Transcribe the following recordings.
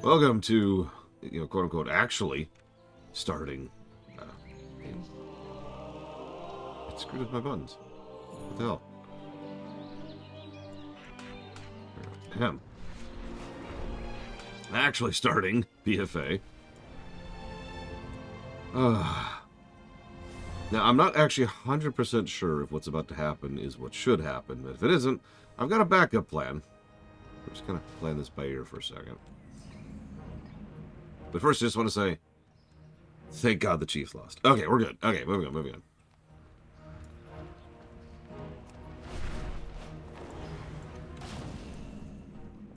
Welcome to, quote unquote, actually starting. It screwed up my buttons. What the hell? Ahem. Actually starting BFA. Now, I'm not actually 100% sure if what's about to happen is what should happen, but if it isn't, I've got a backup plan. I'm just going to plan this by ear for a second. But first, I just want to say, thank God the Chiefs lost. Okay, we're good. Okay, moving on.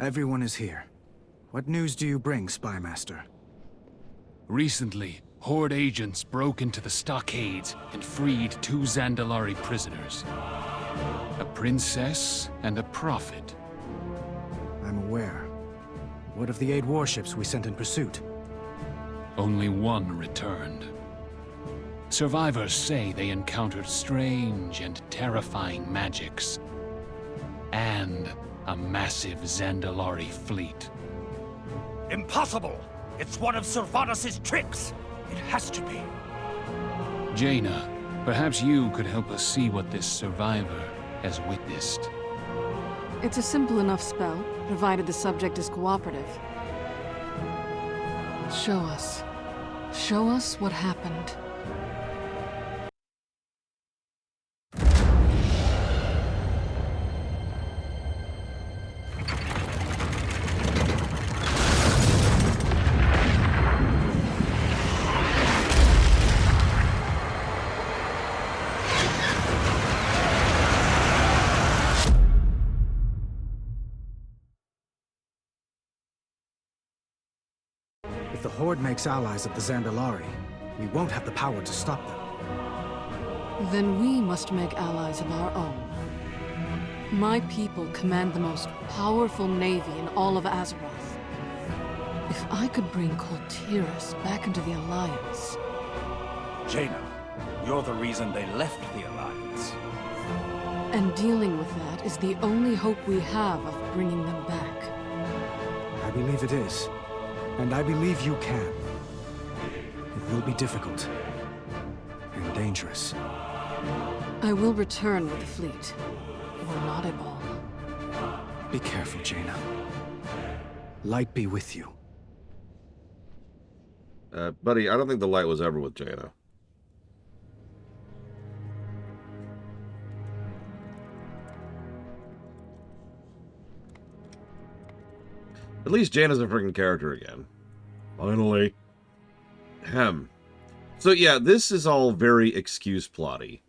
Everyone is here. What news do you bring, Spymaster? Recently, Horde agents broke into the stockades and freed 2 Zandalari prisoners. A princess and a prophet. I'm aware. What of the 8 warships we sent in pursuit? Only 1 returned. Survivors say they encountered strange and terrifying magics. And a massive Zandalari fleet. Impossible! It's one of Servanas' tricks! It has to be. Jaina, perhaps you could help us see what this survivor has witnessed. It's a simple enough spell, provided the subject is cooperative. Show us. Show us what happened. If the Horde makes allies of the Zandalari, we won't have the power to stop them. Then we must make allies of our own. My people command the most powerful navy in all of Azeroth. If I could bring Kul Tiras back into the Alliance... Jaina, you're the reason they left the Alliance. And dealing with that is the only hope we have of bringing them back. I believe it is. And I believe you can. It will be difficult. And dangerous. I will return with the fleet. Or not at all. Be careful, Jaina. Light be with you. Buddy, I don't think the light was ever with Jaina. At least Jaina's a freaking character again. Finally. Ahem. So yeah, this is all very excuse plotty.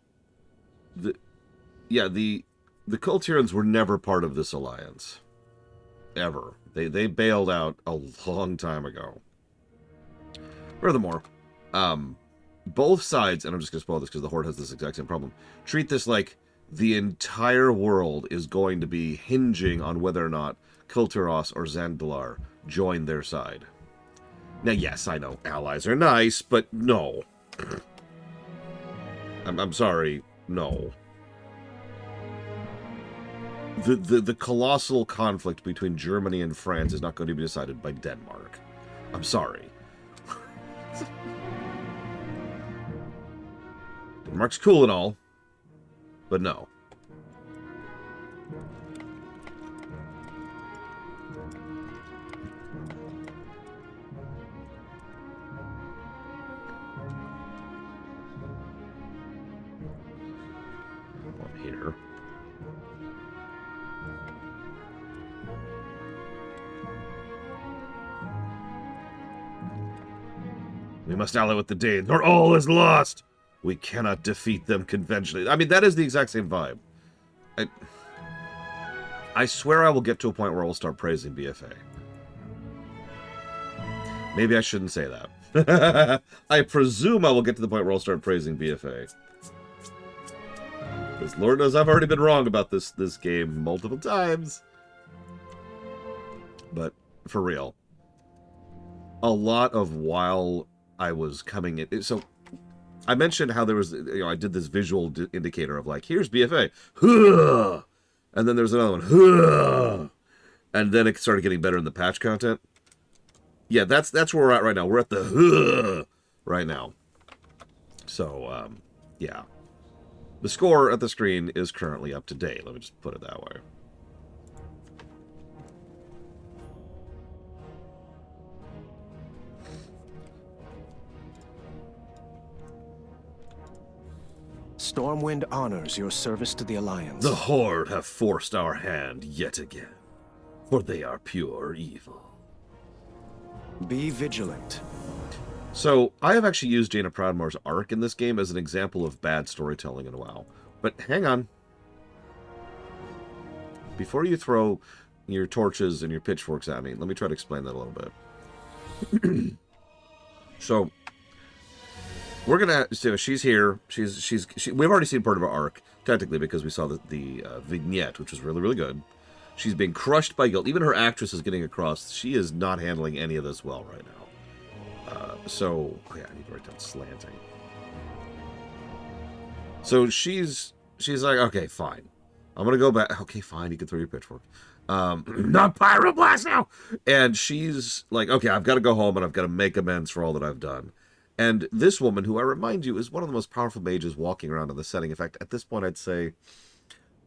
The Kul Tiras were never part of this alliance. Ever. They bailed out a long time ago. Furthermore, both sides, and I'm just going to spoil this because the Horde has this exact same problem, treat this like the entire world is going to be hinging on whether or not Kul Tiras or Zandalar join their side. Now, yes, I know allies are nice, but no. I'm sorry, no. The colossal conflict between Germany and France is not going to be decided by Denmark. I'm sorry. Denmark's cool and all, but no. Here. We must ally with the Danes, or all is lost! We cannot defeat them conventionally. I mean, that is the exact same vibe. I swear I will get to a point where I will start praising BFA. Maybe I shouldn't say that. I presume I will get to the point where I'll start praising BFA. Because Lord knows I've already been wrong about this game multiple times. But, for real. A lot of while I was coming in... So, I mentioned how there was... I did this visual indicator of like, here's BFA. And then there's another one. And then it started getting better in the patch content. Yeah, that's where we're at right now. We're at the right now. So, yeah. The score at the screen is currently up to date. Let me just put it that way. Stormwind honors your service to the Alliance. The Horde have forced our hand yet again, for they are pure evil. Be vigilant. So, I have actually used Jaina Proudmoore's arc in this game as an example of bad storytelling in WoW. But hang on. Before you throw your torches and your pitchforks at me, let me try to explain that a little bit. So, we're gonna. So she's here. We've already seen part of her arc, technically, because we saw the vignette, which was really, really good. She's being crushed by guilt. Even her actress is getting across. She is not handling any of this well right now. So, oh yeah, I need to write down slanting. So she's like, okay, fine. I'm gonna go back. Okay, fine. You can throw your pitchfork. Not pyroblast now. And she's like, okay, I've got to go home and I've got to make amends for all that I've done. And this woman, who I remind you is one of the most powerful mages walking around in the setting. In fact, at this point, I'd say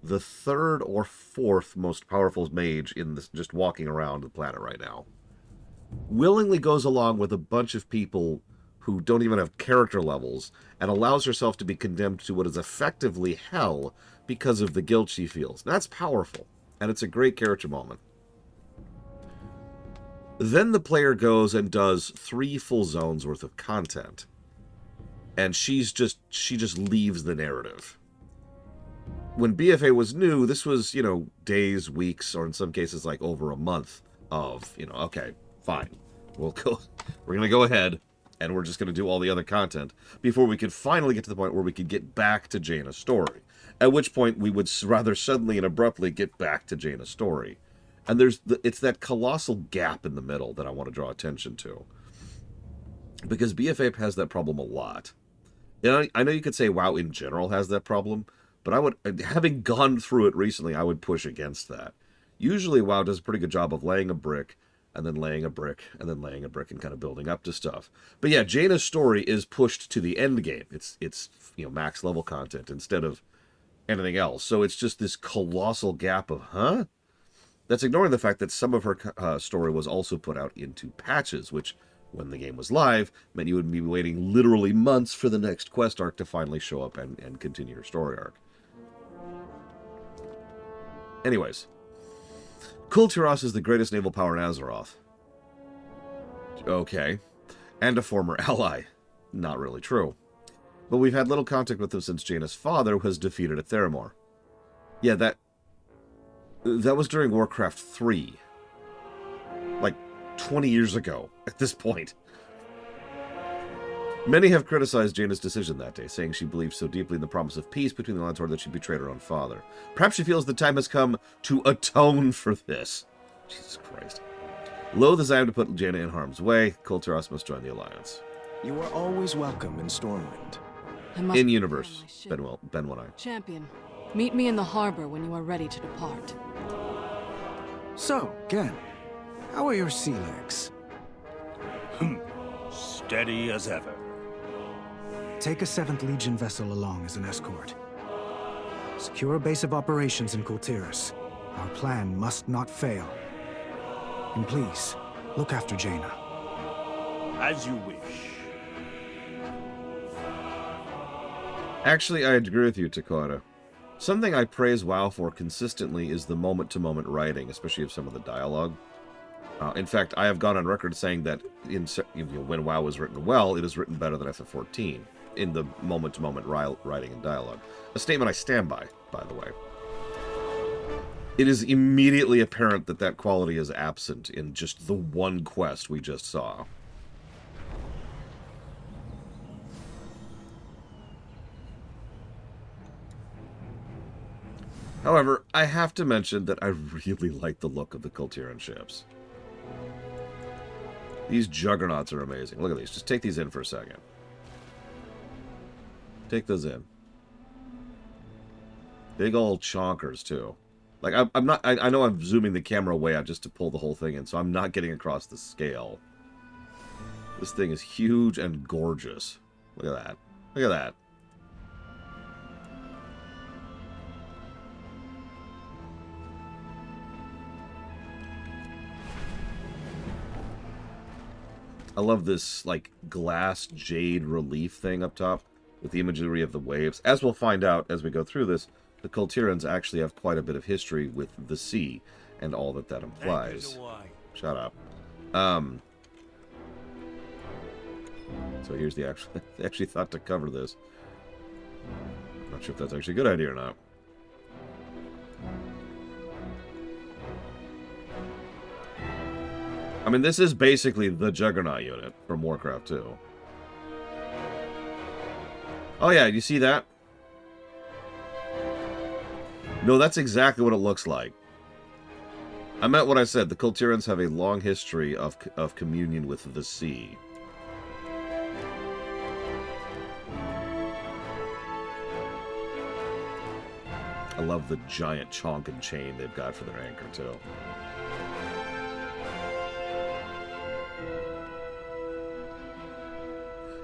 the third or fourth most powerful mage in this, just walking around the planet right now, willingly goes along with a bunch of people who don't even have character levels and allows herself to be condemned to what is effectively hell because of the guilt she feels. Now, that's powerful, and it's a great character moment. Then the player goes and does 3 full zones worth of content, and she just leaves the narrative. When BFA was new, this was, days, weeks, or in some cases like over a month of, okay, fine, we're gonna go ahead and we're just gonna do all the other content before we could finally get to the point where we could get back to Jaina's story. At which point we would rather suddenly and abruptly get back to Jaina's story. And it's that colossal gap in the middle that I want to draw attention to. Because BFA has that problem a lot. And I know you could say WoW in general has that problem, but having gone through it recently, I would push against that. Usually WoW does a pretty good job of laying a brick, and then laying a brick, and then laying a brick, and kind of building up to stuff. But yeah, Jaina's story is pushed to the end game. It's max level content instead of anything else. So it's just this colossal gap of, huh? That's ignoring the fact that some of her story was also put out into patches, which, when the game was live, meant you would be waiting literally months for the next quest arc to finally show up and continue your story arc. Anyways, Kul Tiras is the greatest naval power in Azeroth. Okay. And a former ally. Not really true. But we've had little contact with him since Jaina's father was defeated at Theramore. Yeah, that was during Warcraft 3. Like, 20 years ago, at this point. Many have criticized Jaina's decision that day, saying she believed so deeply in the promise of peace between the Lands that she betrayed her own father. Perhaps she feels the time has come to atone for this. Jesus Christ. Loath as I am to put Jaina in harm's way, Kul Tiras must join the Alliance. You are always welcome in Stormwind. In universe, Ben one eye. Champion, meet me in the harbor when you are ready to depart. So, Gen, how are your sea legs? Steady as ever. Take a 7th Legion vessel along as an escort. Secure a base of operations in Kul Tiras. Our plan must not fail. And please, look after Jaina. As you wish. Actually, I agree with you, Takata. Something I praise WoW for consistently is the moment-to-moment writing, especially of some of the dialogue. In fact, I have gone on record saying that when WoW was written well, it is written better than FF14 in the moment-to-moment writing and dialogue. A statement I stand by the way. It is immediately apparent that that quality is absent in just the one quest we just saw. However, I have to mention that I really like the look of the Kul Tiran ships. These juggernauts are amazing. Look at these. Just take these in for a second. Take those in. Big old chonkers, too. Like, I know I'm zooming the camera way out just to pull the whole thing in, so I'm not getting across the scale. This thing is huge and gorgeous. Look at that. Look at that. I love this, like, glass jade relief thing up top with the imagery of the waves. As we'll find out as we go through this, the Kul Tiras actually have quite a bit of history with the sea and all that that implies. Shut up. So here's the actual... They actually thought to cover this. Not sure if that's actually a good idea or not. I mean, this is basically the Juggernaut unit from Warcraft 2. Oh yeah, you see that? No, that's exactly what it looks like. I meant what I said. The Kul Tiras have a long history of communion with the sea. I love the giant chonk and chain they've got for their anchor, too.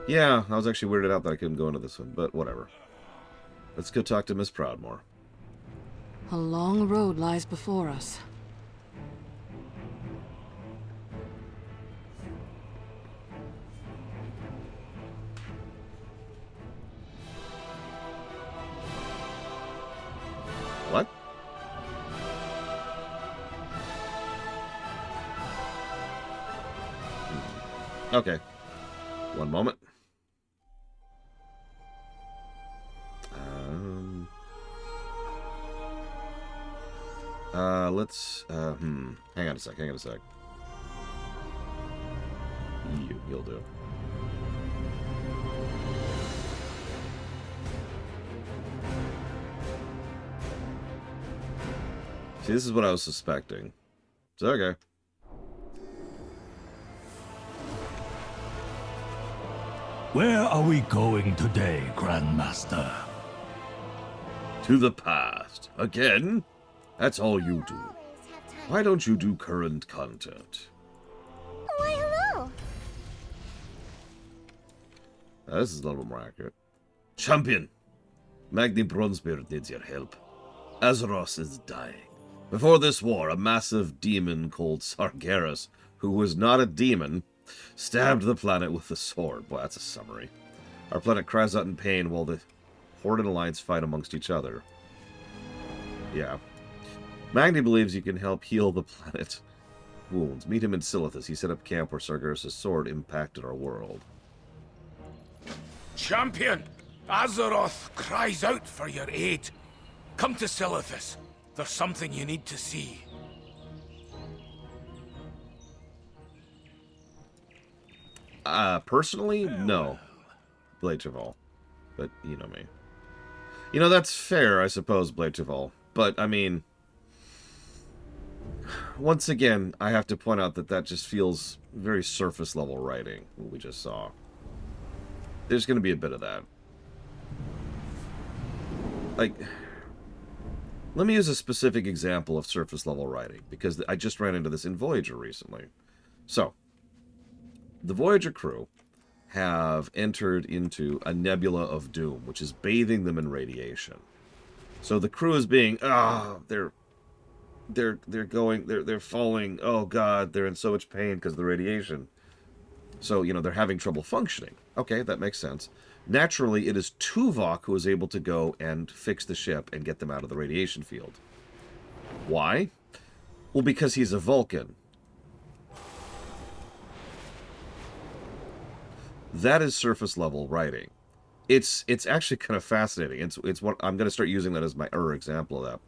Yeah, I was actually weirded out that I couldn't go into this one, but whatever. Let's go talk to Miss Proudmoore. A long road lies before us. What? Okay. One moment. Let's, hang on a sec, You'll do. See, this is what I was suspecting. It's okay. Where are we going today, Grandmaster? To the past. Again? That's all you do. Why don't you do current content? Why, hello. This is a little bit more accurate. Champion! Magni Bronzebeard needs your help. Azeroth is dying. Before this war, a massive demon called Sargeras, who was not a demon, stabbed the planet with a sword. Boy, that's a summary. Our planet cries out in pain while the Horde and Alliance fight amongst each other. Yeah. Magni believes you can help heal the planet wounds. Meet him in Silithus. He set up camp where Sargeras' sword impacted our world. Champion! Azeroth cries out for your aid. Come to Silithus. There's something you need to see. Personally, no. Blade Cheval. But, you know me. You know, that's fair, I suppose, Blade Cheval. But, I mean... Once again, I have to point out that that just feels very surface-level writing, what we just saw. There's going to be a bit of that. Like... Let me use a specific example of surface-level writing, because I just ran into this in Voyager recently. So, the Voyager crew have entered into a nebula of doom, which is bathing them in radiation. So the crew is being, they're falling, oh god, they're in so much pain because of the radiation. So, you know, they're having trouble functioning. Okay, that makes sense. Naturally, it is Tuvok who is able to go and fix the ship and get them out of the radiation field. Why? Well, because he's a Vulcan. That is surface level writing. It's actually kind of fascinating. It's what I'm going to start using that as my example of that,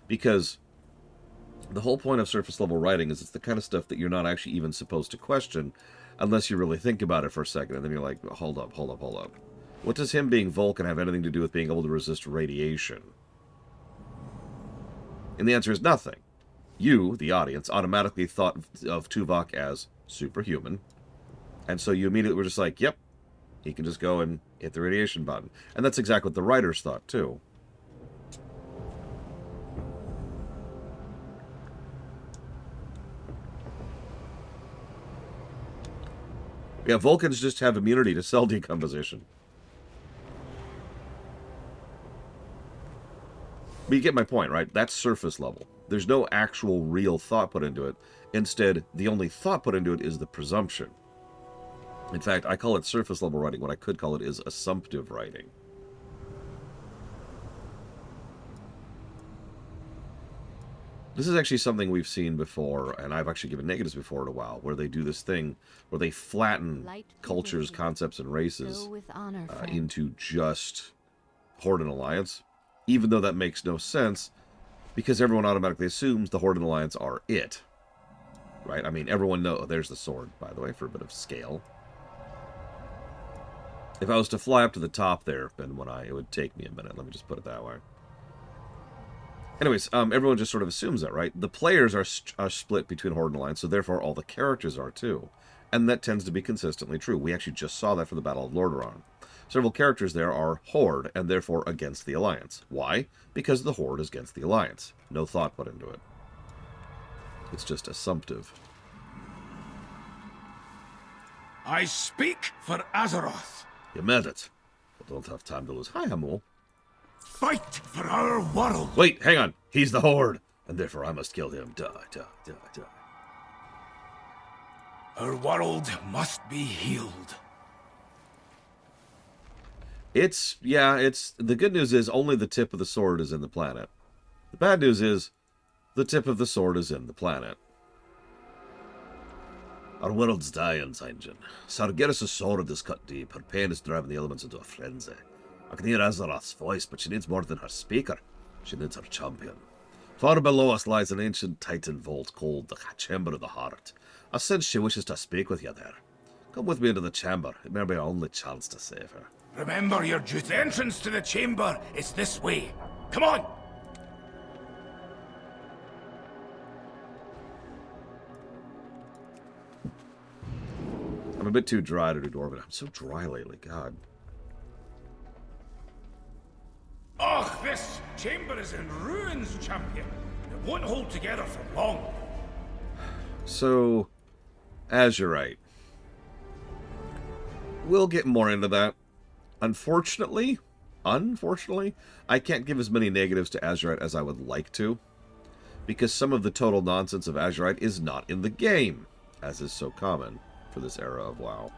because the whole point of surface level writing is it's the kind of stuff that you're not actually even supposed to question unless you really think about it for a second, and then you're like, hold up. What does him being Vulcan have anything to do with being able to resist radiation? And the answer is nothing. You, the audience, automatically thought of Tuvok as superhuman. And so you immediately were just like, yep, he can just go and hit the radiation button. And that's exactly what the writers thought, too. Yeah, Vulcans just have immunity to cell decomposition. But you get my point, right? That's surface level. There's no actual real thought put into it. Instead, the only thought put into it is the presumption. In fact, I call it surface level writing. What I could call it is assumptive writing. This is actually something we've seen before, and I've actually given negatives before in a while, where they do this thing where they flatten cultures, concepts, and races into just Horde and Alliance, even though that makes no sense, because everyone automatically assumes the Horde and Alliance are it. Right? I mean, everyone knows. There's the sword, by the way, for a bit of scale. If I was to fly up to the top there, then it would take me a minute. Let me just put it that way. Anyways, everyone just sort of assumes that, right? The players are split between Horde and Alliance, so therefore all the characters are too. And that tends to be consistently true. We actually just saw that for the Battle of Lordaeron. Several characters there are Horde, and therefore against the Alliance. Why? Because the Horde is against the Alliance. No thought put into it. It's just assumptive. I speak for Azeroth. You meant it. I don't have time to lose. Hi, Hamul. Fight for our world. Wait, hang on. He's the Horde, and therefore I must kill him. Die, die, die, die. Our world must be healed. The good news is only the tip of the sword is in the planet. The bad news is the tip of the sword is in the planet. Our world's dying, Sainjin. Sargeras' sword is cut deep. Her pain is driving the elements into a frenzy. I can hear Azeroth's voice, but she needs more than her speaker. She needs her champion. Far below us lies an ancient titan vault called the Chamber of the Heart. I sense she wishes to speak with you there. Come with me into the chamber. It may be our only chance to save her. Remember your duty. The entrance to the chamber is this way. Come on! I'm a bit too dry to do Dwarven. I'm so dry lately, God. Oh, this chamber is in ruins, champion. It won't hold together for long. So, Azerite. We'll get more into that. Unfortunately, I can't give as many negatives to Azerite as I would like to, because some of the total nonsense of Azerite is not in the game, as is so common for this era of WoW.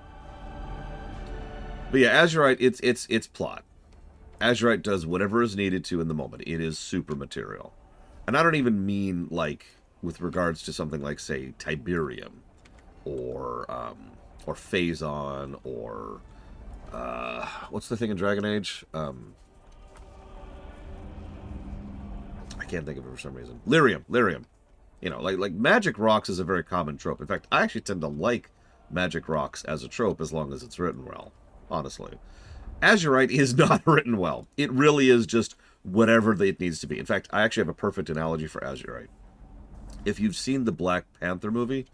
But yeah, Azerite, it's plot. Azerite does whatever is needed to in the moment. It is super material. And I don't even mean, like, with regards to something like, say, Tiberium, or Phazon, or, what's the thing in Dragon Age? I can't think of it for some reason. Lyrium. You know, like magic rocks is a very common trope. In fact, I actually tend to like magic rocks as a trope as long as it's written well, honestly. Azerite is not written well. It really is just whatever it needs to be. In fact, I actually have a perfect analogy for Azerite. If you've seen the Black Panther movie,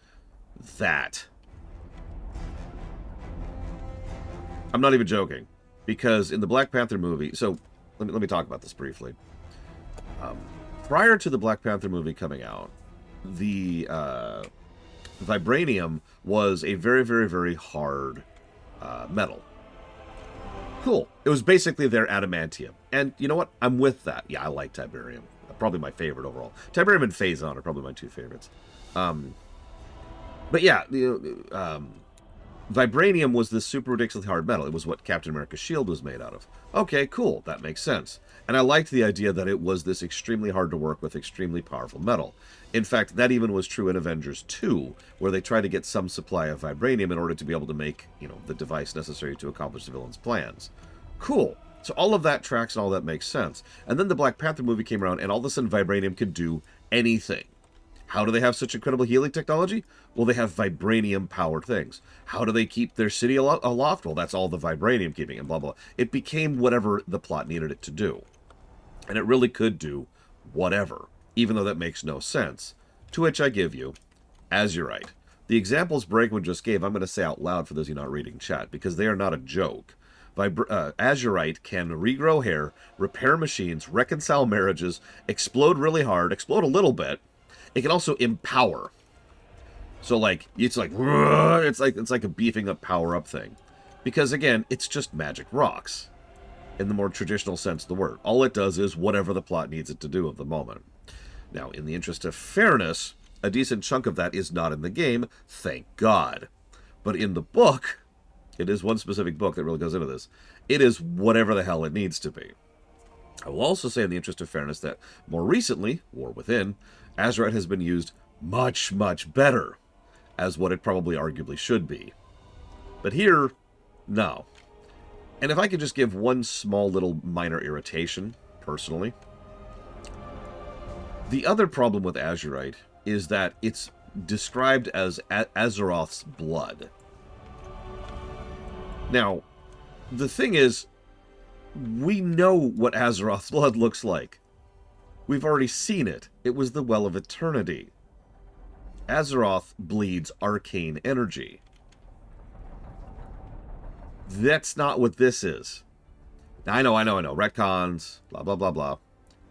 that. I'm not even joking. Because in the Black Panther movie... So, let me talk about this briefly. Prior to the Black Panther movie coming out, the vibranium was a very, very, very hard metal. Cool. It was basically their adamantium. And you know what? I'm with that. Yeah, I like Tiberium. Probably my favorite overall. Tiberium and Phazon are probably my two favorites. But yeah, vibranium was this super ridiculously hard metal. It was what Captain America's shield was made out of. Okay, cool. That makes sense. And I liked the idea that it was this extremely hard to work with, extremely powerful metal. In fact, that even was true in Avengers 2, where they tried to get some supply of vibranium in order to be able to make, the device necessary to accomplish the villain's plans. Cool. So all of that tracks and all that makes sense. And then the Black Panther movie came around, and all of a sudden vibranium could do anything. How do they have such incredible healing technology? Well, they have vibranium-powered things. How do they keep their city aloft? Well, that's all the vibranium keeping it, blah, blah. It became whatever the plot needed it to do. And it really could do whatever, even though that makes no sense. To which I give you Azerite. The examples Brakeman just gave, I'm going to say out loud for those of you not reading chat, because they are not a joke. Azerite can regrow hair, repair machines, reconcile marriages, explode really hard, explode a little bit. It can also empower. So like it's like a beefing up power up thing. Because again, it's just magic rocks. In the more traditional sense of the word. All it does is whatever the plot needs it to do at the moment. Now, in the interest of fairness, a decent chunk of that is not in the game, thank God. But in the book, it is one specific book that really goes into this. It is whatever the hell it needs to be. I will also say in the interest of fairness that more recently, War Within, Azerite has been used much, much better as what it probably arguably should be. But here, no. And if I could just give one small little minor irritation, personally. The other problem with Azerite is that it's described as Azeroth's blood. Now, the thing is, we know what Azeroth's blood looks like. We've already seen it. It was the Well of Eternity. Azeroth bleeds arcane energy. That's not what this is. Now, I know. Retcons, blah, blah, blah, blah.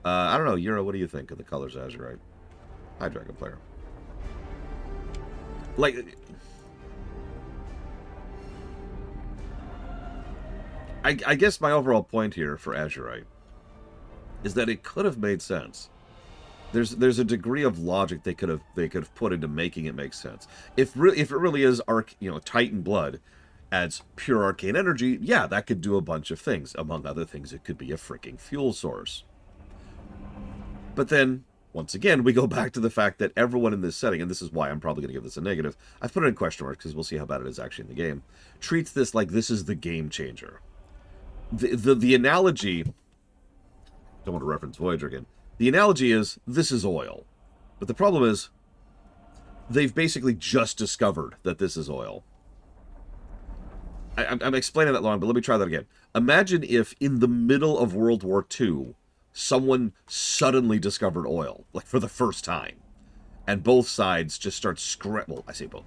I don't know, Euro, what do you think of the colors of Azerite? Hi, Dragon Player. Like, I guess my overall point here for Azerite is that it could have made sense. There's a degree of logic they could have put into making it make sense. If it really is Titan blood adds pure arcane energy, yeah, that could do a bunch of things. Among other things, it could be a freaking fuel source. But then, once again, we go back to the fact that everyone in this setting, and this is why I'm probably going to give this a negative, I've put it in question marks because we'll see how bad it is actually in the game, treats this like this is the game changer. The analogy, don't want to reference Voyager again, the analogy is, this is oil. But the problem is, they've basically just discovered that this is oil. I'm explaining that long, but let me try that again. Imagine if in the middle of World War II, someone suddenly discovered oil, like for the first time. And both sides just start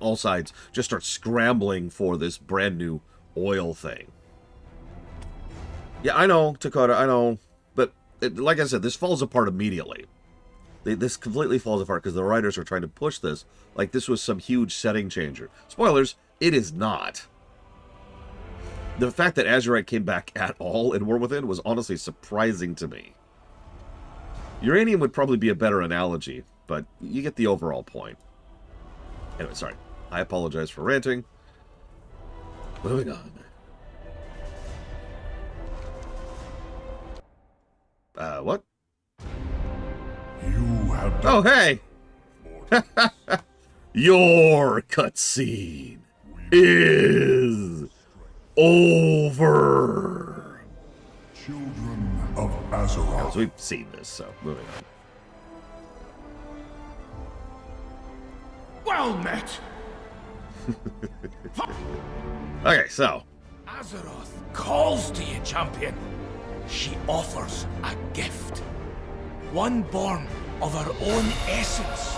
all sides just start scrambling for this brand new oil thing. Yeah, I know, Dakota, I know. But like I said, this falls apart immediately. This completely falls apart because the writers are trying to push this like this was some huge setting changer. Spoilers, it is not. The fact that Azerite came back at all in War Within was honestly surprising to me. Uranium would probably be a better analogy, but you get the overall point. Anyway, sorry. I apologize for ranting. Moving on. What? You have Oh, hey! Your cutscene is over. children of Azeroth. So we've seen this, so moving on. Well met! Okay, so Azeroth calls to you, champion. She offers a gift. One born of her own essence.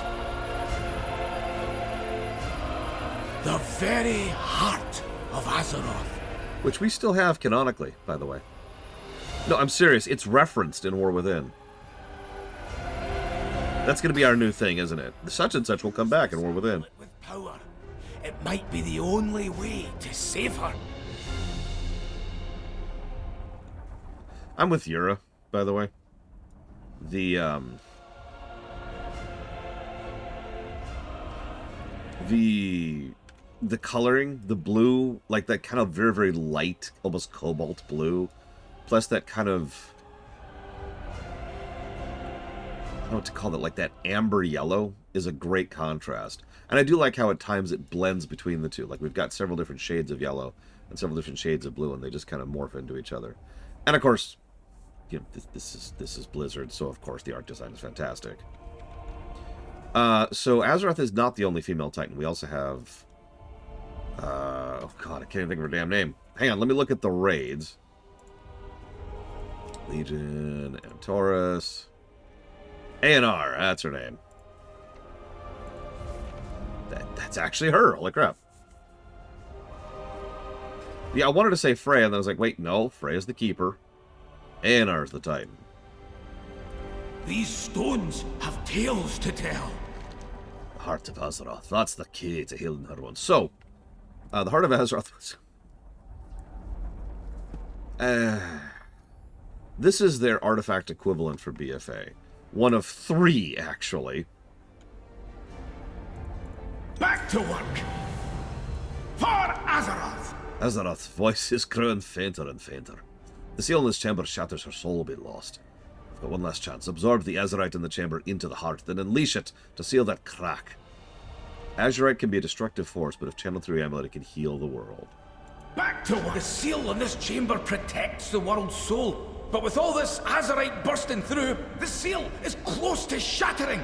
The very heart of Azeroth. which we still have canonically, by the way. No, I'm serious. It's referenced in War Within. That's going to be our new thing, isn't it? The such and such will come back in War Within. With power, it might be the only way to save her. I'm with Yura, by the way. The coloring, the blue, like that kind of very, very light, almost cobalt blue, plus that kind of, I don't know what to call it, like that amber yellow is a great contrast. And I do like how at times it blends between the two. Like we've got several different shades of yellow and several different shades of blue, and they just kind of morph into each other. And of course, you know, this is Blizzard, so of course the art design is fantastic. So Azeroth is not the only female Titan. We also have, oh god, I can't even think of her damn name. Hang on, let me look at the raids. Legion, and Taurus. A&R, that's her name. That's actually her, holy crap. Yeah, I wanted to say Freya, and then I was like, wait, no, Freya's the Keeper. A&R's the Titan. These stones have tales to tell. Heart of Azeroth. That's the key to healing her wounds. So, the Heart of Azeroth was... this is their artifact equivalent for BFA. One of 3, actually. Back to work! For Azeroth! Azeroth's voice is growing fainter and fainter. The seal in this chamber shatters her soul will be lost. I've got one last chance. Absorb the Azerite in the chamber into the heart, then unleash it to seal that crack. Azerite can be a destructive force, but if channeled through Amulet, it can heal the world. Back to work! The seal in this chamber protects the world's soul. But with all this Azerite bursting through, the seal is close to shattering.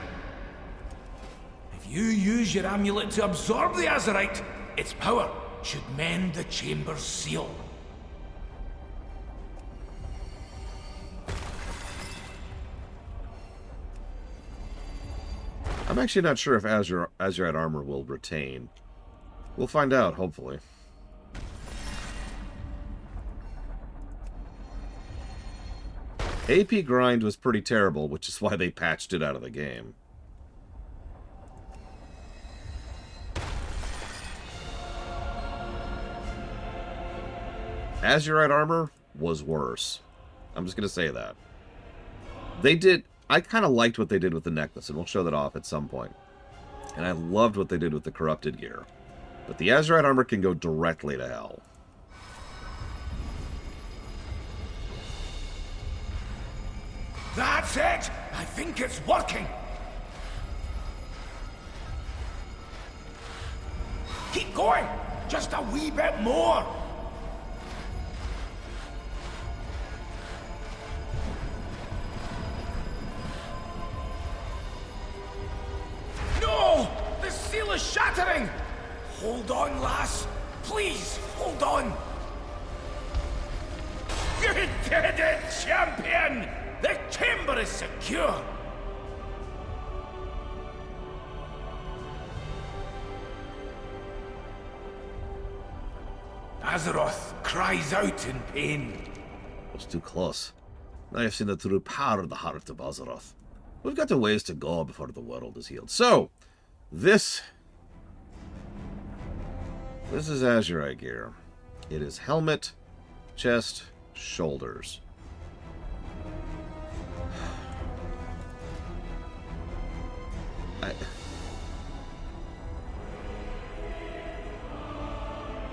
If you use your amulet to absorb the Azerite, its power should mend the chamber's seal. I'm actually not sure if Azerite armor will retain. We'll find out, hopefully. AP grind was pretty terrible, which is why they patched it out of the game. Azerite armor was worse. I'm just going to say that. They did... I kind of liked what they did with the necklace, and we'll show that off at some point. And I loved what they did with the corrupted gear. But the Azerite armor can go directly to hell. That's it! I think it's working! Keep going! Just a wee bit more! No! The seal is shattering! Hold on, lass! Please, hold on! You did it, champion! The chamber is secure! Azeroth cries out in pain. It was too close. Now I've seen the true power of the Heart of Azeroth. We've got a ways to go before the world is healed. So, this is Azerite gear. It is helmet, chest, shoulders.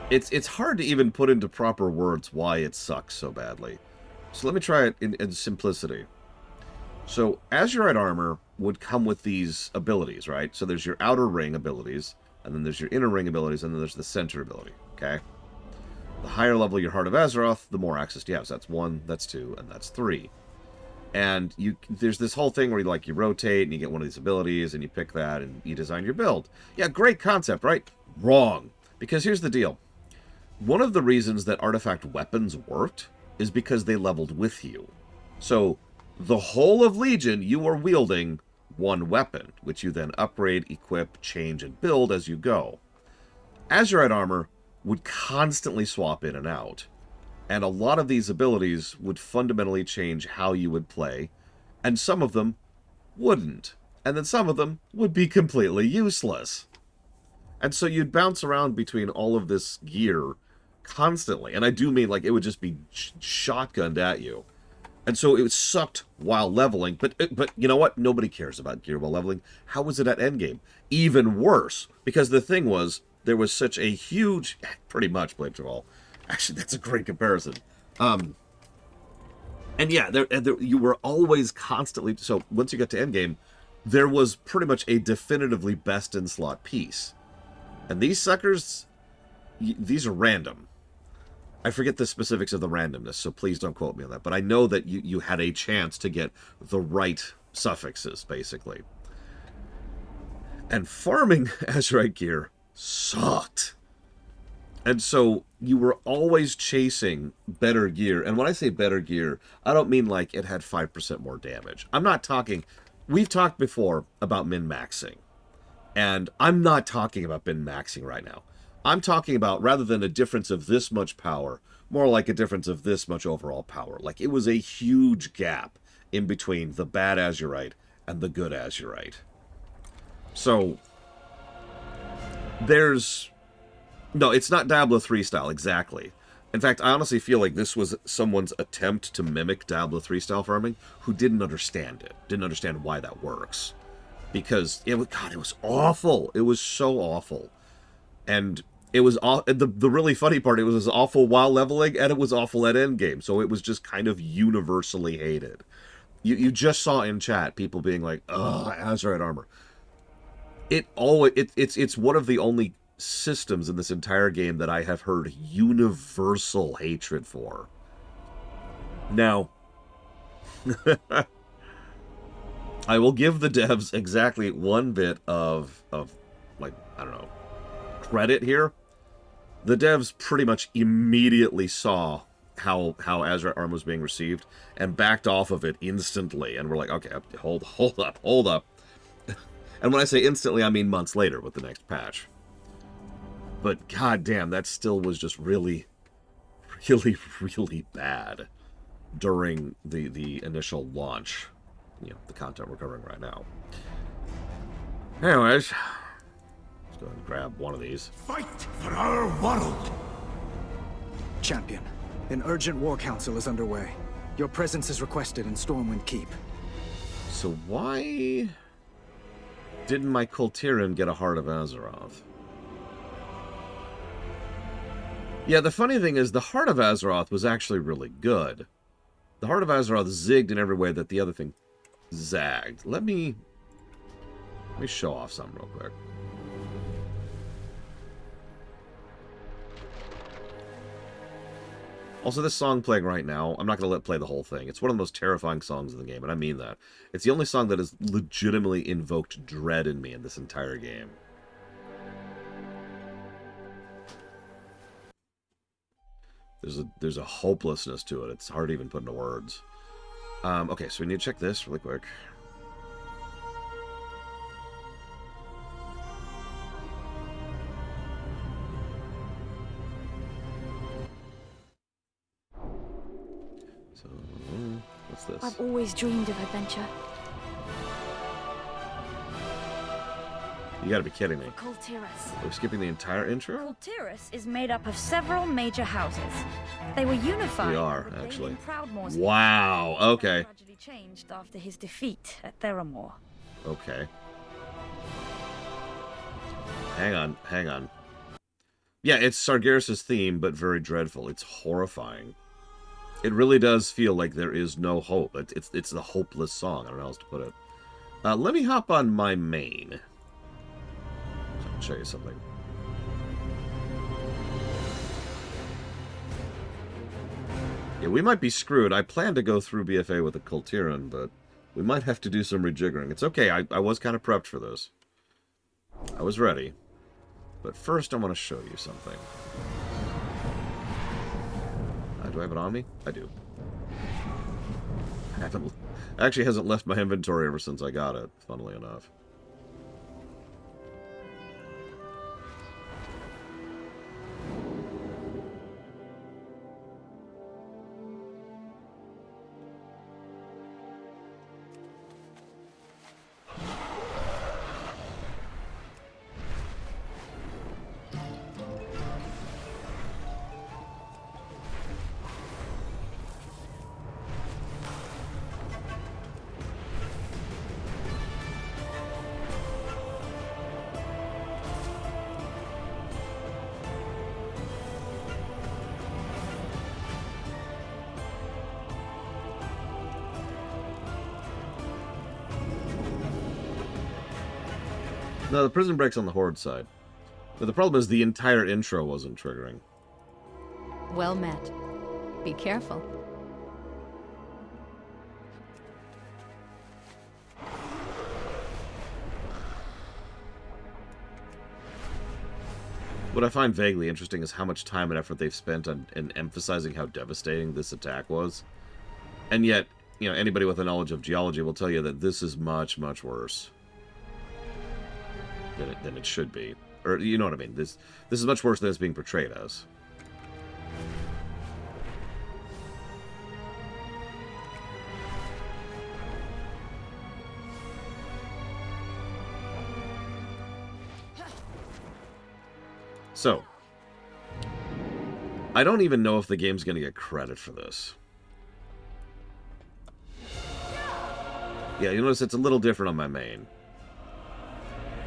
It's hard to even put into proper words why it sucks so badly. So let me try it in simplicity. So Azerite armor would come with these abilities, right? So there's your outer ring abilities, and then there's your inner ring abilities, and then there's the center ability, okay? The higher level your Heart of Azeroth, the more access you have. So that's 1, that's 2, and that's 3. And there's this whole thing where you rotate and you get one of these abilities and you pick that and you design your build. Yeah, great concept, right? Wrong. Because here's the deal. One of the reasons that artifact weapons worked is because they leveled with you. So the whole of Legion, you are wielding one weapon, which you then upgrade, equip, change, and build as you go. Azerite armor would constantly swap in and out. And a lot of these abilities would fundamentally change how you would play, and some of them wouldn't. And then some of them would be completely useless. And so you'd bounce around between all of this gear constantly. And I do mean, it would just be shotgunned at you. And so it sucked while leveling. But you know what? Nobody cares about gear while leveling. How was it at endgame? Even worse. Because the thing was, there was such a huge... Pretty much, Blade Trawl. Actually, that's a great comparison. And yeah, you were always constantly... So once you got to endgame, there was pretty much a definitively best-in-slot piece. And these suckers, these are random. I forget the specifics of the randomness, so please don't quote me on that. But I know that you had a chance to get the right suffixes, basically. And farming Azerite gear sucked. And so you were always chasing better gear. And when I say better gear, I don't mean it had 5% more damage. I'm not talking... We've talked before about min-maxing. And I'm not talking about min-maxing right now. I'm talking about, rather than a difference of this much power, more like a difference of this much overall power. It was a huge gap in between the bad Azerite and the good Azerite. So, there's... No, it's not Diablo 3 style, exactly. In fact, I honestly feel like this was someone's attempt to mimic Diablo 3 style farming who didn't understand it. Didn't understand why that works. Because, it was awful. It was so awful. And it was the really funny part, it was awful while leveling, and it was awful at endgame. So it was just kind of universally hated. You just saw in chat people being like, "Ugh, Azerite armor." It's one of the only systems in this entire game that I have heard universal hatred for. Now, I will give the devs exactly one bit of like, I don't know, credit here. The devs pretty much immediately saw how Azerite armor was being received and backed off of it instantly, and we're like, okay, hold up. And when I say instantly, I mean months later with the next patch. But goddamn, that still was just really, really, really bad during the initial launch. You know, the content we're covering right now. Anyways, let's go ahead and grab one of these. Fight for our world! Champion, an urgent war council is underway. Your presence is requested in Stormwind Keep. So why didn't my Kul Tiras get a Heart of Azeroth? Yeah, the funny thing is the Heart of Azeroth was actually really good. The Heart of Azeroth zigged in every way that the other thing zagged. Let me show off something real quick. Also, this song playing right now, I'm not going to let play the whole thing. It's one of the most terrifying songs in the game, and I mean that. It's the only song that has legitimately invoked dread in me in this entire game. There's a hopelessness to it. It's hard to even put into words. Okay, so we need to check this really quick. So, what's this? I've always dreamed of adventure. You gotta be kidding me. Kul Tiras. We're skipping the entire intro? Kul Tiras is made up of several major houses. They were unified. We are, under the actually. Proudmoore's Wow, okay. Tragedy changed after his defeat at Theramore. Okay. Hang on. Yeah, it's Sargeras' theme, but very dreadful. It's horrifying. It really does feel like there is no hope. It's the hopeless song. I don't know how else to put it. Let me hop on my main. So I can show you something. Yeah, we might be screwed. I plan to go through BFA with a Kul Tiras, but we might have to do some rejiggering. It's okay. I was kind of prepped for this. I was ready. But first, I want to show you something. Do I have it on me? I do. Actually hasn't left my inventory ever since I got it, funnily enough. No, the prison break's on the Horde side. But the problem is the entire intro wasn't triggering. Well met. Be careful. What I find vaguely interesting is how much time and effort they've spent on emphasizing how devastating this attack was. And yet, you know, anybody with a knowledge of geology will tell you that this is much, much worse than it should be. Or, you know what I mean? This is much worse than it's being portrayed as. So, I don't even know if the game's going to get credit for this. Yeah, you notice it's a little different on my main.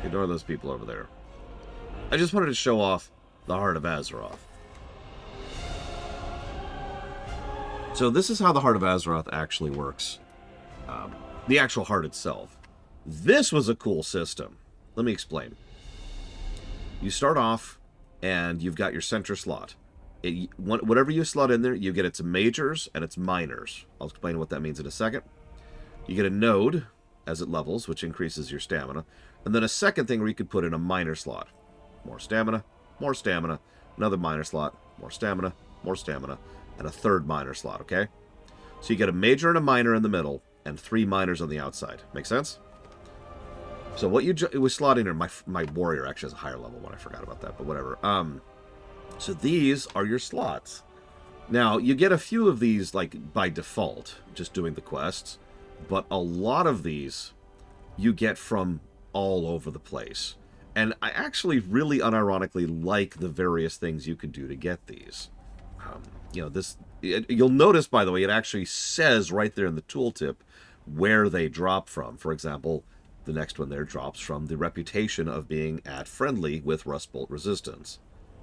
Ignore those people over there. I just wanted to show off the Heart of Azeroth. So this is how the Heart of Azeroth actually works. The actual heart itself. This was a cool system. Let me explain. You start off, and you've got your center slot. Whatever you slot in there, you get its majors and its minors. I'll explain what that means in a second. You get a node as it levels, which increases your stamina. And then a second thing where you could put in a minor slot. More stamina, another minor slot, more stamina, and a third minor slot, okay? So you get a major and a minor in the middle, and 3 minors on the outside. Make sense? So what it was slotting in, my warrior actually has a higher level one, I forgot about that, but whatever. So these are your slots. Now, you get a few of these, like, by default, just doing the quests, but a lot of these you get from all over the place. And I actually really unironically like the various things you can do to get these. You'll notice, by the way, it actually says right there in the tooltip where they drop from. For example, the next one there drops from the reputation of being at friendly with Rust Bolt resistance.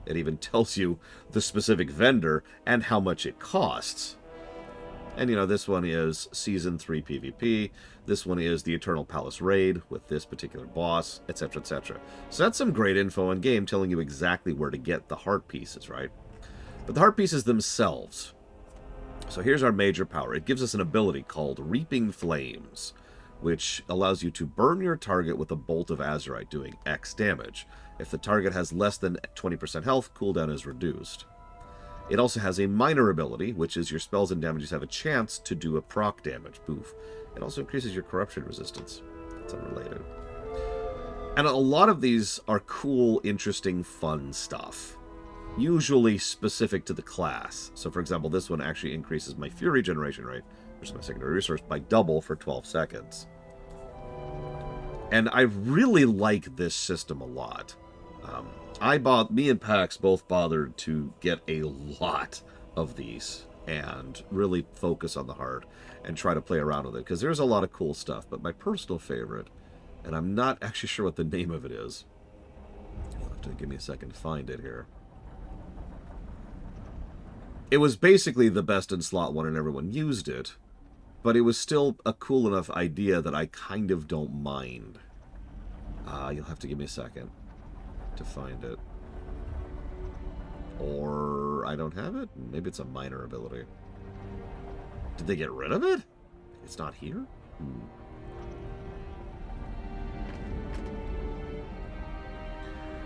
It even tells you the specific vendor and how much it costs. And, this one is Season 3 PvP. This one is the Eternal Palace Raid with this particular boss, etc., etc. So that's some great info in game telling you exactly where to get the heart pieces, right? But the heart pieces themselves. So here's our major power. It gives us an ability called Reaping Flames, which allows you to burn your target with a bolt of Azerite, doing X damage. If the target has less than 20% health, cooldown is reduced. It also has a minor ability, which is your spells and damages have a chance to do a proc damage. Boof. It also increases your corruption resistance. It's unrelated. And a lot of these are cool, interesting, fun stuff. Usually specific to the class. So, for example, this one actually increases my Fury generation rate, which is my secondary resource, by double for 12 seconds. And I really like this system a lot. Me and Pax both bothered to get a lot of these and really focus on the heart and try to play around with it, because there's a lot of cool stuff. But my personal favorite, and I'm not actually sure what the name of it is. You'll have to give me a second to find it here. It was basically the best in slot one and everyone used it, but it was still a cool enough idea that I kind of don't mind. You'll have to give me a second to find it. Or I don't have it? Maybe it's a minor ability. Did they get rid of it? It's not here?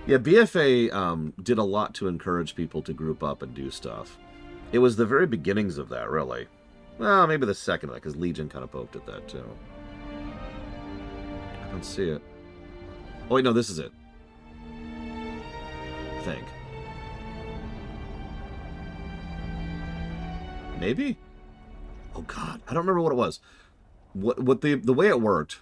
Yeah, BFA did a lot to encourage people to group up and do stuff. It was the very beginnings of that, really. Well, maybe the second of that, because Legion kind of poked at that, too. I don't see it. Oh, wait, no, this is it. I think. Maybe? Oh, God. I don't remember what it was. What the way it worked...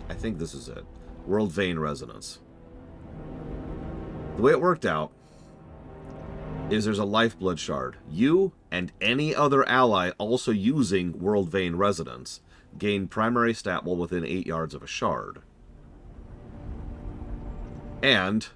I think this is it. World Vein Resonance. The way it worked out is there's a lifeblood shard. You and any other ally also using World Vein Resonance gain primary stat while within 8 yards of a shard. And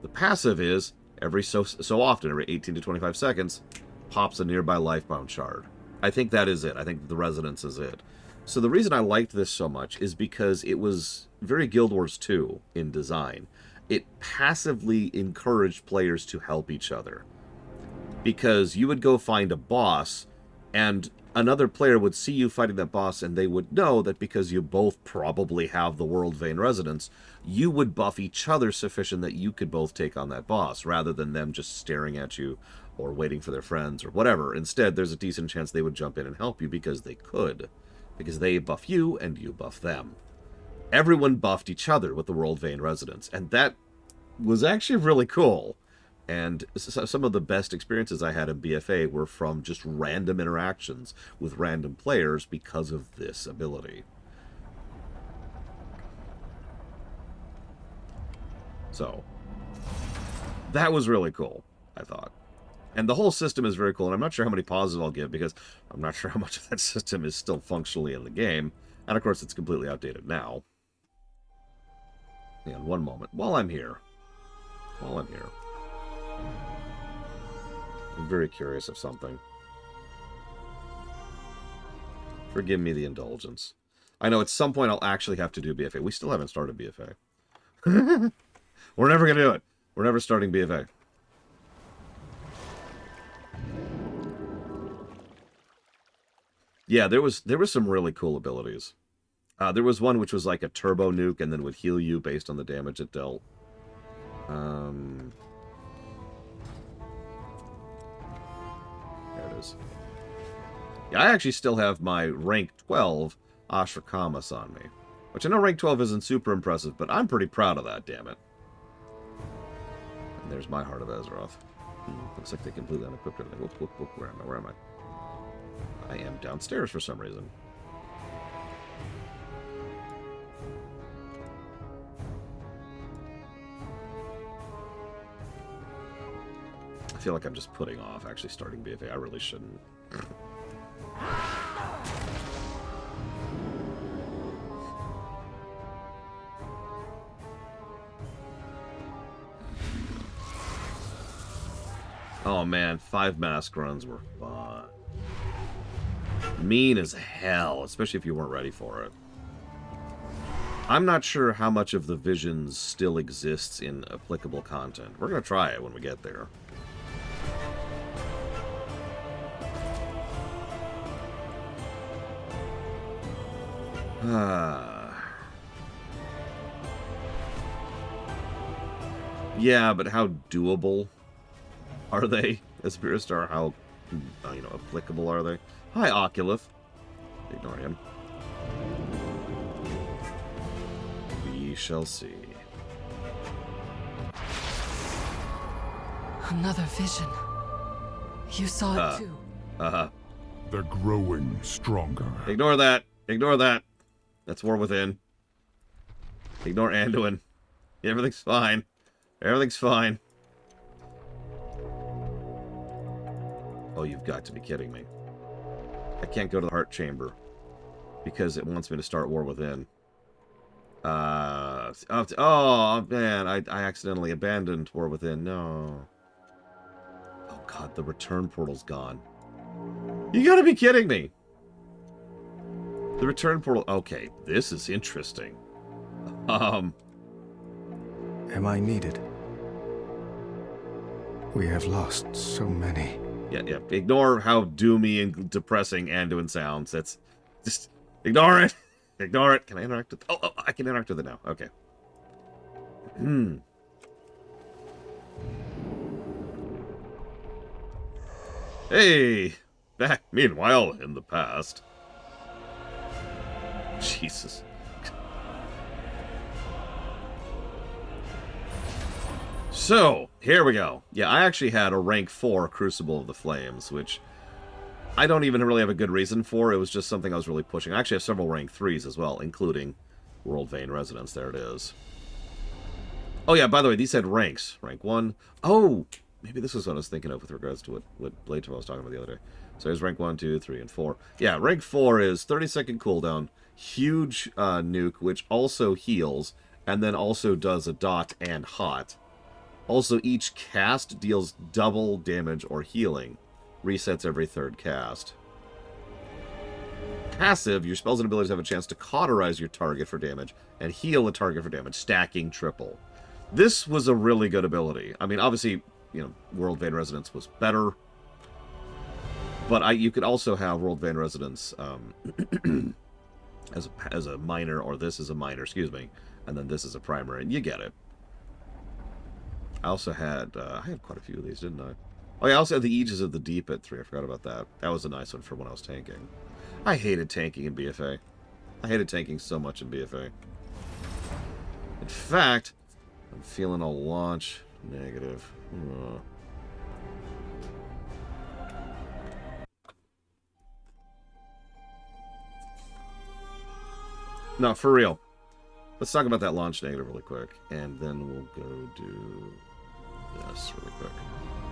the passive is every so often, every 18 to 25 seconds, pops a nearby lifebound shard. I think that is it. I think the resonance is it. So the reason I liked this so much is because it was very Guild Wars 2 in design. It passively encouraged players to help each other. Because you would go find a boss, and another player would see you fighting that boss, and they would know that because you both probably have the World Vein Resonance, you would buff each other sufficient that you could both take on that boss, rather than them just staring at you or waiting for their friends or whatever. Instead, there's a decent chance they would jump in and help you because they could. Because they buff you, and you buff them. Everyone buffed each other with the World Vein Resonance, and that was actually really cool. And some of the best experiences I had in BFA were from just random interactions with random players because of this ability. So, that was really cool, I thought. And the whole system is very cool, and I'm not sure how many pauses I'll give, because I'm not sure how much of that system is still functionally in the game. And of course, it's completely outdated now. And one moment, while I'm here, I'm very curious of something. Forgive me the indulgence. I know at some point I'll actually have to do BFA. We still haven't started BFA. We're never going to do it. We're never starting BFA. Yeah, there was some really cool abilities. There was one which was like a turbo nuke and then would heal you based on the damage it dealt. There it is. Yeah, I actually still have my rank 12 Ashrakamas on me. Which I know rank 12 isn't super impressive, but I'm pretty proud of that, damn it. And there's my Heart of Azeroth. Looks like they completely unequipped everything. Whoop, whoop, whoop. Where am I? Where am I? I am downstairs for some reason. I feel like I'm just putting off actually starting BFA. I really shouldn't. Oh man, 5 mask runs were fun. Mean as hell, especially if you weren't ready for it. I'm not sure how much of the visions still exists in applicable content. We're going to try it when we get there. Yeah, but how doable are they as Spirit Star? How, applicable are they? Hi, Oculus. Ignore him. We shall see. Another vision. You saw it too. They're growing stronger. Ignore that. Ignore that. That's War Within. Ignore Anduin. Everything's fine. Everything's fine. Oh, you've got to be kidding me. I can't go to the Heart Chamber because it wants me to start War Within. Oh, man, I accidentally abandoned War Within. No. Oh, God, the return portal's gone. You gotta be kidding me. The return portal... Okay, this is interesting. Am I needed? We have lost so many. Yeah. Ignore how doomy and depressing Anduin sounds. That's... Just... Ignore it! Ignore it! Can I interact with... Oh, I can interact with it now. Okay. Hey! Back, meanwhile, in the past... Jesus. So, here we go. Yeah, I actually had a rank 4 Crucible of the Flames, which I don't even really have a good reason for. It was just something I was really pushing. I actually have several rank 3s as well, including World Vein Resonance. There it is. Oh yeah, by the way, these had ranks. Rank 1. Oh! Maybe this is what I was thinking of with regards to what Blade Twelve was talking about the other day. So here's rank 1, 2, 3, and 4. Yeah, rank 4 is 30-second cooldown, huge nuke, which also heals, and then also does a dot and hot. Also, each cast deals double damage or healing. Resets every third cast. Passive, your spells and abilities have a chance to cauterize your target for damage and heal the target for damage, stacking triple. This was a really good ability. I mean, obviously, World Vein Resonance was better. But you could also have World Vein Resonance as a minor, or this is a minor, excuse me, and then this is a primary, and you get it. I also had, I had quite a few of these, didn't I? Oh yeah, I also had the Aegis of the Deep at 3, I forgot about that. That was a nice one for when I was tanking. I hated tanking in BFA. I hated tanking so much in BFA. In fact, I'm feeling a launch negative. No, for real. Let's talk about that launch negative really quick, and then we'll go do this really quick.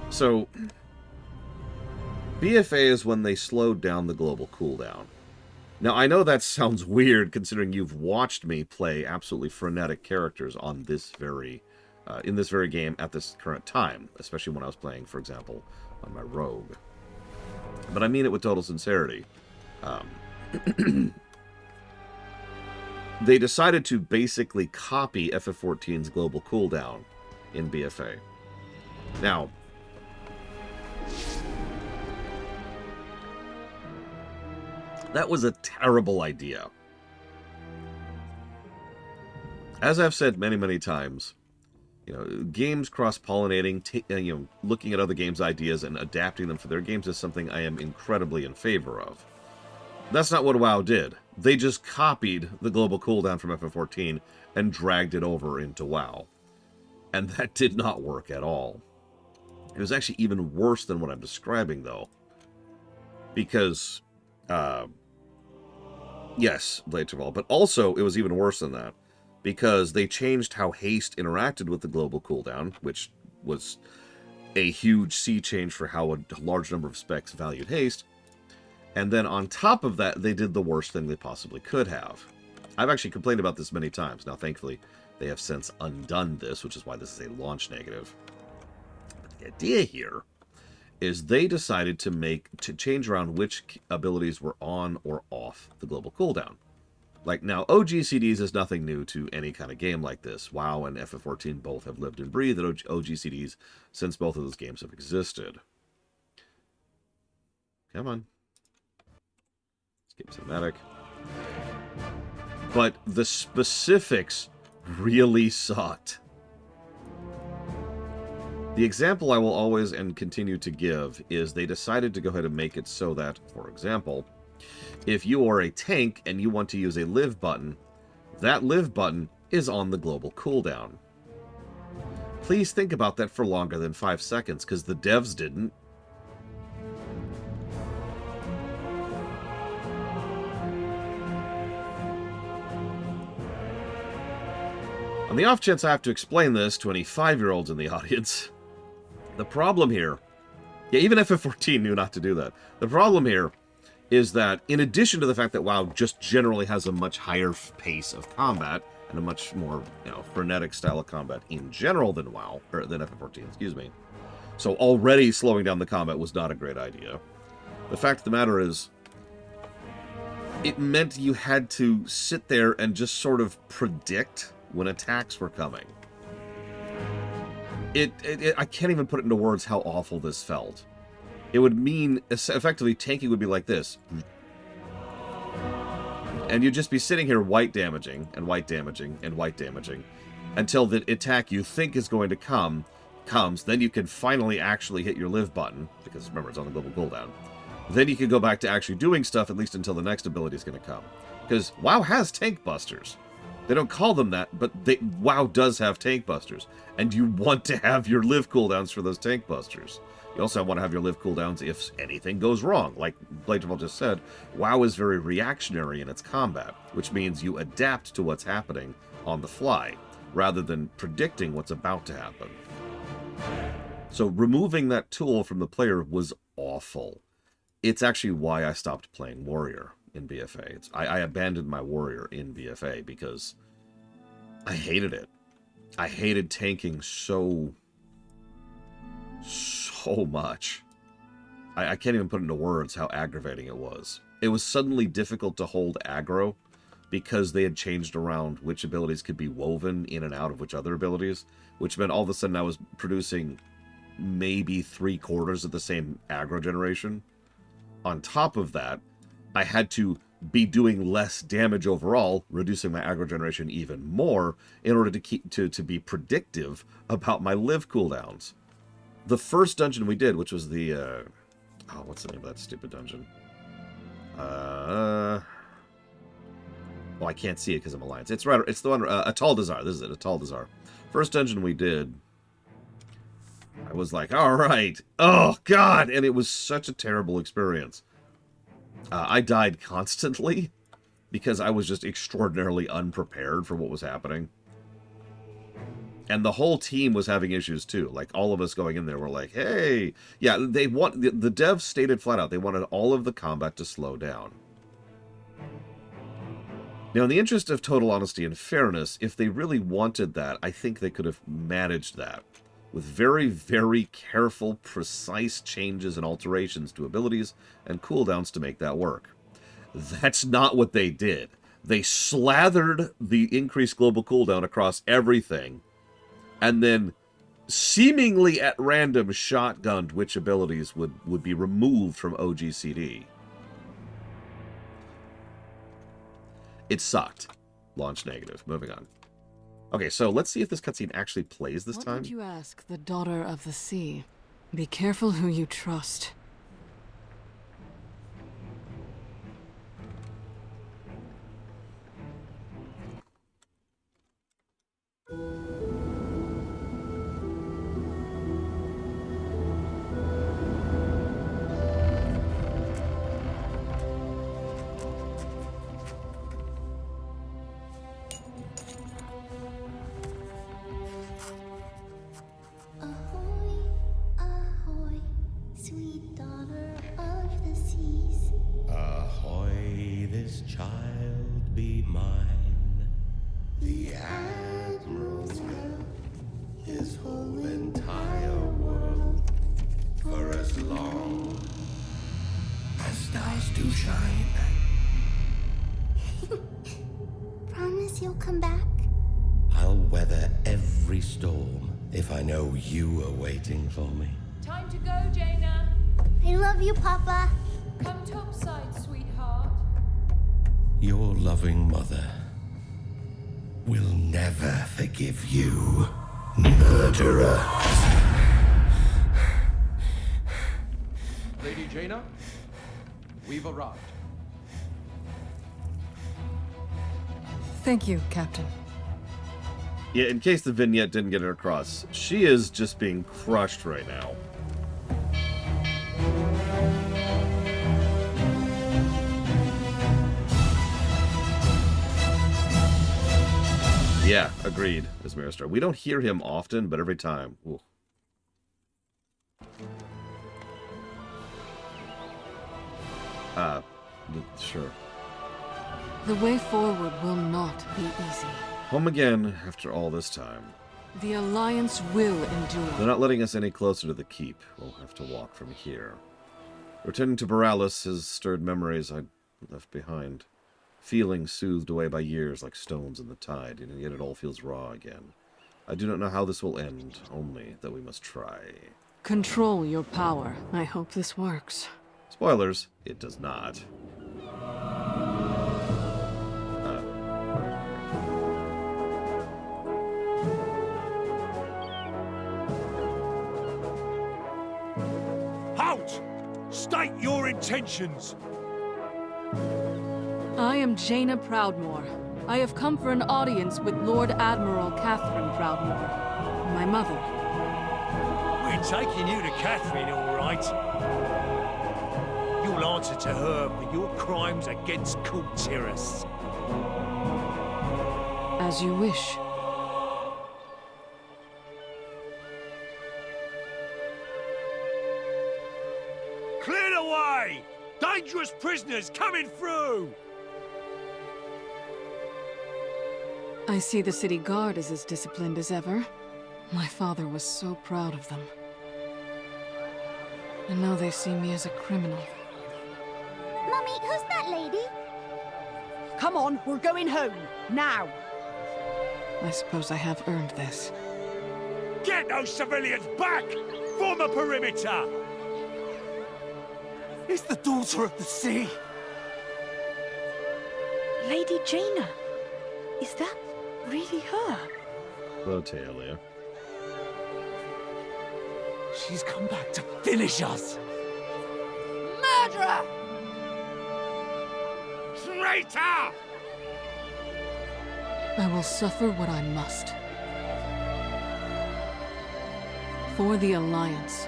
So, BFA is when they slowed down the global cooldown. Now, I know that sounds weird, considering you've watched me play absolutely frenetic characters on this very, in this very game at this current time, especially when I was playing, for example, on my rogue. But I mean it with total sincerity. They decided to basically copy FF14's global cooldown in BFA. Now, that was a terrible idea. As I've said many, many times, you know, games cross-pollinating, looking at other games' ideas and adapting them for their games is something I am incredibly in favor of. That's not what WoW did. They just copied the global cooldown from FF14 and dragged it over into WoW. And that did not work at all. It was actually even worse than what I'm describing, though. Because, yes, Blade Travel, but also it was even worse than that. Because they changed how haste interacted with the global cooldown, which was a huge sea change for how a large number of specs valued haste. And then on top of that, they did the worst thing they possibly could have. I've actually complained about this many times. Now, thankfully, they have since undone this, which is why this is a launch negative. But the idea here is they decided to change around which abilities were on or off the global cooldown. Like, now, OGCDs is nothing new to any kind of game like this. WoW and FF14 both have lived and breathed OGCDs since both of those games have existed. Come on. Skip cinematic. But the specifics really sucked. The example I will always and continue to give is they decided to go ahead and make it so that, for example, if you are a tank and you want to use a live button, that live button is on the global cooldown. Please think about that for longer than 5 seconds, because the devs didn't. On the off chance I have to explain this to any 5-year-olds in the audience, the problem here, yeah, even FF14 knew not to do that. The problem here is that in addition to the fact that WoW just generally has a much higher pace of combat and a much more, frenetic style of combat in general than WoW, or than FF14, excuse me. So already slowing down the combat was not a great idea. The fact of the matter is, it meant you had to sit there and just sort of predict when attacks were coming. I can't even put it into words how awful this felt. It would mean, effectively, tanking would be like this. And you'd just be sitting here white damaging, and white damaging, and white damaging, until the attack you think is going to comes, then you can finally actually hit your live button, because remember, it's on the global cooldown. Then you can go back to actually doing stuff, at least until the next ability is going to come. Because WoW has tank busters. They don't call them that, but WoW does have tank busters. And you want to have your live cooldowns for those tank busters. You also want to have your live cooldowns if anything goes wrong. Like Blade Travel just said, WoW is very reactionary in its combat, which means you adapt to what's happening on the fly, rather than predicting what's about to happen. So removing that tool from the player was awful. It's actually why I stopped playing Warrior in BFA. I abandoned my Warrior in BFA because I hated it. I hated tanking so much. I can't even put into words how aggravating it was. It was suddenly difficult to hold aggro because they had changed around which abilities could be woven in and out of which other abilities, which meant all of a sudden I was producing maybe 3/4 of the same aggro generation. On top of that, I had to be doing less damage overall, reducing my aggro generation even more in order to be predictive about my live cooldowns. The first dungeon we did, which was the what's the name of that stupid dungeon? Well, I can't see it because I'm Alliance. It's right. It's the one. Atal Dazar. This is it. Atal Dazar. First dungeon we did. I was like, all right. Oh, God. And it was such a terrible experience. I died constantly because I was just extraordinarily unprepared for what was happening. And the whole team was having issues too. Like, all of us going in there were like, hey. Yeah, the devs stated flat out, they wanted all of the combat to slow down. Now, in the interest of total honesty and fairness, if they really wanted that, I think they could have managed that with very, very careful, precise changes and alterations to abilities and cooldowns to make that work. That's not what they did. They slathered the increased global cooldown across everything, and then seemingly at random shotgunned which abilities would be removed from OGCD. It sucked. Launch negative. Moving on. Okay, so let's see if this cutscene actually plays this time. What would you ask the daughter of the sea? Be careful who you trust. If I know you are waiting for me. Time to go, Jaina. I love you, Papa. Come topside, sweetheart. Your loving mother will never forgive you, murderer. Lady Jaina, we've arrived. Thank you, Captain. Yeah, in case the vignette didn't get it across, she is just being crushed right now. Yeah, agreed, as Maristar. We don't hear him often, but every time. Ooh. Sure. The way forward will not be easy. Home again after all this time. The Alliance will endure. They're not letting us any closer to the keep. We'll have to walk from here. Returning to Boralus has stirred memories I left behind. Feelings soothed away by years like stones in the tide, and yet it all feels raw again. I do not know how this will end, only that we must try. Control your power. I hope this works. Spoilers, it does not. State your intentions! I am Jaina Proudmoore. I have come for an audience with Lord Admiral Catherine Proudmoore, my mother. We're taking you to Catherine, all right. You'll answer to her for your crimes against Kul Tiras. As you wish. Clear the way! Dangerous prisoners coming through! I see the city guard is as disciplined as ever. My father was so proud of them. And now they see me as a criminal. Mummy, who's that lady? Come on, we're going home. Now! I suppose I have earned this. Get those civilians back! Form a perimeter! It's the daughter of the sea! Lady Jaina, is that really her? Hello, Taelia. She's come back to finish us! Murderer! Traitor! I will suffer what I must. for the Alliance.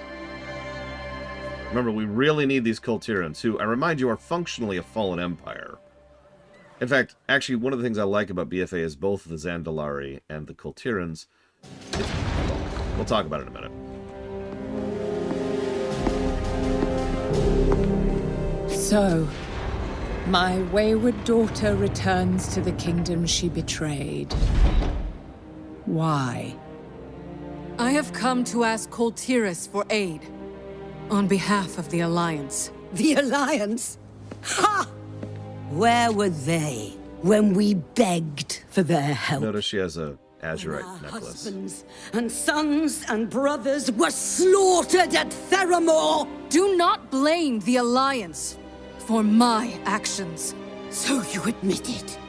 Remember, we really need these Kul Tiras, who, I remind you, are functionally a fallen empire. In fact, actually, one of the things I like about BFA is both the Zandalari and the Kul Tiras. We'll talk about it in a minute. So, my wayward daughter returns to the kingdom she betrayed. Why? I have come to ask Kul Tiras for aid, on behalf of the Alliance. The Alliance? Ha! Where were they when we begged for their help? Notice she has a Azerite necklace. Husbands and sons and brothers were slaughtered at Theramore! Do not blame the Alliance for my actions. So you admit it?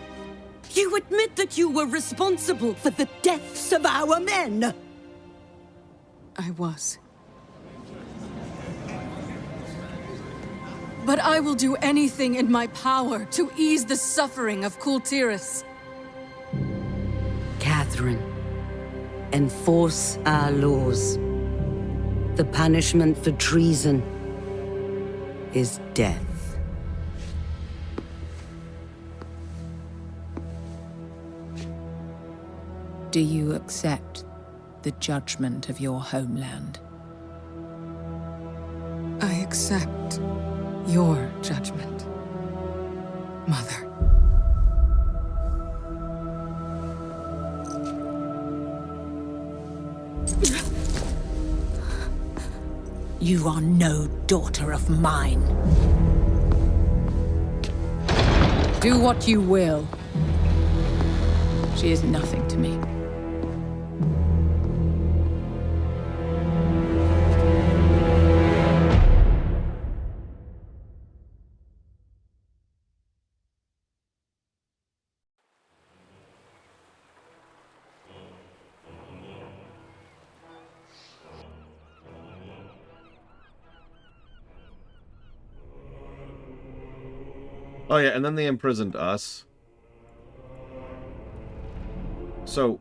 You admit that you were responsible for the deaths of our men? I was. But I will do anything in my power to ease the suffering of Kul Tiras. Catherine, enforce our laws. The punishment for treason is death. Do you accept the judgment of your homeland? I accept your judgment, Mother. You are no daughter of mine. Do what you will. She is nothing to me. Oh yeah, and then they imprisoned us. So...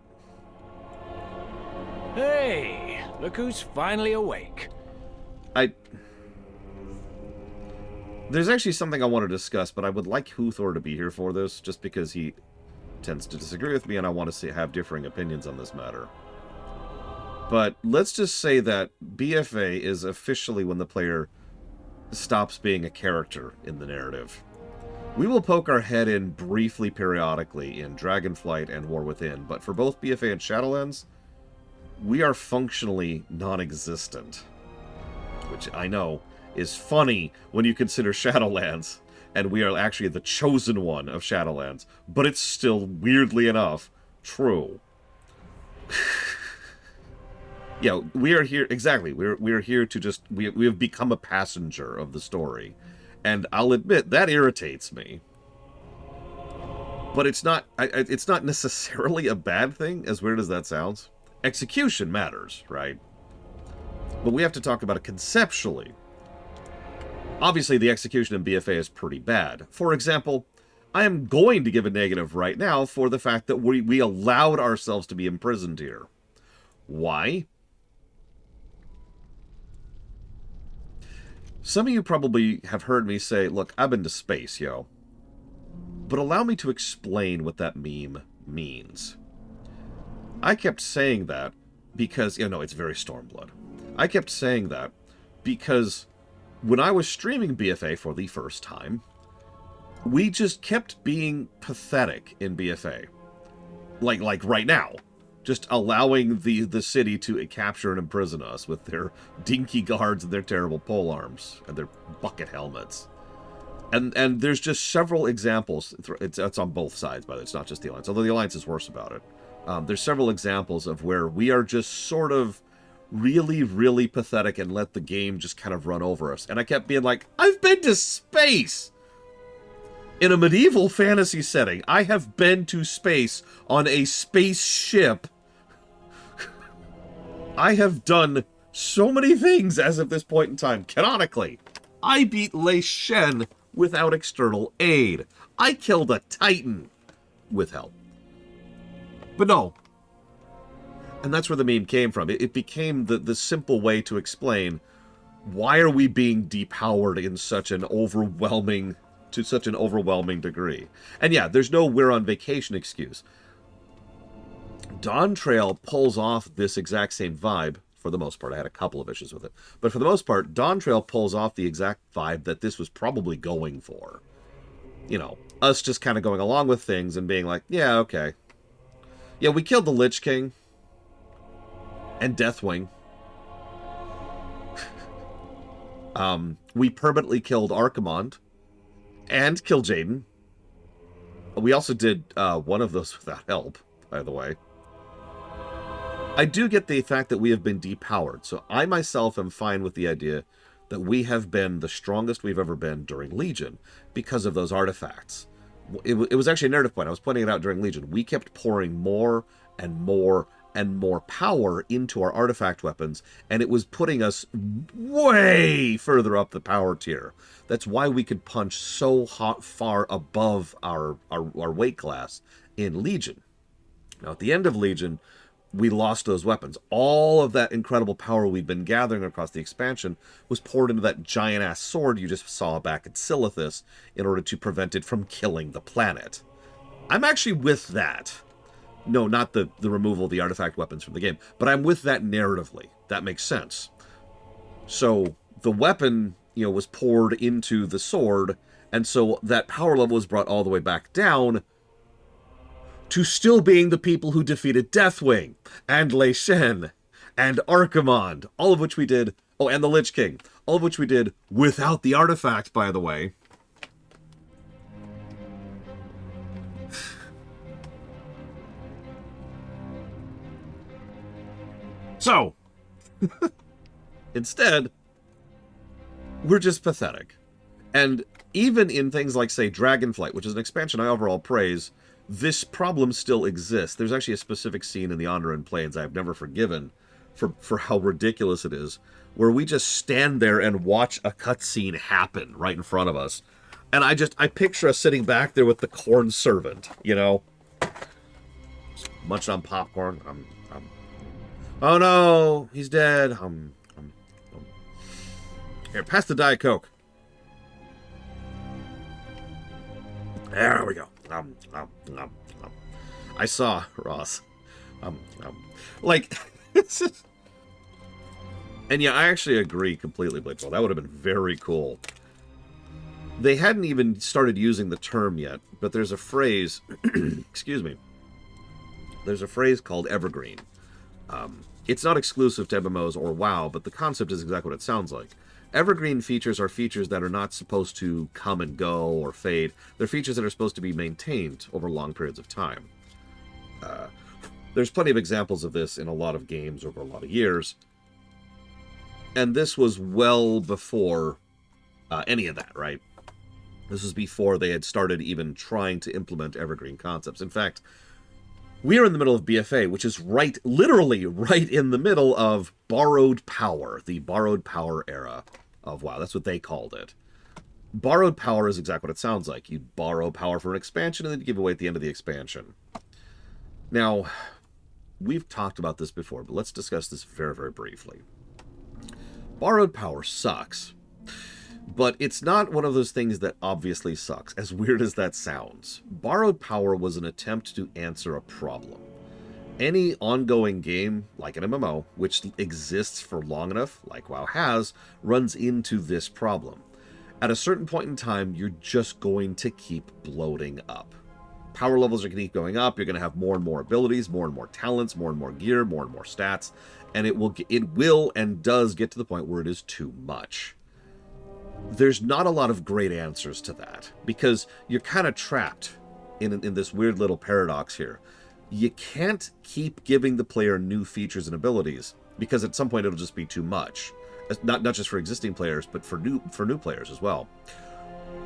Hey, look who's finally awake. There's actually something I want to discuss, but I would like Huthor to be here for this, just because he tends to disagree with me, and I want to have differing opinions on this matter. But let's just say that BFA is officially when the player stops being a character in the narrative. We will poke our head in briefly periodically in Dragonflight and War Within, but for both BFA and Shadowlands, we are functionally non-existent. Which I know is funny when you consider Shadowlands, and we are actually the chosen one of Shadowlands, but it's still, weirdly enough, true. Yeah, we are here, exactly, we are here to just, we have become a passenger of the story. And I'll admit, that irritates me. But it's not necessarily a bad thing, as weird as that sounds. Execution matters, right? But we have to talk about it conceptually. Obviously, the execution in BFA is pretty bad. For example, I am going to give a negative right now for the fact that we allowed ourselves to be imprisoned here. Why? Some of you probably have heard me say, look, I've been to space, yo. But allow me to explain what that meme means. I kept saying that because, you know, it's very Stormblood. I kept saying that because when I was streaming BFA for the first time, we just kept being pathetic in BFA. Like right now. Just allowing the city to capture and imprison us with their dinky guards and their terrible polearms and their bucket helmets. And there's just several examples. It's on both sides, by the way. It's not just the Alliance, although the Alliance is worse about it. There's several examples of where we are just sort of really, really pathetic and let the game just kind of run over us. And I kept being like, I've been to space! In a medieval fantasy setting, I have been to space on a spaceship. I have done so many things as of this point in time. Canonically, I beat Lei Shen without external aid. I killed a Titan with help. But no. And that's where the meme came from. It became the simple way to explain why are we being depowered in such an overwhelming degree. And yeah, there's no we're on vacation excuse. Dawn Trail pulls off this exact same vibe for the most part. I had a couple of issues with it. But for the most part, Dawn Trail pulls off the exact vibe that this was probably going for. You know, us just kind of going along with things and being like, yeah, okay. Yeah, we killed the Lich King. And Deathwing. We permanently killed Archimonde. And killed Jaina. We also did one of those without help, by the way. I do get the fact that we have been depowered, so I myself am fine with the idea that we have been the strongest we've ever been during Legion because of those artifacts. It was actually a narrative point. I was pointing it out during Legion. We kept pouring more and more and more power into our artifact weapons, and it was putting us way further up the power tier. That's why we could punch so far above our weight class in Legion. Now, at the end of Legion, we lost those weapons. All of that incredible power we'd been gathering across the expansion was poured into that giant-ass sword you just saw back at Silithus in order to prevent it from killing the planet. I'm actually with that. No, not the removal of the artifact weapons from the game, but I'm with that narratively. That makes sense. So the weapon, you know, was poured into the sword, and so that power level was brought all the way back down to still being the people who defeated Deathwing, and Lei Shen, and Archimonde, all of which we did, oh, and the Lich King, all of which we did without the artifact, by the way. So, instead, we're just pathetic. And even in things like, say, Dragonflight, which is an expansion I overall praise, this problem still exists. There's actually a specific scene in the Onderan Plains I've never forgiven for how ridiculous it is, where we just stand there and watch a cutscene happen right in front of us. And I picture us sitting back there with the corn servant, you know? Munching on popcorn. Oh no, he's dead. Here, pass the Diet Coke. There we go. I saw Ross. Like, and yeah, I actually agree completely, Blakewell. That would have been very cool. They hadn't even started using the term yet, but there's a phrase, excuse me, there's a phrase called evergreen. It's not exclusive to MMOs or WoW, but the concept is exactly what it sounds like. Evergreen features are features that are not supposed to come and go or fade. They're features that are supposed to be maintained over long periods of time. There's plenty of examples of this in a lot of games over a lot of years. And this was well before any of that, right? This was before they had started even trying to implement evergreen concepts. In fact, we are in the middle of BFA, which is literally right in the middle of borrowed power, the borrowed power era of WoW. That's what they called it. Borrowed power is exactly what it sounds like. You borrow power for an expansion and then you give away at the end of the expansion. Now, we've talked about this before, but let's discuss this very, very briefly. Borrowed power sucks, but it's not one of those things that obviously sucks, as weird as that sounds. Borrowed power was an attempt to answer a problem. Any ongoing game, like an MMO, which exists for long enough, like WoW has, runs into this problem. At a certain point in time, you're just going to keep bloating up. Power levels are going to keep going up, you're going to have more and more abilities, more and more talents, more and more gear, more and more stats, and it will and does get to the point where it is too much. There's not a lot of great answers to that, because you're kind of trapped in this weird little paradox here. You can't keep giving the player new features and abilities, because at some point it'll just be too much. Not just for existing players, but for new players as well.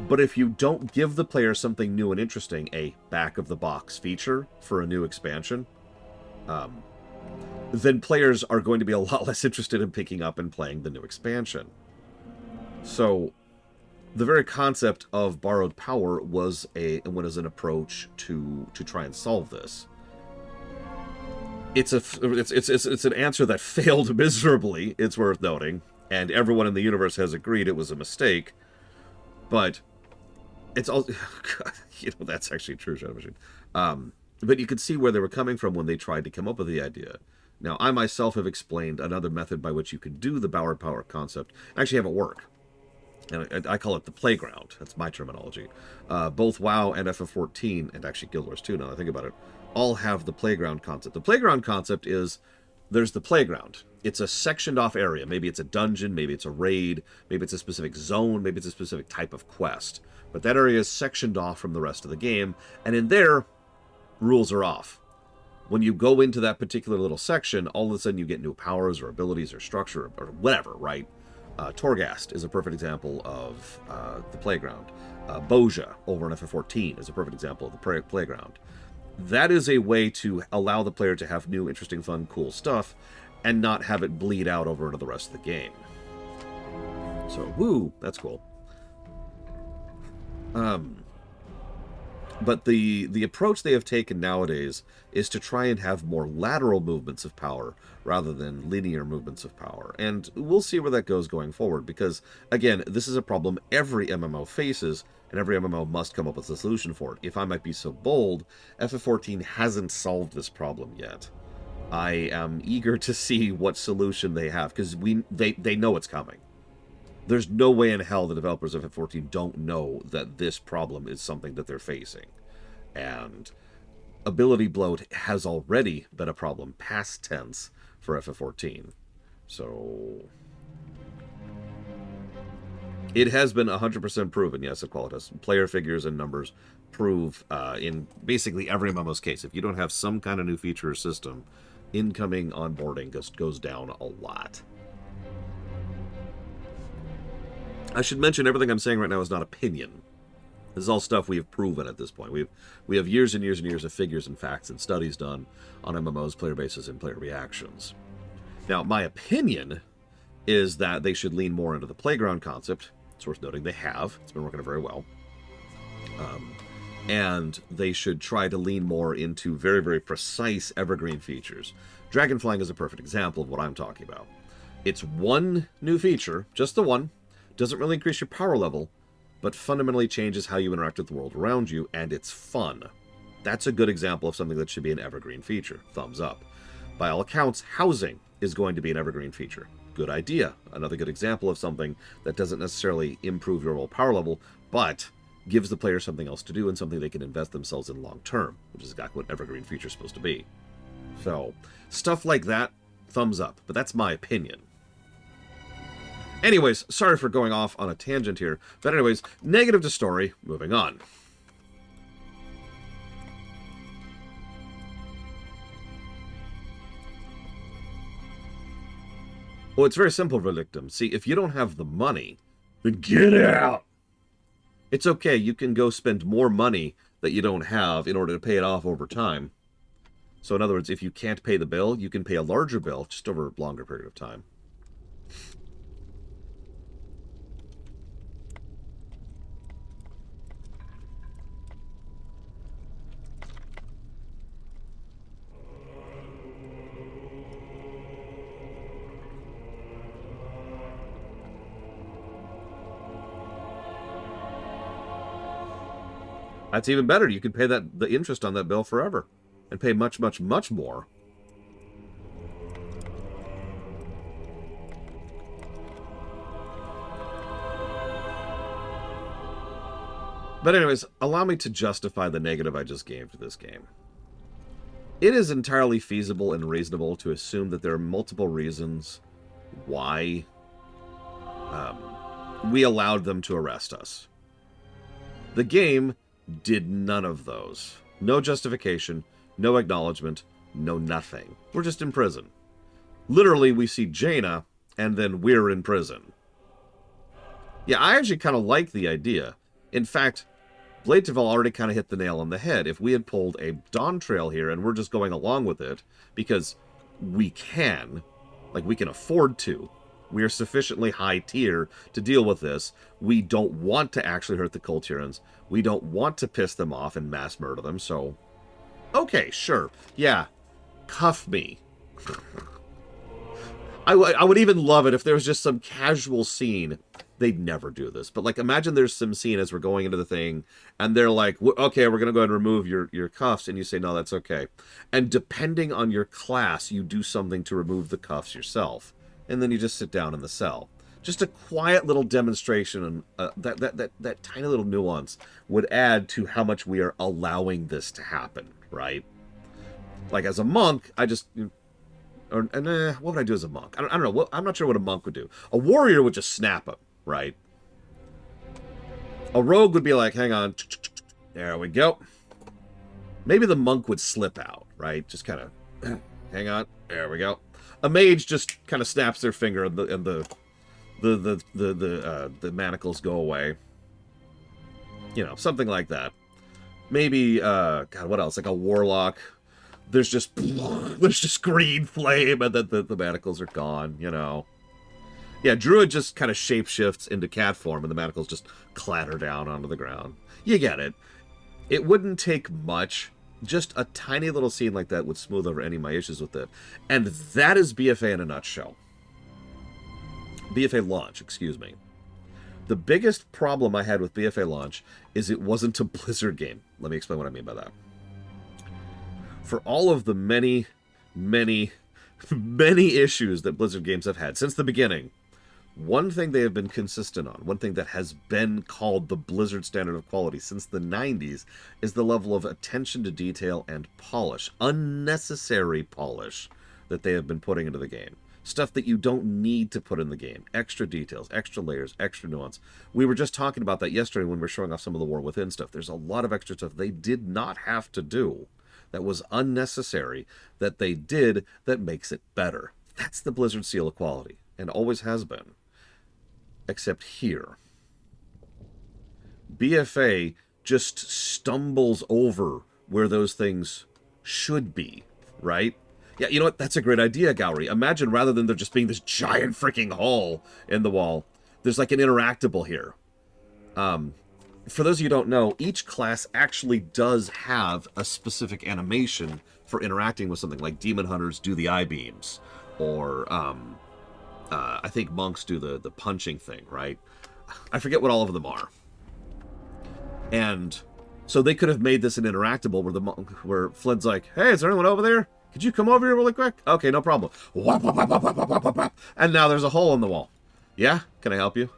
But if you don't give the player something new and interesting, a back-of-the-box feature for a new expansion, then players are going to be a lot less interested in picking up and playing the new expansion. So, the very concept of borrowed power was an approach to try and solve this. It's an answer that failed miserably, it's worth noting, and everyone in the universe has agreed it was a mistake, but it's all... that's actually true, Shadow Machine. But you could see where they were coming from when they tried to come up with the idea. Now, I myself have explained another method by which you could do the Bowered Power concept, and actually have it work. And I call it the playground. That's my terminology. Both WoW and FF14, and actually Guild Wars 2, now that I think about it, all have the playground concept. The playground concept is, there's the playground. It's a sectioned off area. Maybe it's a dungeon, maybe it's a raid, maybe it's a specific zone, maybe it's a specific type of quest. But that area is sectioned off from the rest of the game, and in there, rules are off. When you go into that particular little section, all of a sudden you get new powers or abilities or structure or whatever, right? Torghast is a perfect example of the playground. Boja over in FF14 is a perfect example of the playground. That is a way to allow the player to have new, interesting, fun, cool stuff and not have it bleed out over into the rest of the game. So, woo, that's cool. But the approach they have taken nowadays is to try and have more lateral movements of power rather than linear movements of power. And we'll see where that goes going forward, because, again, this is a problem every MMO faces, and every MMO must come up with a solution for it. If I might be so bold, FF14 hasn't solved this problem yet. I am eager to see what solution they have, because they know it's coming. There's no way in hell the developers of FF14 don't know that this problem is something that they're facing. And ability bloat has already been a problem, past tense, for FF14. So it has been 100% proven, yes, Equalitas. Player figures and numbers prove in basically every MMO's case. If you don't have some kind of new feature or system, incoming onboarding goes down a lot. I should mention everything I'm saying right now is not opinion. This is all stuff we have proven at this point. We have years and years and years of figures and facts and studies done on MMOs, player bases, and player reactions. Now, my opinion is that they should lean more into the playground concept. It's worth noting they have. It's been working very well. And they should try to lean more into very, very precise evergreen features. Dragonflying is a perfect example of what I'm talking about. It's one new feature, just the one. Doesn't really increase your power level, but fundamentally changes how you interact with the world around you, and it's fun. That's a good example of something that should be an evergreen feature. Thumbs up. By all accounts, housing is going to be an evergreen feature. Good idea. Another good example of something that doesn't necessarily improve your overall power level, but gives the player something else to do and something they can invest themselves in long term, which is exactly what evergreen feature is supposed to be. So, stuff like that, thumbs up. But that's my opinion. Anyways, sorry for going off on a tangent here. But anyways, negative to story, moving on. Well, it's very simple, Relictum. See, if you don't have the money, then get out! It's okay, you can go spend more money that you don't have in order to pay it off over time. So in other words, if you can't pay the bill, you can pay a larger bill just over a longer period of time. That's even better. You can pay the interest on that bill forever. And pay much, much, much more. But anyways, allow me to justify the negative I just gave to this game. It is entirely feasible and reasonable to assume that there are multiple reasons why we allowed them to arrest us. The game did none of those. No justification, no acknowledgement, no nothing. We're just in prison. Literally, we see Jaina, and then we're in prison. Yeah, I actually kind of like the idea. In fact, Blateval already kind of hit the nail on the head. If we had pulled a Dawn Trail here, and we're just going along with it, because we can, like we can afford to, we are sufficiently high tier to deal with this. We don't want to actually hurt the Kul Tiras. We don't want to piss them off and mass murder them, so... Okay, sure. Yeah. cuff me. I would even love it if there was just some casual scene. They'd never do this. But, like, imagine there's some scene as we're going into the thing, and they're like, okay, we're going to go ahead and remove your cuffs, and you say, no, that's okay. And depending on your class, you do something to remove the cuffs yourself. And then you just sit down in the cell. Just a quiet little demonstration, and that tiny little nuance would add to how much we are allowing this to happen, right? Like, as a monk, I just... what would I do as a monk? I don't know. I'm not sure what a monk would do. A warrior would just snap him, right? A rogue would be like, hang on. There we go. Maybe the monk would slip out, right? Just kind of, hang on. There we go. A mage just kind of snaps their finger and the manacles go away. You know, something like that. Maybe, God, what else? Like a warlock. There's just green flame, and then the manacles are gone, you know. Yeah, druid just kind of shapeshifts into cat form, and the manacles just clatter down onto the ground. You get it. It wouldn't take much. Just a tiny little scene like that would smooth over any of my issues with it. And that is BFA in a nutshell. BFA launch, excuse me. The biggest problem I had with BFA launch is it wasn't a Blizzard game. Let me explain what I mean by that. For all of the many, many, many issues that Blizzard games have had since the beginning, one thing they have been consistent on, one thing that has been called the Blizzard standard of quality since the 90s, is the level of attention to detail and polish, unnecessary polish, that they have been putting into the game. Stuff that you don't need to put in the game. Extra details, extra layers, extra nuance. We were just talking about that yesterday when we were showing off some of the War Within stuff. There's a lot of extra stuff they did not have to do. That was unnecessary, that they did, that makes it better. That's the Blizzard seal of quality, and always has been. Except here. BFA just stumbles over where those things should be, right? Yeah, you know what? That's a great idea, Gowry. Imagine rather than there just being this giant freaking hole in the wall, there's like an interactable here. For those of you who don't know, each class actually does have a specific animation for interacting with something. Like Demon Hunters do the eye beams, or I think monks do the punching thing, right? I forget what all of them are. And so they could have made this an interactable where Flynn's like, hey, is there anyone over there? Could you come over here really quick? Okay, no problem. And now there's a hole in the wall. Yeah? Can I help you?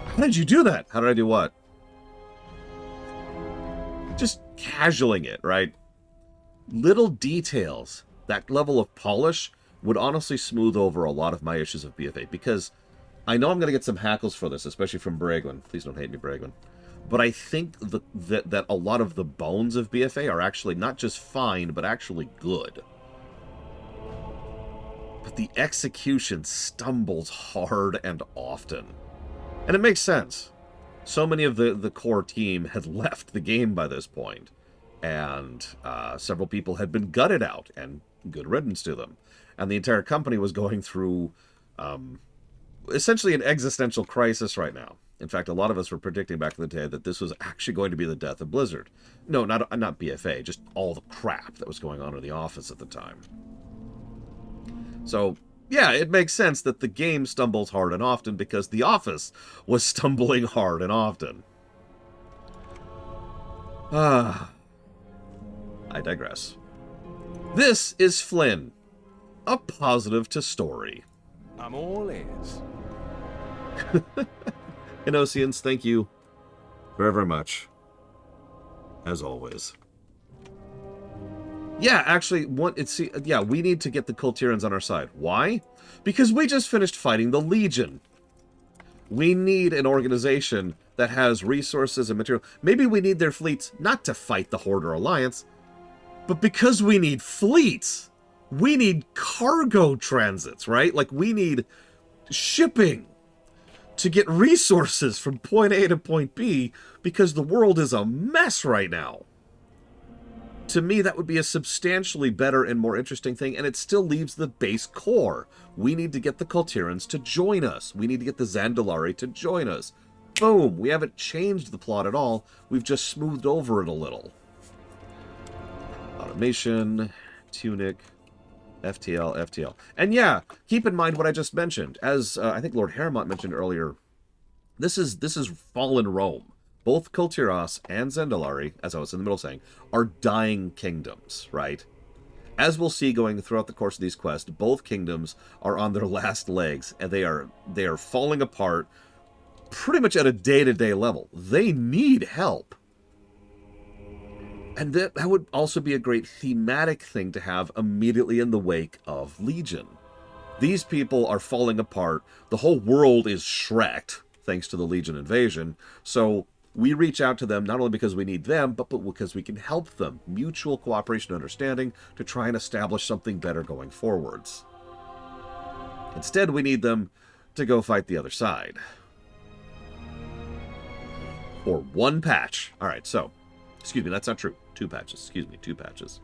How did you do that? How did I do what? Just casualing it, right? Little details, that level of polish, would honestly smooth over a lot of my issues of BFA, because I know I'm going to get some hackles for this, especially from Bragwin. Please don't hate me, Bragwin. But I think that a lot of the bones of BFA are actually not just fine, but actually good. But the execution stumbles hard and often. And it makes sense. So many of the core team had left the game by this point, and several people had been gutted out, and good riddance to them. And the entire company was going through essentially an existential crisis right now. In fact, a lot of us were predicting back in the day that this was actually going to be the death of Blizzard. No, not BFA, just all the crap that was going on in the office at the time. So, yeah, it makes sense that the game stumbles hard and often because the office was stumbling hard and often. I digress. This is Flynn. A positive to story. I'm all ears. Inosians, thank you very, very much. As always. Yeah, actually, we need to get the Kul Tiras on our side. Why? Because we just finished fighting the Legion. We need an organization that has resources and material. Maybe we need their fleets not to fight the Horde or Alliance, but because we need fleets. We need cargo transits, right? Like, we need shipping to get resources from point A to point B because the world is a mess right now. To me, that would be a substantially better and more interesting thing, and it still leaves the base core. We need to get the Kul Tiras to join us. We need to get the Zandalari to join us. Boom! We haven't changed the plot at all. We've just smoothed over it a little. Automation. Tunic, FTL, FTL. And yeah, keep in mind what I just mentioned. As I think Lord Harrowmont mentioned earlier, this is fallen Rome. Both Kul Tiras and Zandalari, as I was in the middle of saying, are dying kingdoms, right? As we'll see going throughout the course of these quests, both kingdoms are on their last legs, and they are falling apart pretty much at a day-to-day level. They need help. And that would also be a great thematic thing to have immediately in the wake of Legion. These people are falling apart. The whole world is shreked, thanks to the Legion invasion. So we reach out to them not only because we need them, but because we can help them. Mutual cooperation and understanding to try and establish something better going forwards. Instead, we need them to go fight the other side. For one patch. Alright, so... Excuse me, that's not true. 2 patches. Excuse me, 2 patches.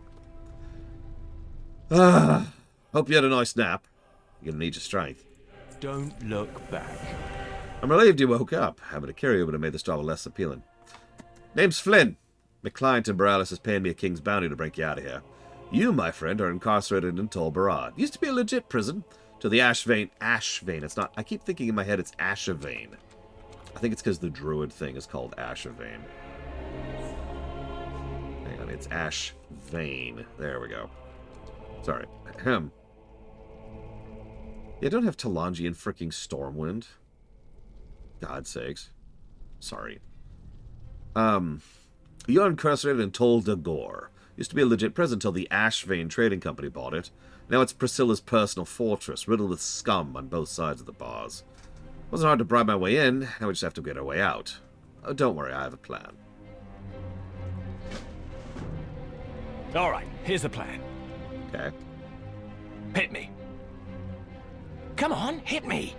Hope you had a nice nap. You're gonna need your strength. Don't look back. I'm relieved you woke up. Having to carry you would have made this job less appealing. Name's Flynn. My client in Boralus is paying me a king's bounty to break you out of here. You, my friend, are incarcerated in Tol Barad. Used to be a legit prison. To the Ashvane. Ashvane. It's not... I keep thinking in my head it's Ashvane. I think it's because the druid thing is called Ashvane. Hang on, it's Ashvane. There we go. Sorry. Ahem. Yeah, don't have Talanji and fricking Stormwind. God's sakes. Sorry. You're incarcerated in Tol Dagor. Used to be a legit prison until the Ashvane Trading Company bought it. Now it's Priscilla's personal fortress, riddled with scum on both sides of the bars. Wasn't hard to bribe my way in, now we just have to get our way out. Oh, don't worry, I have a plan. Alright, here's the plan. Okay. Hit me. Come on, hit me.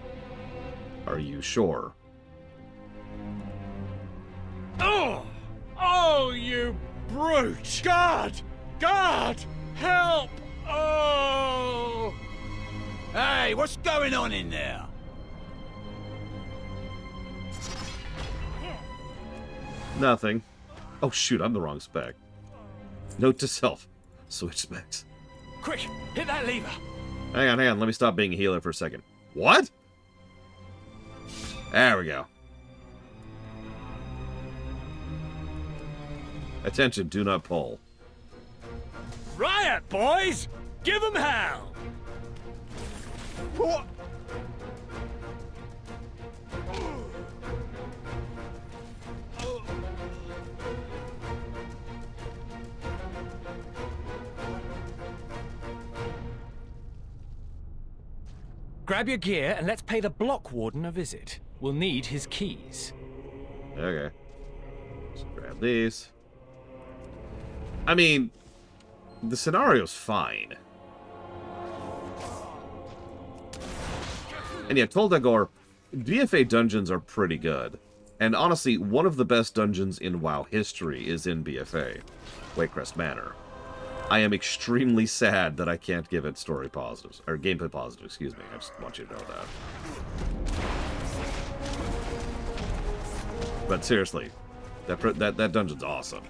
Are you sure? Oh! Oh, you brute! God! God! Help! Oh! Hey, what's going on in there? Nothing. Oh shoot, I'm the wrong spec. Note to self. Switch specs. Quick, hit that lever. Hang on, let me stop being a healer for a second. What? There we go. Attention, do not pull. Riot, boys! Give them hell! What? Grab your gear and let's pay the Block Warden a visit. We'll need his keys. Okay. Just grab these. I mean, the scenario's fine. And yeah, Tol Dagor, BFA dungeons are pretty good. And honestly, one of the best dungeons in WoW history is in BFA, Wakecrest Manor. I am extremely sad that I can't give it story positives, or gameplay positives, excuse me. I just want you to know that. But seriously, that dungeon's awesome.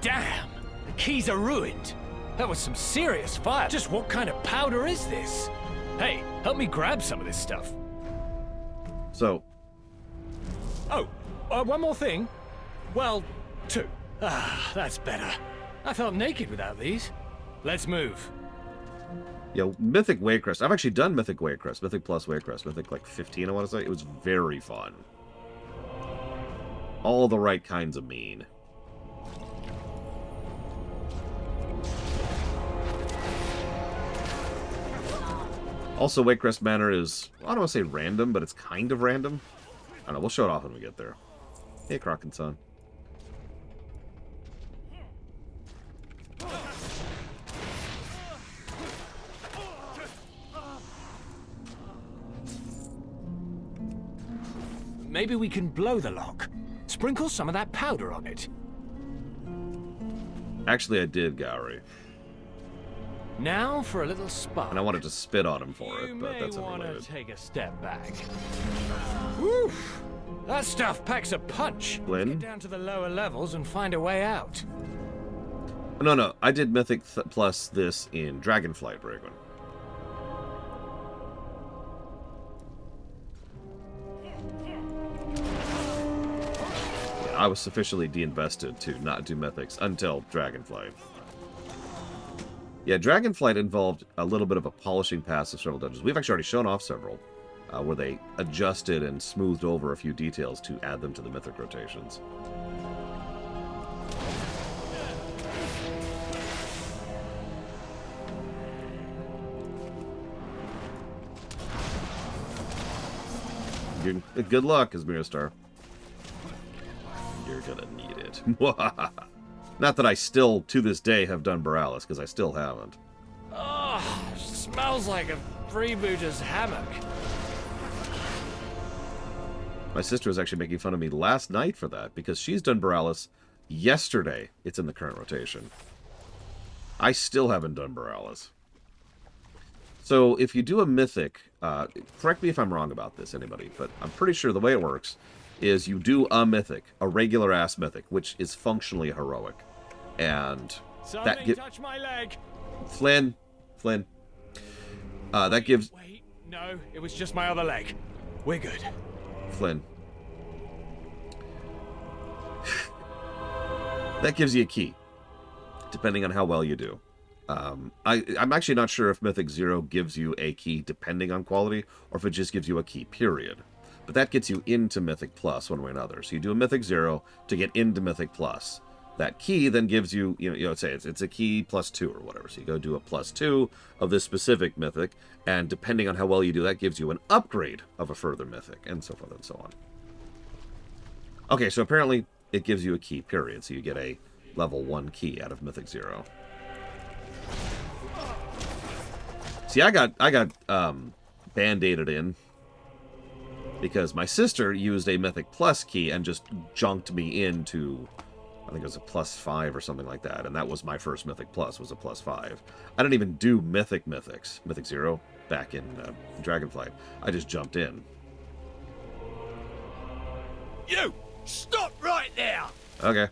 Damn! The keys are ruined. That was some serious fire. Just what kind of powder is this? Hey, help me grab some of this stuff. So. Oh, one more thing. Well, 2. Ah, that's better. I felt naked without these. Let's move. Yo, Mythic Wakecrest. I've actually done Mythic Wakecrest. Mythic plus Wakecrest. Mythic like 15, I want to say. It was very fun. All the right kinds of mean. Also, Wakecrest Manor is, I don't want to say random, but it's kind of random. I don't know, we'll show it off when we get there. Hey, Kraken's son. Maybe we can blow the lock. Sprinkle some of that powder on it. Actually, I did, Gowry. Now for a little spark. And I wanted to spit on him for it, but that's unrelated. unrelated. Take a step back. Woof! That stuff packs a punch. Flynn? Get down to the lower levels and find a way out. No. I did Mythic plus this in Dragonflight, Bragwin. I was sufficiently de-invested to not do Mythics until Dragonflight. Yeah, Dragonflight involved a little bit of a polishing pass of several dungeons. We've actually already shown off several, where they adjusted and smoothed over a few details to add them to the Mythic rotations. Good luck, Asmira Star. You're gonna need it. Not that I still, to this day, have done Boralus, because I still haven't. Oh, smells like a freebooter's hammock. My sister was actually making fun of me last night for that, because she's done Boralus yesterday. It's in the current rotation. I still haven't done Boralus. So if you do a Mythic, correct me if I'm wrong about this, anybody, but I'm pretty sure the way it works is you do a Mythic, a regular-ass Mythic, which is functionally heroic. And that gives... touch my leg! Flynn. That gives... Wait, no, it was just my other leg. We're good. Flynn. That gives you a key, depending on how well you do. I'm actually not sure if Mythic 0 gives you a key depending on quality, or if it just gives you a key, period. But that gets you into Mythic Plus one way or another. So you do a Mythic 0 to get into Mythic Plus. That key then gives you, say it's a key +2 or whatever. So you go do a +2 of this specific Mythic, and depending on how well you do, that gives you an upgrade of a further Mythic, and so forth and so on. Okay, so apparently it gives you a key, period. So you get a level 1 key out of Mythic 0. See, I got band-aided in because my sister used a Mythic Plus key and just junked me into, I think it was a +5 or something like that, and that was my first Mythic Plus, was a +5. I didn't even do Mythic 0, back in Dragonflight. I just jumped in. You! Stop right there! Okay.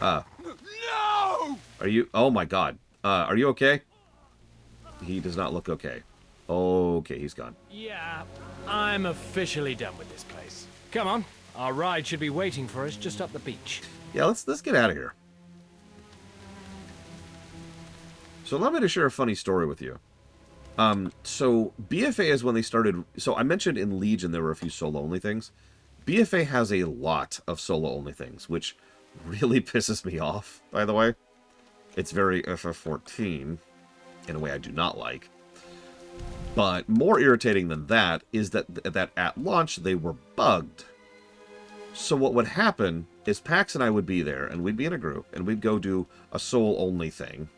No! Are you... Oh my god. Are you okay? He does not look okay. Okay, he's gone. Yeah, I'm officially done with this place. Come on, our ride should be waiting for us just up the beach. Yeah, let's get out of here. So allow me to share a funny story with you. So BFA is when they started... So I mentioned in Legion there were a few solo-only things. BFA has a lot of solo-only things, which really pisses me off, by the way. It's very FF14, in a way I do not like. But more irritating than that is that at launch they were bugged. So what would happen is Pax and I would be there, and we'd be in a group, and we'd go do a solo-only thing.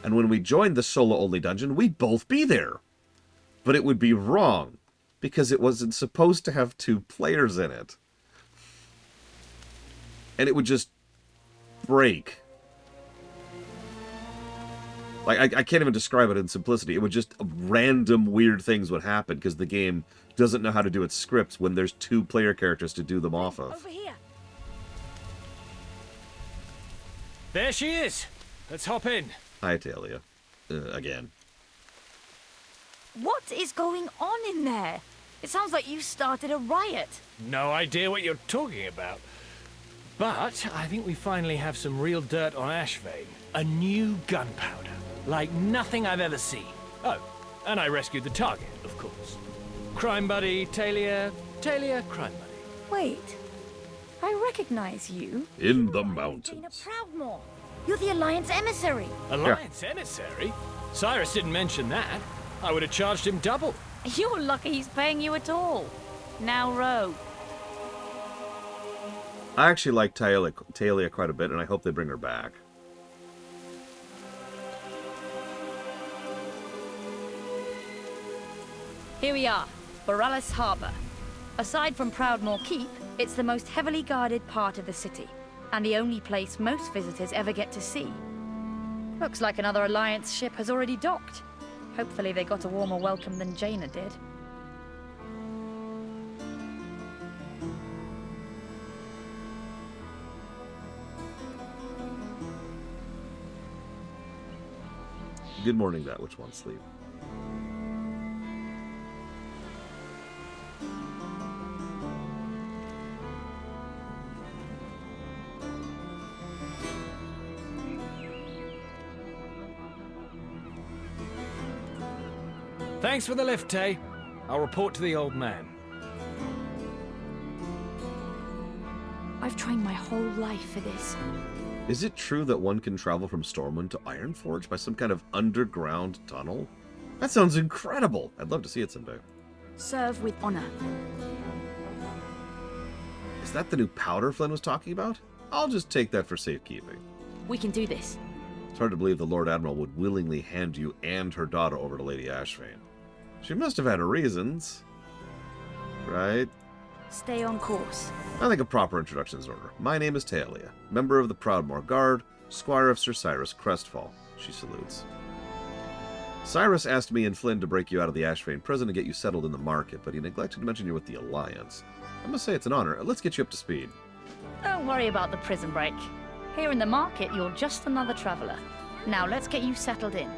And when we joined the solo-only dungeon, we'd both be there. But it would be wrong, because it wasn't supposed to have 2 players in it. And it would just break. Like, I can't even describe it in simplicity. It would just, random weird things would happen, because the game doesn't know how to do its scripts when there's 2 player characters to do them off of. Over here. There she is. Let's hop in. Hi, Talia. Again. What is going on in there? It sounds like you started a riot. No idea what you're talking about. But I think we finally have some real dirt on Ashvane. A new gunpowder. Like nothing I've ever seen. Oh, and I rescued the target, of course. Crime buddy, Talia, crime buddy. Wait. I recognize you. In the mountains. Jaina Proudmoore. You're the Alliance emissary. Alliance emissary? Cyrus didn't mention that. I would have charged him double. You're lucky he's paying you at all. Now row. I actually like Talia quite a bit, and I hope they bring her back. Here we are, Boralus Harbor. Aside from Proudmoore Keep, it's the most heavily guarded part of the city, and the only place most visitors ever get to see. Looks like another Alliance ship has already docked. Hopefully they got a warmer welcome than Jaina did. Good morning, that which wants sleep. Thanks for the lift, Tay. I'll report to the old man. I've trained my whole life for this. Is it true that one can travel from Stormwind to Ironforge by some kind of underground tunnel? That sounds incredible! I'd love to see it someday. Serve with honor. Is that the new powder Flynn was talking about? I'll just take that for safekeeping. We can do this. It's hard to believe the Lord Admiral would willingly hand you and her daughter over to Lady Ashvane. She must have had her reasons. Right? Stay on course. I think a proper introduction is in order. My name is Taelia, member of the Proudmoore Guard, squire of Sir Cyrus Crestfall. She salutes. Cyrus asked me and Flynn to break you out of the Ashvane prison and get you settled in the market, but he neglected to mention you're with the Alliance. I must say it's an honor. Let's get you up to speed. Don't worry about the prison break. Here in the market, you're just another traveler. Now let's get you settled in.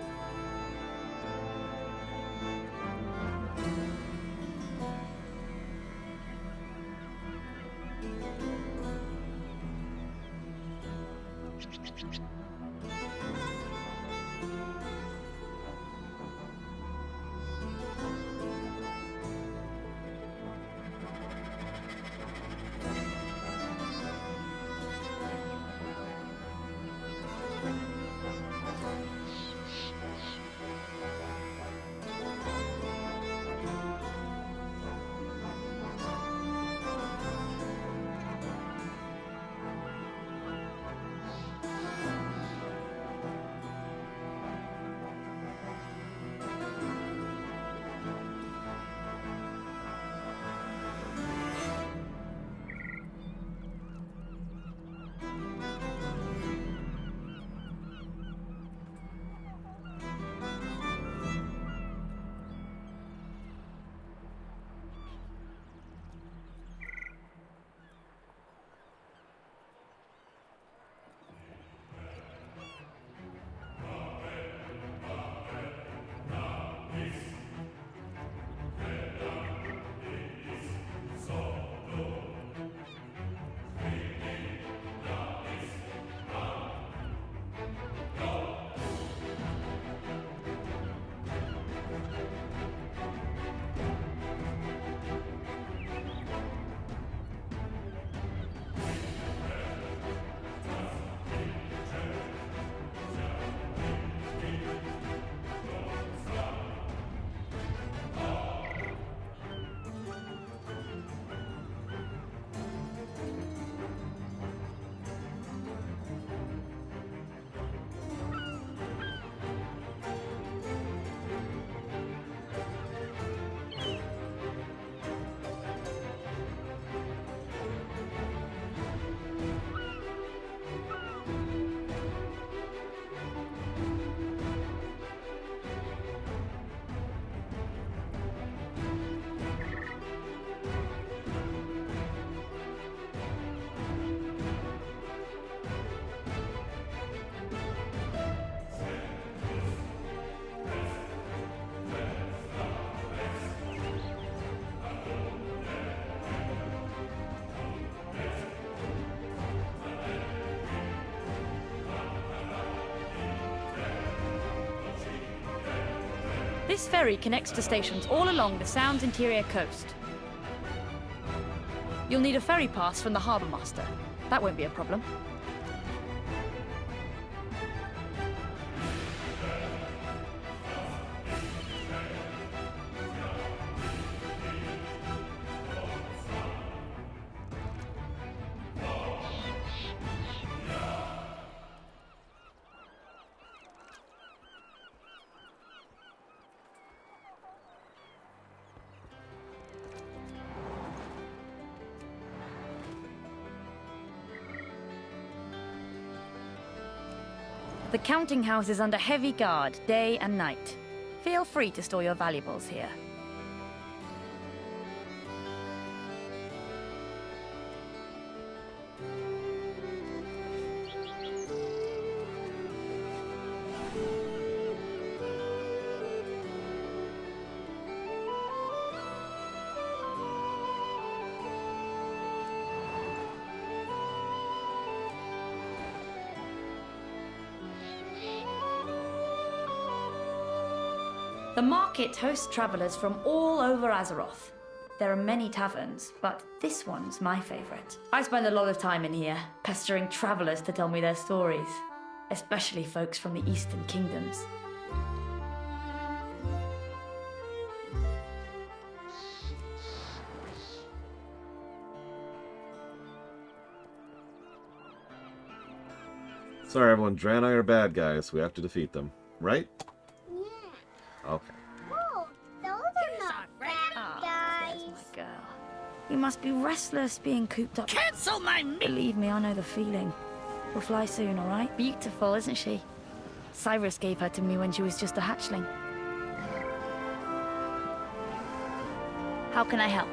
This ferry connects to stations all along the Sound's interior coast. You'll need a ferry pass from the harbour master. That won't be a problem. The counting house is under heavy guard, day and night. Feel free to store your valuables here. The market hosts travelers from all over Azeroth. There are many taverns, but this one's my favorite. I spend a lot of time in here, pestering travelers to tell me their stories, especially folks from the Eastern Kingdoms. Sorry, everyone. Dran and I are bad guys. We have to defeat them, right? Yeah. Okay. Whoa, those are not bad guys. There's my girl. You must be restless being cooped up. Cancel my Believe me, I know the feeling. We'll fly soon, all right? Beautiful, isn't she? Cyrus gave her to me when she was just a hatchling. How can I help?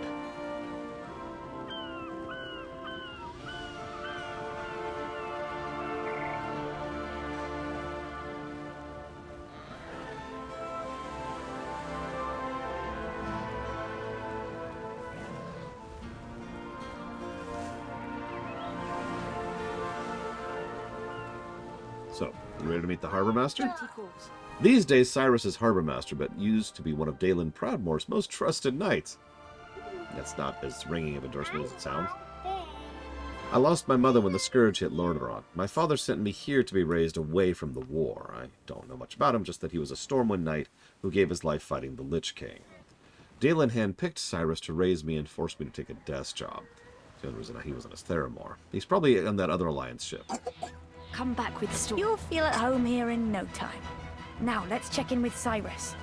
So, you ready to meet the Harbor Master? These days, Cyrus is Harbor Master, but used to be one of Dalen Proudmoore's most trusted knights. That's not as ringing of endorsement as it sounds. I lost my mother when the Scourge hit Lordaeron. My father sent me here to be raised away from the war. I don't know much about him, just that he was a Stormwind knight who gave his life fighting the Lich King. Dalen handpicked Cyrus to raise me and forced me to take a desk job. The only reason he wasn't as Theramore. He's probably on that other Alliance ship. Come back with the story. You'll feel at home here in no time. Now, let's check in with Cyrus.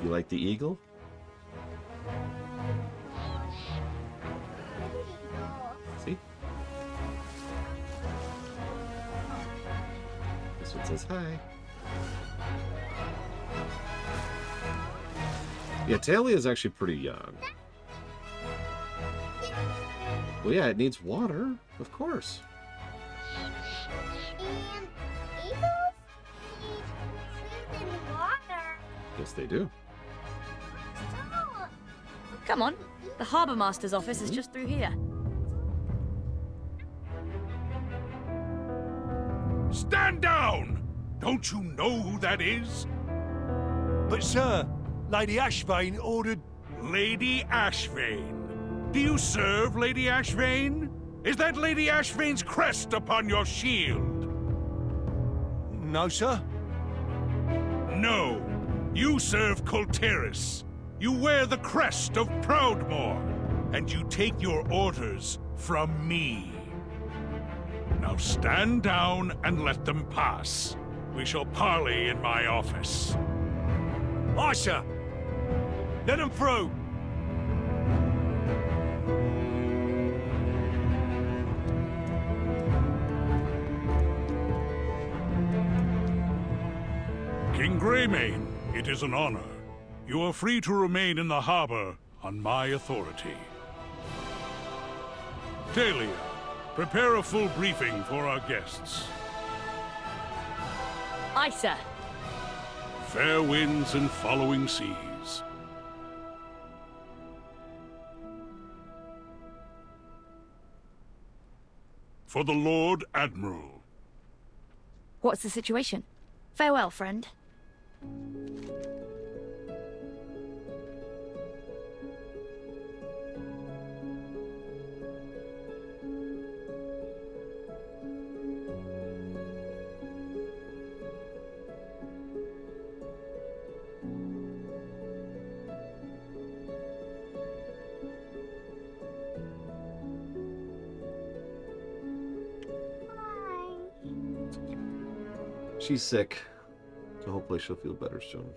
You like the eagle? See? This one says hi. Yeah, Talia is actually pretty young. Well, yeah, it needs water, of course. And eagles need food and water. Yes, they do. So, Come on. The Harbour Master's office is just through here. Stand down! Don't you know who that is? But sir, Lady Ashvane ordered... Lady Ashvane. Do you serve Lady Ashvane? Is that Lady Ashvane's crest upon your shield? No, sir. No. You serve Kul Tiras. You wear the crest of Proudmoore. And you take your orders from me. Now stand down and let them pass. We shall parley in my office. Aye, sir. Let them through. King Greymane, it is an honor. You are free to remain in the harbor on my authority. Talia, prepare a full briefing for our guests. Aye, sir. Fair winds and following seas. For the Lord Admiral. What's the situation? Farewell, friend. She's sick, so hopefully she'll feel better soon.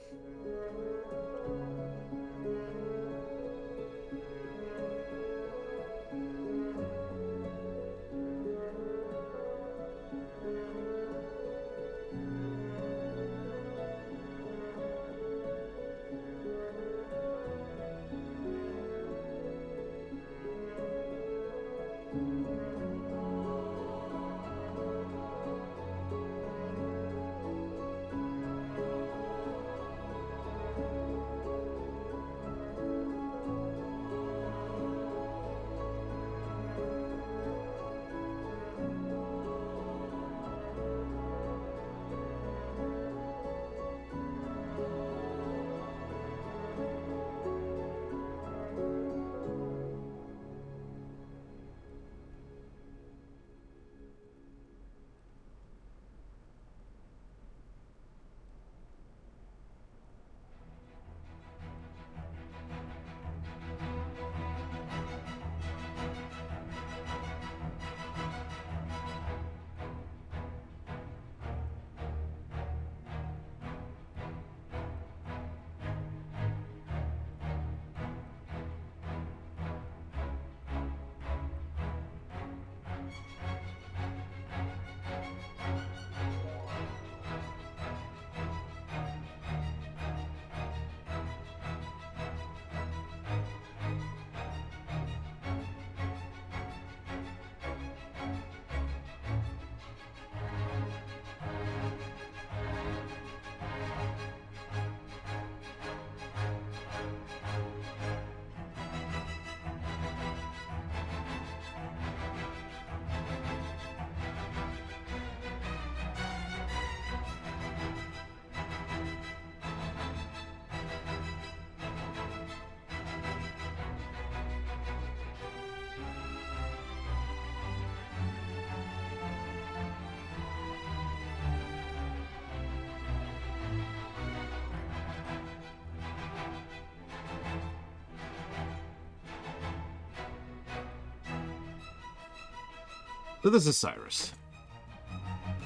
So this is Cyrus.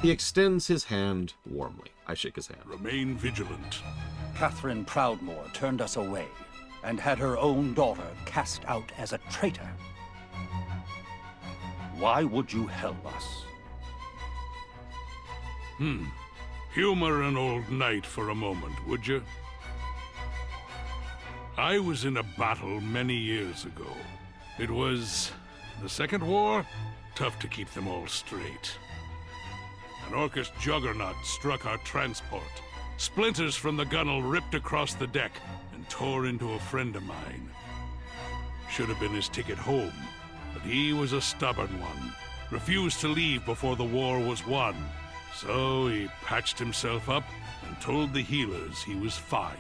He extends his hand warmly. I shake his hand. Remain vigilant. Catherine Proudmoore turned us away and had her own daughter cast out as a traitor. Why would you help us? Humor an old knight for a moment, would you? I was in a battle many years ago. It was the Second War? Tough to keep them all straight. An Orcish juggernaut struck our transport. Splinters from the gunwale ripped across the deck and tore into a friend of mine. Should have been his ticket home, but he was a stubborn one. Refused to leave before the war was won. So he patched himself up and told the healers he was fine.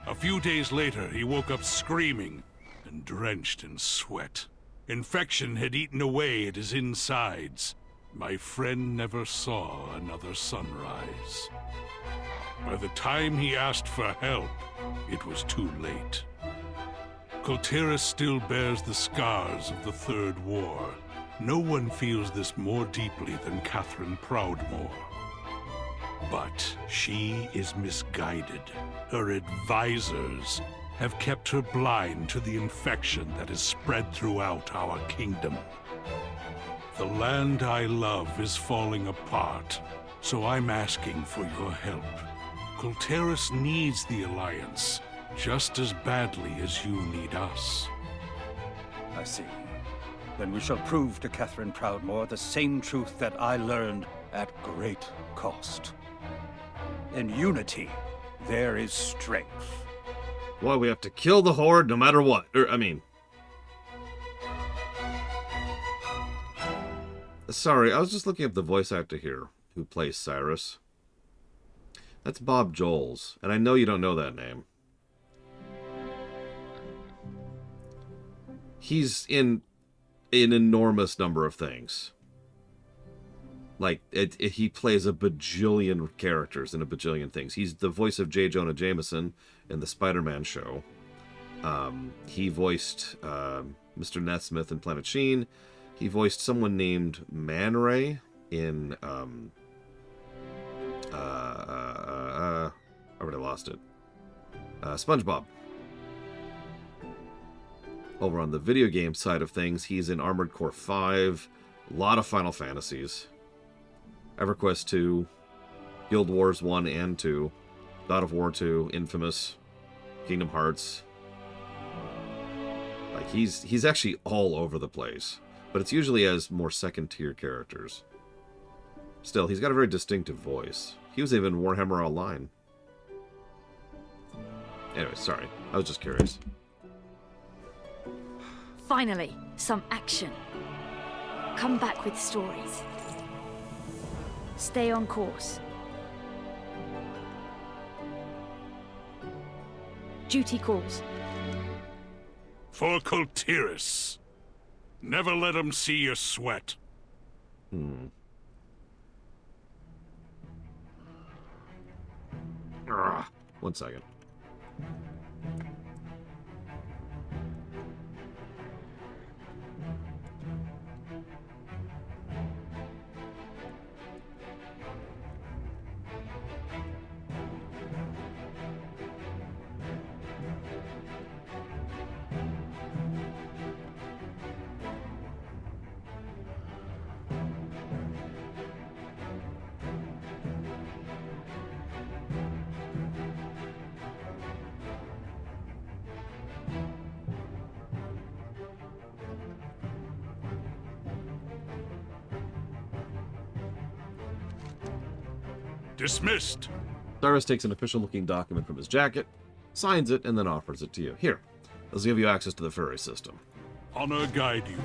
A few days later, he woke up screaming and drenched in sweat. Infection had eaten away at his insides. My friend never saw another sunrise. By the time he asked for help, it was too late. Kul Tiras still bears the scars of the Third War. No one feels this more deeply than Catherine Proudmoore. But she is misguided. Her advisors have kept her blind to the infection that has spread throughout our kingdom. The land I love is falling apart, so I'm asking for your help. Kul Tiras needs the Alliance just as badly as you need us. I see. Then we shall prove to Catherine Proudmoore the same truth that I learned at great cost. In unity, there is strength. Well, we have to kill the Horde no matter what. Sorry, I was just looking up the voice actor here who plays Cyrus. That's Bob Joles, and I know you don't know that name. He's in an enormous number of things. Like, he plays a bajillion characters in a bajillion things. He's the voice of J. Jonah Jameson in the Spider-Man show. He voiced Mr. Nesmith in Planet Sheen. He voiced someone named Man Ray in... I already lost it. SpongeBob. Over on the video game side of things, he's in Armored Core 5, a lot of Final Fantasies, EverQuest 2, Guild Wars 1 and 2, God of War 2, Infamous, Kingdom Hearts. Like, he's actually all over the place, but it's usually as more second-tier characters. Still, he's got a very distinctive voice. He was even Warhammer Online. Anyway, sorry. I was just curious. Finally, some action. Come back with stories. Stay on course. Duty calls. For Kul Tiras. Never let him see you sweat. One second. Dismissed. Cyrus takes an official-looking document from his jacket, signs it, and then offers it to you. Here, this will give you access to the ferry system. Honor guide you.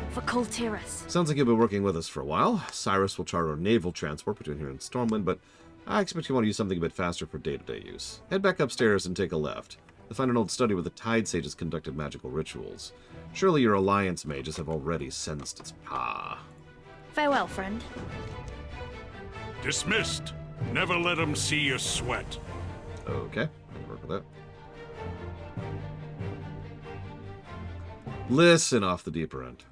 For Kul Tiras. Sounds like you'll be working with us for a while. Cyrus will charter a naval transport between here and Stormwind, but I expect you want to use something a bit faster for day-to-day use. Head back upstairs and take a left. You'll find an old study where the Tide Sages conducted magical rituals. Surely your Alliance mages have already sensed its power. Farewell, friend. Dismissed. Never let him see you sweat. Okay, I'll work with that. Listen off the deeper end.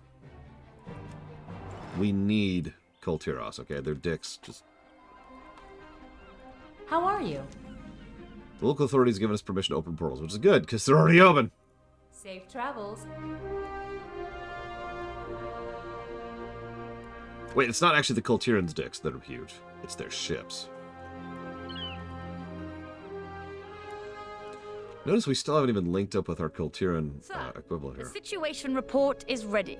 We need Kul Tiras, okay? They're dicks. Just... How are you? The local authorities have given us permission to open portals, which is good, because they're already open. Safe travels. Wait, it's not actually the Kul Tirans' dicks that are huge. It's their ships. Notice we still haven't even linked up with our Kul Tiran equivalent here. The situation report is ready.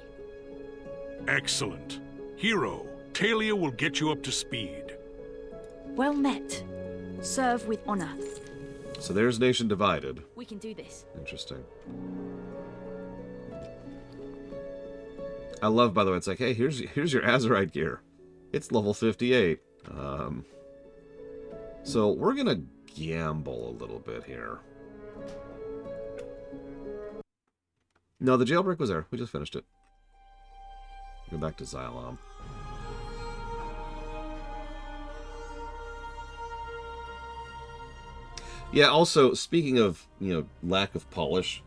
Excellent. Hero, Talia will get you up to speed. Well met. Serve with honor. So there's nation divided. We can do this. Interesting. I love, by the way, it's like, hey, here's your Azerite gear. It's level 58. So we're gonna gamble a little bit here. No, the jailbreak was there. We just finished it. Go back to Xylom. Yeah, also, speaking of, lack of polish,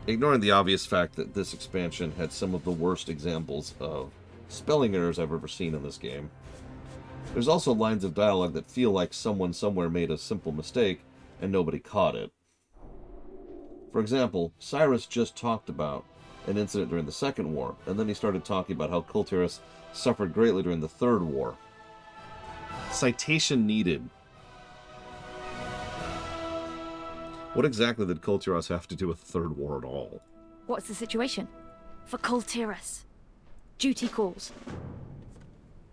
ignoring the obvious fact that this expansion had some of the worst examples of spelling errors I've ever seen in this game, there's also lines of dialogue that feel like someone somewhere made a simple mistake and nobody caught it. For example, Cyrus just talked about an incident during the Second War, and then he started talking about how Kul Tiras suffered greatly during the Third War. Citation needed. What exactly did Kul Tiras have to do with the Third War at all? What's the situation? For Kul Tiras. Duty calls.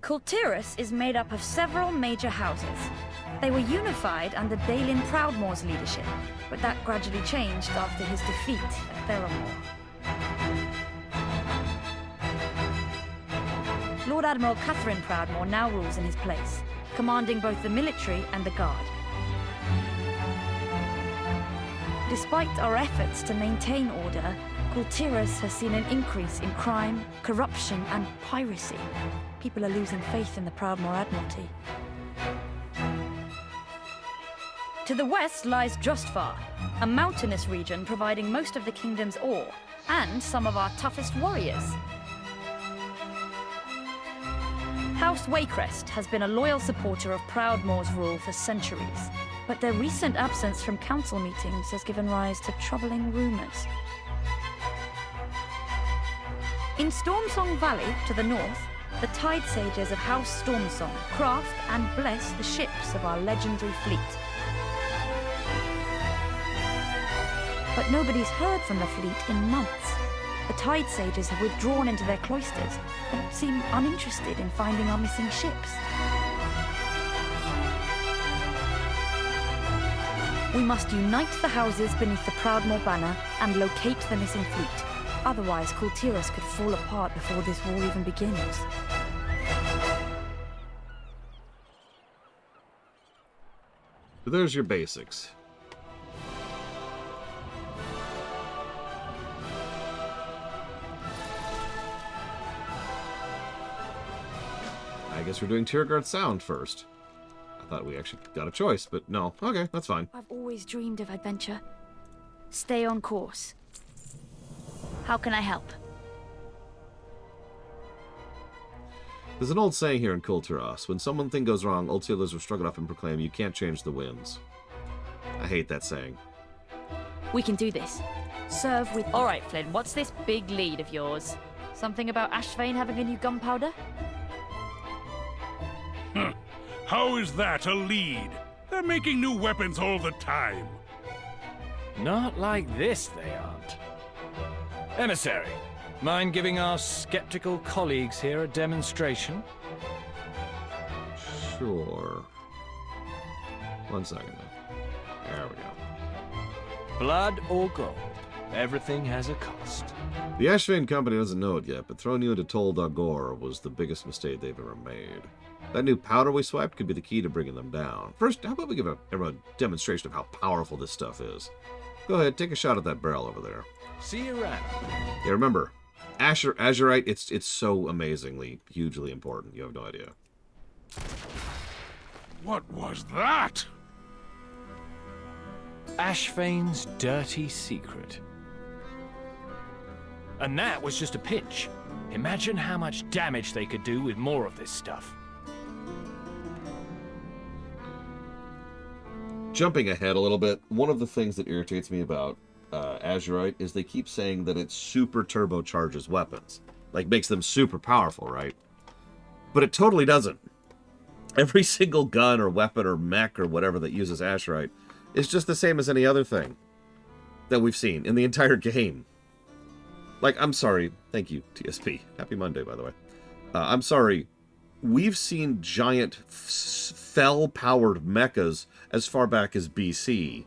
Kul Tiras is made up of several major houses. They were unified under Dalin Proudmoore's leadership, but that gradually changed after his defeat at Theramore. Lord Admiral Catherine Proudmoore now rules in his place, commanding both the military and the guard. Despite our efforts to maintain order, Kul Tiras has seen an increase in crime, corruption, and piracy. People are losing faith in the Proudmoore Admiralty. To the west lies Justvar, a mountainous region providing most of the kingdom's ore, and some of our toughest warriors. House Waycrest has been a loyal supporter of Proudmoore's rule for centuries, but their recent absence from council meetings has given rise to troubling rumors. In Stormsong Valley, to the north, the Tide Sages of House Stormsong craft and bless the ships of our legendary fleet. But nobody's heard from the fleet in months. The Tide Sages have withdrawn into their cloisters and seem uninterested in finding our missing ships. We must unite the houses beneath the Proudmoore banner and locate the missing fleet. Otherwise, Kul Tiras could fall apart before this war even begins. So there's your basics. I guess we're doing Tiragarde Sound first. I thought we actually got a choice, but no. Okay, that's fine. I've always dreamed of adventure. Stay on course. How can I help? There's an old saying here in Kul Tiras: when something goes wrong, old sailors will struggle up and proclaim, "You can't change the winds." I hate that saying. We can do this. Serve with... All right, Flynn, what's this big lead of yours? Something about Ashvane having a new gunpowder? How is that a lead? They're making new weapons all the time. Not like this, they aren't. Emissary, mind giving our skeptical colleagues here a demonstration? Sure. 1 second. There we go. Blood or gold, everything has a cost. The Ashvane Company doesn't know it yet, but throwing you into Tol Dagor was the biggest mistake they've ever made. That new powder we swiped could be the key to bringing them down. First, how about we give everyone a demonstration of how powerful this stuff is? Go ahead, take a shot at that barrel over there. See you around. Yeah, remember, Azerite, it's so amazingly, hugely important. You have no idea. What was that? Ashvane's dirty secret. And that was just a pinch. Imagine how much damage they could do with more of this stuff. Jumping ahead a little bit, one of the things that irritates me about Azerite is they keep saying that it super turbocharges weapons. Like, makes them super powerful, right? But it totally doesn't. Every single gun or weapon or mech or whatever that uses Azerite is just the same as any other thing that we've seen in the entire game. Like, I'm sorry. Thank you, TSP. Happy Monday, by the way. I'm sorry. We've seen giant fell-powered mechas as far back as BC.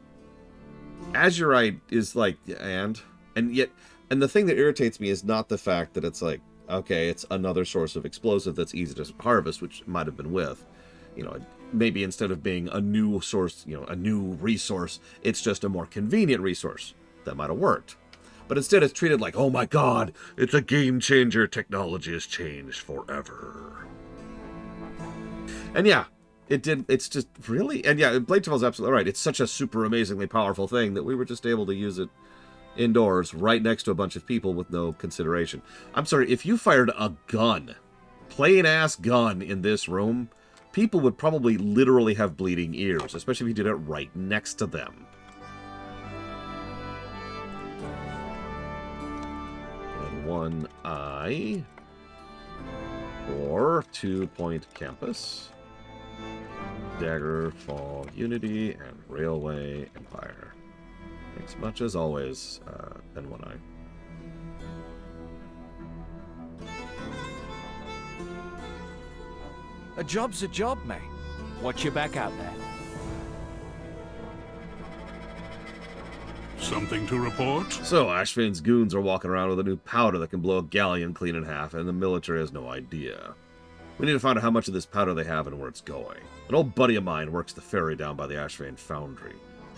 Azerite is like, and the thing that irritates me is not the fact that it's like, okay, it's another source of explosive that's easy to harvest, which might have been with, you know, maybe instead of being a new source, you know, a new resource, it's just a more convenient resource. That might have worked. But instead it's treated like, oh my god, it's a game changer, technology has changed forever. And yeah, it did, it's just really, and yeah, Blade Travel's absolutely right. It's such a super amazingly powerful thing that we were just able to use it indoors right next to a bunch of people with no consideration. I'm sorry, if you fired a gun, plain ass gun in this room, people would probably literally have bleeding ears, especially if you did it right next to them. And one eye or 2-point campus. Daggerfall Unity and Railway Empire. Thanks much as always, and one eye. A job's a job, mate. Watch your back out there. Something to report? So, Ashvane's goons are walking around with a new powder that can blow a galleon clean in half, and the military has no idea. We need to find out how much of this powder they have and where it's going. An old buddy of mine works the ferry down by the Ashvane foundry.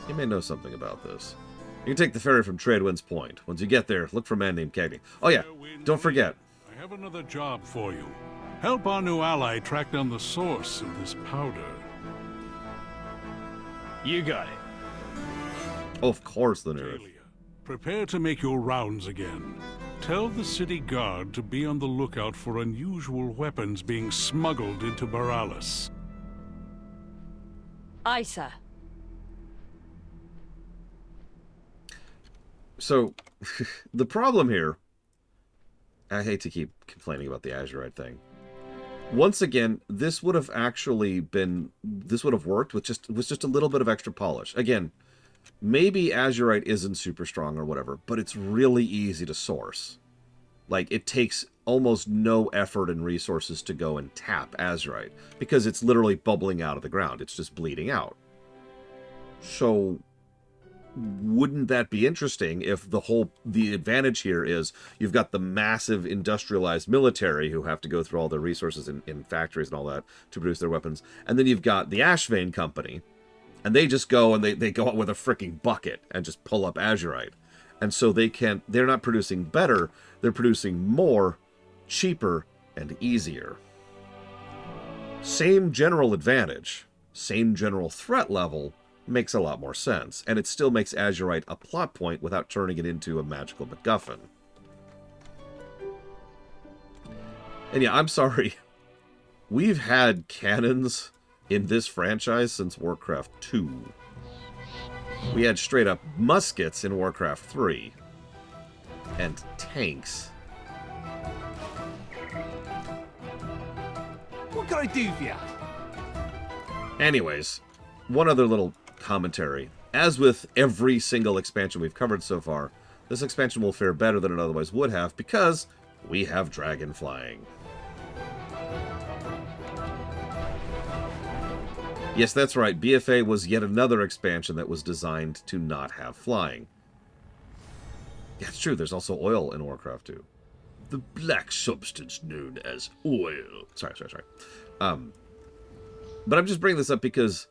He may know something about this. You can take the ferry from Tradewind's Point. Once you get there, look for a man named Cagney. Oh yeah, don't forget. I have another job for you. Help our new ally track down the source of this powder. You got it. Of course, the nerd. Prepare to make your rounds again. Tell the city guard to be on the lookout for unusual weapons being smuggled into Boralus. Aye, sir. So, the problem here, I hate to keep complaining about the Azerite thing. Once again, this would have actually been, this would have worked with just a little bit of extra polish. Again, maybe Azerite isn't super strong or whatever, but it's really easy to source. Like, it takes almost no effort and resources to go and tap Azerite, because it's literally bubbling out of the ground. It's just bleeding out. So, wouldn't that be interesting if the advantage here is you've got the massive industrialized military who have to go through all their resources in factories and all that to produce their weapons, and then you've got the Ashvane company, and they just go and they go out with a freaking bucket and just pull up Azerite. And so they're not producing better, they're producing more, cheaper, and easier. Same general advantage, same general threat level, makes a lot more sense. And it still makes Azerite a plot point without turning it into a magical MacGuffin. And yeah, I'm sorry. We've had cannons in this franchise since Warcraft 2. We had straight up muskets in Warcraft 3. And tanks. What can I do for you? Anyways, one other little commentary. As with every single expansion we've covered so far, this expansion will fare better than it otherwise would have because we have dragon flying. Yes, that's right. BFA was yet another expansion that was designed to not have flying. Yeah, it's true. There's also oil in Warcraft 2. The black substance known as oil. Sorry. But I'm just bringing this up because,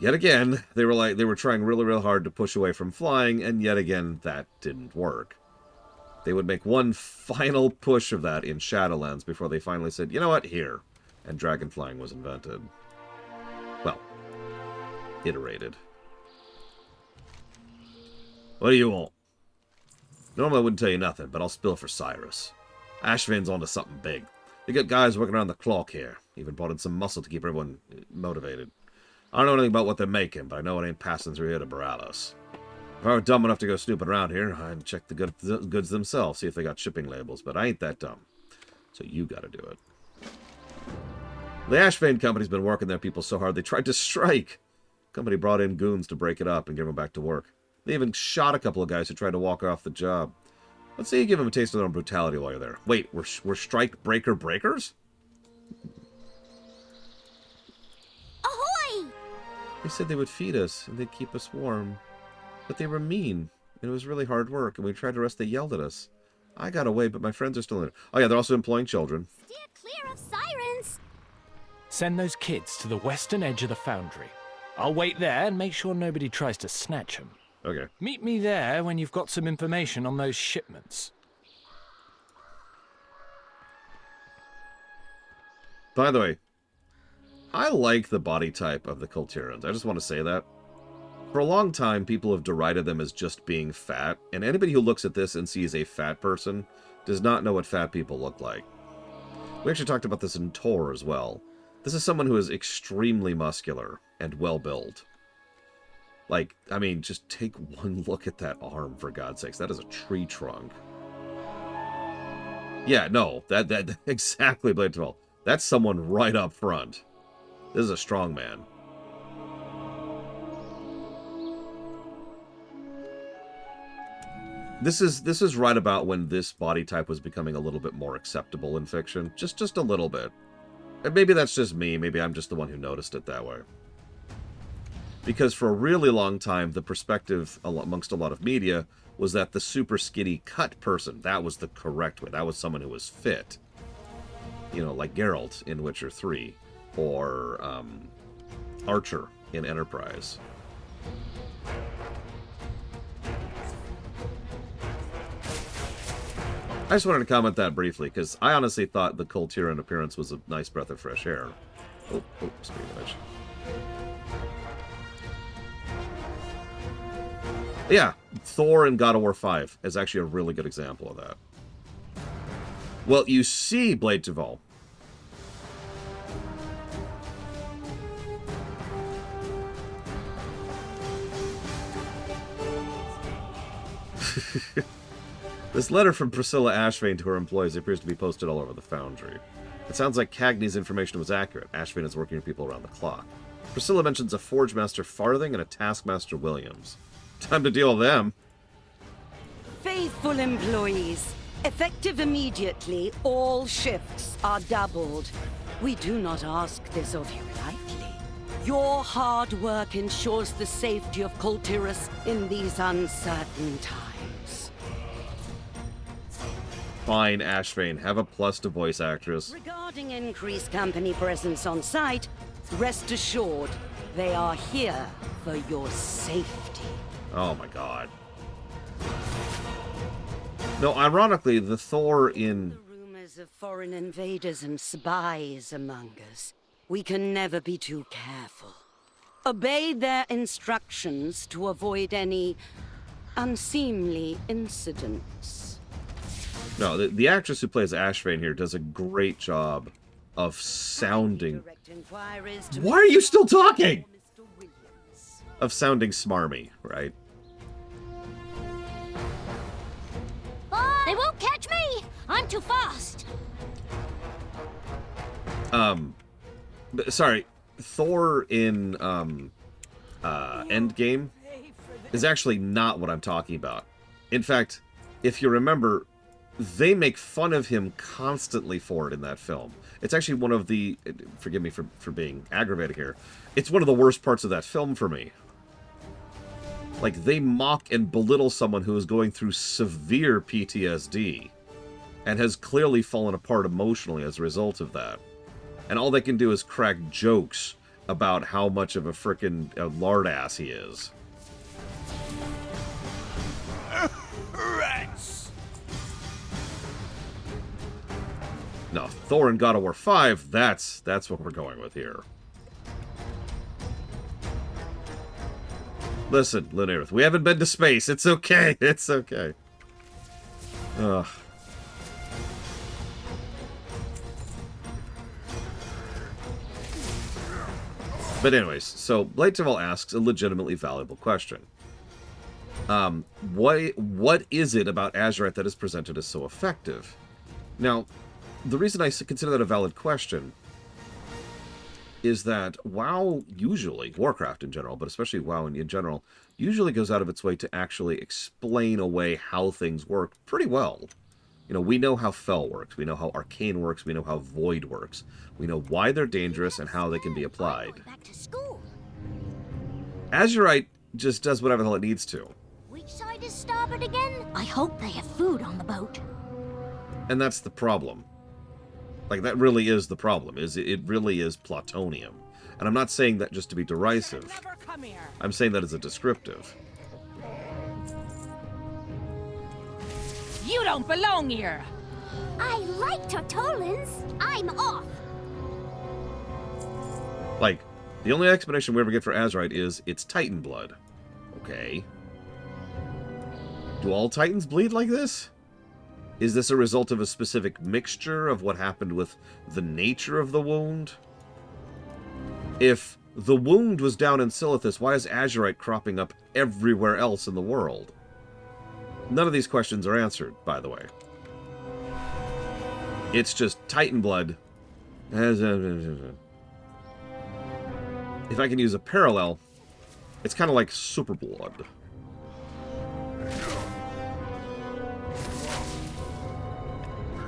yet again, they were trying really hard to push away from flying, and yet again, that didn't work. They would make one final push of that in Shadowlands before they finally said, you know what, here. And dragon flying was invented. Well, iterated. What do you want? Normally I wouldn't tell you nothing, but I'll spill for Cyrus. Ashvane's onto something big. They got guys working around the clock here. Even brought in some muscle to keep everyone motivated. I don't know anything about what they're making, but I know it ain't passing through here to Boralus. If I were dumb enough to go snooping around here, I'd check the goods themselves, see if they got shipping labels, but I ain't that dumb. So you gotta do it. The Ashvane company's been working their people so hard they tried to strike. The company brought in goons to break it up and give them back to work. They even shot a couple of guys who tried to walk off the job. Let's say you give them a taste of their own brutality while you're there. Wait, we're strike breaker breakers? Ahoy! They said they would feed us and they'd keep us warm. But they were mean. And it was really hard work, and we tried to rest, they yelled at us. I got away, but my friends are still in it. Oh yeah, they're also employing children. Steer clear of sirens! Send those kids to the western edge of the foundry. I'll wait there and make sure nobody tries to snatch them. Okay. Meet me there when you've got some information on those shipments. By the way, I like the body type of the Kul Tiras. I just want to say that. For a long time, people have derided them as just being fat, and anybody who looks at this and sees a fat person does not know what fat people look like. We actually talked about this in Tor as well. This is someone who is extremely muscular and well-built. Like, I mean, just take one look at that arm, for God's sakes. That is a tree trunk. Yeah, no, that exactly, Blade 12. That's someone right up front. This is a strong man. This is right about when this body type was becoming a little bit more acceptable in fiction. Just a little bit. And maybe that's just me. Maybe I'm just the one who noticed it that way. Because for a really long time, the perspective amongst a lot of media was that the super skinny cut person, that was the correct way. That was someone who was fit. You know, like Geralt in Witcher 3. Or Archer in Enterprise. I just wanted to comment that briefly, because I honestly thought the Kul Tiran appearance was a nice breath of fresh air. Oh, speaking of which. Yeah, Thor in God of War 5 is actually a really good example of that. Well, you see, Blade Duval. This letter from Priscilla Ashvane to her employees appears to be posted all over the foundry. It sounds like Cagney's information was accurate. Ashvane is working with people around the clock. Priscilla mentions a Forge Master Farthing and a Taskmaster Williams. Time to deal with them. Faithful employees. Effective immediately, all shifts are doubled. We do not ask this of you lightly. Your hard work ensures the safety of Kul Tiras in these uncertain times. Fine, Ashvane. Have a plus to voice actress. Regarding increased company presence on site, rest assured, they are here for your safety. Oh my god. No, ironically, the Thor in... Rumors of foreign invaders and spies among us. We can never be too careful. Obey their instructions to avoid any unseemly incidents. No, the actress who plays Ashvane here does a great job of sounding... Why are you still talking? Of sounding smarmy, right? They won't catch me! I'm too fast! Sorry. Thor in, Endgame is actually not what I'm talking about. In fact, if you remember... They make fun of him constantly for it in that film. It's actually one of the... Forgive me for being aggravated here. It's one of the worst parts of that film for me. Like, they mock and belittle someone who is going through severe PTSD and has clearly fallen apart emotionally as a result of that. And all they can do is crack jokes about how much of a frickin' lard-ass he is. Rats! No, Thor in God of War 5, that's what we're going with here. Listen, Lunarith, we haven't been to space. It's okay. It's okay. Ugh. But anyways, so Blade Teval asks a legitimately valuable question. What is it about Azerite that is presented as so effective? Now, the reason I consider that a valid question is that WoW usually, Warcraft in general, but especially WoW in general, usually goes out of its way to actually explain away how things work pretty well. You know, we know how Fel works, we know how Arcane works, we know how Void works. We know why they're dangerous and how they can be applied. Azerite just does whatever the hell it needs to. Which side is starboard again? I hope they have food on the boat. And that's the problem. Like, that really is the problem, is it really is plutonium. And I'm not saying that just to be derisive. I'm saying that as a descriptive. You don't belong here! I like Tortolans. I'm off. Like, the only explanation we ever get for Azerite is it's Titan blood. Okay. Do all Titans bleed like this? Is this a result of a specific mixture of what happened with the nature of the wound? If the wound was down in Silithus, why is Azerite cropping up everywhere else in the world? None of these questions are answered, by the way. It's just Titan blood. If I can use a parallel, it's kind of like super blood.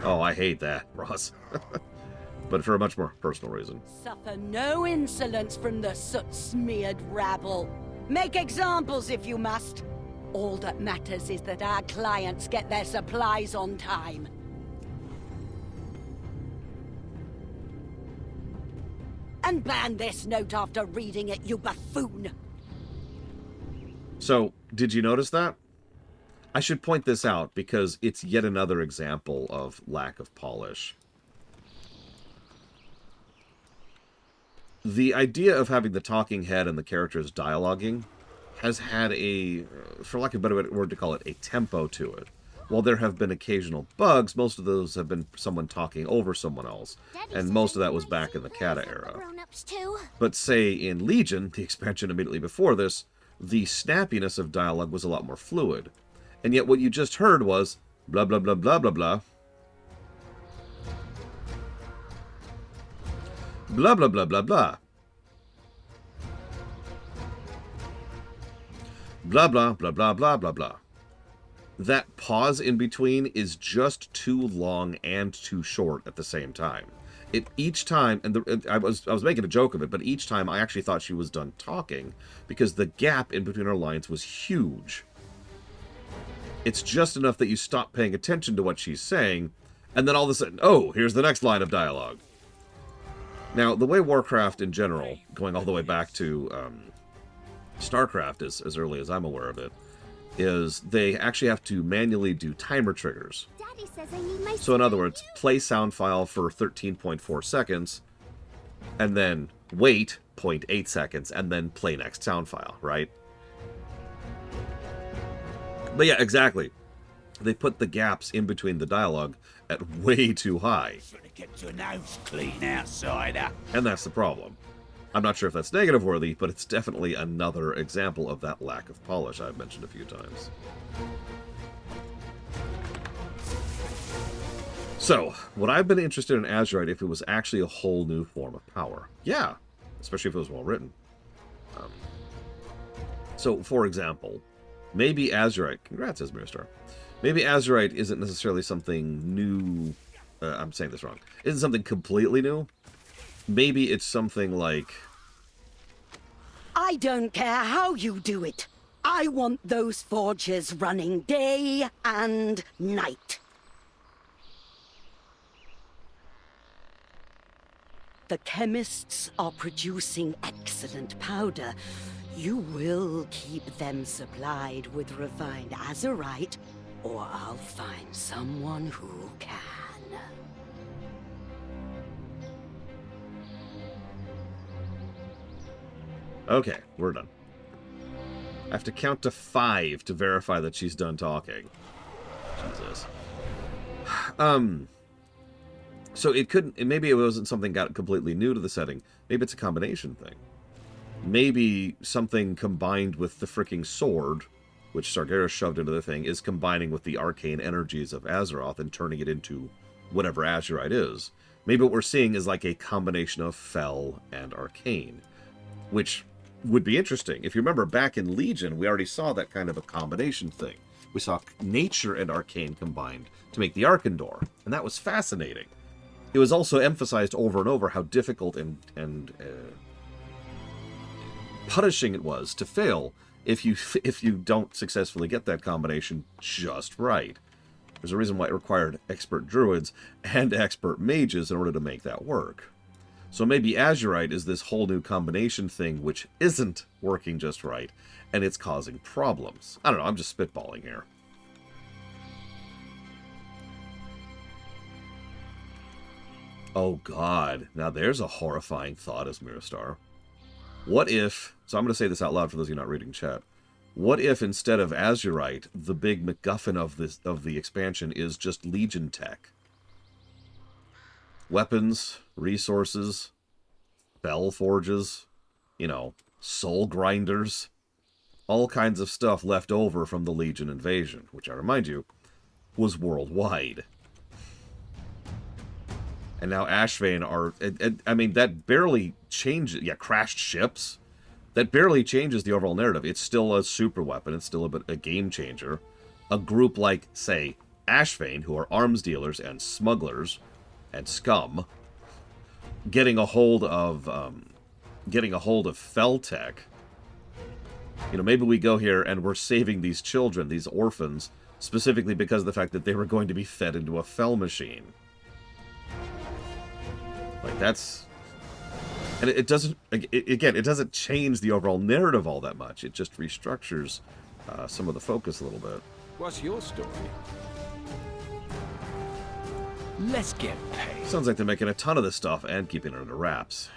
Oh, I hate that, Ross. But for a much more personal reason. Suffer no insolence from the soot-smeared rabble. Make examples if you must. All that matters is that our clients get their supplies on time. And ban this note after reading it, you buffoon! So, did you notice that? I should point this out because it's yet another example of lack of polish. The idea of having the talking head and the characters dialoguing has had a, for lack of a better word to call it, a tempo to it. While there have been occasional bugs, most of those have been someone talking over someone else, and most of that was back in the Kata era. But say in Legion, the expansion immediately before this, the snappiness of dialogue was a lot more fluid. And yet what you just heard was blah blah blah blah blah blah. Blah blah blah blah blah. Blah blah blah blah blah blah blah. That pause in between is just too long and too short at the same time. Each time, and I was making a joke of it, but each time I actually thought she was done talking because the gap in between her lines was huge. It's just enough that you stop paying attention to what she's saying, and then all of a sudden, oh, here's the next line of dialogue. Now, the way Warcraft in general, going all the way back to StarCraft as early as I'm aware of it, is they actually have to manually do timer triggers. Daddy says I need my So in other words, play sound file for 13.4 seconds, and then wait 0.8 seconds, and then play next sound file, right? But yeah, exactly. They put the gaps in between the dialogue at way too high. Get your nose clean, outsider. And that's the problem. I'm not sure if that's negative worthy, but it's definitely another example of that lack of polish I've mentioned a few times. So, would I have been interested in Azerite if it was actually a whole new form of power? Yeah, especially if it was well written. So, for example, maybe Azerite, congrats Esmirstar, maybe Azerite isn't necessarily something new, I'm saying this wrong, isn't something completely new. Maybe it's something like... I don't care how you do it. I want those forges running day and night. The chemists are producing excellent powder. You will keep them supplied with refined Azerite, or I'll find someone who can. Okay, we're done. I have to count to 5 to verify that she's done talking. Jesus. So it couldn't... Maybe it wasn't something got completely new to the setting. Maybe it's a combination thing. maybe something combined with the freaking sword, which Sargeras shoved into the thing, is combining with the arcane energies of Azeroth and turning it into whatever Azerite is. Maybe what we're seeing is like a combination of Fel and Arcane, which would be interesting. If you remember back in Legion, we already saw that kind of a combination thing. We saw Nature and Arcane combined to make the Arkandor, and that was fascinating. It was also emphasized over and over how difficult and punishing it was to fail if you don't successfully get that combination just right. There's a reason why it required expert druids and expert mages in order to make that work. So maybe Azerite is this whole new combination thing which isn't working just right, and it's causing problems. I don't know, I'm just spitballing here. Oh god, now there's a horrifying thought, as Miristar. What if, so I'm going to say this out loud for those of you not reading chat, what if instead of Azerite, the big MacGuffin of the expansion is just Legion tech? Weapons, resources, bell forges, you know, soul grinders, all kinds of stuff left over from the Legion invasion, which I remind you, was worldwide. And now Ashvane are, I mean, that barely changes, yeah, crashed ships. That barely changes the overall narrative. It's still a super weapon. It's still a game changer. A group like, say, Ashvane, who are arms dealers and smugglers and scum, getting a hold of Feltech. You know, maybe we go here and we're saving these children, these orphans, specifically because of the fact that they were going to be fed into a Fel machine. Like, that's... And it doesn't, again, it doesn't change the overall narrative all that much. It just restructures some of the focus a little bit. What's your story? Let's get paid. Sounds like they're making a ton of this stuff and keeping it under wraps.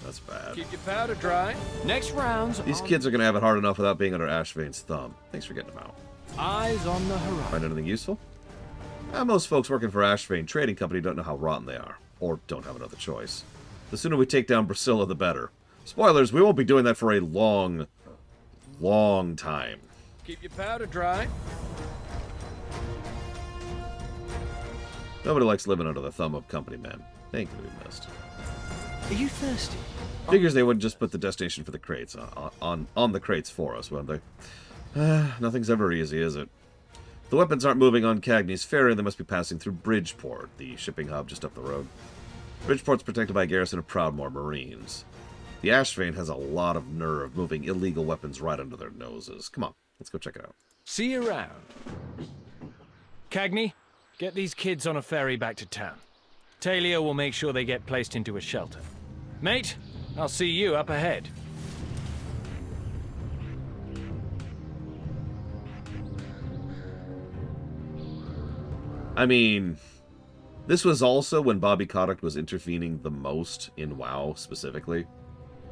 That's bad. Keep your powder dry. Next round's These kids are going to have it hard enough without being under Ashvane's thumb. Thanks for getting them out. Eyes on the horizon. Find anything useful? Most folks working for Ashvane Trading Company don't know how rotten they are, or don't have another choice. The sooner we take down Brisilla, the better. Spoilers, we won't be doing that for a long, long time. Keep your powder dry. Nobody likes living under the thumb of company men. They ain't gonna be missed. Are you thirsty? Figures they wouldn't just put the destination for the crates on the crates for us, wouldn't they? Nothing's ever easy, is it? If the weapons aren't moving on Cagney's ferry, they must be passing through Bridgeport, the shipping hub just up the road. Bridgeport's protected by a garrison of Proudmoore Marines. The Ashvane has a lot of nerve moving illegal weapons right under their noses. Come on, let's go check it out. See you around. Cagney, get these kids on a ferry back to town. Talia will make sure they get placed into a shelter. Mate, I'll see you up ahead. I mean, this was also when Bobby Kotick was intervening the most in WoW specifically.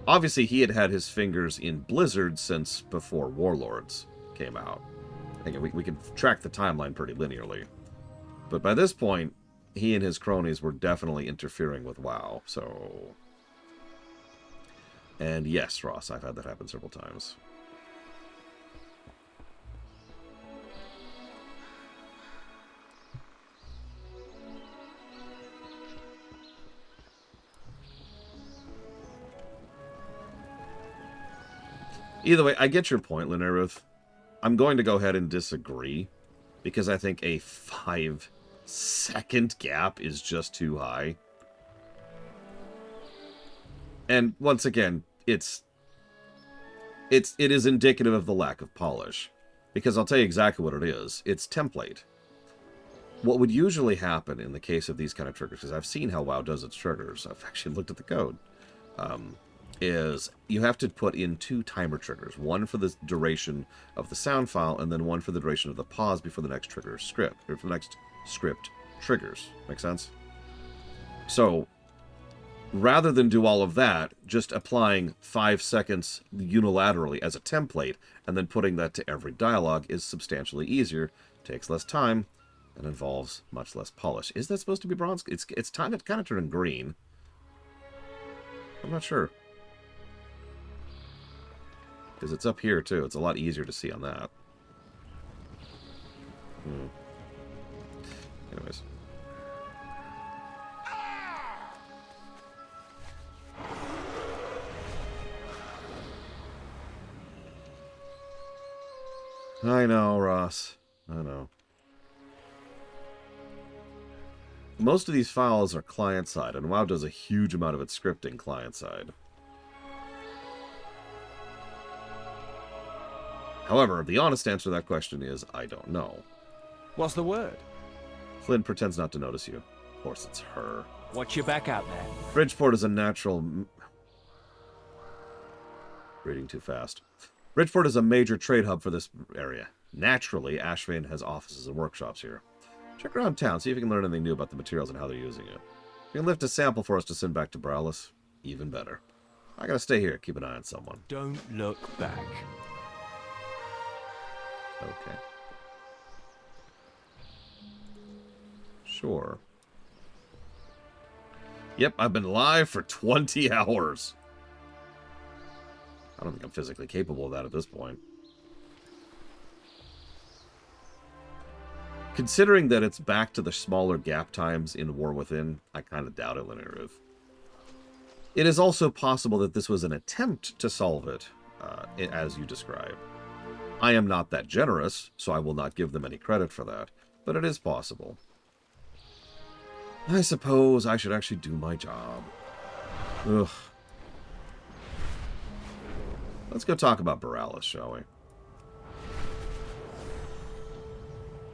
Obviously, he had had his fingers in Blizzard since before Warlords came out. Again, we can track the timeline pretty linearly. But by this point, he and his cronies were definitely interfering with WoW, so... And yes, Ross, I've had that happen several times. Either way, I get your point, Lineruth. I'm going to go ahead and disagree, because I think a 5-second gap is just too high. And once again, it is indicative of the lack of polish. Because I'll tell you exactly what it is. It's template. What would usually happen in the case of these kind of triggers, because I've seen how WoW does its triggers, I've actually looked at the code, is you have to put in 2 timer triggers. One for the duration of the sound file, and then one for the duration of the pause before the next trigger script, or for the next script triggers. Make sense? So, rather than do all of that, just applying 5 seconds unilaterally as a template, and then putting that to every dialogue is substantially easier, takes less time, and involves much less polish. Is that supposed to be bronze? It's kind of turning green. I'm not sure. Because it's up here, too. It's a lot easier to see on that. Anyways. I know, Ross. I know. Most of these files are client-side, and WoW does a huge amount of its scripting client-side. However, the honest answer to that question is, I don't know. What's the word? Flynn pretends not to notice you. Of course, it's her. Watch your back out there. Bridgeport is a natural... Reading too fast. Bridgeport is a major trade hub for this area. Naturally, Ashvane has offices and workshops here. Check around town, see if you can learn anything new about the materials and how they're using it. If you can lift a sample for us to send back to Boralus, even better. I gotta stay here, keep an eye on someone. Don't look back. Okay. Sure. Yep, I've been live for 20 hours. I don't think I'm physically capable of that at this point. Considering that it's back to the smaller gap times in War Within, I kind of doubt it, Linear Ruth. It is also possible that this was an attempt to solve it, as you describe. I am not that generous, so I will not give them any credit for that, but it is possible. I suppose I should actually do my job. Ugh. Let's go talk about Boralus, shall we?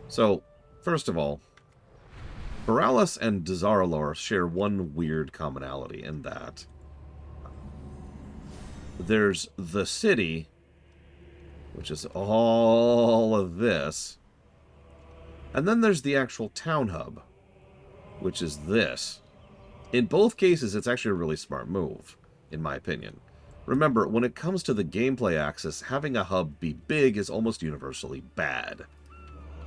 So, first of all, Boralus and Dazar'alor share one weird commonality in that there's the city, which is all of this, and then there's the actual town hub, which is this. In both cases, it's actually a really smart move, in my opinion. Remember, when it comes to the gameplay axis, having a hub be big is almost universally bad.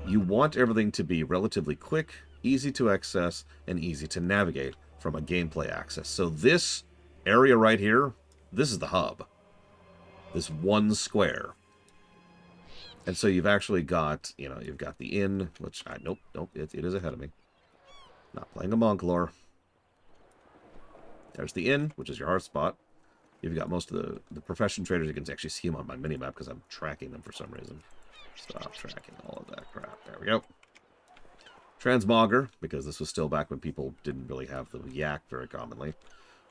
You want everything to be relatively quick, easy to access, and easy to navigate from a gameplay axis. So this area right here, this is the hub. This one square. And so you've actually got, you know, you've got the inn, which, nope, it is ahead of me. Not playing a monk lore. There's the inn, which is your hearth spot. You've got most of the profession traders. You can actually see them on my minimap because I'm tracking them for some reason. Stop tracking all of that crap. There we go. Transmogger, because this was still back when people didn't really have the yak very commonly.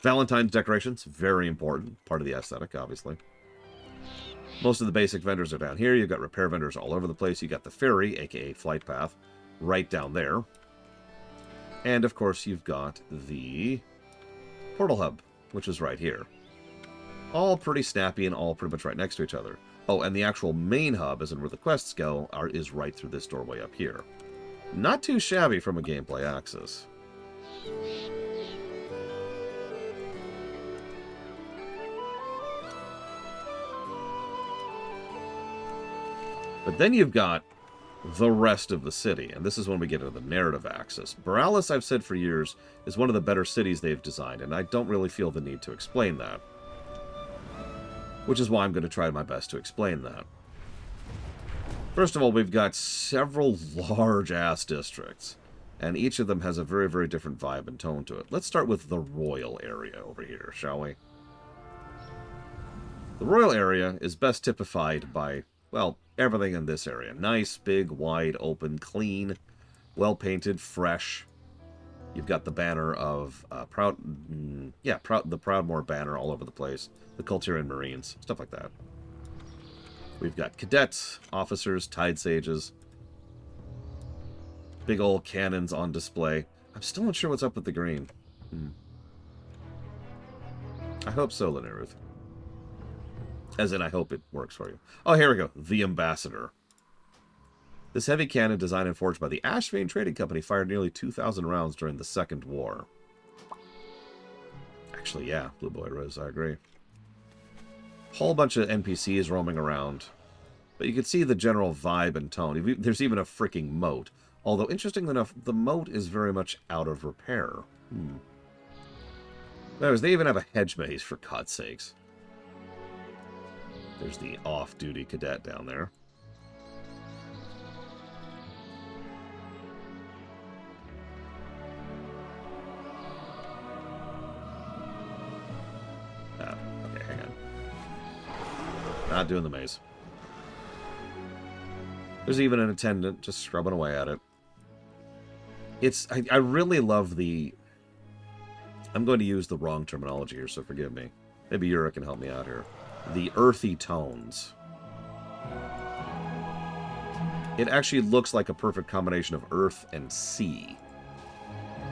Valentine's decorations, very important. Part of the aesthetic, obviously. Most of the basic vendors are down here. You've got repair vendors all over the place. You got the ferry, aka flight path, right down there. And, of course, you've got the portal hub, which is right here. All pretty snappy and all pretty much right next to each other. Oh, and the actual main hub, as in where the quests go, is right through this doorway up here. Not too shabby from a gameplay axis. But then you've got the rest of the city, and this is when we get into the narrative axis. Boralus, I've said for years, is one of the better cities they've designed, and I don't really feel the need to explain that. Which is why I'm going to try my best to explain that. First of all, we've got several large-ass districts, and each of them has a very, very different vibe and tone to it. Let's start with the royal area over here, shall we? The royal area is best typified by, well, everything in this area. Nice, big, wide, open, clean, well-painted, fresh. You've got the banner of the Proudmoore banner all over the place. The Kul Tiras Marines, stuff like that. We've got cadets, officers, tide sages. Big old cannons on display. I'm still not sure what's up with the green. I hope so, Linear Ruth. As in, I hope it works for you. Oh, here we go. The Ambassador. This heavy cannon, designed and forged by the Ashvane Trading Company, fired nearly 2,000 rounds during the Second War. Actually, yeah, Blue Boy Rose, I agree. Whole bunch of NPCs roaming around. But you can see the general vibe and tone. There's even a freaking moat. Although, interestingly enough, the moat is very much out of repair. Anyways, they even have a hedge maze, for God's sakes. There's the off-duty cadet down there. Okay, hang on. Not doing the maze. There's even an attendant just scrubbing away at it. I really love the... I'm going to use the wrong terminology here, so forgive me. Maybe Yura can help me out here. The earthy tones. It actually looks like a perfect combination of earth and sea.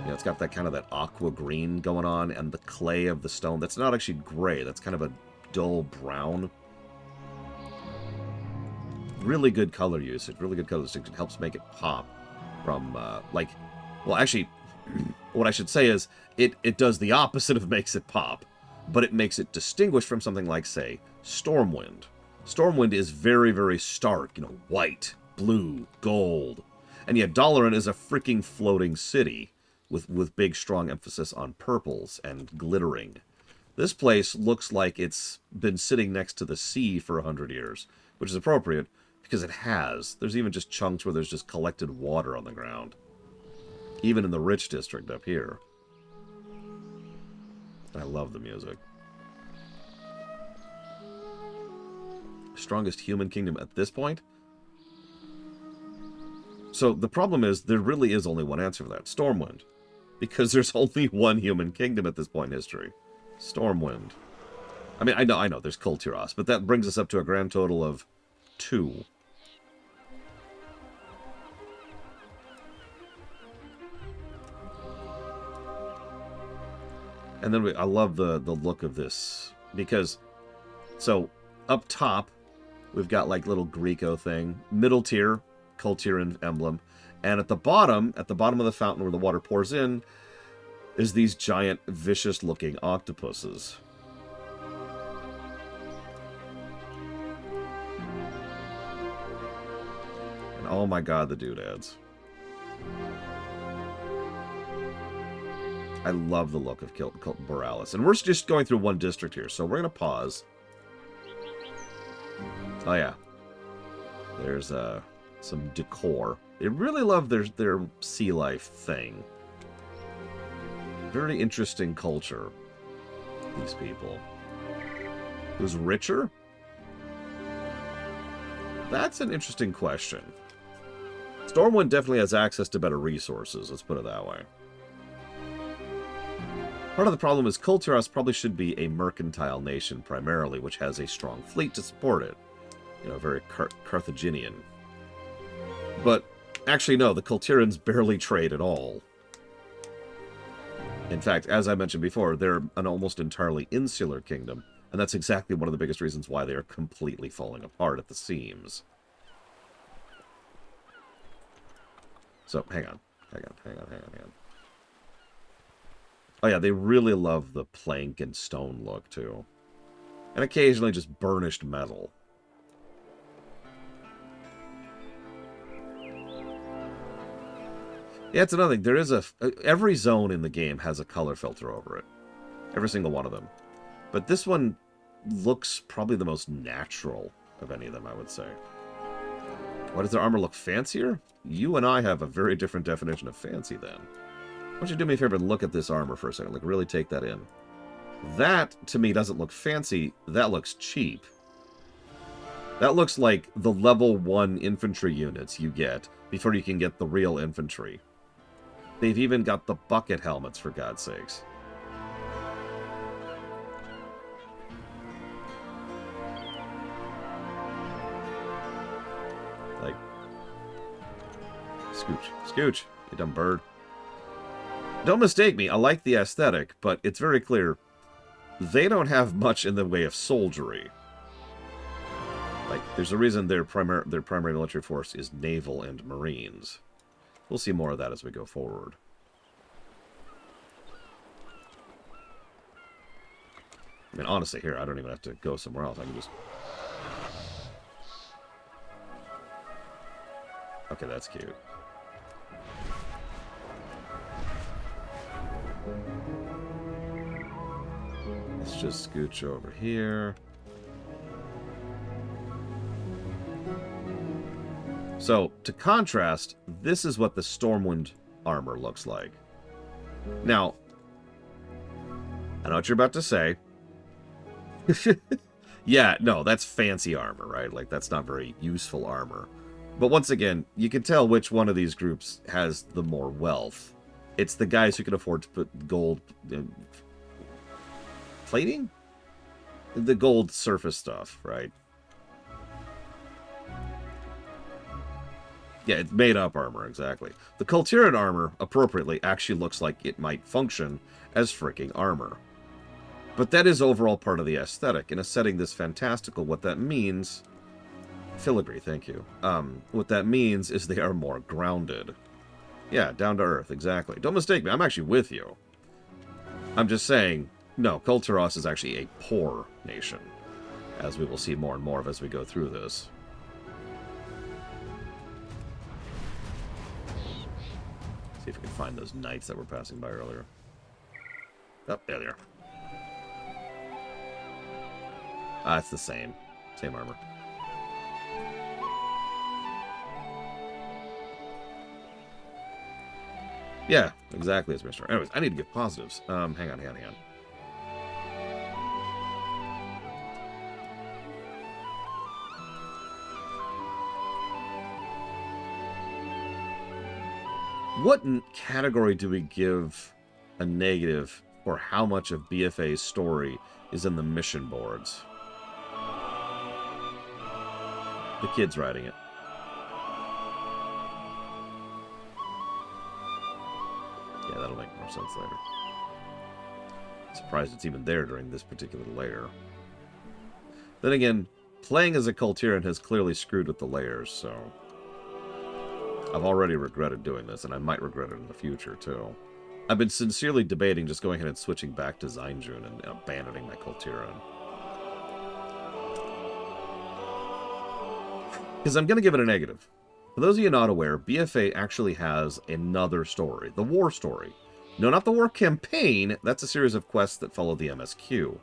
You know, it's got that kind of that aqua green going on, and the clay of the stone. That's not actually gray. That's kind of a dull brown. Really good color usage. Really good color usage. It helps make it pop from, well, actually, what I should say is it does the opposite of makes it pop, but it makes it distinguished from something like, say, Stormwind. Stormwind is very, very stark, you know, white, blue, gold. And yet Dalaran is a freaking floating city with big, strong emphasis on purples and glittering. This place looks like it's been sitting next to the sea for 100 years, which is appropriate because it has. There's even just chunks where there's just collected water on the ground. Even in the rich district up here. I love the music. Strongest human kingdom at this point? So the problem is, there really is only one answer for that. Stormwind. Because there's only one human kingdom at this point in history. Stormwind. I mean, I know, there's Kul Tiras, but that brings us up to a grand total of 2. And then I love the look of this, because, so, up top, we've got, like, little Greco thing, middle tier, Kul Tiran emblem, and at the bottom of the fountain where the water pours in, is these giant, vicious-looking octopuses. And oh my god, the doodads. I love the look of Boralus. And we're just going through one district here, so we're going to pause. Oh yeah. There's some decor. They really love their sea life thing. Very interesting culture, these people. Who's richer? That's an interesting question. Stormwind definitely has access to better resources, let's put it that way. Part of the problem is Kul Tiras probably should be a mercantile nation primarily, which has a strong fleet to support it. You know, very Carthaginian. But, actually no, the Kul Tirans barely trade at all. In fact, as I mentioned before, they're an almost entirely insular kingdom, and that's exactly one of the biggest reasons why they are completely falling apart at the seams. So, hang on. Oh yeah, they really love the plank and stone look, too. And occasionally just burnished metal. Yeah, it's another thing. There is every zone in the game has a color filter over it. Every single one of them. But this one looks probably the most natural of any of them, I would say. Why does their armor look fancier? You and I have a very different definition of fancy, then. Why don't you do me a favor and look at this armor for a second? Like, really take that in. That, to me, doesn't look fancy. That looks cheap. That looks like the level 1 infantry units you get before you can get the real infantry. They've even got the bucket helmets, for God's sakes. Like, scooch, you dumb bird. Don't mistake me, I like the aesthetic, but it's very clear they don't have much in the way of soldiery. Like, there's a reason their primary military force is naval and marines. We'll see more of that as we go forward. I mean, honestly, here, I don't even have to go somewhere else. I can just... Okay, that's cute. Let's just scooch over here. So, to contrast, this is what the Stormwind armor looks like. Now, I know what you're about to say. Yeah, no, that's fancy armor, right? Like, that's not very useful armor. But once again, you can tell which one of these groups has the more wealth. It's the guys who can afford to put gold... plating? The gold surface stuff, right? Yeah, it's made-up armor, exactly. The Kul Tiras armor, appropriately, actually looks like it might function as freaking armor. But that is overall part of the aesthetic. In a setting this fantastical, what that means... Filigree, thank you. What that means is they are more grounded. Yeah, down to earth, exactly. Don't mistake me, I'm actually with you. I'm just saying, no, Kul Tiras is actually a poor nation, as we will see more and more of as we go through this. See if we can find those knights that were passing by earlier. Oh, there they are. It's the same. Same armor. Yeah, exactly as Mr. Anyways, I need to get positives. Hang on. What category do we give a negative for how much of BFA's story is in the mission boards? The kid's writing it. Yeah, that'll make more sense later. Surprised it's even there during this particular layer. Then again, playing as a Kul Tiras has clearly screwed with the layers, so... I've already regretted doing this, and I might regret it in the future, too. I've been sincerely debating just going ahead and switching back to Zynjun and abandoning my Kul Tiras. Because I'm going to give it a negative. For those of you not aware, BFA actually has another story. The war story. No, not the war campaign. That's a series of quests that follow the MSQ.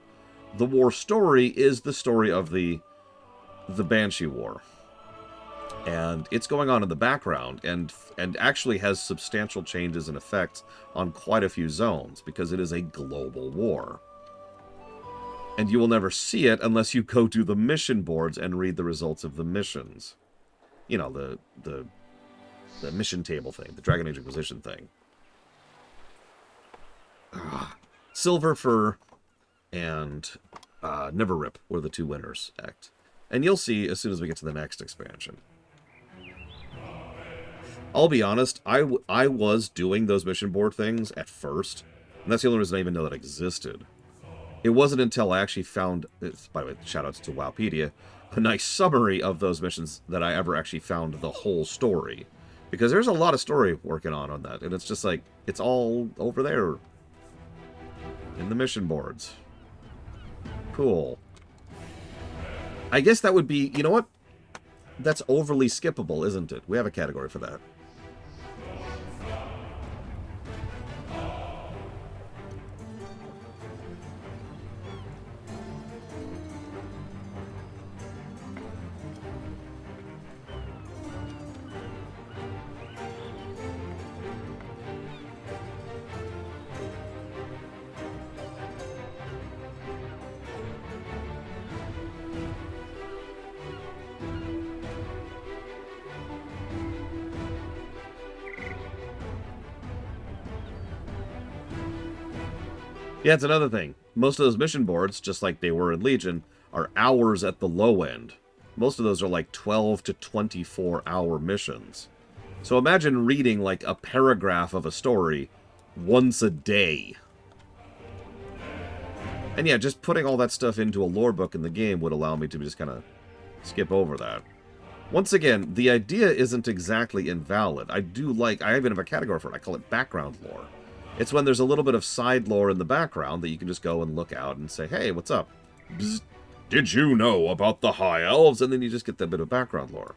The war story is the story of the Banshee War. And it's going on in the background and actually has substantial changes and effects on quite a few zones because it is a global war. And you will never see it unless you go to the mission boards and read the results of the missions. You know, the mission table thing, the Dragon Age Inquisition thing. Silver Fur and Never Rip were the two winners, act. And you'll see as soon as we get to the next expansion. I'll be honest, I was doing those mission board things at first, and that's the only reason I even know that existed. It wasn't until I actually found, by the way, shoutouts to Wowpedia, a nice summary of those missions that I ever actually found the whole story. Because there's a lot of story working on that, and it's just like, it's all over there. In the mission boards. Cool. I guess that would be, you know what? That's overly skippable, isn't it? We have a category for that. Yeah, it's another thing. Most of those mission boards, just like they were in Legion, are hours at the low end. Most of those are like 12 to 24 hour missions. So imagine reading like a paragraph of a story once a day. And yeah, just putting all that stuff into a lore book in the game would allow me to just kind of skip over that. Once again, the idea isn't exactly invalid. I even have a category for it. I call it background lore. It's when there's a little bit of side lore in the background that you can just go and look out and say, hey, what's up? Bzz, did you know about the High Elves? And then you just get that bit of background lore.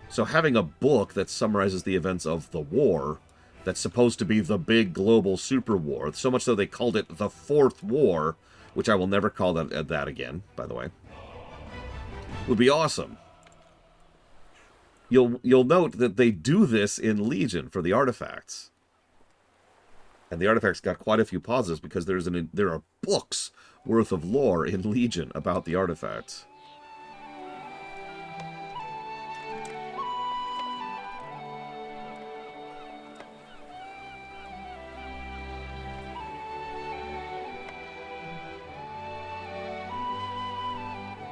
So having a book that summarizes the events of the war, that's supposed to be the big global super war, so much so they called it the Fourth War, which I will never call that again, by the way, would be awesome. you'll note that they do this in Legion for the artifacts. And the artifacts got quite a few pauses because there are books worth of lore in Legion about the artifacts.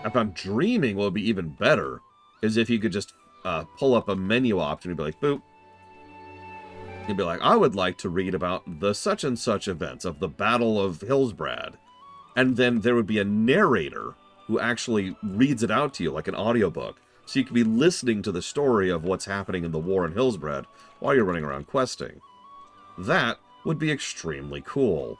If I'm dreaming, what would be even better is if you could just pull up a menu option and be like, boop. You'd be like, I would like to read about the such and such events of the Battle of Hillsbrad. And then there would be a narrator who actually reads it out to you like an audiobook. So you could be listening to the story of what's happening in the war in Hillsbrad while you're running around questing. That would be extremely cool.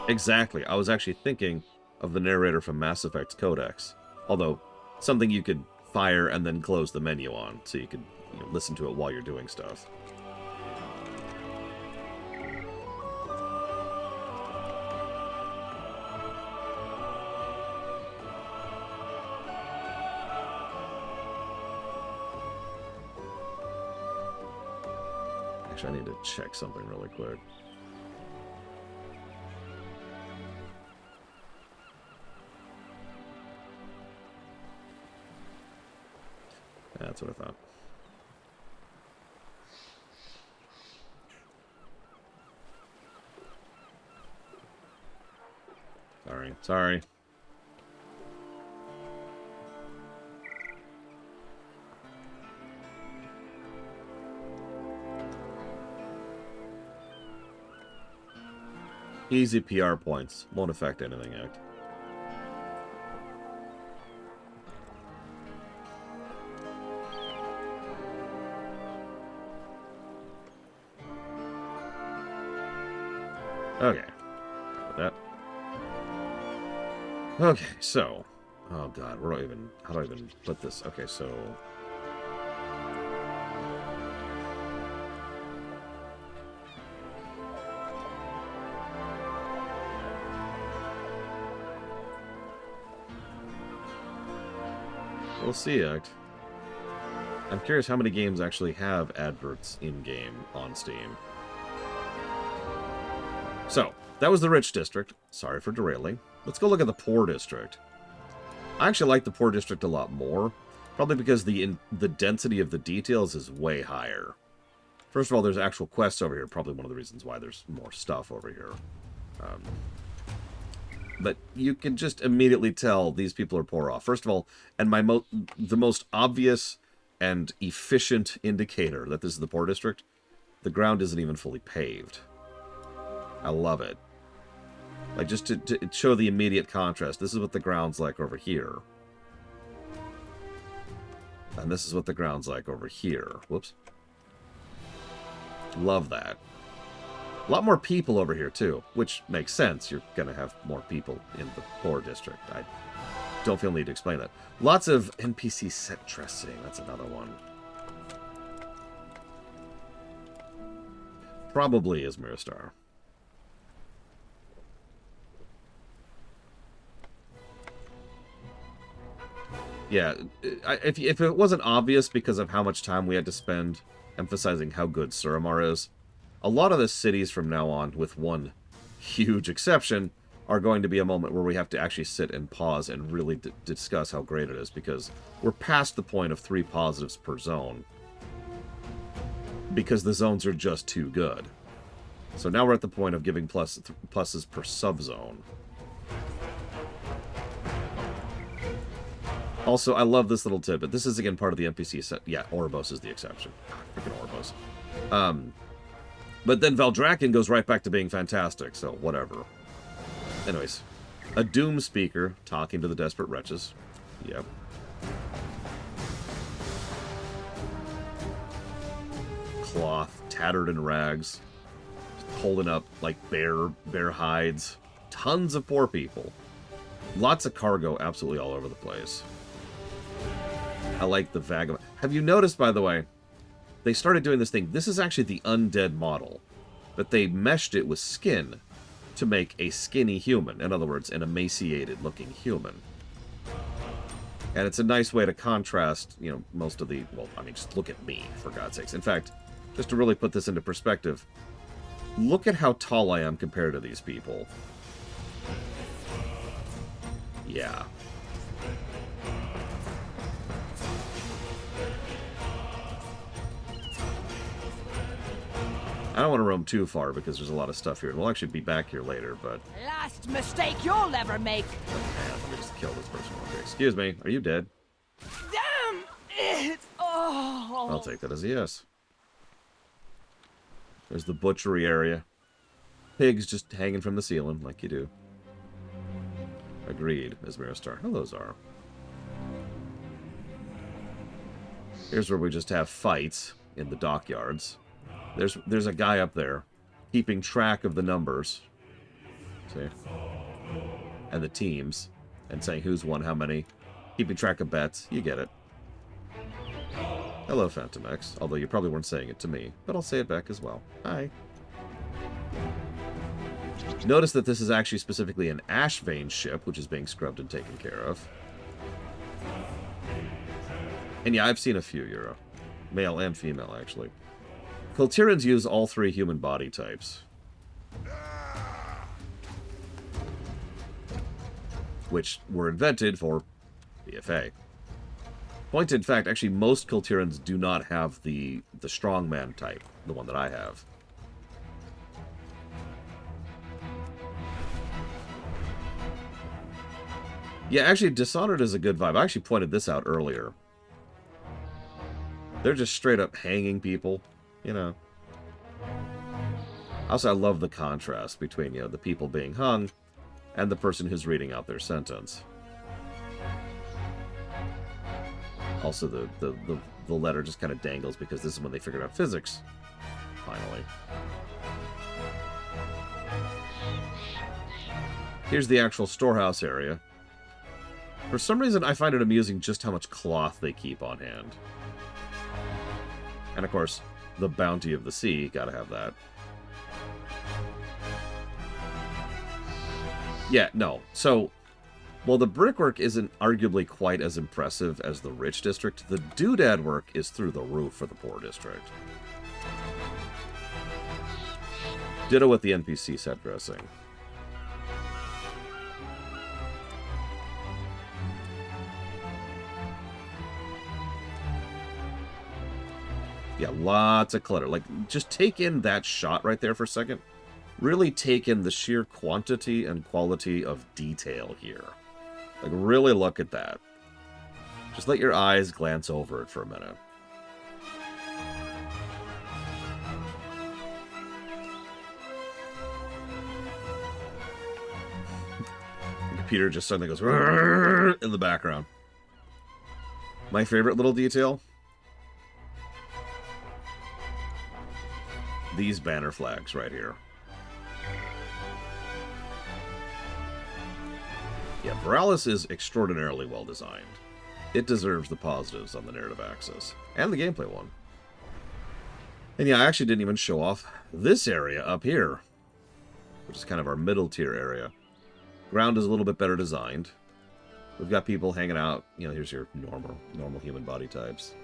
Exactly. I was actually thinking of the narrator from Mass Effect's Codex. Although, something you could fire and then close the menu on, so you could listen to it while you're doing stuff. Actually, I need to check something really quick. That's what I thought. Sorry. Easy PR points. Won't affect anything, Act. Okay. Got that. Okay, so. Oh god, how do I even put this? Okay, so. We'll see, Act. I'm curious how many games actually have adverts in-game on Steam. So, that was the rich district. Sorry for derailing. Let's go look at the poor district. I actually like the poor district a lot more. Probably because the density of the details is way higher. First of all, there's actual quests over here. Probably one of the reasons why there's more stuff over here. But you can just immediately tell these people are poor off. First of all, and the most obvious and efficient indicator that this is the poor district, the ground isn't even fully paved. I love it. Like, just to show the immediate contrast. This is what the ground's like over here. And this is what the ground's like over here. Whoops. Love that. A lot more people over here, too. Which makes sense. You're going to have more people in the poor district. I don't feel the need to explain that. Lots of NPC set dressing. That's another one. Probably is Miristar. Yeah, if it wasn't obvious because of how much time we had to spend emphasizing how good Suramar is, a lot of the cities from now on, with one huge exception, are going to be a moment where we have to actually sit and pause and really discuss how great it is, because we're past the point of 3 positives per zone, because the zones are just too good. So now we're at the point of giving pluses per sub-zone. Also, I love this little tidbit. This is, again, part of the NPC set. Yeah, Oribos is the exception. Freaking Oribos. But then Valdrakken goes right back to being fantastic, so whatever. Anyways, a Doom speaker talking to the desperate wretches. Yep. Cloth, tattered in rags, holding up, like, bare hides. Tons of poor people. Lots of cargo absolutely all over the place. I like the vagabond. Have you noticed, by the way, they started doing this thing. This is actually the undead model, but they meshed it with skin to make a skinny human. In other words, an emaciated-looking human. And it's a nice way to contrast, you know, most of the... Well, I mean, just look at me, for God's sakes. In fact, just to really put this into perspective, look at how tall I am compared to these people. Yeah. I don't want to roam too far because there's a lot of stuff here. And we'll actually be back here later, but... Last mistake you'll ever make. Oh, man, let me just kill this person. Okay, excuse me. Are you dead? Damn it! Oh. I'll take that as a yes. There's the butchery area. Pigs just hanging from the ceiling, like you do. Agreed, Ismira Star. Hello, Zara. Here's where we just have fights in the dockyards. There's a guy up there keeping track of the numbers. See? And the teams. And saying who's won how many. Keeping track of bets. You get it. Hello, Phantom X. Although you probably weren't saying it to me. But I'll say it back as well. Hi. Notice that this is actually specifically an Ashvane ship, which is being scrubbed and taken care of. And yeah, I've seen a few Euro. Male and female, actually. Kul Tiras use all three human body types. Which were invented for BFA. Point in fact, actually most Kul Tiras do not have the strongman type, the one that I have. Yeah, actually, Dishonored is a good vibe. I actually pointed this out earlier. They're just straight up hanging people, you know. Also, I love the contrast between, you know, the people being hung and the person who's reading out their sentence. Also, the letter just kind of dangles because this is when they figured out physics, finally. Here's the actual storehouse area. For some reason, I find it amusing just how much cloth they keep on hand. And of course, the bounty of the sea, gotta have that. Yeah, no. So, while the brickwork isn't arguably quite as impressive as the rich district, the doodad work is through the roof for the poor district. Ditto with the NPC set dressing. Yeah, lots of clutter. Like, just take in that shot right there for a second. Really take in the sheer quantity and quality of detail here. Like, really look at that. Just let your eyes glance over it for a minute. The computer just suddenly goes in the background. My favorite little detail? These banner flags right here. Yeah, Boralus is extraordinarily well designed. It deserves the positives on the narrative axis. And the gameplay one. And yeah, I actually didn't even show off this area up here. Which is kind of our middle tier area. Ground is a little bit better designed. We've got people hanging out. You know, here's your normal human body types.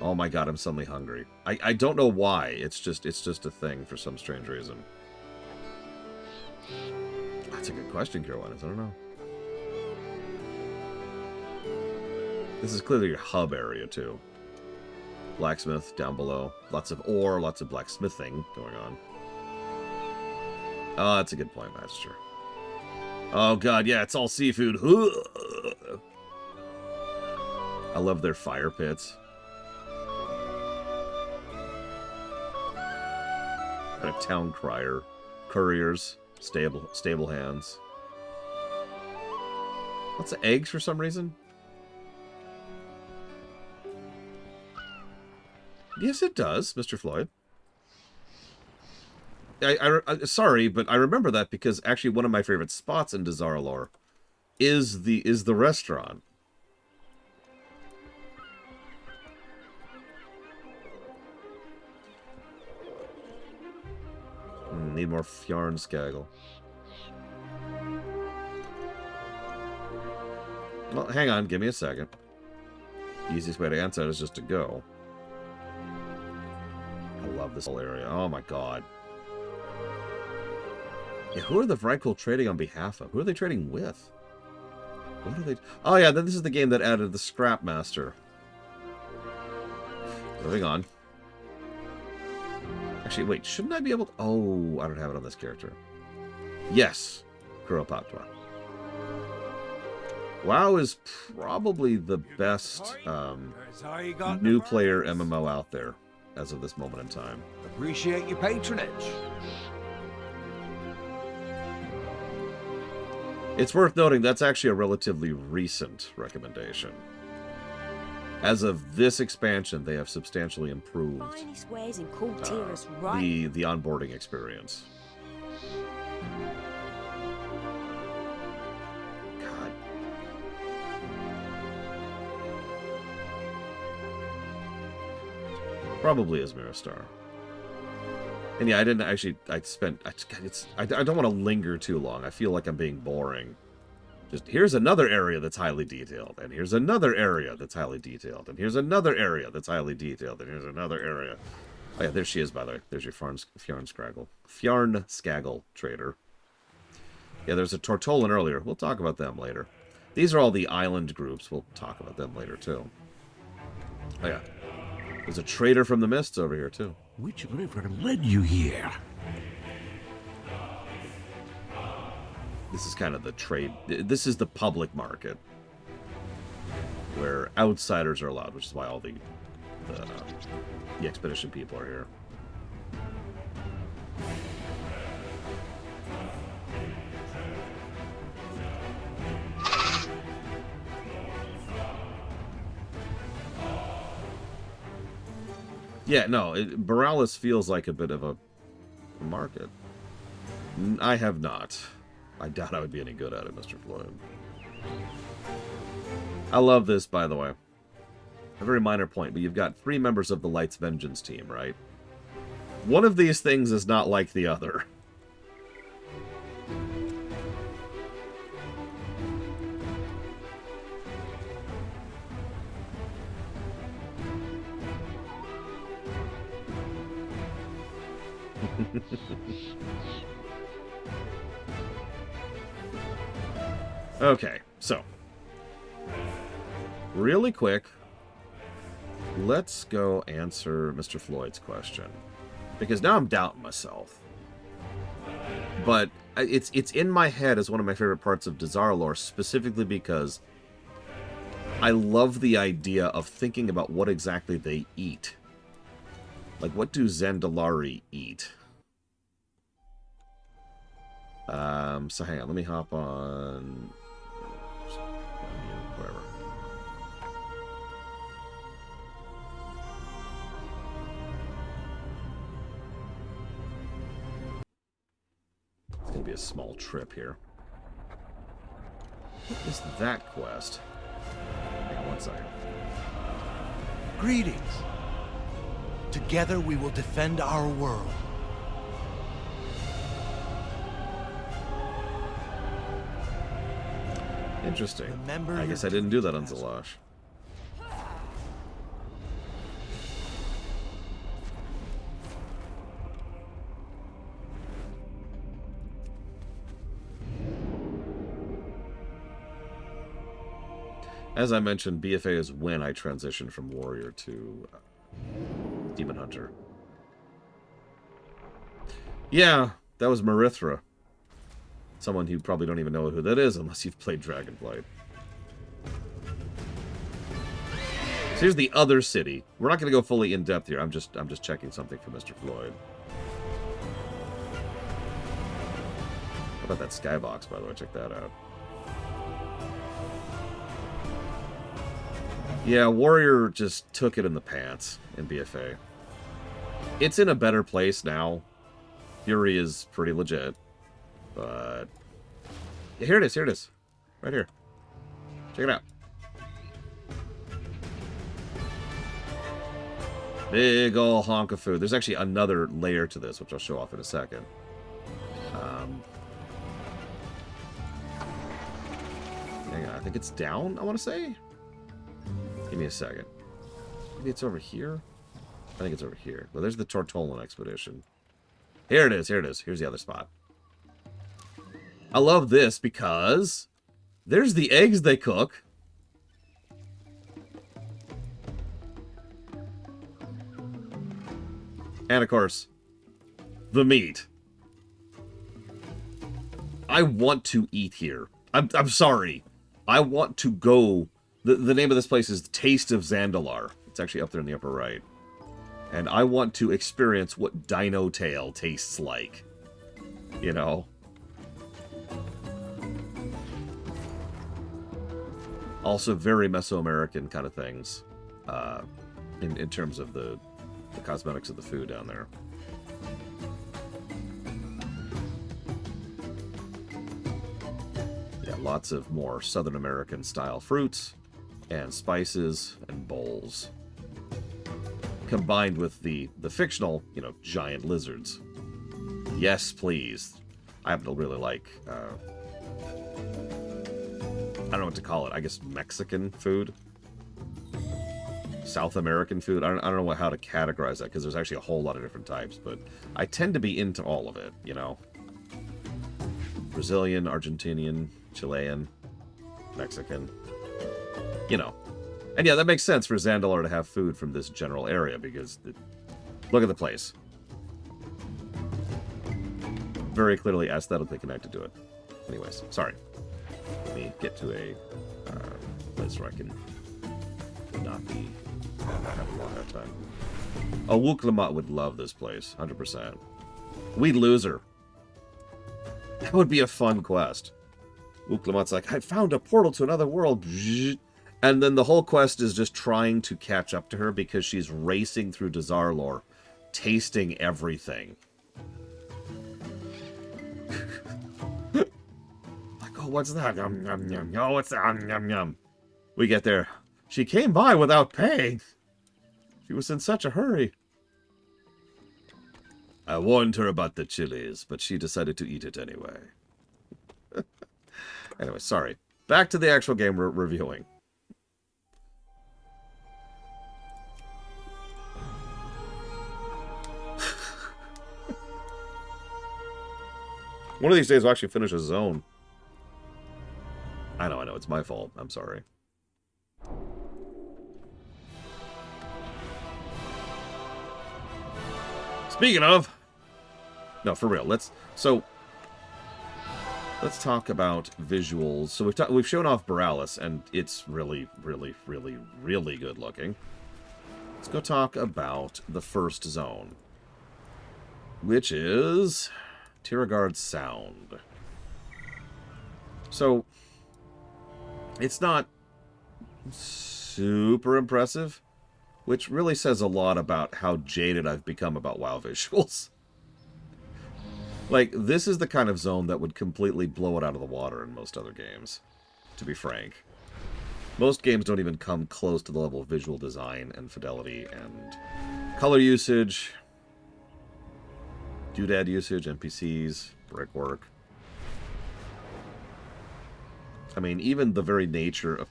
Oh my god, I'm suddenly hungry. I don't know why. It's just a thing for some strange reason. That's a good question, Carolina. I don't know. This is clearly your hub area, too. Blacksmith down below. Lots of ore, lots of blacksmithing going on. Oh, that's a good point, Master. Oh god, yeah, it's all seafood. I love their fire pits. Kind of town crier, couriers, stable hands. Lots of eggs for some reason. Yes, it does, Mr. Floyd. Sorry, but I remember that because actually one of my favorite spots in Dazar'alor is the restaurant. Need more Fjarnskagel. Well, hang on, give me a second. The easiest way to answer that is just to go. I love this whole area. Oh my god. Yeah, who are the Vrykul trading on behalf of? Who are they trading with? What are they... Oh yeah, this is the game that added the Scrapmaster. Moving on. Actually, wait, shouldn't I be able to... Oh, I don't have it on this character. Yes. Kuropatwa. WoW is probably the best new player MMO out there as of this moment in time. Appreciate your patronage. It's worth noting that's actually a relatively recent recommendation. As of this expansion, they have substantially improved the onboarding experience. God. Probably Azmira Star. And yeah, I didn't actually. I don't want to linger too long. I feel like I'm being boring. Just here's another area that's highly detailed, and here's another area that's highly detailed, and here's another area that's highly detailed, and here's another area. Oh yeah, there she is, by the way. There's your Fjarnskagel trader. Yeah, there's a Tortolan earlier. We'll talk about them later. These are all the island groups. We'll talk about them later too. Oh yeah, there's a trader from the Mists over here too. Which river led you here? This is kind of the trade. This is the public market where outsiders are allowed, which is why all the expedition people are here. Yeah, no, Boralus feels like a bit of a market. I have not. I doubt I would be any good at it, Mr. Floyd. I love this, by the way. A very minor point, but you've got 3 members of the Light's Vengeance team, right? One of these things is not like the other. Okay, so really quick, let's go answer Mr. Floyd's question, because now I'm doubting myself. But it's in my head as one of my favorite parts of Dazar'alor, specifically because I love the idea of thinking about what exactly they eat. Like, what do Zandalari eat? So hang on, let me hop on... whatever. It's gonna be a small trip here. What is that quest? Hang on one second. Greetings. Together we will defend our world. Interesting. I guess I didn't do that on Zalash. As I mentioned, BFA is when I transitioned from Warrior to Demon Hunter. Yeah, that was Marithra. Someone who probably don't even know who that is unless you've played Dragonflight. So here's the other city. We're not going to go fully in depth here. I'm just checking something for Mr. Floyd. How about that skybox, by the way? Check that out. Yeah, Warrior just took it in the pants in BFA. It's in a better place now. Fury is pretty legit. But... yeah, here it is, here it is. Right here. Check it out. Big ol' honk of food. There's actually another layer to this, which I'll show off in a second. Hang on, I think it's down, I want to say? Give me a second. Maybe it's over here? I think it's over here. Well, there's the Tortolan expedition. Here it is, here it is. Here's the other spot. I love this because there's the eggs they cook. And, of course, the meat. I want to eat here. I'm sorry. I want to go... The name of this place is Taste of Zandalar. It's actually up there in the upper right. And I want to experience what Dino Tail tastes like. You know? Also very Mesoamerican kind of things. In terms of the cosmetics of the food down there. Yeah, lots of more Southern American style fruits and spices and bowls. Combined with the fictional, you know, giant lizards. Yes, please. I happen to really like, I don't know what to call it. I guess Mexican food? South American food? I don't know how to categorize that, because there's actually a whole lot of different types, but I tend to be into all of it, you know? Brazilian, Argentinian, Chilean, Mexican, you know. And yeah, that makes sense for Zandalar to have food from this general area, because look at the place. Very clearly aesthetically connected to it. Anyways, sorry. Let me get to a place where I can not be having a long enough time. Oh, Wuklamot would love this place, 100%. We'd lose her. That would be a fun quest. Wuklamot's like, I found a portal to another world. And then the whole quest is just trying to catch up to her because she's racing through Dazar'lor, tasting everything. Like, oh, what's that? Yum, yum, yum. Oh, what's that? Yum, yum, yum. We get there. She came by without paying. She was in such a hurry. I warned her about the chilies, but she decided to eat it anyway. Anyway, sorry. Back to the actual game we're reviewing. One of these days we'll actually finish a zone. I know, it's my fault. I'm sorry. Speaking of... No, for real, let's talk about visuals. So we've shown off Boralus, and it's really, really, really, really good looking. Let's go talk about the first zone, which is Tiragarde Sound. So, it's not super impressive, which really says a lot about how jaded I've become about WoW visuals. Like, this is the kind of zone that would completely blow it out of the water in most other games, to be frank. Most games don't even come close to the level of visual design and fidelity and color usage, doodad usage, NPCs, brickwork. I mean, even the very nature of...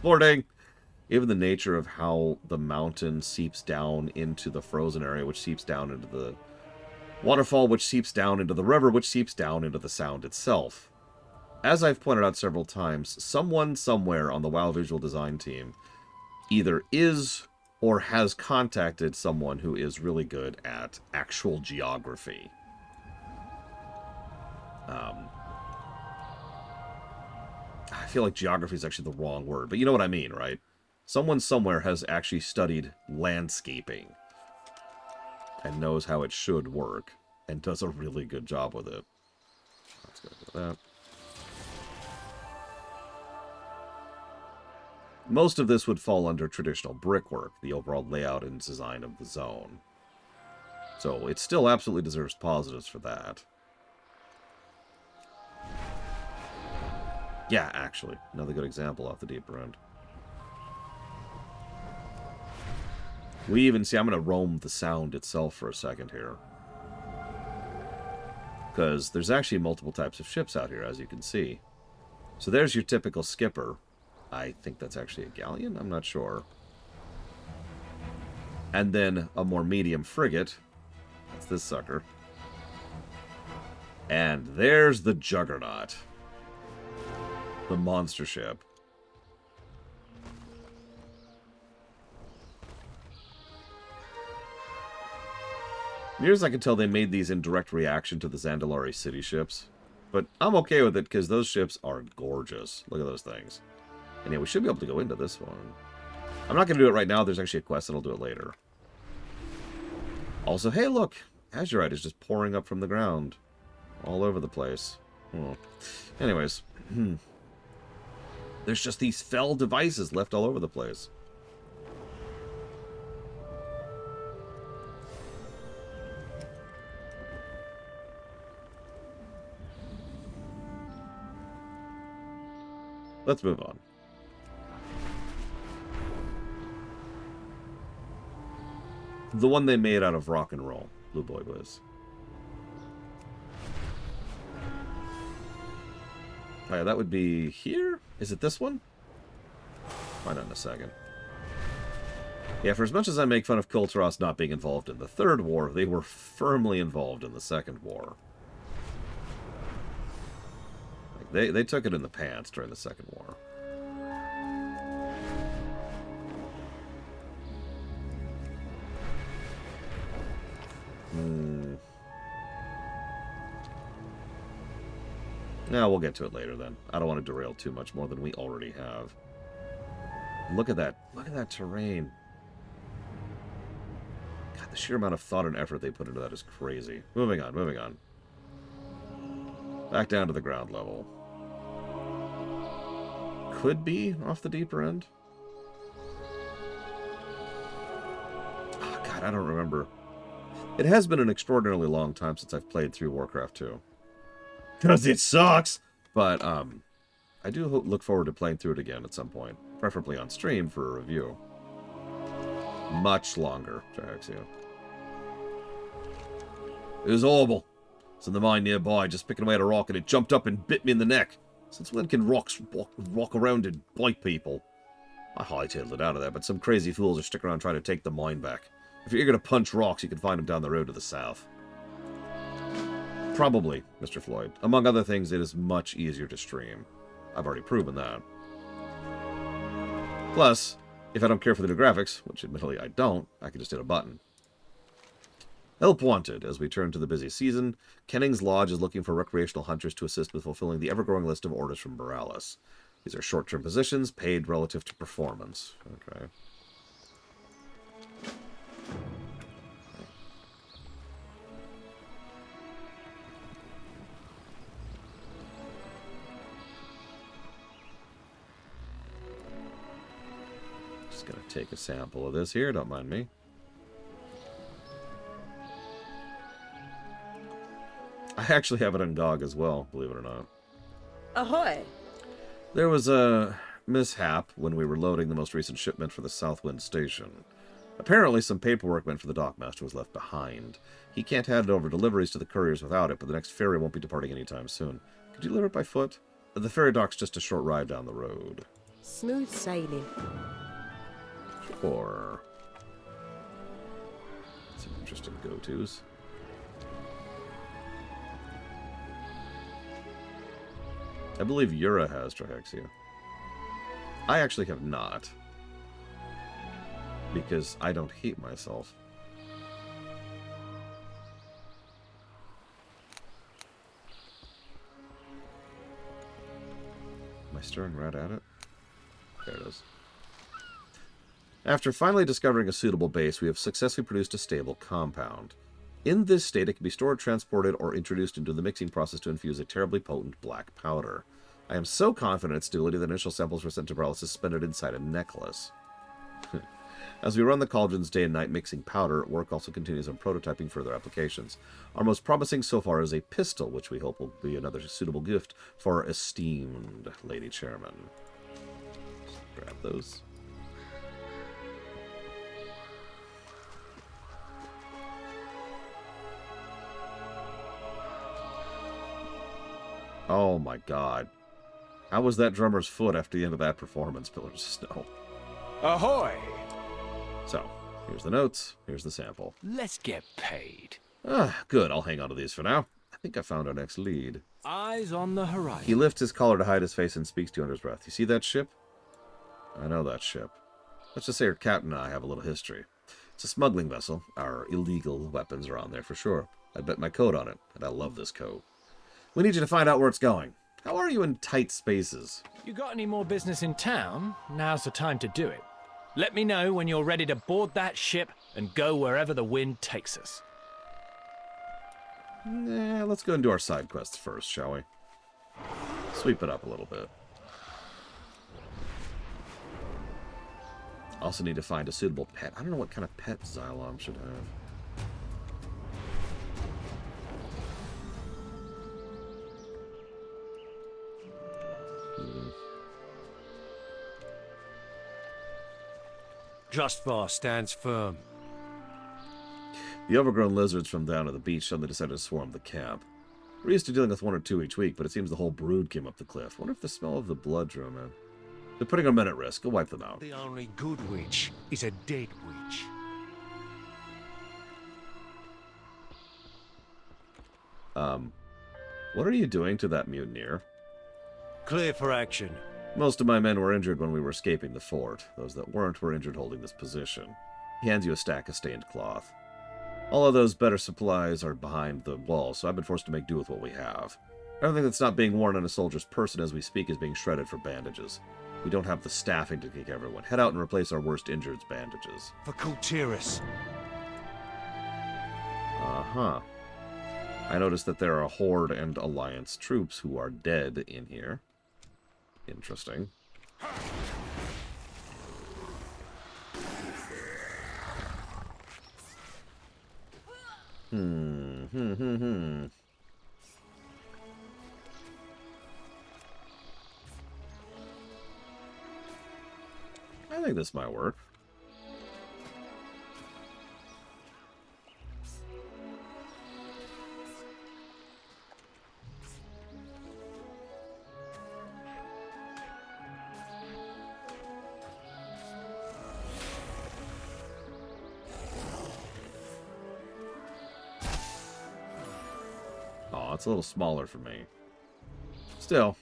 Lording! Even the nature of how the mountain seeps down into the frozen area, which seeps down into the waterfall, which seeps down into the river, which seeps down into the sound itself. As I've pointed out several times, someone somewhere on the WoW visual design team either is or has contacted someone who is really good at actual geography. I feel like geography is actually the wrong word, but you know what I mean, right? Someone somewhere has actually studied landscaping and knows how it should work and does a really good job with it. Let's go with that. Most of this would fall under traditional brickwork, the overall layout and design of the zone. So it still absolutely deserves positives for that. Yeah, actually. Another good example off the deeper end. We even see, I'm going to roam the sound itself for a second here. Because there's actually multiple types of ships out here, as you can see. So there's your typical skipper. I think that's actually a galleon? I'm not sure. And then a more medium frigate. That's this sucker. And there's the Juggernaut. The monster ship. Near as I can tell, they made these in direct reaction to the Zandalari city ships. But I'm okay with it, because those ships are gorgeous. Look at those things. And yeah, we should be able to go into this one. I'm not going to do it right now. There's actually a quest, and I'll do it later. Also, hey, look! Azerite is just pouring up from the ground. All over the place. Oh. Anyways. There's just these fell devices left all over the place. Let's move on. The one they made out of rock and roll. Blue Boy Bliss. Oh yeah, that would be here? Is it this one? Find out in a second. Yeah, for as much as I make fun of Kul Tiras not being involved in the Third War, they were firmly involved in the Second War. They took it in the pants during the Second War. No, we'll get to it later then. I don't want to derail too much more than we already have. Look at that. Look at that terrain. God, the sheer amount of thought and effort they put into that is crazy. Moving on, moving on. Back down to the ground level. Could be off the deeper end. Oh, God, I don't remember. It has been an extraordinarily long time since I've played through Warcraft 2. Because it sucks! But, I do look forward to playing through it again at some point. Preferably on stream for a review. Much longer, Jaxia. It was horrible. It's in the mine nearby, just picking away at a rock, and it jumped up and bit me in the neck. Since when can rocks walk around and bite people? I hightailed it out of there, but some crazy fools are sticking around trying to take the mine back. If you're going to punch rocks, you can find them down the road to the south. Probably, Mr. Floyd. Among other things, it is much easier to stream. I've already proven that. Plus, if I don't care for the new graphics, which admittedly I don't, I can just hit a button. Help wanted. As we turn to the busy season, Kenning's Lodge is looking for recreational hunters to assist with fulfilling the ever-growing list of orders from Boralus. These are short-term positions, paid relative to performance. Okay. Just gonna take a sample of this here, don't mind me. I actually have it on GOG as well, believe it or not. Ahoy! There was a mishap when we were loading the most recent shipment for the Southwind Station. Apparently some paperwork meant for the dockmaster was left behind. He can't hand over deliveries to the couriers without it, but the next ferry won't be departing anytime soon. Could you deliver it by foot? The ferry dock's just a short ride down the road. Smooth sailing. Or some interesting go-tos. I believe Yura has Trihexia. I actually have not. Because I don't hate myself. Am I staring right at it? There it is. After finally discovering a suitable base, we have successfully produced a stable compound. In this state, it can be stored, transported, or introduced into the mixing process to infuse a terribly potent black powder. I am so confident in its stability that initial samples were sent to Boralus suspended inside a necklace. As we run the cauldrons day and night mixing powder, work also continues on prototyping further applications. Our most promising so far is a pistol, which we hope will be another suitable gift for our esteemed Lady Chairman. Just grab those. Oh my god. How was that drummer's foot after the end of that performance, Pillars of Snow? Ahoy! So, here's the notes, here's the sample. Let's get paid. Good, I'll hang on to these for now. I think I found our next lead. Eyes on the horizon. He lifts his collar to hide his face and speaks to you under his breath. You see that ship? I know that ship. Let's just say her captain and I have a little history. It's a smuggling vessel. Our illegal weapons are on there for sure. I bet my coat on it, and I love this coat. We need you to find out where it's going. How are you in tight spaces? You got any more business in town? Now's the time to do it. Let me know when you're ready to board that ship and go wherever the wind takes us. Nah, let's go and do our side quests first, shall we? Sweep it up a little bit. Also need to find a suitable pet. I don't know what kind of pet Xylom should have. Justvar stands firm. The overgrown lizards from down at the beach suddenly decided to swarm the camp. We're used to dealing with 1 or 2 each week, but it seems the whole brood came up the cliff. Wonder if the smell of the blood drew them in. They're putting our men at risk. Go wipe them out. The only good witch is a dead witch. What are you doing to that mutineer? Clear for action. Most of my men were injured when we were escaping the fort. Those that weren't were injured holding this position. He hands you a stack of stained cloth. All of those better supplies are behind the wall, so I've been forced to make do with what we have. Everything that's not being worn on a soldier's person as we speak is being shredded for bandages. We don't have the staffing to take everyone. Head out and replace our worst injured's bandages. For Kul Tiras. Uh-huh. I noticed that there are Horde and Alliance troops who are dead in here. Interesting. I think this might work. Oh, it's a little smaller for me. Still,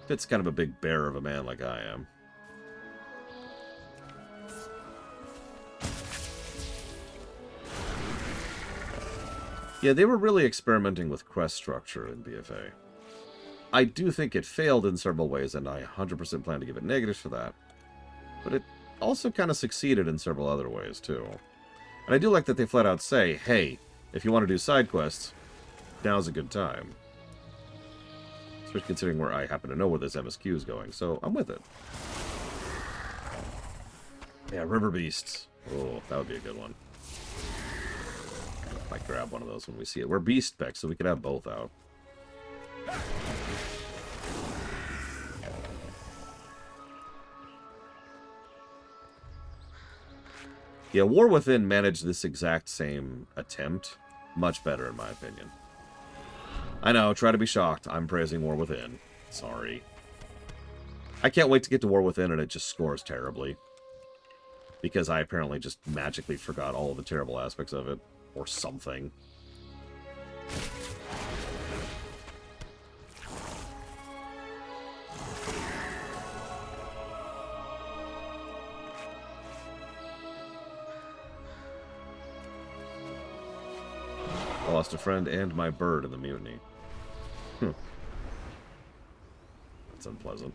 fits kind of a big bear of a man like I am. Yeah, they were really experimenting with quest structure in BFA. I do think it failed in several ways, and I 100% plan to give it negatives for that. But it also kind of succeeded in several other ways, too. And I do like that they flat out say, hey, if you want to do side quests, now's a good time. Especially considering where I happen to know where this MSQ is going, so I'm with it. Yeah, River Beasts. Oh, that would be a good one. Might grab one of those when we see it. We're beast specs, so we can have both out. Yeah, War Within managed this exact same attempt much better, in my opinion. I know, try to be shocked. I'm praising War Within. Sorry. I can't wait to get to War Within and it just scores terribly. Because I apparently just magically forgot all of the terrible aspects of it. Or something. I lost a friend and my bird in the mutiny. That's unpleasant.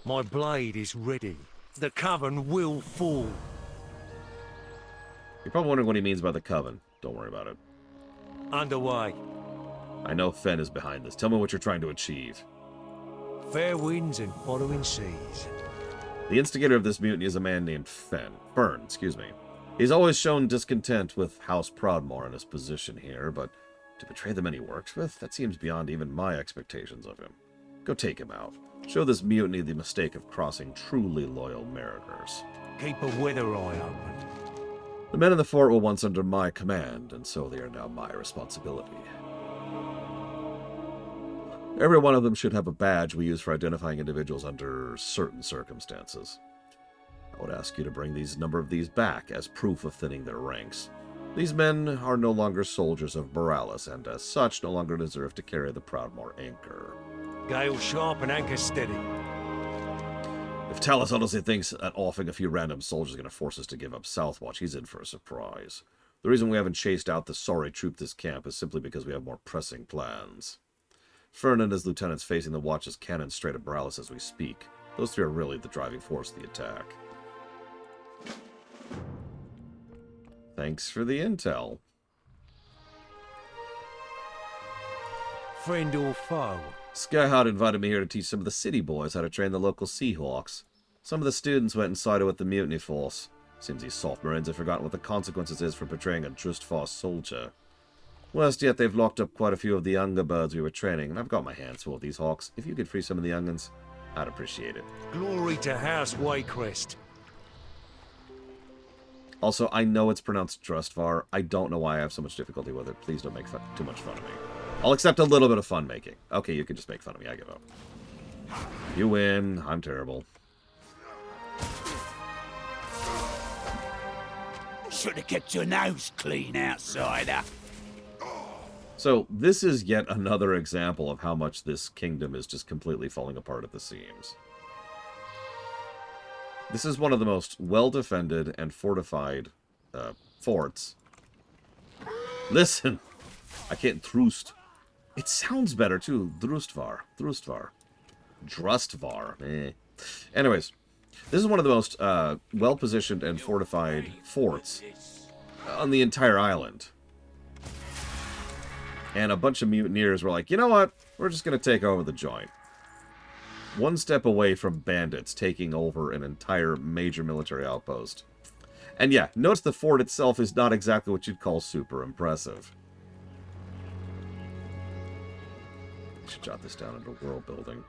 My blade is ready. The Coven will fall. You're probably wondering what he means by the Coven. Don't worry about it. Underway. I know Fen is behind this. Tell me what you're trying to achieve. Fair winds and following seas. The instigator of this mutiny is a man named Fern, excuse me. He's always shown discontent with House Proudmoore and his position here, but to betray the men he works with, that seems beyond even my expectations of him. Go take him out. Show this mutiny the mistake of crossing truly loyal mariners. Keep a weather eye open. The men in the fort were once under my command, and so they are now my responsibility. Every one of them should have a badge we use for identifying individuals under certain circumstances. I would ask you to bring these number of these back as proof of thinning their ranks. These men are no longer soldiers of Boralus, and as such no longer deserve to carry the Proudmoore anchor. Gale sharp and anchor steady. If Talos honestly thinks that offing a few random soldiers is going to force us to give up Southwatch, he's in for a surprise. The reason we haven't chased out the sorry troop this camp is simply because we have more pressing plans. Fern and his lieutenants facing the Watch's cannon straight at Boralus as we speak. Those three are really the driving force of the attack. Thanks for the intel. Friend or foe? Skyhawk invited me here to teach some of the city boys how to train the local Seahawks. Some of the students went and sided with the mutiny force. Seems these soft marines have forgotten what the consequences is for betraying a just far soldier. Worst yet, they've locked up quite a few of the younger birds we were training, and I've got my hands full of these hawks. If you could free some of the young'uns, I'd appreciate it. Glory to House Waycrest. Also, I know it's pronounced Drustvar. I don't know why I have so much difficulty with it. Please don't make too much fun of me. I'll accept a little bit of fun making. Okay, you can just make fun of me. I give up. You win. I'm terrible. Should have kept your nose clean, outsider. So, this is yet another example of how much this kingdom is just completely falling apart at the seams. This is one of the most well-defended and fortified forts. Listen! I can't Thrust. It sounds better, too. Drustvar. Drustvar. Anyways, this is one of the most well-positioned and fortified forts on the entire island. And a bunch of mutineers were like, you know what? We're just going to take over the joint. One step away from bandits taking over an entire major military outpost. And yeah, notice the fort itself is not exactly what you'd call super impressive. I should jot this down under world building.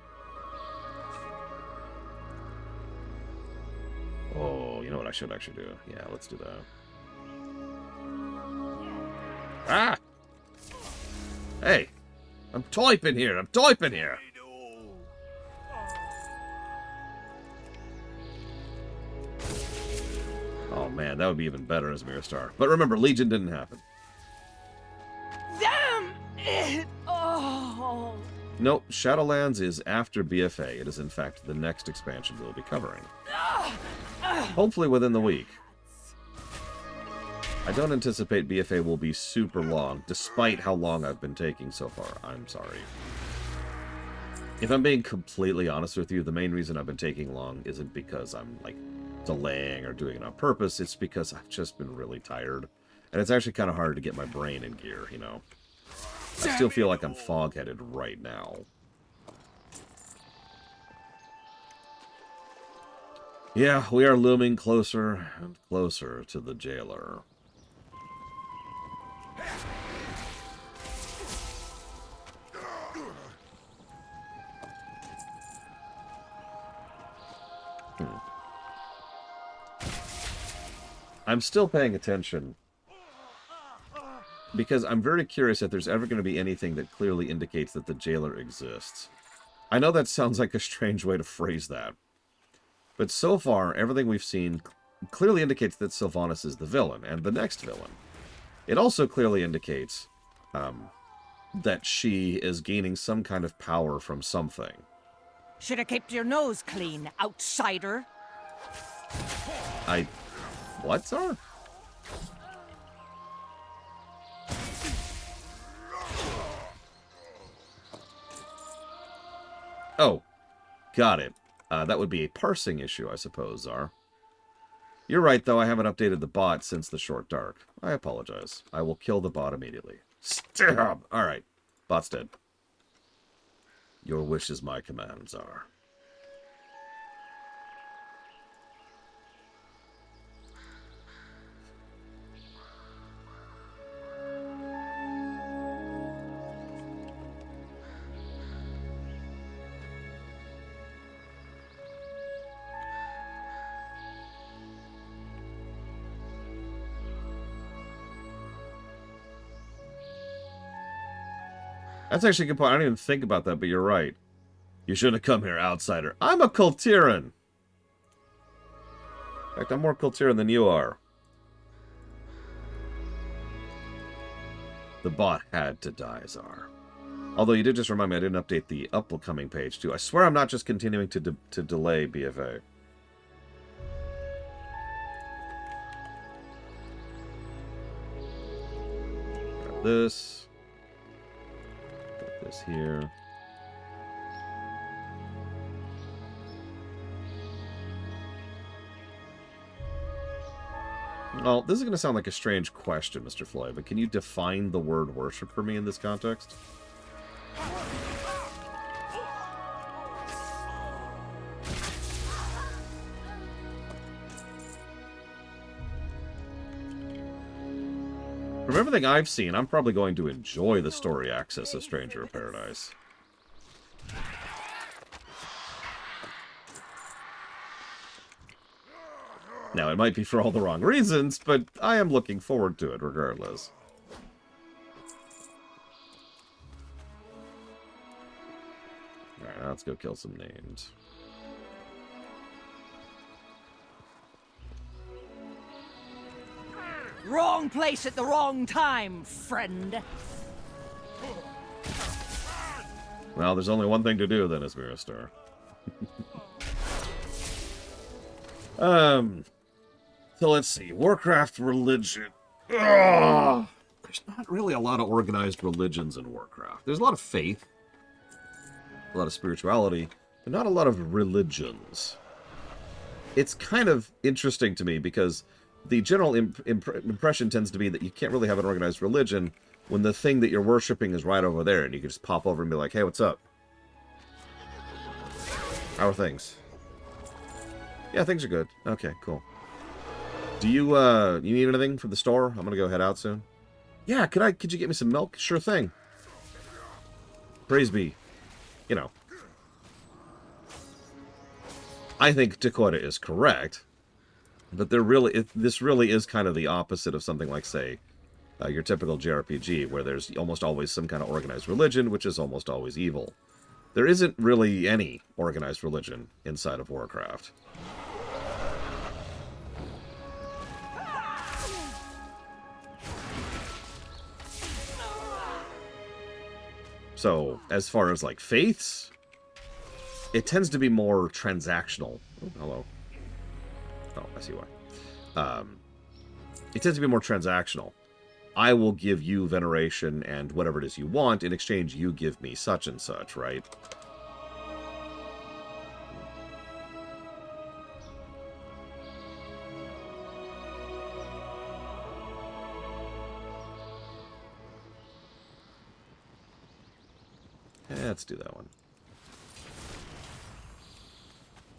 Oh, you know what I should actually do? Yeah, let's do that. Ah! Hey! I'm typing here! Oh man, that would be even better as Mirstar. But remember, Legion didn't happen. Damn it! Oh. Nope, Shadowlands is after BFA. It is in fact the next expansion we'll be covering. Hopefully within the week. I don't anticipate BFA will be super long, despite how long I've been taking so far. I'm sorry. If I'm being completely honest with you, the main reason I've been taking long isn't because I'm, like, delaying or doing it on purpose. It's because I've just been really tired. And it's actually kind of hard to get my brain in gear, you know? I still feel like I'm fog-headed right now. Yeah, we are looming closer and closer to the jailer. I'm still paying attention because I'm very curious if there's ever going to be anything that clearly indicates that the jailer exists. I know that sounds like a strange way to phrase that, but so far everything we've seen clearly indicates that Sylvanas is the villain and the next villain. It also clearly indicates that she is gaining some kind of power from something. Should have kept your nose clean, outsider. What, sir? Oh, got it. That would be a parsing issue, I suppose, Czar. You're right, though. I haven't updated the bot since the short dark. I apologize. I will kill the bot immediately. Stab! Alright. Bot's dead. Your wish is my command, Czar. That's actually a good point. I didn't even think about that, but you're right. You shouldn't have come here, outsider. I'm a Kul Tiran. In fact, I'm more Kul Tiran than you are. The bot had to die, Czar. Although you did just remind me I didn't update the upcoming page, too. I swear I'm not just continuing to delay BFA. Grab this. Put this here. Well, this is going to sound like a strange question, Mr. Floyd, but can you define the word worship for me in this context? From everything I've seen, I'm probably going to enjoy the story access of Stranger of Paradise. Now, it might be for all the wrong reasons, but I am looking forward to it regardless. Alright, now let's go kill some names. Wrong place at the wrong time, friend. Well, there's only one thing to do then, Asmirastar. So let's see. Warcraft religion. Ugh. There's not really a lot of organized religions in Warcraft. There's a lot of faith, a lot of spirituality, but not a lot of religions. It's kind of interesting to me because the general impression tends to be that you can't really have an organized religion when the thing that you're worshiping is right over there, and you can just pop over and be like, hey, what's up? How are things? Yeah, things are good. Okay, cool. Do you need anything from the store? I'm gonna go head out soon. Yeah, could you get me some milk? Sure thing. Praise be. You know. I think Dakota is correct, but this really is kind of the opposite of something like, say, your typical JRPG, where there's almost always some kind of organized religion, which is almost always evil. There isn't really any organized religion inside of Warcraft. So, as far as, like, faiths, it tends to be more transactional. Oh, hello. Oh, I see why. It tends to be more transactional. I will give you veneration and whatever it is you want. In exchange, you give me such and such, right? Let's do that one.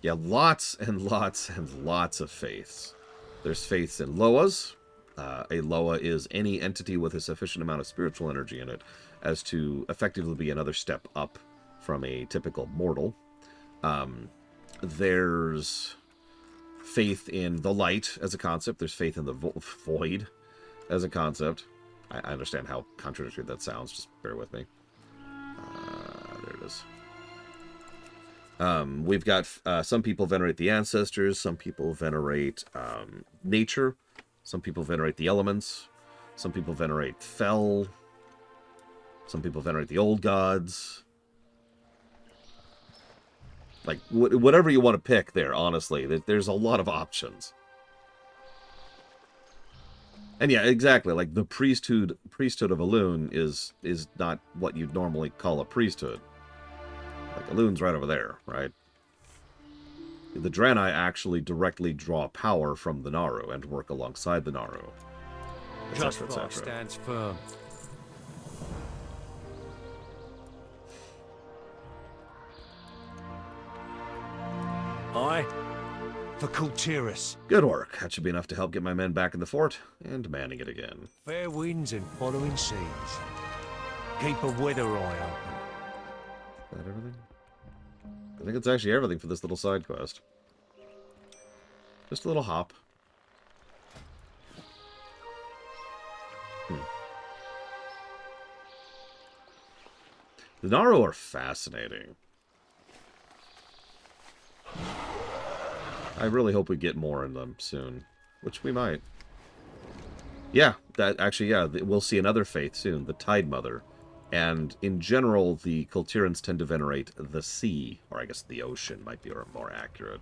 Yeah, lots and lots and lots of faiths. There's faiths in Loas. A Loa is any entity with a sufficient amount of spiritual energy in it as to effectively be another step up from a typical mortal. There's faith in the light as a concept. There's faith in the void as a concept. I understand how contradictory that sounds. Just bear with me. There it is. We've got some people venerate the ancestors. Some people venerate nature. Some people venerate the elements. Some people venerate Fel. Some people venerate the old gods. Like, whatever you want to pick there, honestly. There's a lot of options. And yeah, exactly. Like, the priesthood of Elune is not what you'd normally call a priesthood. Like, Elune's right over there, right? The Draenei actually directly draw power from the Naru and work alongside the Naru. Justvar stands firm. Aye. For Kul Tiras. Good work. That should be enough to help get my men back in the fort and manning it again. Fair winds and following seas. Keep a weather eye open. Is that everything? I think it's actually everything for this little side quest. Just a little hop. The Naro are fascinating. I really hope we get more in them soon, which we might. Yeah, we'll see another faith soon, the Tide Mother. And in general, the Kul Tirans tend to venerate the sea, or I guess the ocean might be more accurate.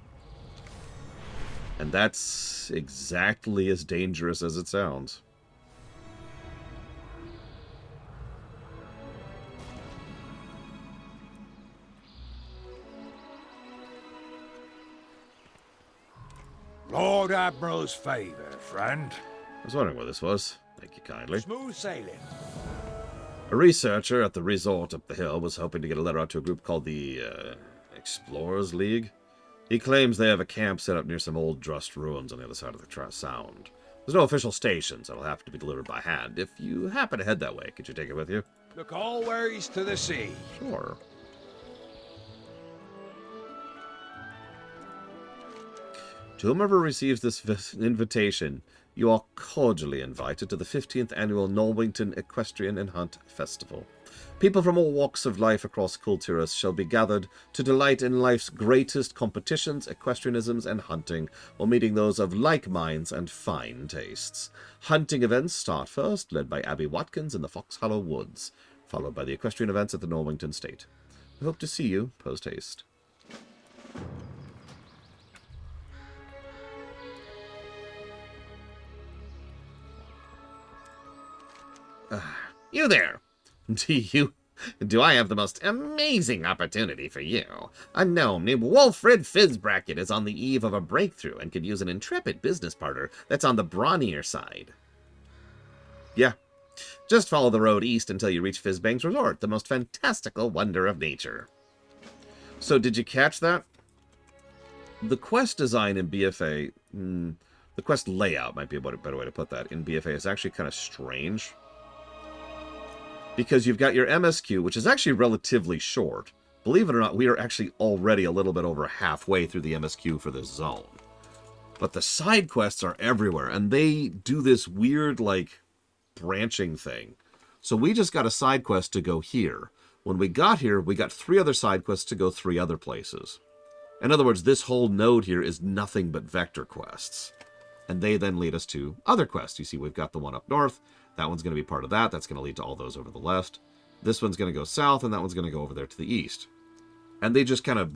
And that's exactly as dangerous as it sounds. Lord Admiral's favor, friend. I was wondering what this was. Thank you kindly. Smooth sailing. A researcher at the resort up the hill was hoping to get a letter out to a group called the Explorers League. He claims they have a camp set up near some old Drust ruins on the other side of the Sound. There's no official station, so it'll have to be delivered by hand. If you happen to head that way, could you take it with you? Look always to the sea. Sure. To whomever receives this invitation, you are cordially invited to the 15th Annual Norwington Equestrian and Hunt Festival. People from all walks of life across Kul Tiras shall be gathered to delight in life's greatest competitions, equestrianisms, and hunting, while meeting those of like minds and fine tastes. Hunting events start first, led by Abby Watkins in the Fox Hollow Woods, followed by the equestrian events at the Norwington State. We hope to see you post-haste. You there! Do I have the most amazing opportunity for you? A gnome named Wolfred Fizzbracket is on the eve of a breakthrough and could use an intrepid business partner that's on the brawnier side. Yeah. Just follow the road east until you reach Fizzbang's Resort, the most fantastical wonder of nature. So, did you catch that? The quest design in BFA, the quest layout might be a better way to put that, in BFA is actually kind of strange. Because you've got your MSQ, which is actually relatively short. Believe it or not, we are actually already a little bit over halfway through the MSQ for this zone. But the side quests are everywhere, and they do this weird, like, branching thing. So we just got a side quest to go here. When we got here, we got 3 other side quests to go 3 other places. In other words, this whole node here is nothing but vector quests. And they then lead us to other quests. You see, we've got the one up north. That one's going to be part of that. That's going to lead to all those over the left. This one's going to go south, and that one's going to go over there to the east. And they just kind of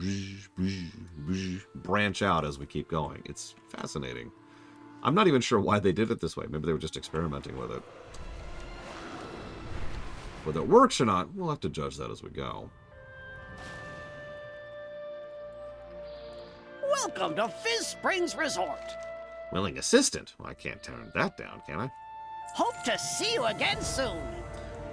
branch out as we keep going. It's fascinating. I'm not even sure why they did it this way. Maybe they were just experimenting with it. Whether it works or not, we'll have to judge that as we go. Welcome to Fizz Springs Resort. Willing assistant? Well, I can't turn that down, can I? Hope to see you again soon.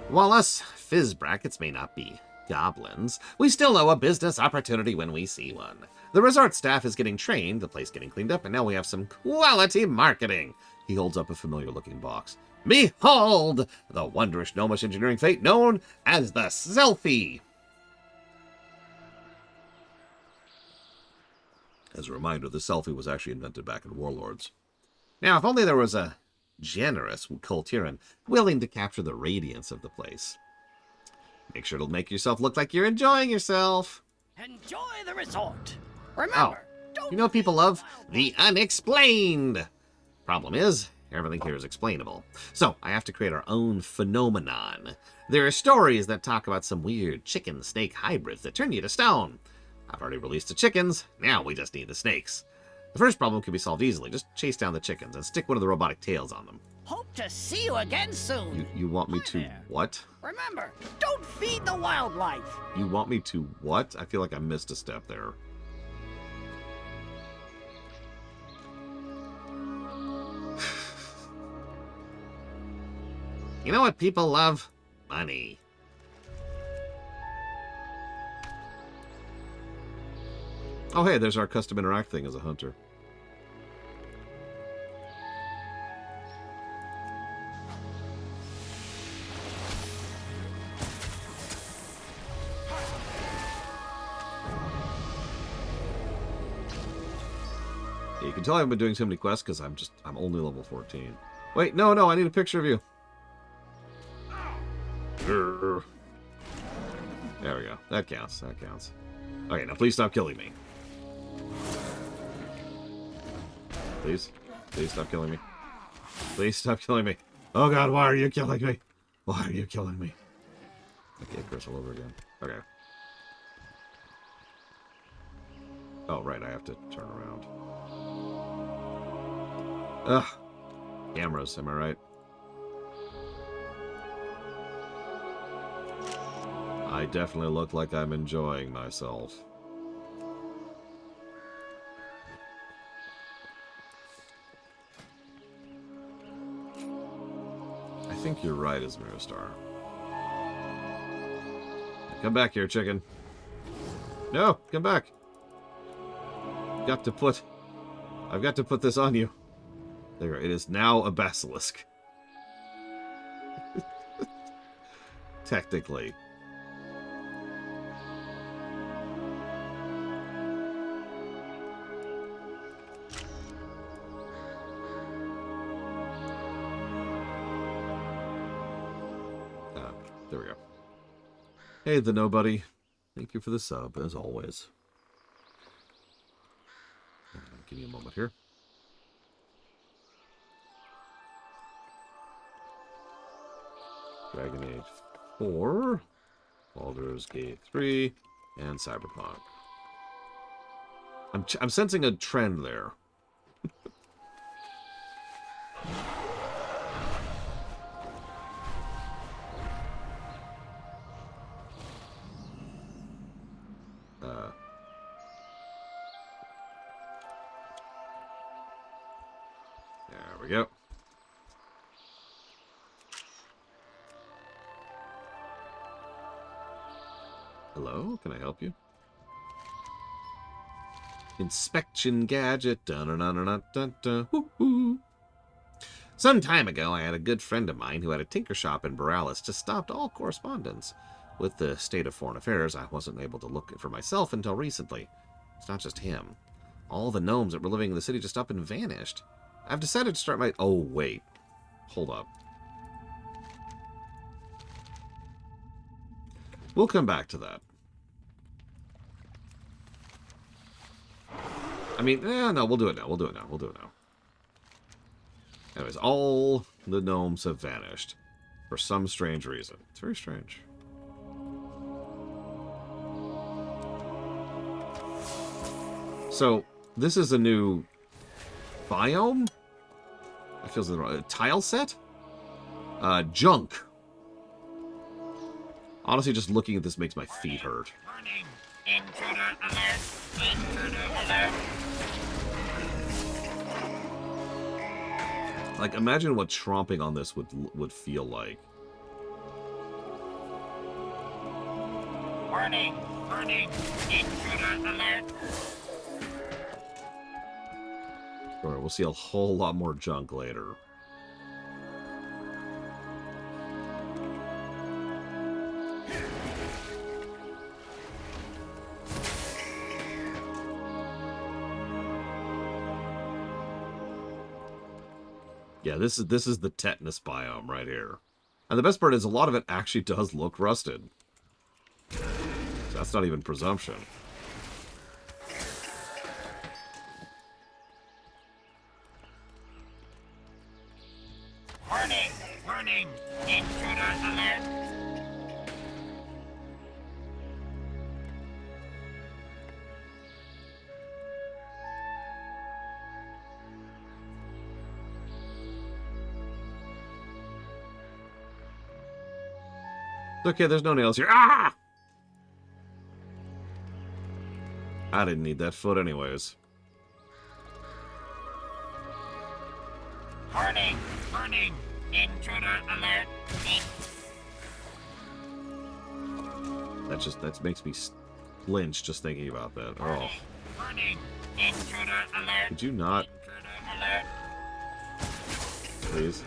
While us Fizzbrackets may not be goblins, we still know a business opportunity when we see one. The resort staff is getting trained, the place getting cleaned up, and now we have some quality marketing. He holds up a familiar-looking box. Behold! The wondrous gnomish engineering feat known as the Selfie! As a reminder, the Selfie was actually invented back in Warlords. Now, if only there was a generous Kul Tiran willing to capture the radiance of the place. Make sure to make yourself look like you're enjoying yourself. Enjoy the resort. Remember, you know what people love? The unexplained. Problem is, everything here is explainable. So, I have to create our own phenomenon. There are stories that talk about some weird chicken-snake hybrids that turn you to stone. I've already released the chickens, now we just need the snakes. The first problem can be solved easily. Just chase down the chickens and stick one of the robotic tails on them. Hope to see you again soon. You want me to what? Remember, don't feed the wildlife. You want me to what? I feel like I missed a step there. You know what people love? Money. Oh, hey, there's our custom interact thing as a hunter. Yeah, you can tell I haven't been doing so many quests because I'm only level 14. Wait, no, I need a picture of you. Grr. There we go. That counts. That counts. Okay, now please stop killing me. Please. Please stop killing me. Please stop killing me. Oh god, why are you killing me? Why are you killing me? Okay, Chris all over again. Okay. Oh, right, I have to turn around. Ugh. Cameras, am I right? I definitely look like I'm enjoying myself. I think you're right, Azmirstar. Come back here, chicken. No, come back. I've got to put this on you. There, it is now a basilisk. Technically. There we go. Hey, the nobody. Thank you for the sub, as always. Give me a moment here. Dragon Age 4, Baldur's Gate 3, and Cyberpunk. I'm sensing a trend there. There we go. Hello, can I help you? Inspection gadget. Dun -dun -dun -dun -dun -dun. Woo -hoo. Some time ago, I had a good friend of mine who had a tinker shop in Boralus just stopped all correspondence. With the state of foreign affairs, I wasn't able to look for myself until recently. It's not just him. All the gnomes that were living in the city just up and vanished. I've decided to start my... Oh, wait. Hold up. We'll come back to that. I mean, no, we'll do it now. We'll do it now. We'll do it now. Anyways, all the gnomes have vanished. For some strange reason. It's very strange. So, this is a new biome? I feel like a tile set? Junk. Honestly, just looking at this makes my feet hurt. Warning. Intruder alert. Intruder alert. Like, imagine what tromping on this would feel like. Warning. Warning. Intruder alert. Alright, we'll see a whole lot more junk later. Yeah, this is the tetanus biome right here. And the best part is a lot of it actually does look rusted. So that's not even presumption. Warning. Warning. Intruder alert. Okay, there's no nails here. Ah! I didn't need that foot anyways. Warning. Warning. Intruder alert. That makes me flinch just thinking about that. Oh. Warning. Intruder alert. Could you not? Intruder alert. Please.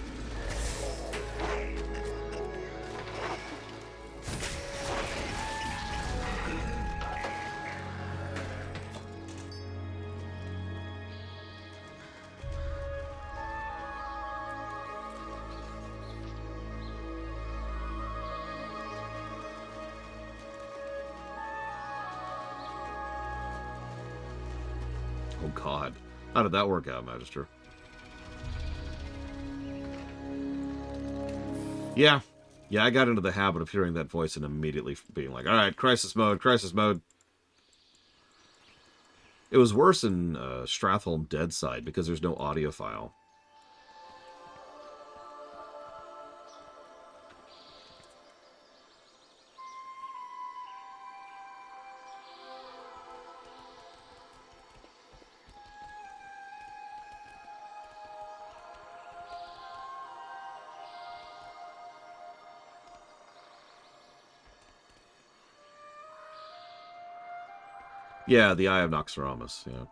Oh god. How did that work out, Magister? Yeah. Yeah, I got into the habit of hearing that voice and immediately being like, alright, crisis mode, crisis mode. It was worse in Stratholme Deadside because there's no audio file. Yeah, the Eye of Noxoramus, yeah.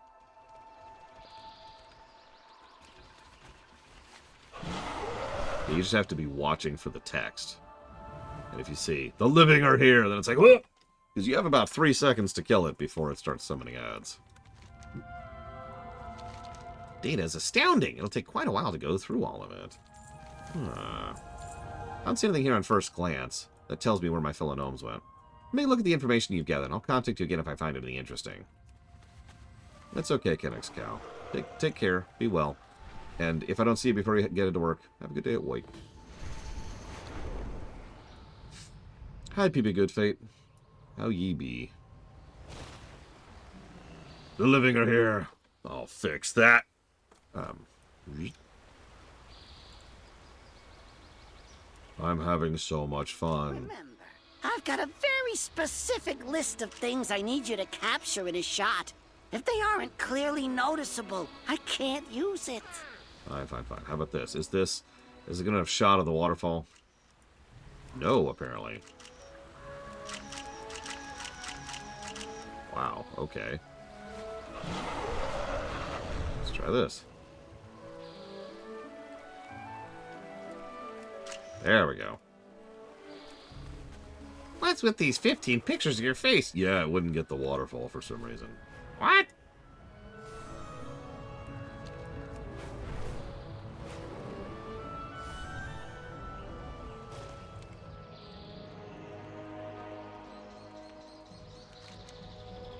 You just have to be watching for the text. And if you see, the living are here, then it's like, whoop! Because you have about 3 seconds to kill it before it starts summoning ads. Data is astounding. It'll take quite a while to go through all of it. I don't see anything here on first glance that tells me where my fellow gnomes went. May look at the information you've gathered. I'll contact you again if I find anything interesting. That's okay, Kennex Cow. Take care. Be well. And if I don't see you before you get into work, have a good day at work. Hi, PB Goodfate. How ye be? The living are here. I'll fix that. I'm having so much fun. I've got a very specific list of things I need you to capture in a shot. If they aren't clearly noticeable, I can't use it. Fine. How about this? Is it gonna have shot of the waterfall? No, apparently. Wow, okay. Let's try this. There we go. What's with these 15 pictures of your face? Yeah, it wouldn't get the waterfall for some reason. What?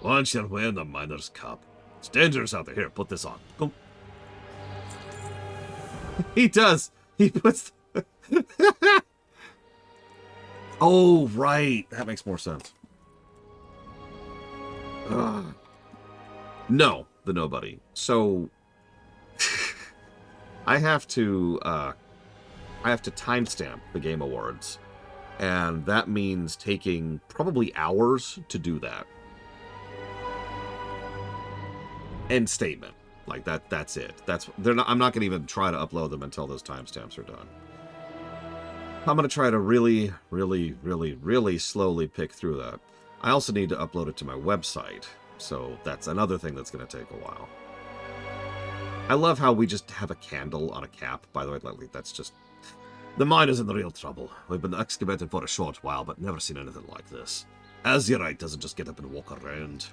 Once you're wearing the miner's cup. It's dangerous out there. Here, put this on. Go. He does. He puts... Oh, right. That makes more sense. No, the nobody. So... I have to timestamp the Game Awards. And that means taking probably hours to do that. End statement. Like that's it. I'm not gonna even try to upload them until those timestamps are done. I'm gonna try to really slowly pick through that. I also need to upload it to my website, so that's another thing that's gonna take a while. I love how we just have a candle on a cap, by the way. That's just... The mine is in real trouble. We've been excavated for a short while, but never seen anything like this. Azerite doesn't just get up and walk around.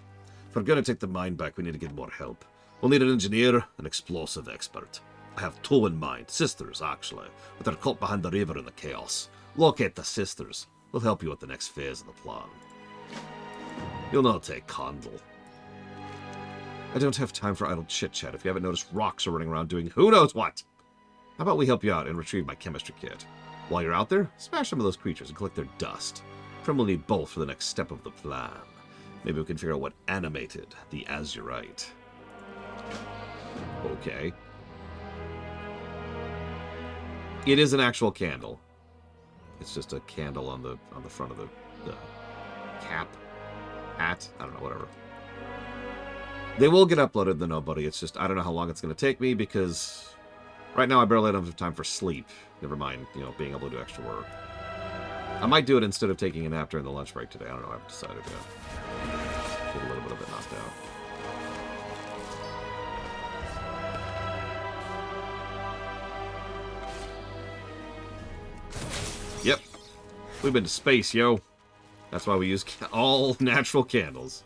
If we're going to take the mine back, we need to get more help. We'll need an engineer, an explosive expert. I have two in mind, sisters, actually, but they're caught behind the river in the chaos. Locate the sisters. We'll help you with the next phase of the plan. You'll not take Condal. I don't have time for idle chit-chat. If you haven't noticed, rocks are running around doing who knows what. How about we help you out and retrieve my chemistry kit? While you're out there, smash some of those creatures and collect their dust. Prim will need both for the next step of the plan. Maybe we can figure out what animated the Azerite. Okay. It is an actual candle. It's just a candle on the front of the cap, hat, I don't know, whatever. They will get uploaded, the nobody. It's just I don't know how long it's going to take me because right now I barely have time for sleep. Never mind, being able to do extra work. I might do it instead of taking a nap during the lunch break today. I don't know. I haven't decided yet. Get a little bit of it knocked out. Yep. We've been to space, yo. That's why we use all natural candles.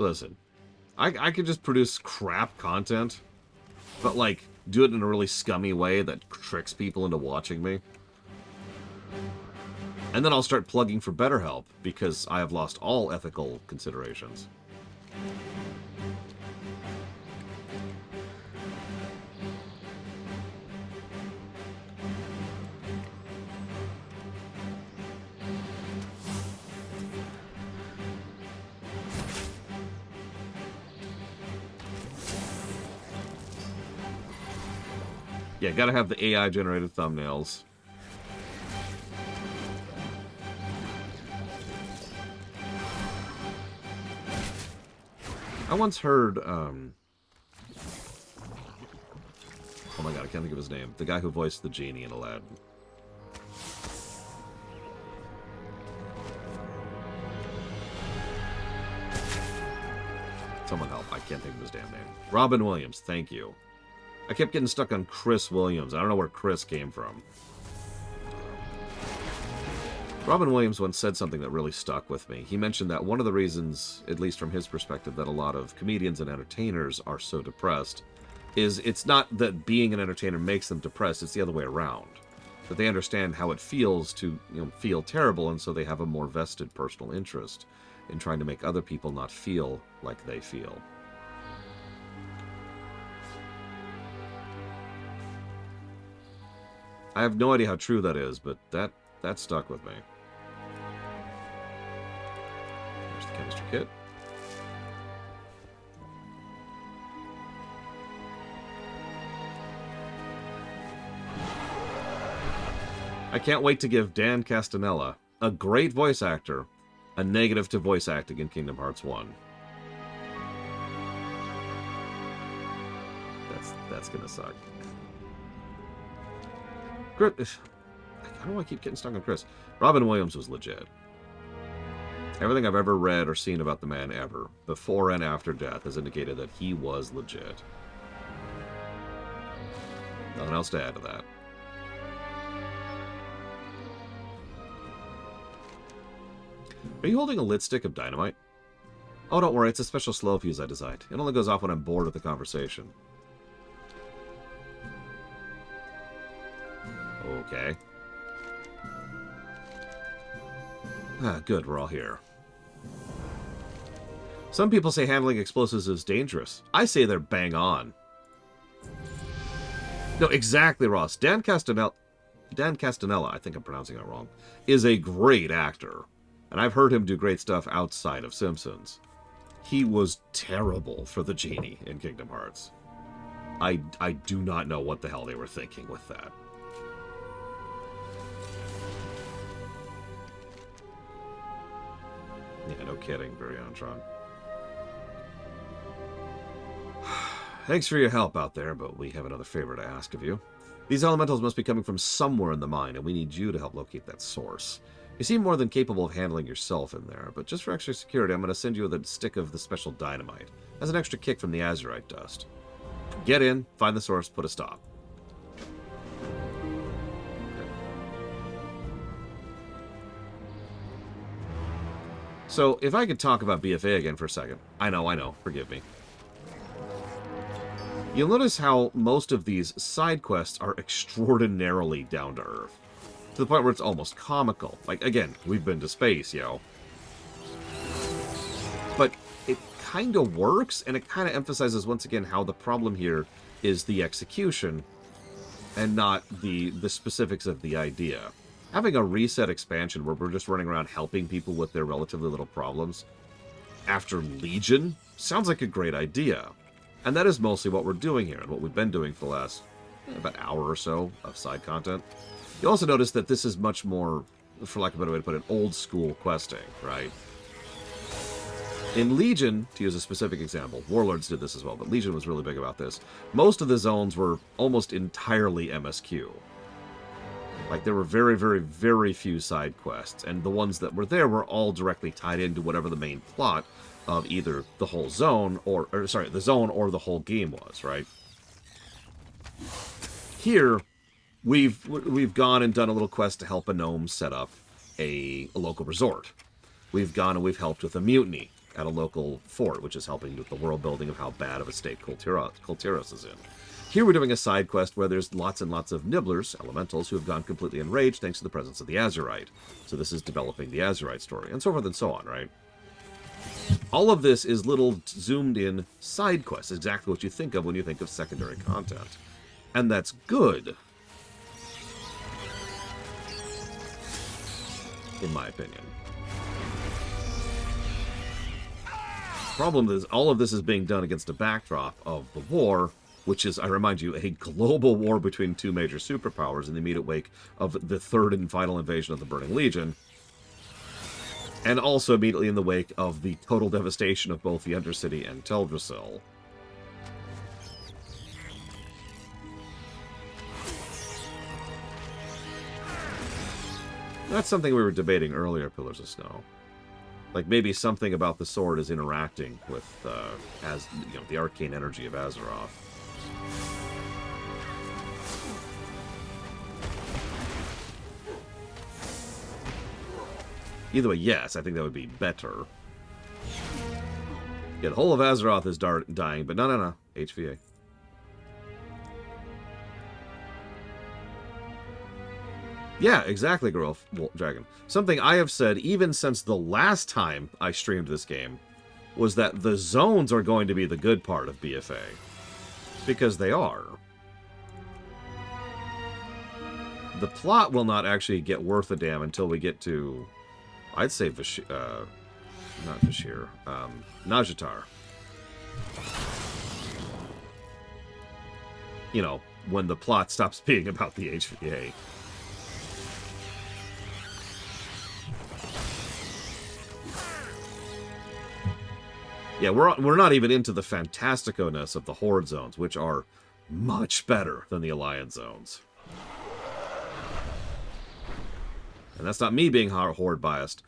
Listen, I could just produce crap content, but, like, do it in a really scummy way that tricks people into watching me. And then I'll start plugging for BetterHelp, because I have lost all ethical considerations. Yeah, gotta have the AI-generated thumbnails. I once heard, oh my god, I can't think of his name. The guy who voiced the genie in Aladdin. Someone help. I can't think of his damn name. Robin Williams, thank you. I kept getting stuck on Chris Williams. I don't know where Chris came from. Robin Williams once said something that really stuck with me. He mentioned that one of the reasons, at least from his perspective, that a lot of comedians and entertainers are so depressed is it's not that being an entertainer makes them depressed, it's the other way around. That they understand how it feels to, feel terrible, and so they have a more vested personal interest in trying to make other people not feel like they feel. I have no idea how true that is, but that stuck with me. There's the chemistry kit. I can't wait to give Dan Castanella, a great voice actor, a negative to voice acting in Kingdom Hearts 1. That's gonna suck. How do I keep getting stuck on Chris? Robin Williams was legit. Everything I've ever read or seen about the man ever, before and after death, has indicated that he was legit. Nothing else to add to that. Are you holding a lit stick of dynamite? Oh, don't worry, it's a special slow fuse I designed. It only goes off when I'm bored with the conversation. Okay. Ah, good, we're all here. Some people say handling explosives is dangerous. I say they're bang on. No, exactly, Ross. Dan Castanella, I think I'm pronouncing it wrong, is a great actor. And I've heard him do great stuff outside of Simpsons. He was terrible for the genie in Kingdom Hearts. I do not know what the hell they were thinking with that. Yeah, no kidding, Barryontron. Thanks for your help out there, but we have another favor to ask of you. These elementals must be coming from somewhere in the mine, and we need you to help locate that source. You seem more than capable of handling yourself in there, but just for extra security, I'm going to send you the stick of the special dynamite, as an extra kick from the Azerite dust. Get in, find the source, put a stop. Okay. So, if I could talk about BFA again for a second. I know, forgive me. You'll notice how most of these side quests are extraordinarily down to earth. To the point where it's almost comical. Like, again, we've been to space, yo. But it kind of works, and it kind of emphasizes once again how the problem here is the execution and not the specifics of the idea. Having a reset expansion where we're just running around helping people with their relatively little problems after Legion sounds like a great idea. And that is mostly what we're doing here, and what we've been doing for the last about an hour or so of side content. You'll also notice that this is much more, for lack of a better way to put it, old-school questing, right? In Legion, to use a specific example, Warlords did this as well, but Legion was really big about this. Most of the zones were almost entirely MSQ. Like, there were very, very, very few side quests, and the ones that were there were all directly tied into whatever the main plot of either the whole zone, the zone or the whole game was, right? Here, we've gone and done a little quest to help a gnome set up a local resort. We've gone and we've helped with a mutiny. at a local fort, which is helping with the world building of how bad of a state Kul Tiras is in. Here we're doing a side quest where there's lots and lots of nibblers, elementals, who have gone completely enraged thanks to the presence of the Azerite. So this is developing the Azerite story, and so forth and so on, right? All of this is little zoomed-in side quests, exactly what you think of when you think of secondary content. And that's good, in my opinion. Problem is, all of this is being done against a backdrop of the war, which is, I remind you, a global war between two major superpowers in the immediate wake of the third and final invasion of the Burning Legion, and also immediately in the wake of the total devastation of both the Undercity and Teldrassil. That's something we were debating earlier, Pillars of Snow. Like, maybe something about the sword is interacting with, the arcane energy of Azeroth. Either way, yes, I think that would be better. Yeah, the whole of Azeroth is dying, but no. HVA. Yeah, exactly, Girl Dragon. Something I have said even since the last time I streamed this game was that the zones are going to be the good part of BFA. Because they are. The plot will not actually get worth a damn until we get to, I'd say, not Vashir, Najatar. You know, when the plot stops being about the HVA. Yeah, we're not even into the fantastico-ness of the Horde zones, which are much better than the Alliance zones. And that's not me being Horde biased.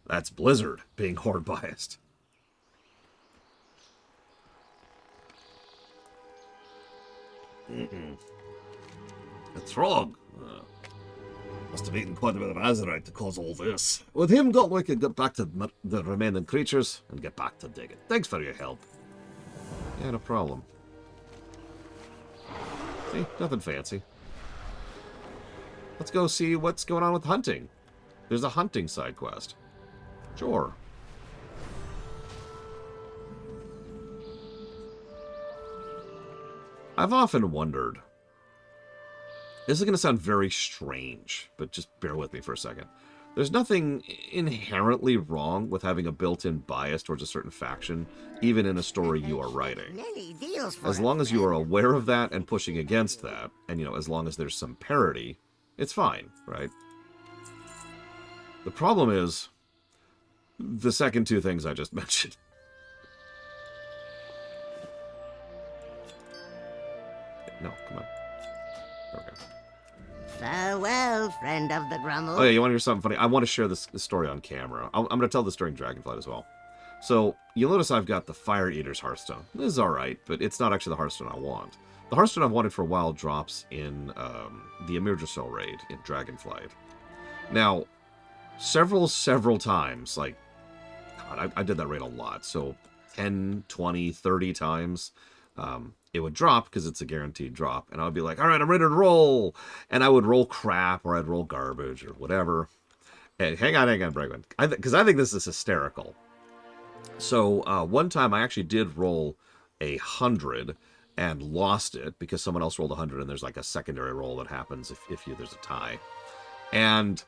That's Blizzard being Horde biased. A Throg. Must have eaten quite a bit of Azerite to cause all this. With him gone, we could get back to the remaining creatures and get back to digging. Thanks for your help. Yeah, no problem. See, nothing fancy. Let's go see what's going on with hunting. There's a hunting side quest. Sure. I've often wondered. This is going to sound very strange, but just bear with me for a second. There's nothing inherently wrong with having a built-in bias towards a certain faction, even in a story you are writing. As long as you are aware of that and pushing against that, and, as long as there's some parity, it's fine, right? The problem is the second two things I just mentioned. No, come on. There we go. Farewell, friend of the Grummel. Oh yeah, you want to hear something funny? I want to share this story on camera. I'm going to tell this during Dragonflight as well. So, you'll notice I've got the Fire Eater's Hearthstone. This is alright, but it's not actually the Hearthstone I want. The Hearthstone I've wanted for a while drops in the Emirdrassil raid in Dragonflight. Now, several times, like, God, I did that raid a lot, so 10, 20, 30 times, it would drop because it's a guaranteed drop. And I would be like, all right, I'm ready to roll. And I would roll crap or I'd roll garbage or whatever. And hang on, Bregman. Because I think this is hysterical. So one time I actually did roll 100 and lost it because someone else rolled 100 and there's like a secondary roll that happens if there's a tie. And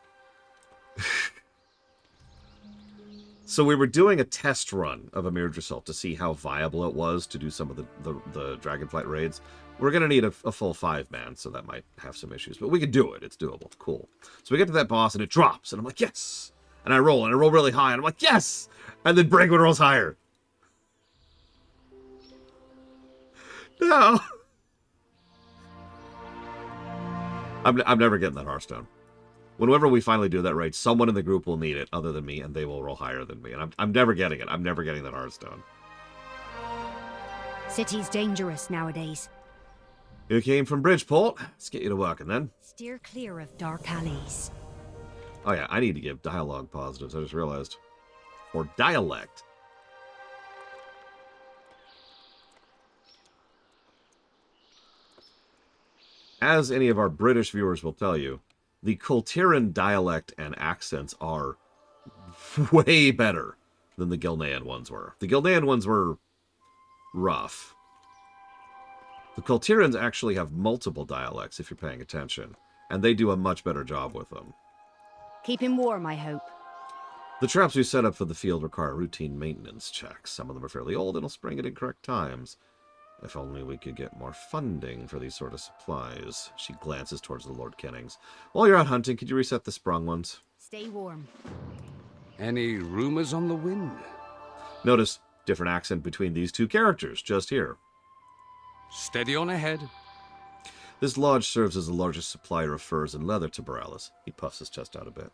so we were doing a test run of Emirdrassil to see how viable it was to do some of the Dragonflight raids. We're going to need a full 5-man, so that might have some issues. But we can do it. It's doable. Cool. So we get to that boss, and it drops. And I'm like, yes! And I roll really high. And I'm like, yes! And then Bregman rolls higher. No! I'm never getting that Hearthstone. Whenever we finally do that raid, someone in the group will need it other than me, and they will roll higher than me. And I'm never getting it. I'm never getting that Hearthstone. City's dangerous nowadays. You came from Bridgeport. Let's get you to working then. Steer clear of dark alleys. Oh yeah, I need to give dialogue positives. I just realized. Or dialect. as any of our British viewers will tell you, the Kul Tiran dialect and accents are way better than the Gilnean ones were. The Gilnean ones were rough. The Kul Tirans actually have multiple dialects, if you're paying attention, and they do a much better job with them. Keep him warm, I hope. The traps we set up for the field require routine maintenance checks. Some of them are fairly old and will spring at incorrect times. If only we could get more funding for these sort of supplies. She glances towards the Lord Kennings. While you're out hunting, could you reset the sprung ones? Stay warm. Any rumors on the wind? Notice different accent between these two characters, just here. Steady on ahead. This lodge serves as the largest supplier of furs and leather to Boralus. He puffs his chest out a bit.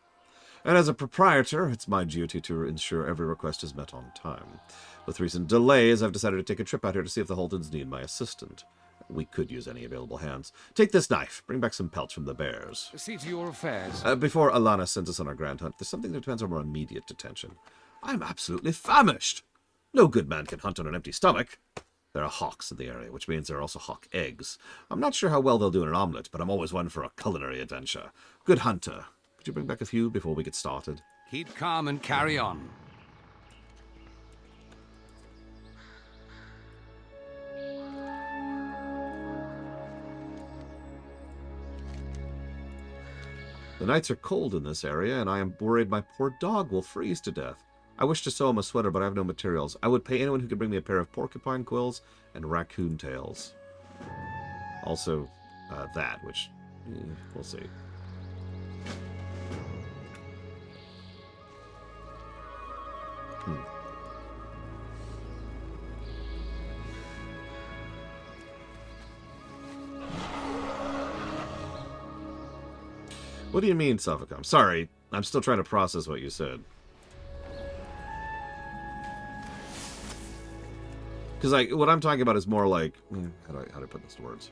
And as a proprietor, it's my duty to ensure every request is met on time. With recent delays, I've decided to take a trip out here to see if the Holtons need my assistant. We could use any available hands. Take this knife. Bring back some pelts from the bears. See to your affairs. Before Alana sends us on our grand hunt, there's something that demands our more immediate attention. I'm absolutely famished. No good man can hunt on an empty stomach. There are hawks in the area, which means there are also hawk eggs. I'm not sure how well they'll do in an omelette, but I'm always one for a culinary adventure. Good hunter. Could you bring back a few before we get started? Keep calm and carry on. The nights are cold in this area, and I am worried my poor dog will freeze to death. I wish to sew him a sweater, but I have no materials. I would pay anyone who could bring me a pair of porcupine quills and raccoon tails. Also, that, which, we'll see. What do you mean, Suffocom? Sorry, I'm still trying to process what you said. Because what I'm talking about is more like... How do I put this to words?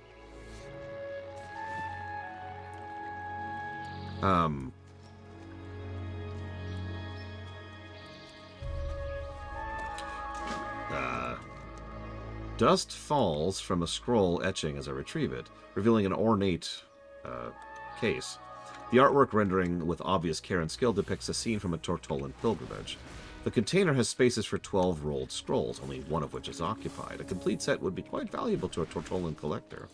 Dust falls from a scroll etching as I retrieve it, revealing an ornate case. The artwork, rendering with obvious care and skill, depicts a scene from a Tortolan pilgrimage. The container has spaces for 12 rolled scrolls, only one of which is occupied. A complete set would be quite valuable to a Tortolan collector.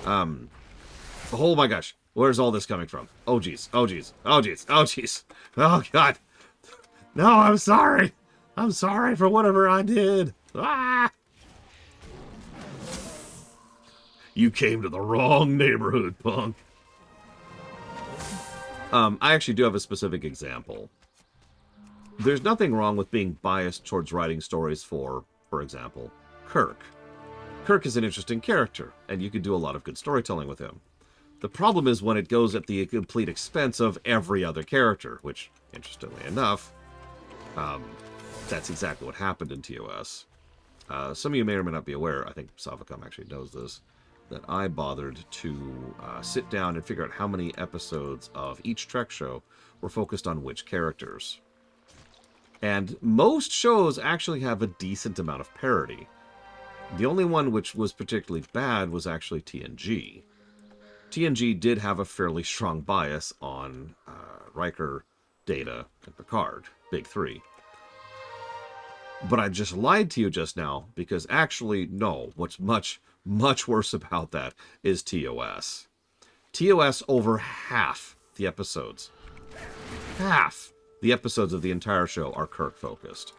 Oh my gosh. Where's all this coming from? Oh jeez. Oh jeez. Oh jeez. Oh jeez. Oh god. No, I'm sorry. I'm sorry for whatever I did. Ah! You came to the wrong neighborhood, punk. I actually do have a specific example. There's nothing wrong with being biased towards writing stories for example, Kirk. Kirk is an interesting character, and you can do a lot of good storytelling with him. The problem is when it goes at the complete expense of every other character, which, interestingly enough, that's exactly what happened in TOS. Some of you may or may not be aware, I think Savacom actually knows this, that I bothered to sit down and figure out how many episodes of each Trek show were focused on which characters. And most shows actually have a decent amount of parody. The only one which was particularly bad was actually TNG. TNG did have a fairly strong bias on Riker, Data, and Picard, big three. But I just lied to you just now, because actually, no, what's much worse about that is TOS. TOS, over half the episodes, half the episodes of the entire show are Kirk-focused.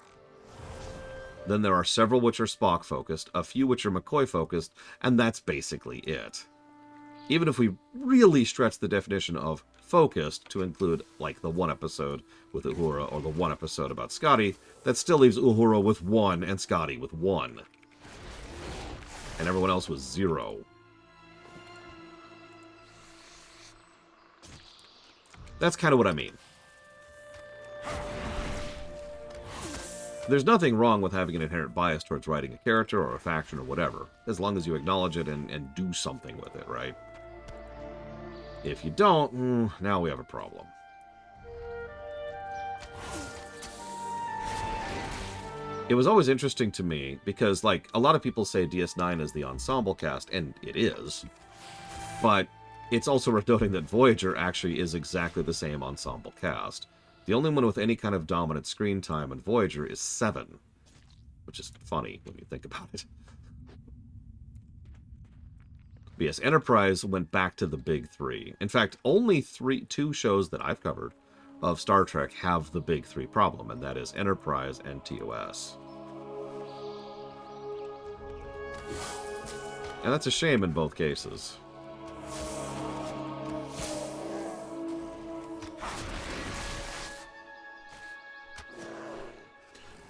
Then there are several which are Spock-focused, a few which are McCoy-focused, and that's basically it. Even if we really stretch the definition of focused to include, like, the one episode with Uhura or the one episode about Scotty, that still leaves Uhura with 1 and Scotty with 1. And everyone else was 0. That's kind of what I mean. There's nothing wrong with having an inherent bias towards writing a character or a faction or whatever, as long as you acknowledge it and do something with it, right? If you don't, now we have a problem. it was always interesting to me because, like, a lot of people say DS9 is the ensemble cast, and it is. But it's also worth noting that Voyager actually is exactly the same ensemble cast. The only one with any kind of dominant screen time in Voyager is 7, which is funny when you think about it. But yes, Enterprise went back to the big three. In fact, only two shows that I've covered of Star Trek have the big three problem, and that is Enterprise and TOS. And that's a shame in both cases.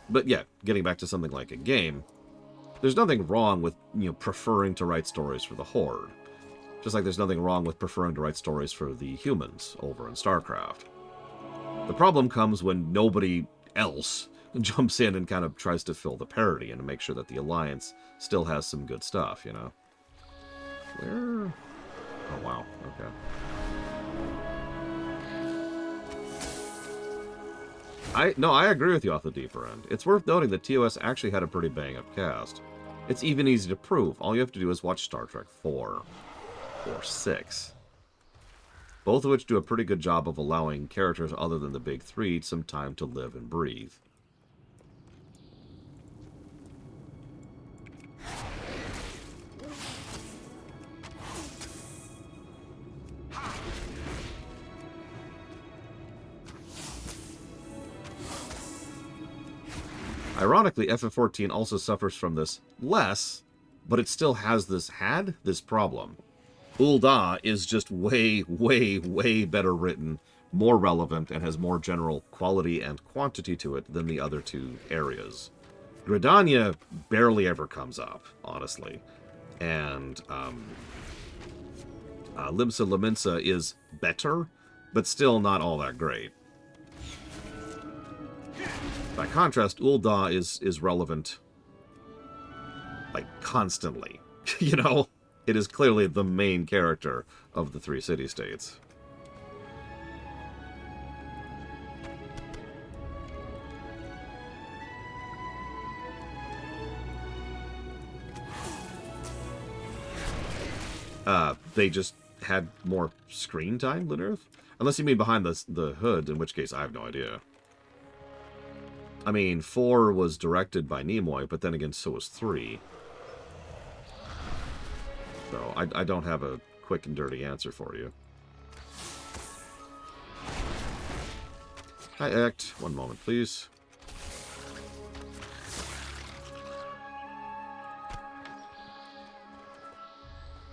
But yeah, getting back to something like a game, there's nothing wrong with, preferring to write stories for the Horde. Just like there's nothing wrong with preferring to write stories for the humans over in StarCraft. The problem comes when nobody else jumps in and kind of tries to fill the parity and to make sure that the Alliance still has some good stuff, Where? Oh, wow. Okay. I agree with you off the deeper end. It's worth noting that TOS actually had a pretty bang-up cast. It's even easy to prove. All you have to do is watch Star Trek 4 or 6. Both of which do a pretty good job of allowing characters other than the big three some time to live and breathe. Ironically, FF14 also suffers from this less, but it still has had this problem. Ul'dah is just way, way, way better written, more relevant, and has more general quality and quantity to it than the other two areas. Gridania barely ever comes up, honestly. And Limsa Lominsa is better, but still not all that great. By contrast, Ul'dah is relevant, like, constantly. It is clearly the main character of the three city-states. They just had more screen time than Earth? Unless you mean behind the hood, in which case I have no idea. I mean, 4 was directed by Nimoy, but then again, so was 3. So, I don't have a quick and dirty answer for you. Hi, Act. One moment, please.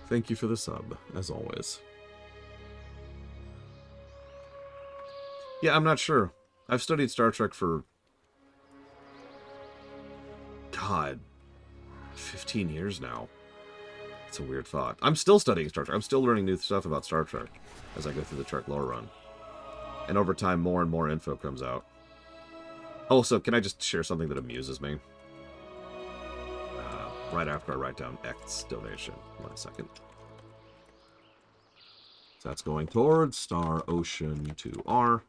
Thank you for the sub, as always. Yeah, I'm not sure. I've studied Star Trek for... God, 15 years now. It's a weird thought. I'm still studying Star Trek. I'm still learning new stuff about Star Trek as I go through the Trek lore run. And over time, more and more info comes out. Also, can I just share something that amuses me? Right after I write down X's donation. 1 second. So that's going towards Star Ocean 2R,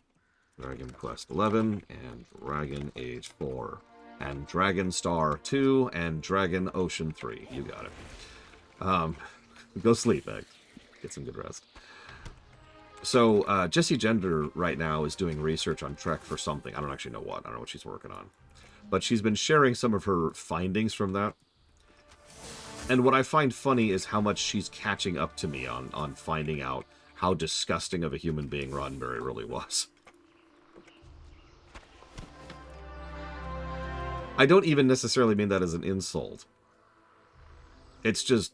Dragon Quest 11, and Dragon Age 4. And Dragon Star 2, and Dragon Ocean 3. You got it. Go sleep, Egg. Get some good rest. So, Jessie Gender right now is doing research on Trek for something. I don't actually know what. I don't know what she's working on. But she's been sharing some of her findings from that. And what I find funny is how much she's catching up to me on finding out how disgusting of a human being Roddenberry really was. I don't even necessarily mean that as an insult. It's just...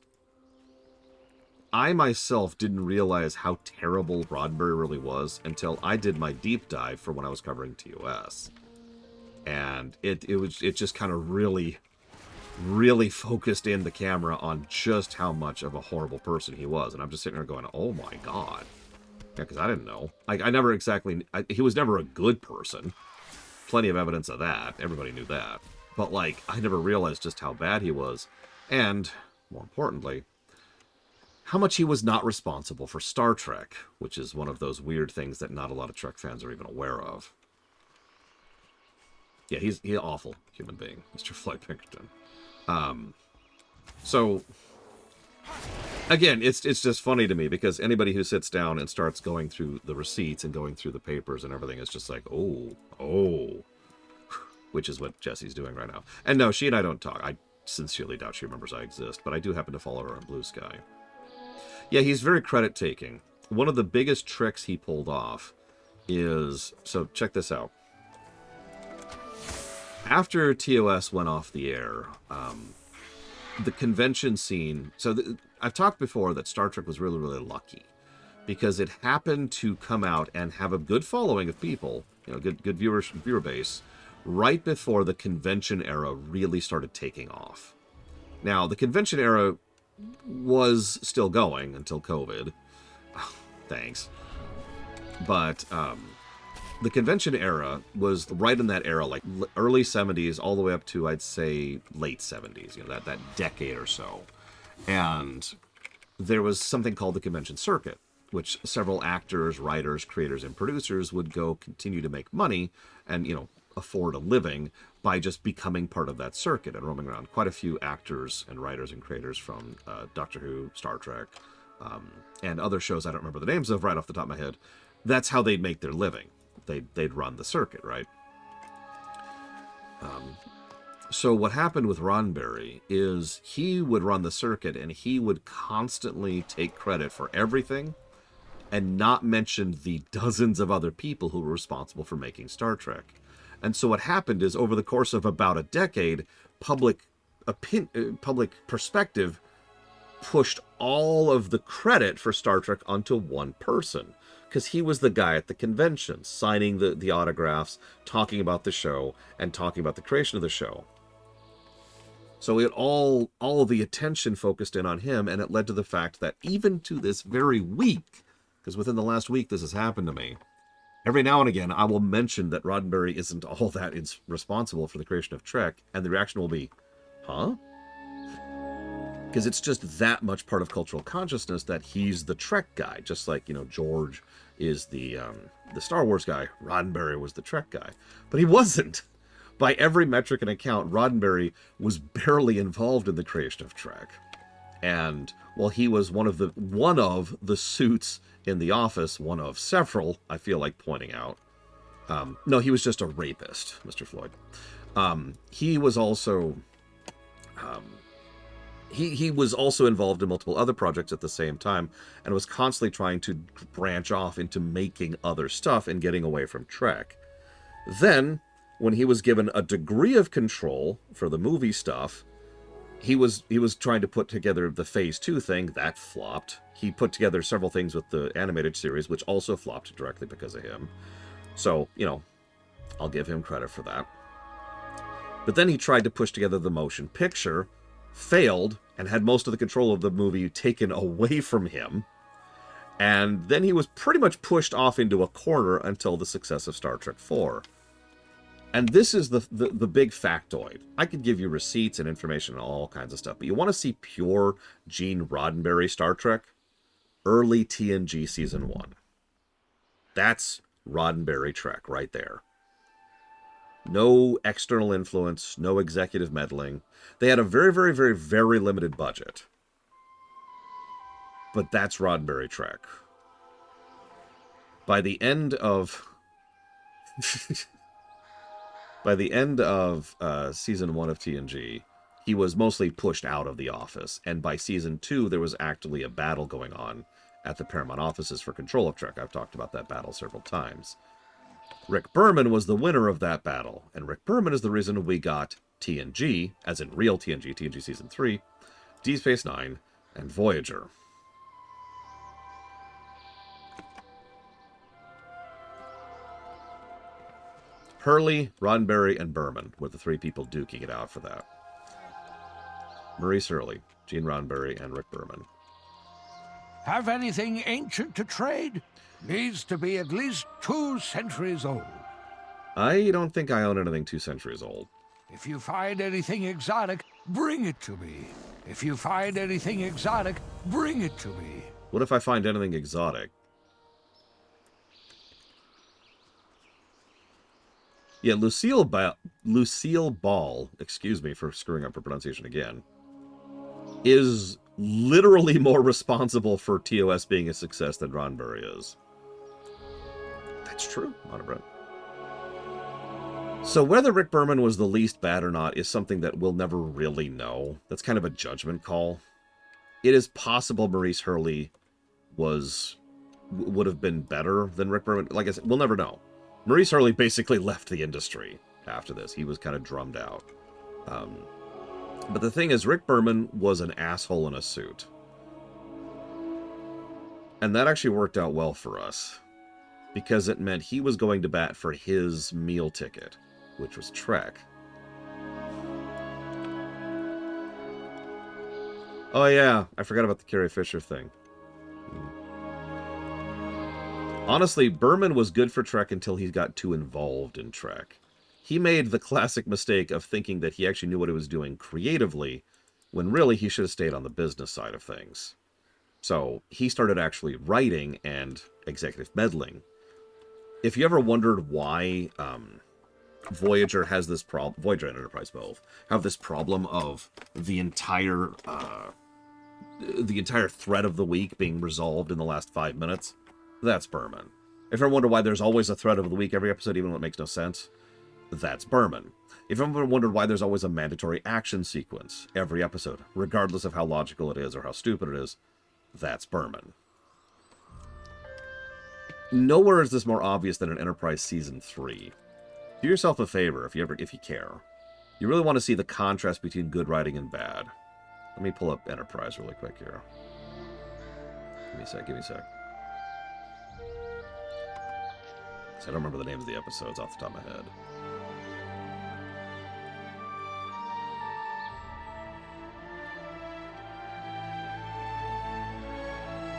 I myself didn't realize how terrible Roddenberry really was until I did my deep dive for when I was covering TOS. And it just kind of really focused in the camera on just how much of a horrible person he was. And I'm just sitting there going, oh my god. Yeah, because I didn't know. Like, I never exactly... he was never a good person. Plenty of evidence of that. Everybody knew that. But, like, I never realized just how bad he was. And, more importantly, how much he was not responsible for Star Trek, which is one of those weird things that not a lot of Trek fans are even aware of. Yeah, he's an awful human being, Mr. Floyd Pinkerton. So, again, it's just funny to me because anybody who sits down and starts going through the receipts and going through the papers and everything is just like, oh, which is what Jesse's doing right now. And no, she and I don't talk. I sincerely doubt she remembers I exist, but I do happen to follow her on Blue Sky. Yeah, he's very credit-taking. One of the biggest tricks he pulled off is... So, check this out. After TOS went off the air, the convention scene... So, I've talked before that Star Trek was really, really lucky. Because it happened to come out and have a good following of people, you know, good viewer base, right before the convention era really started taking off. Now, the convention era was still going until COVID. Thanks. But the convention era was right in that era, like early 70s all the way up to, I'd say, late 70s, you know, that decade or so. And there was something called the convention circuit, which several actors, writers, creators, and producers would go continue to make money and, you know, afford a living by just becoming part of that circuit and roaming around. Quite a few actors and writers and creators from Doctor Who, Star Trek, and other shows I don't remember the names of right off the top of my head. That's how they'd make their living. They'd run the circuit, right? So what happened with Roddenberry is he would run the circuit and he would constantly take credit for everything and not mention the dozens of other people who were responsible for making Star Trek. And so what happened is over the course of about a decade, public perspective pushed all of the credit for Star Trek onto one person. Because he was the guy at the convention, signing the autographs, talking about the show, and talking about the creation of the show. So it all of the attention focused in on him, and it led to the fact that even to this very week, because within the last week this has happened to me, every now and again I will mention that Roddenberry isn't all that responsible for the creation of Trek, and the reaction will be, huh? Because it's just that much part of cultural consciousness that he's the Trek guy, just like, you know, George is the Star Wars guy. Roddenberry was the Trek guy. But he wasn't. By every metric and account, Roddenberry was barely involved in the creation of Trek. And while he was one of the suits in the office, one of several, I feel like pointing out. No, he was just a rapist, Mr. Floyd. He was also... He was also involved in multiple other projects at the same time and was constantly trying to branch off into making other stuff and getting away from Trek. Then, when he was given a degree of control for the movie stuff, he was trying to put together the Phase 2 thing. That flopped. He put together several things with the animated series, which also flopped directly because of him. So, you know, I'll give him credit for that. But then he tried to push together the motion picture, failed, and had most of the control of the movie taken away from him. And then he was pretty much pushed off into a corner until the success of Star Trek IV. And this is the big factoid. I could give you receipts and information and all kinds of stuff, but you want to see pure Gene Roddenberry Star Trek? Early TNG Season 1. That's Roddenberry Trek right there. No external influence, no executive meddling. They had a very, very, very, very limited budget. But that's Roddenberry Trek. By the end of... By the end of Season 1 of TNG, he was mostly pushed out of the office. And by Season 2, there was actually a battle going on at the Paramount offices for control of Trek. I've talked about that battle several times. Rick Berman was the winner of that battle, and Rick Berman is the reason we got TNG, as in real TNG, TNG Season 3, Deep Space Nine, and Voyager. Hurley, Roddenberry, and Berman were the three people duking it out for that. Maurice Hurley, Gene Roddenberry, and Rick Berman. Have anything ancient to trade? Needs to be at least 2 centuries old. I don't think I own anything 2 centuries old. If you find anything exotic, bring it to me. If you find anything exotic, bring it to me. What if I find anything exotic? Yeah, Lucille Ball, excuse me for screwing up her pronunciation again, is literally more responsible for TOS being a success than Ronbury is. That's true, Monobret. So whether Rick Berman was the least bad or not is something that we'll never really know. That's kind of a judgment call. It is possible Maurice Hurley would have been better than Rick Berman. Like I said, we'll never know. Maurice Hurley basically left the industry after this. He was kind of drummed out. But the thing is, Rick Berman was an asshole in a suit. And that actually worked out well for us. Because it meant he was going to bat for his meal ticket, which was Trek. Oh yeah, I forgot about the Carrie Fisher thing. Honestly, Berman was good for Trek until he got too involved in Trek. He made the classic mistake of thinking that he actually knew what he was doing creatively, when really he should have stayed on the business side of things. So he started actually writing and executive meddling. If you ever wondered why Voyager has this problem, Voyager and Enterprise both have this problem of the entire thread of the week being resolved in the last 5 minutes, that's Berman. If you ever wonder why there's always a thread of the week every episode, even when it makes no sense, that's Berman. If you ever wondered why there's always a mandatory action sequence every episode, regardless of how logical it is or how stupid it is, that's Berman. Nowhere is this more obvious than in Enterprise Season 3. Do yourself a favor if you care. You really want to see the contrast between good writing and bad. Let me pull up Enterprise really quick here. Give me a sec. I don't remember the names of the episodes off the top of my head.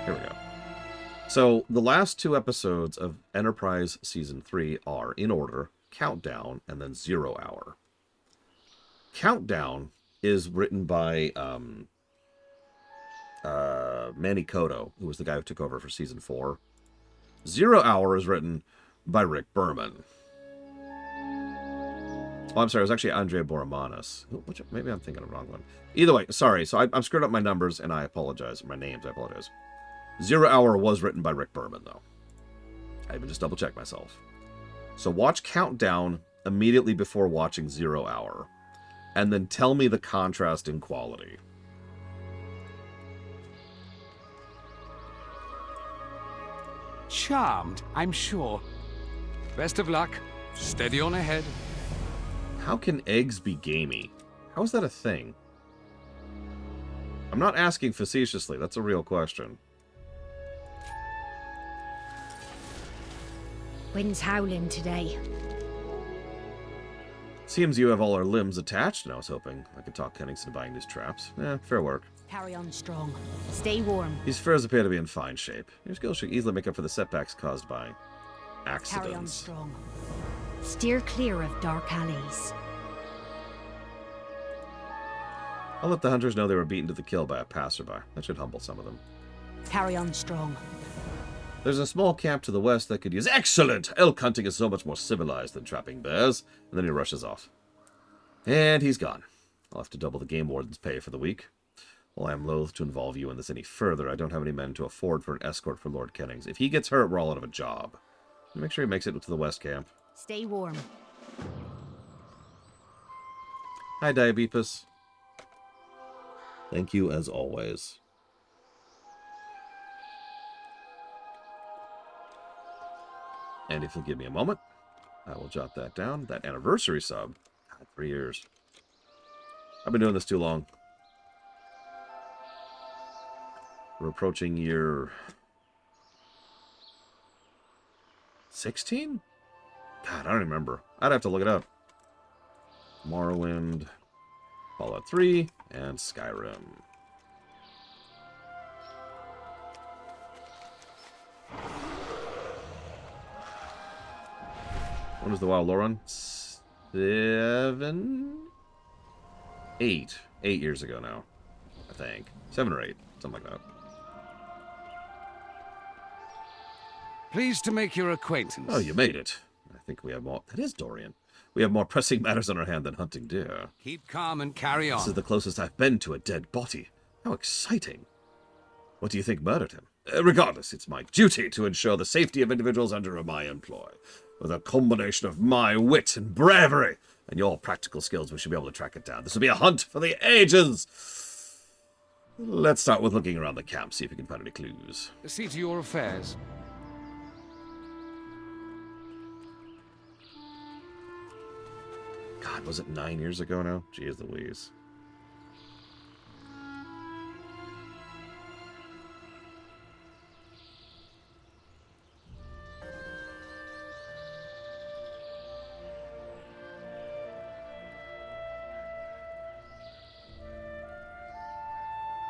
Here we go. So, the last 2 episodes of Enterprise Season 3 are, in order, Countdown and then 0 Hour. Countdown is written by Manny Coto, who was the guy who took over for Season 4. 0 Hour is written by Rick Berman. Oh, I'm sorry, it was actually Andrea Boramanis. Maybe I'm thinking of the wrong one. Either way, sorry. So I'm screwed up my numbers, and I apologize. My names, I apologize. 0 Hour was written by Rick Berman, though. I even just double-checked myself. So watch Countdown immediately before watching 0 Hour, and then tell me the contrast in quality. Charmed, I'm sure. Best of luck. Steady on ahead. How can eggs be gamey? How is that a thing? I'm not asking facetiously. That's a real question. Wind's howling today. Seems you have all our limbs attached, and I was hoping I could talk Kenningston into buying these traps. Fair work. Carry on strong. Stay warm. These furs appear to be in fine shape. Your skills should easily make up for the setbacks caused by accidents. Carry on strong. Steer clear of dark alleys. I'll let the hunters know they were beaten to the kill by a passerby. That should humble some of them. Carry on strong. There's a small camp to the west that could use... Excellent! Elk hunting is so much more civilized than trapping bears. And then he rushes off. And he's gone. I'll have to double the game warden's pay for the week. While I am loath to involve you in this any further, I don't have any men to afford for an escort for Lord Kennings. If he gets hurt, we're all out of a job. Make sure he makes it to the west camp. Stay warm. Hi, Diabepus. Thank you as always. And if you'll give me a moment, I will jot that down. That anniversary sub. God, 3 years. I've been doing this too long. We're approaching year 16? God, I don't remember. I'd have to look it up. Morrowind, Fallout 3, and Skyrim. When was the WoW lore run? 8 years ago now, I think. 7 or 8, something like that. Pleased to make your acquaintance. Oh, you made it. I think we have more. That is Dorian. We have more pressing matters on our hand than hunting deer. Keep calm and carry on. This is the closest I've been to a dead body. How exciting. What do you think murdered him? Regardless, it's my duty to ensure the safety of individuals under my employ. With a combination of my wit and bravery and your practical skills, we should be able to track it down. This will be a hunt for the ages. Let's start with looking around the camp, see if we can find any clues. See to your affairs. God, was it 9 years ago now? Jeez Louise.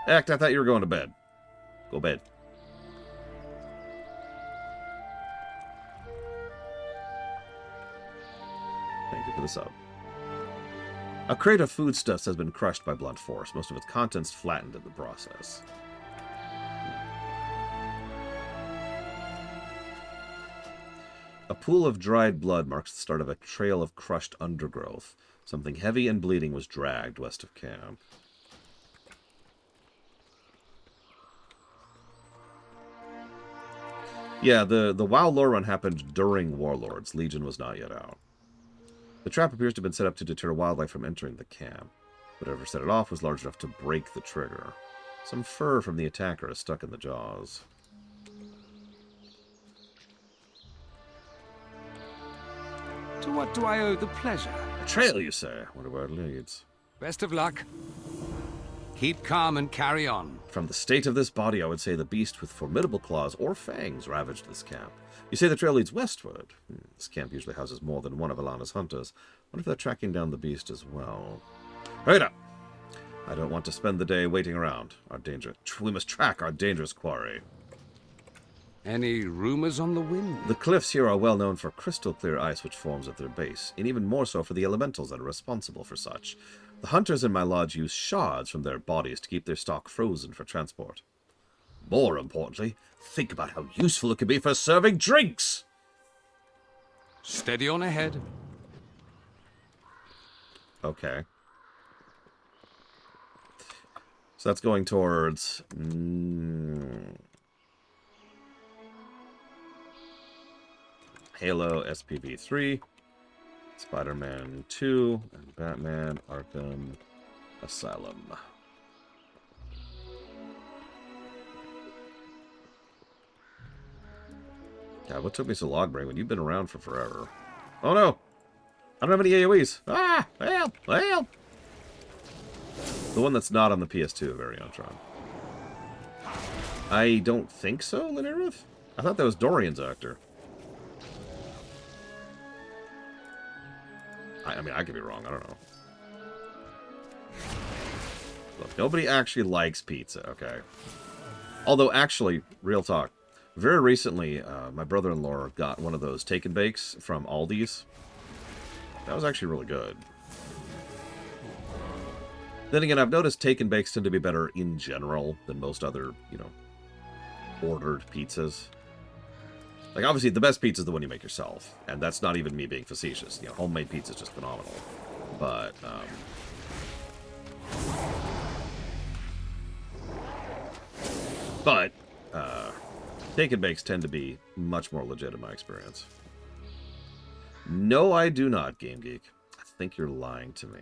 Act, I thought you were going to bed. Go bed. Thank you for the sub. A crate of foodstuffs has been crushed by blunt force, most of its contents flattened in the process. A pool of dried blood marks the start of a trail of crushed undergrowth. Something heavy and bleeding was dragged west of camp. Yeah, the WoW lore run happened during Warlords. Legion was not yet out. The trap appears to have been set up to deter wildlife from entering the camp. Whatever set it off was large enough to break the trigger. Some fur from the attacker is stuck in the jaws. To what do I owe the pleasure? A trail, you say? Wonder where it leads. Best of luck. Keep calm and carry on. From the state of this body, I would say the beast with formidable claws or fangs ravaged this camp. You say the trail leads westward. This camp usually houses more than one of Alana's hunters. What if they're tracking down the beast as well? Right up! I don't want to spend the day waiting around. We must track our dangerous quarry. Any rumors on the wind? The cliffs here are well known for crystal clear ice which forms at their base, and even more so for the elementals that are responsible for such. The hunters in my lodge use shards from their bodies to keep their stock frozen for transport. More importantly, think about how useful it could be for serving drinks! Steady on ahead. Okay. So that's going towards... Halo SPV 3, Spider-Man 2, and Batman Arkham Asylum. God, what took me so long, Brain? You've been around for forever. Oh no! I don't have any AoEs! Ah! Help! Help! The one that's not on the PS2 of Variontron. I don't think so, Linarith? I thought that was Dorian's actor. I mean, I could be wrong. I don't know. Look, nobody actually likes pizza, okay? Although, actually, real talk. Very recently, my brother-in-law got one of those take and bakes from Aldi's. That was actually really good. Then again, I've noticed take and bakes tend to be better in general than most other, you know, ordered pizzas. Like, obviously, the best pizza is the one you make yourself. And that's not even me being facetious. You know, homemade pizza is just phenomenal. But, take and bakes tend to be much more legit in my experience. No, I do not, Game Geek. I think you're lying to me.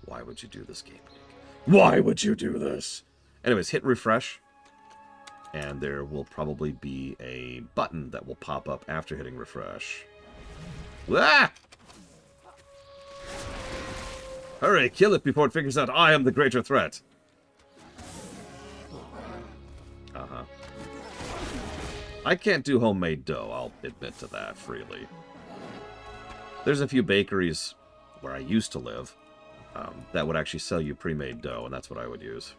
Why would you do this, Game Geek? Why would you do this? Anyways, hit refresh. And there will probably be a button that will pop up after hitting refresh. Ah! Hurry, kill it before it figures out I am the greater threat. Uh-huh. I can't do homemade dough, I'll admit to that freely. There's a few bakeries where I used to live that would actually sell you pre-made dough, and that's what I would use.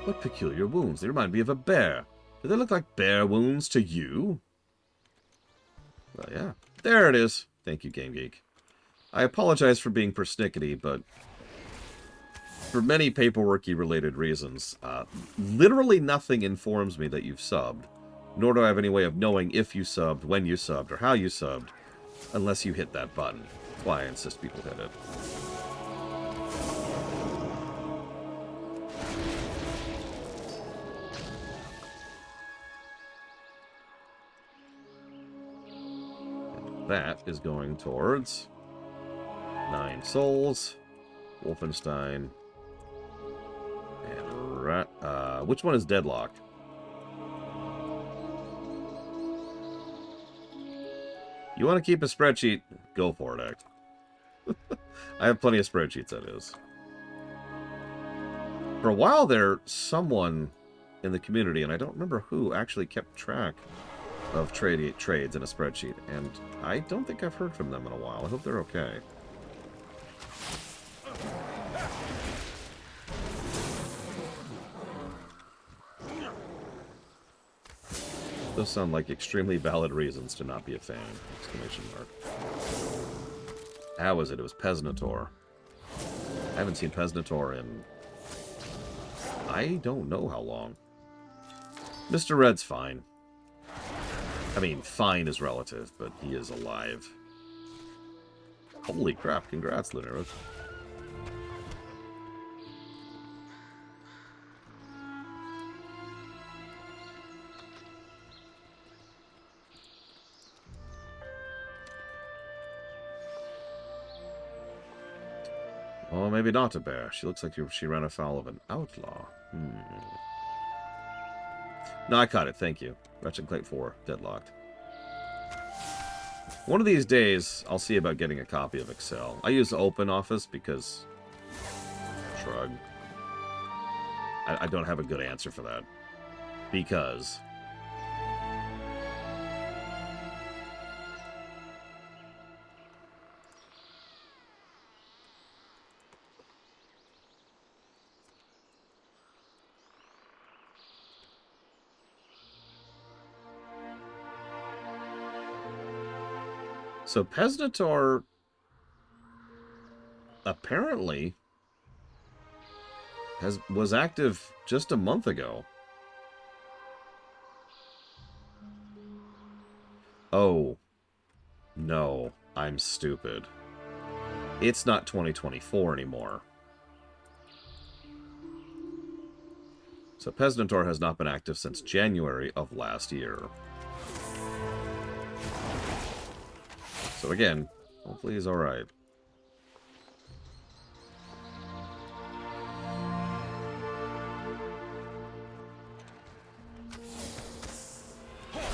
What peculiar wounds. They remind me of a bear. Do they look like bear wounds to you? Well, yeah. There it is. Thank you, Game Geek. I apologize for being persnickety, but for many paperworky related reasons, literally nothing informs me that you've subbed, nor do I have any way of knowing if you subbed, when you subbed, or how you subbed. Unless you hit that button. That's why I insist people hit it. And that is going towards 9 souls, Wolfenstein, and which one is Deadlock? You want to keep a spreadsheet? Go for it, Act. I have plenty of spreadsheets, that is. For a while there, someone in the community, and I don't remember who, actually kept track of trades in a spreadsheet, and I don't think I've heard from them in a while. I hope they're okay. Those sound like extremely valid reasons to not be a fan! Exclamation mark. How was it? It was Pesnator. I haven't seen Pesnator in... I don't know how long. Mr. Red's fine. I mean, fine is relative, but he is alive. Holy crap, congrats, Lunaris. Well, maybe not a bear. She looks like she ran afoul of an outlaw. No, I caught it. Thank you. Wretched Clate 4. Deadlocked. One of these days, I'll see about getting a copy of Excel. I use OpenOffice because... Shrug. I don't have a good answer for that. Because... So Pesnator apparently was active just a month ago. Oh, no, I'm stupid. It's not 2024 anymore. So Pesnator has not been active since January of last year. So again, hopefully he's alright.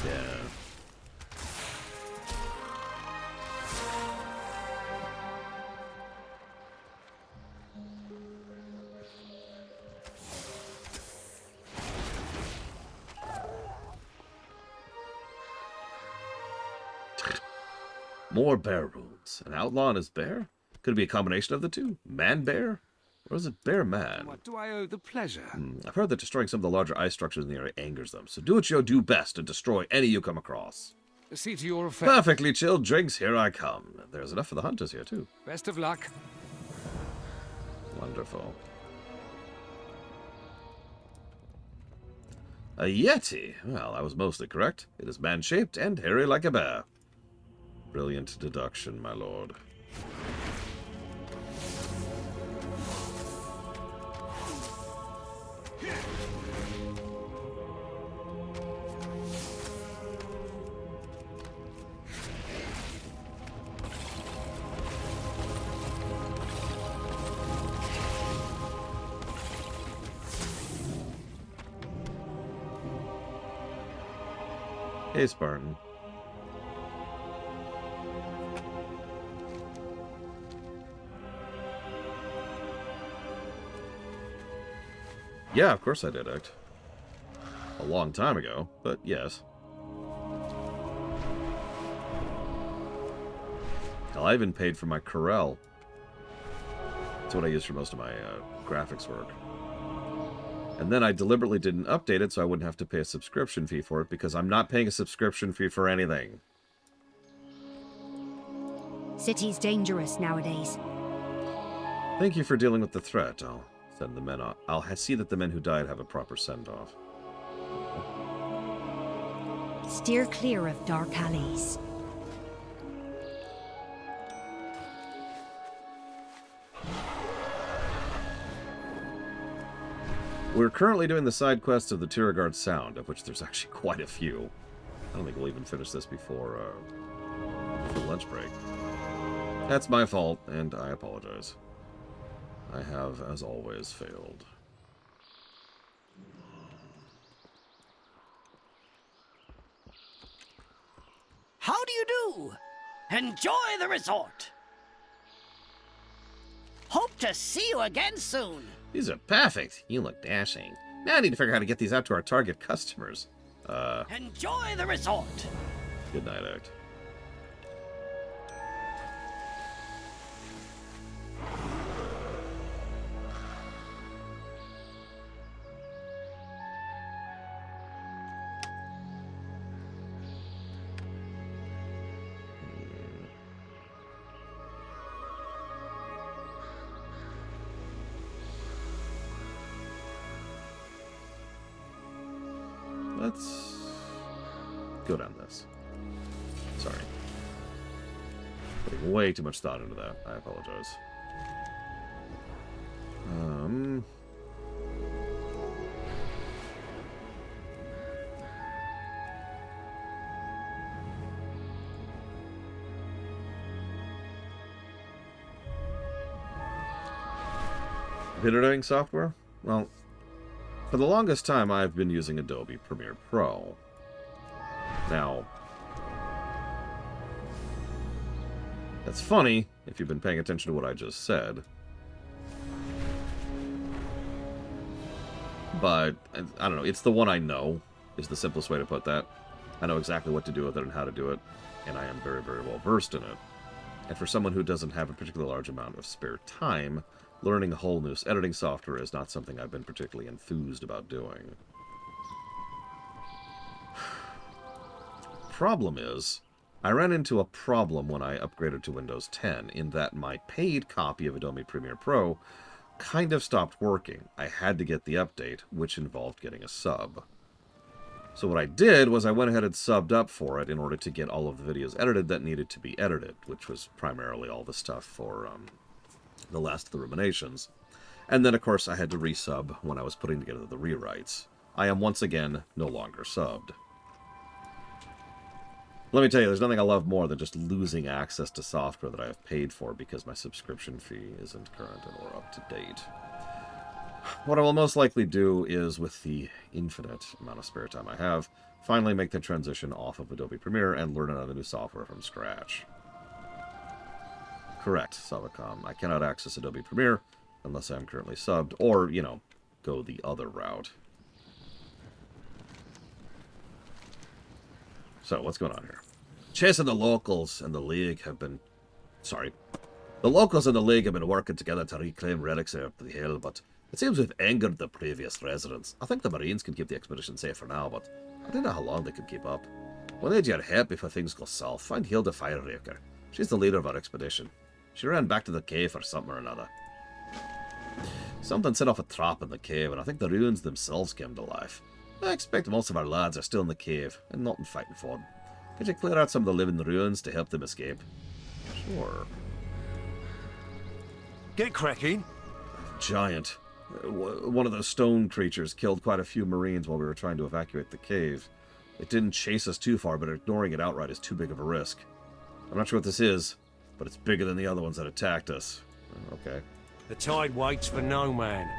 Yeah. More bear rules. An outlaw and his bear? Could it be a combination of the two? Man-bear? Or is it bear-man? What do I owe the pleasure? I've heard that destroying some of the larger ice structures in the area angers them, so do what you'll do best and destroy any you come across. See to your effect. Perfectly chilled drinks, here I come. There's enough for the hunters here, too. Best of luck. Wonderful. A yeti? Well, I was mostly correct. It is man-shaped and hairy like a bear. Brilliant deduction, my lord. Hey, Spartan. Yeah, of course I did, Act. A long time ago, but yes. Hell, I even paid for my Corel. That's what I use for most of my graphics work. And then I deliberately didn't update it so I wouldn't have to pay a subscription fee for it, because I'm not paying a subscription fee for anything. City's dangerous nowadays. Thank you for dealing with the threat. I'll send the men off. I'll see that the men who died have a proper send-off. Steer clear of dark alleys. We're currently doing the side quests of the Tiragarde Sound, of which there's actually quite a few. I don't think we'll even finish this before lunch break. That's my fault, and I apologize. I have, as always, failed. How do you do? Enjoy the resort. Hope to see you again soon. These are perfect. You look dashing. Now I need to figure out how to get these out to our target customers. Enjoy the resort. Good night, Act. Let's go down this. Sorry. Putting way too much thought into that. I apologize. Videoing software? Well, for the longest time, I've been using Adobe Premiere Pro. Now, that's funny if you've been paying attention to what I just said. But, I don't know, it's the one I know, is the simplest way to put that. I know exactly what to do with it and how to do it, and I am very, very well versed in it. And for someone who doesn't have a particularly large amount of spare time, learning a whole new editing software is not something I've been particularly enthused about doing. Problem is, I ran into a problem when I upgraded to Windows 10, in that my paid copy of Adobe Premiere Pro kind of stopped working. I had to get the update, which involved getting a sub. So what I did was I went ahead and subbed up for it in order to get all of the videos edited that needed to be edited, which was primarily all the stuff for the Last of the Ruminations. And then, of course, I had to resub when I was putting together the rewrites. I am, once again, no longer subbed. Let me tell you, there's nothing I love more than just losing access to software that I have paid for because my subscription fee isn't current or up to date. What I will most likely do is, with the infinite amount of spare time I have, finally make the transition off of Adobe Premiere and learn another new software from scratch. Correct, Savacom. I cannot access Adobe Premiere unless I'm currently subbed, or, you know, go the other route. So, what's going on here? Chasing the locals and the League have been... Sorry. The locals and the League have been working together to reclaim relics up the hill, but it seems we've angered the previous residents. I think the Marines can keep the expedition safe for now, but I don't know how long they can keep up. We'll need your help before things go south. Find Hilda Fireraker. She's the leader of our expedition. She ran back to the cave for something or another. Something set off a trap in the cave, and I think the ruins themselves came to life. I expect most of our lads are still in the cave, and not in fighting for them. Could you clear out some of the living ruins to help them escape? Sure. Get cracking. Giant. One of those stone creatures killed quite a few Marines while we were trying to evacuate the cave. It didn't chase us too far, but ignoring it outright is too big of a risk. I'm not sure what this is, but it's bigger than the other ones that attacked us. Okay. The tide waits for no man.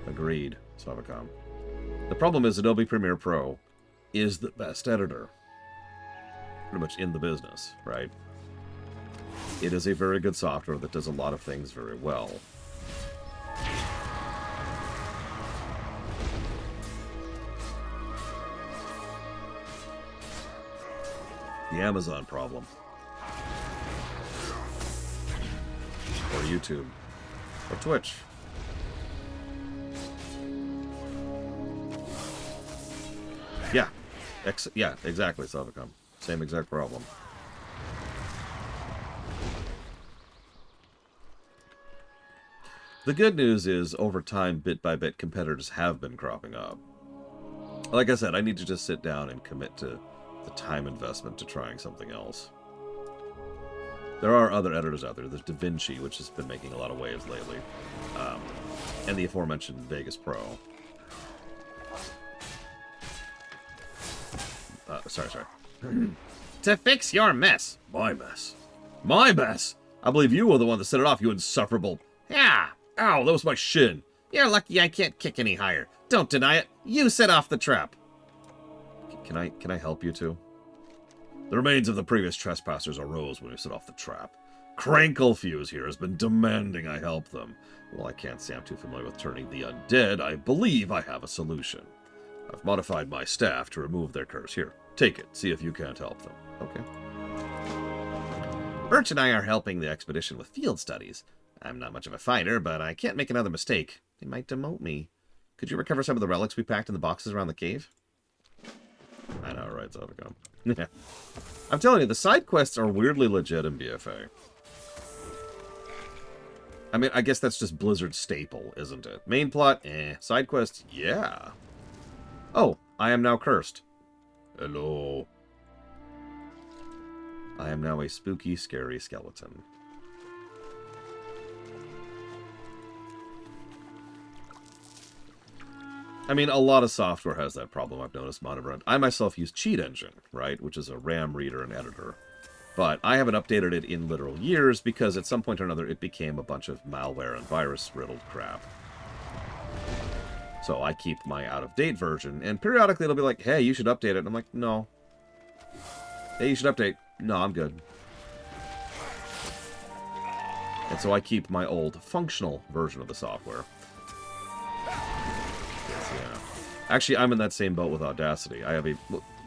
Agreed, Savacom. The problem is Adobe Premiere Pro is the best editor. Pretty much in the business, right? It is a very good software that does a lot of things very well. The Amazon problem. Or YouTube. Or Twitch. Yeah. Yeah, exactly, Savacom. Same exact problem. The good news is, over time, bit by bit, competitors have been cropping up. Like I said, I need to just sit down and commit to the time investment to trying something else. There are other editors out there. There's DaVinci, which has been making a lot of waves lately. And the aforementioned Vegas Pro. Sorry. To fix your mess. My mess. My mess? I believe you were the one that set it off, you insufferable. Yeah. Ow, that was my shin. You're lucky I can't kick any higher. Don't deny it. You set off the trap. Can I help you two? The remains of the previous trespassers arose when we set off the trap. Cranklefuse here has been demanding I help them. Well, I can't say I'm too familiar with turning the undead. I believe I have a solution. I've modified my staff to remove their curse. Here, take it. See if you can't help them. Okay. Birch and I are helping the expedition with field studies. I'm not much of a fighter, but I can't make another mistake. They might demote me. Could you recover some of the relics we packed in the boxes around the cave? I know, right? So yeah. I'm telling you, the side quests are weirdly legit in BFA. I mean, I guess that's just Blizzard's staple, isn't it? Main plot, Side quests, yeah. Oh, I am now cursed. Hello. I am now a spooky, scary skeleton. I mean, a lot of software has that problem, I've noticed, Monobrand. I myself use Cheat Engine, right, which is a RAM reader and editor. But I haven't updated it in literal years because at some point or another it became a bunch of malware and virus-riddled crap. So I keep my out-of-date version, and periodically it'll be like, hey, you should update it. And I'm like, no. Hey, you should update. No, I'm good. And so I keep my old functional version of the software. Yeah. Actually, I'm in that same boat with Audacity. I have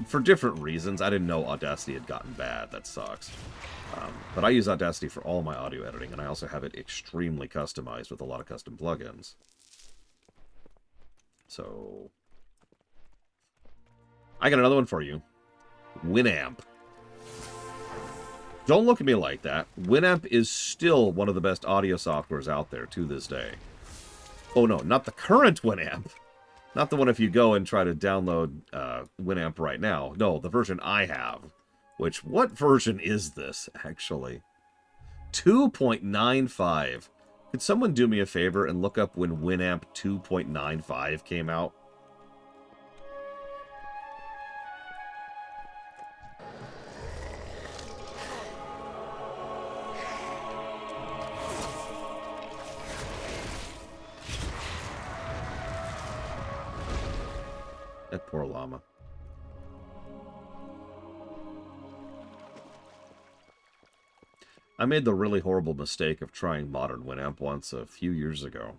for different reasons. I didn't know Audacity had gotten bad. That sucks. But I use Audacity for all my audio editing, and I also have it extremely customized with a lot of custom plugins. So, I got another one for you. Winamp. Don't look at me like that. Winamp is still one of the best audio softwares out there to this day. Oh no, not the current Winamp. Not the one if you go and try to download Winamp right now. No, the version I have. Which, what version is this, actually? 2.95. Could someone do me a favor and look up when Winamp 2.95 came out? That poor llama. I made the really horrible mistake of trying modern Winamp once a few years ago.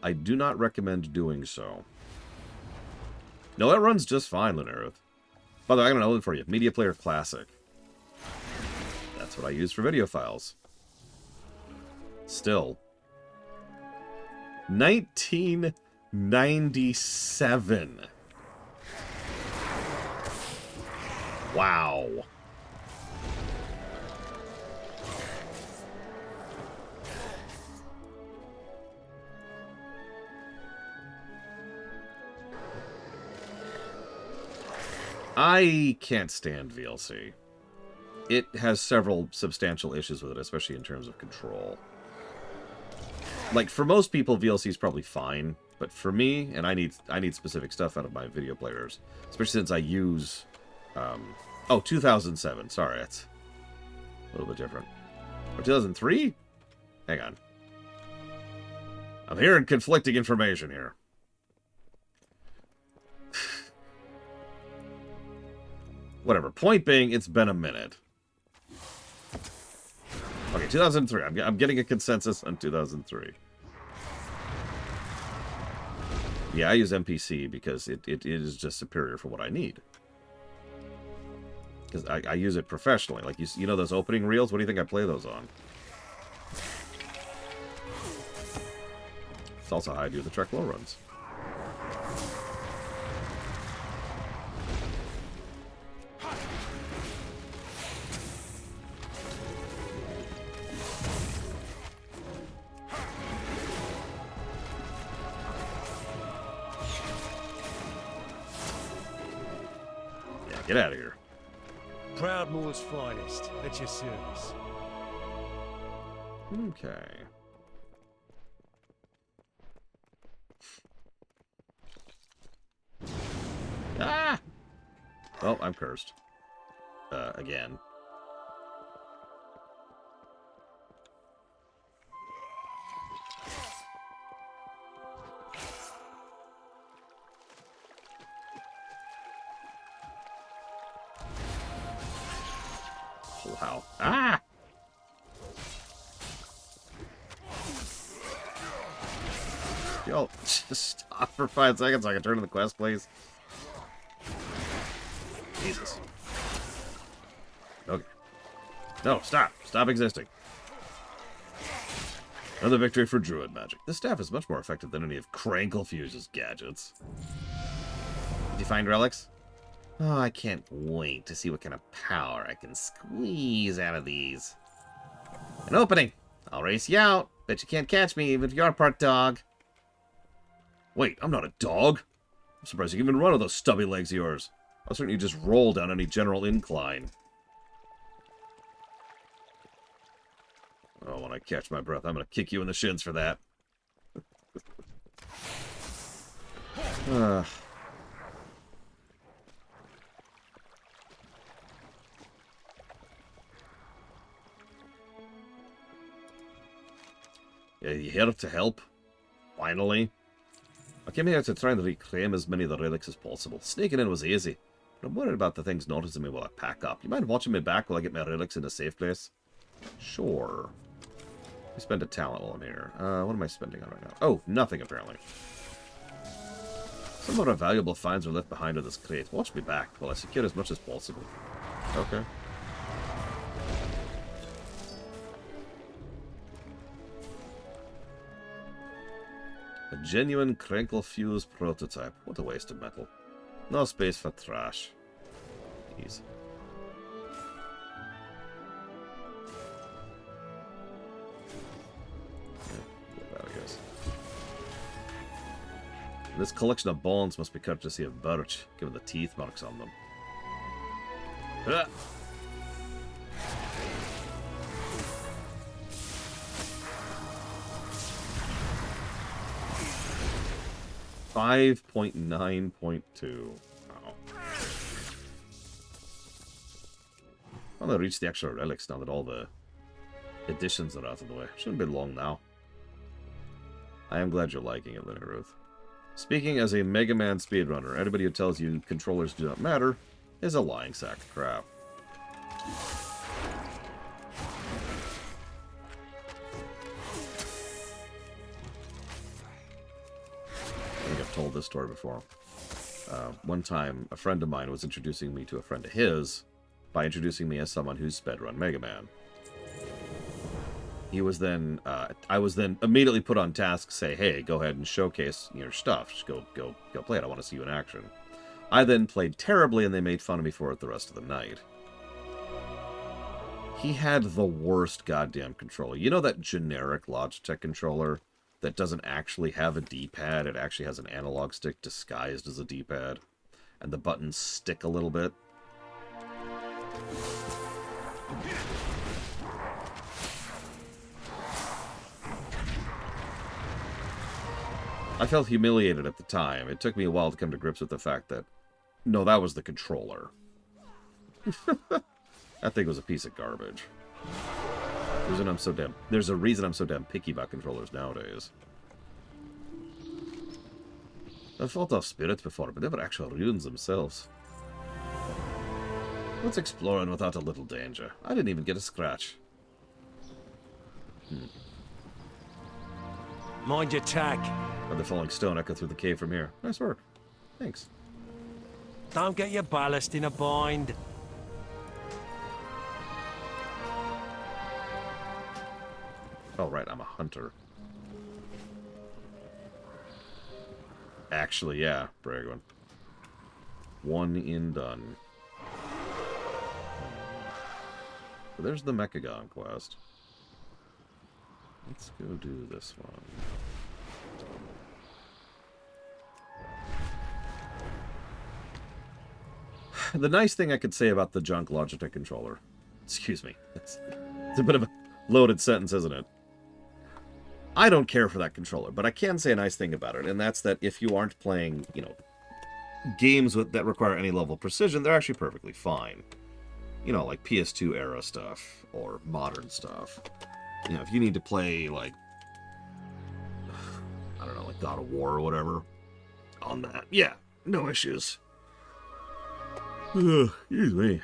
I do not recommend doing so. No, it runs just fine, Lunareth. By the way, I got another one for you. Media Player Classic. That's what I use for video files. Still. 1997. Wow. I can't stand VLC. It has several substantial issues with it, especially in terms of control. Like, for most people, VLC is probably fine, but for me, and I need specific stuff out of my video players, especially since I use... oh, 2007. Sorry, that's a little bit different. Or 2003? Hang on. I'm hearing conflicting information here. Whatever. Point being, it's been a minute. Okay, 2003. I'm getting a consensus on 2003. Yeah, I use MPC because it is just superior for what I need. Because I use it professionally. Like, you know those opening reels? What do you think I play those on? It's also how I do the Trek low runs. Yeah, get out of here. Proudmoore's finest, at your service. Okay. Ah! Oh, I'm cursed. Again. Wow. Ah! Yo, just stop for 5 seconds so I can turn to the quest, please. Jesus. Okay. No, stop. Stop existing. Another victory for Druid magic. This staff is much more effective than any of Cranklefuse's gadgets. Did you find relics? Oh, I can't wait to see what kind of power I can squeeze out of these. An opening! I'll race you out. Bet you can't catch me even if you're part dog. Wait, I'm not a dog. I'm surprised you can even run on those stubby legs of yours. I'll certainly just roll down any general incline. Oh, when I catch my breath, I'm going to kick you in the shins for that. Yeah, you here to help? Finally. I came here to try and reclaim as many of the relics as possible. Sneaking in was easy, but I'm worried about the things noticing me while I pack up. You mind watching me back while I get my relics in a safe place? Sure. Let me spend a talent while I'm here. What am I spending on right now? Oh, nothing apparently. Some of our valuable finds are left behind in this crate. Watch me back while I secure as much as possible. Okay. A genuine Cranklefuse prototype. What a waste of metal. No space for trash. Easy. This collection of bones must be courtesy of Birch, given the teeth marks on them. Ah! 5.9.2. Wow. I'm gonna reach the extra relics now that all the additions are out of the way. Shouldn't be long now. I am glad you're liking it, Linear Ruth. Speaking as a Mega Man speedrunner, anybody who tells you controllers do not matter is a lying sack of crap. I think I've told this story before. One time, a friend of mine was introducing me to a friend of his by introducing me as someone who's sped-run Mega Man. He was then, I was then immediately put on task, say, hey, go ahead and showcase your stuff. Just go play it. I want to see you in action. I then played terribly, and they made fun of me for it the rest of the night. He had the worst goddamn controller. You know that generic Logitech controller that doesn't actually have a D-pad? It actually has an analog stick disguised as a D-pad. And the buttons stick a little bit. I felt humiliated at the time. It took me a while to come to grips with the fact that, no, that was the controller. That thing was a piece of garbage. There's a reason I'm so damn picky about controllers nowadays. I've fought off spirits before, but never actual runes themselves. What's exploring without a little danger? I didn't even get a scratch. Mind your tack. The falling stone echo through the cave from here. Nice work. Thanks. Don't get your ballast in a bind. Oh, right, I'm a hunter. Actually, yeah, Bragwin. One in done. So there's the Mechagon quest. Let's go do this one. The nice thing I could say about the junk Logitech controller, excuse me, it's a bit of a loaded sentence, isn't it? I don't care for that controller, but I can say a nice thing about it, and that's that if you aren't playing, you know, games that require any level of precision, they're actually perfectly fine. You know, like PS2 era stuff or modern stuff. You know, if you need to play, like, I don't know, like God of War or whatever on that, yeah, no issues. Excuse me.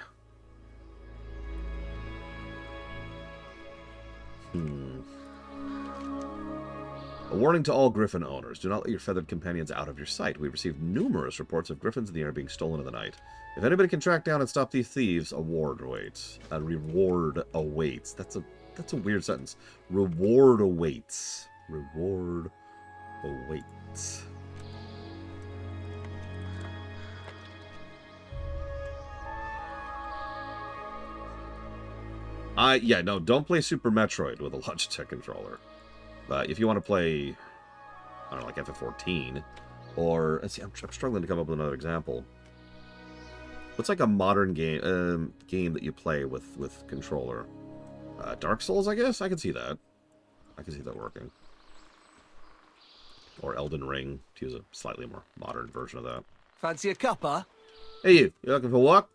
A warning to all griffin owners. Do not let your feathered companions out of your sight. We've received numerous reports of griffins in the air being stolen in the night. If anybody can track down and stop these thieves, a reward awaits. A reward awaits. That's a weird sentence. Reward awaits. Reward awaits. Yeah, no, don't play Super Metroid with a Logitech controller. If you want to play, I don't know, like FF14, or, let's see, I'm struggling to come up with another example. What's like a modern game that you play with controller? Dark Souls, I guess? I can see that. I can see that working. Or Elden Ring, to use a slightly more modern version of that. Fancy a cuppa? Hey you looking for work?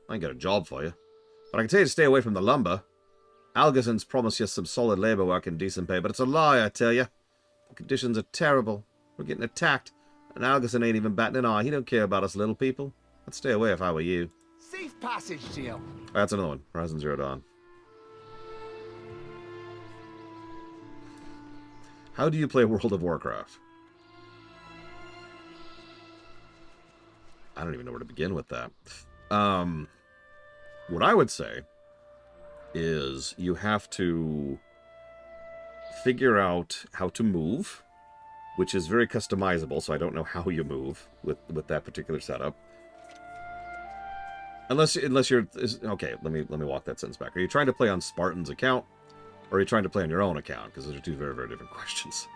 I ain't got a job for you. But I can tell you to stay away from the lumber. Algazans promise you some solid labor work and decent pay, but it's a lie, I tell you. The conditions are terrible. We're getting attacked, and Algazan ain't even batting an eye. He don't care about us little people. I'd stay away if I were you. Safe passage, Jill. That's another one. Horizon Zero Dawn. How do you play World of Warcraft? I don't even know where to begin with that. What I would say is you have to figure out how to move, which is very customizable, so I don't know how you move with that particular setup. Unless you're... Okay, let me walk that sentence back. Are you trying to play on Spartan's account, or are you trying to play on your own account? Because those are two very, very different questions.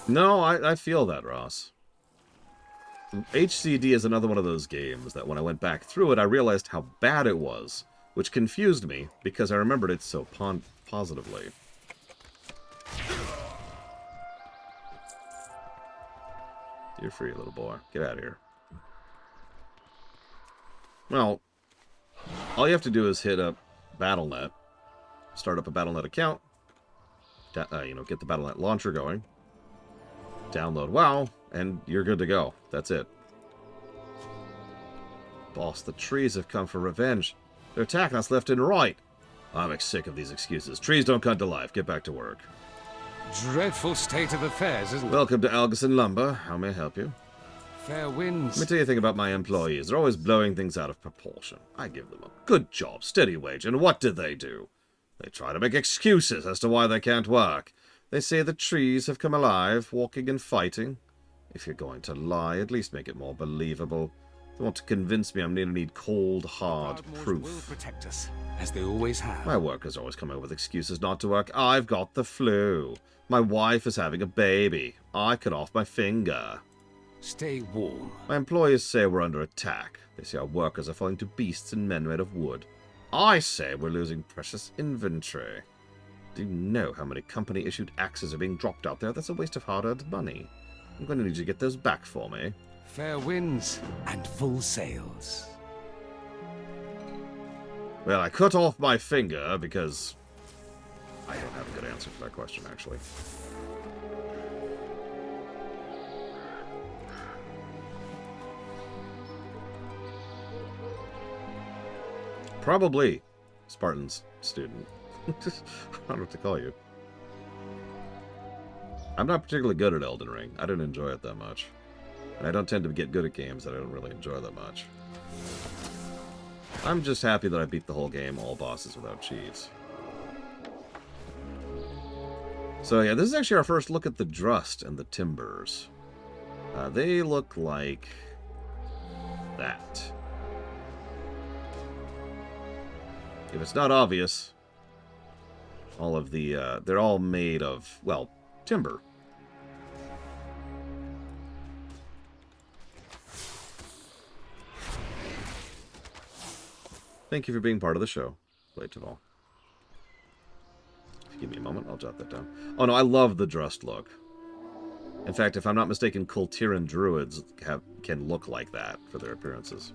No, I feel that, Ross. HCD is another one of those games that when I went back through it, I realized how bad it was, which confused me because I remembered it so positively. You're free, little boy. Get out of here. Well, all you have to do is hit up Battle.net, start up a Battle.net account, get the Battle.net launcher going, download WoW, and you're good to go. That's it. Boss, the trees have come for revenge. They're attacking us left and right. I'm sick of these excuses. Trees don't come to life. Get back to work. Dreadful state of affairs, isn't it? Welcome to Algason Lumber. How may I help you? Fair winds. Let me tell you a thing about my employees. They're always blowing things out of proportion. I give them a good job, steady wage, and what do? They try to make excuses as to why they can't work. They say the trees have come alive, walking and fighting. If you're going to lie, at least make it more believable. They want to convince me I'm going to need cold, hard proof. Will protect us, as they always have. My workers always come up with excuses not to work. I've got the flu. My wife is having a baby. I cut off my finger. Stay warm. My employers say we're under attack. They say our workers are falling to beasts and men made of wood. I say we're losing precious inventory. Do you know how many company-issued axes are being dropped out there? That's a waste of hard-earned money. I'm going to need you to get those back for me. Fair winds and full sails. Well, I cut off my finger because... I don't have a good answer for that question, actually. Probably Spartan's student. I don't know what to call you. I'm not particularly good at Elden Ring. I didn't enjoy it that much. And I don't tend to get good at games that I don't really enjoy that much. I'm just happy that I beat the whole game, all bosses without cheats. So yeah, this is actually our first look at the Drust and the Timbers. They look like that. If it's not obvious, all of the, they're all made of, well, timber. Thank you for being part of the show, Blade of all. Give me a moment, I'll jot that down. Oh no, I love the dressed look. In fact, if I'm not mistaken, Kul Tiras druids can look like that for their appearances.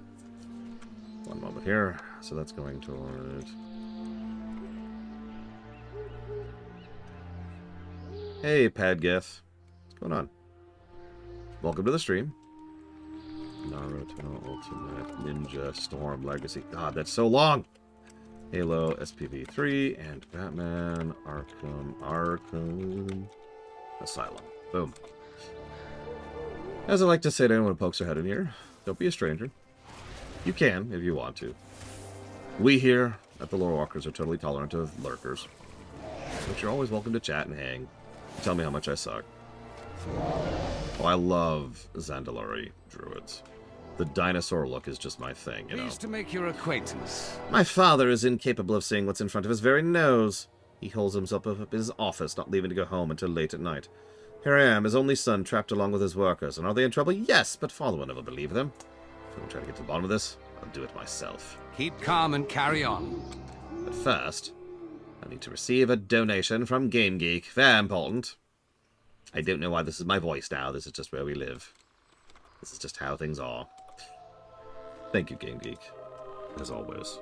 One moment here. So that's going toward... Hey, Padgeth. What's going on? Welcome to the stream. Naruto Ultimate Ninja Storm Legacy. God, that's so long! Halo, SPV 3, and Batman Arkham Asylum. Boom. As I like to say to anyone who pokes their head in here, don't be a stranger. You can, if you want to. We here at the Lore Walkers are totally tolerant of lurkers. But you're always welcome to chat and hang. Tell me how much I suck. Oh, I love Zandalari druids. The dinosaur look is just my thing, you know. Pleased to make your acquaintance. My father is incapable of seeing what's in front of his very nose. He holds himself up in his office, not leaving to go home until late at night. Here I am, his only son, trapped along with his workers. And are they in trouble? Yes, but father will never believe them. If I'm trying to get to the bottom of this, I'll do it myself. Keep calm and carry on. But first, I need to receive a donation from Game Geek. Very important. I don't know why this is my voice now. This is just where we live. This is just how things are. Thank you, Game Geek. As always.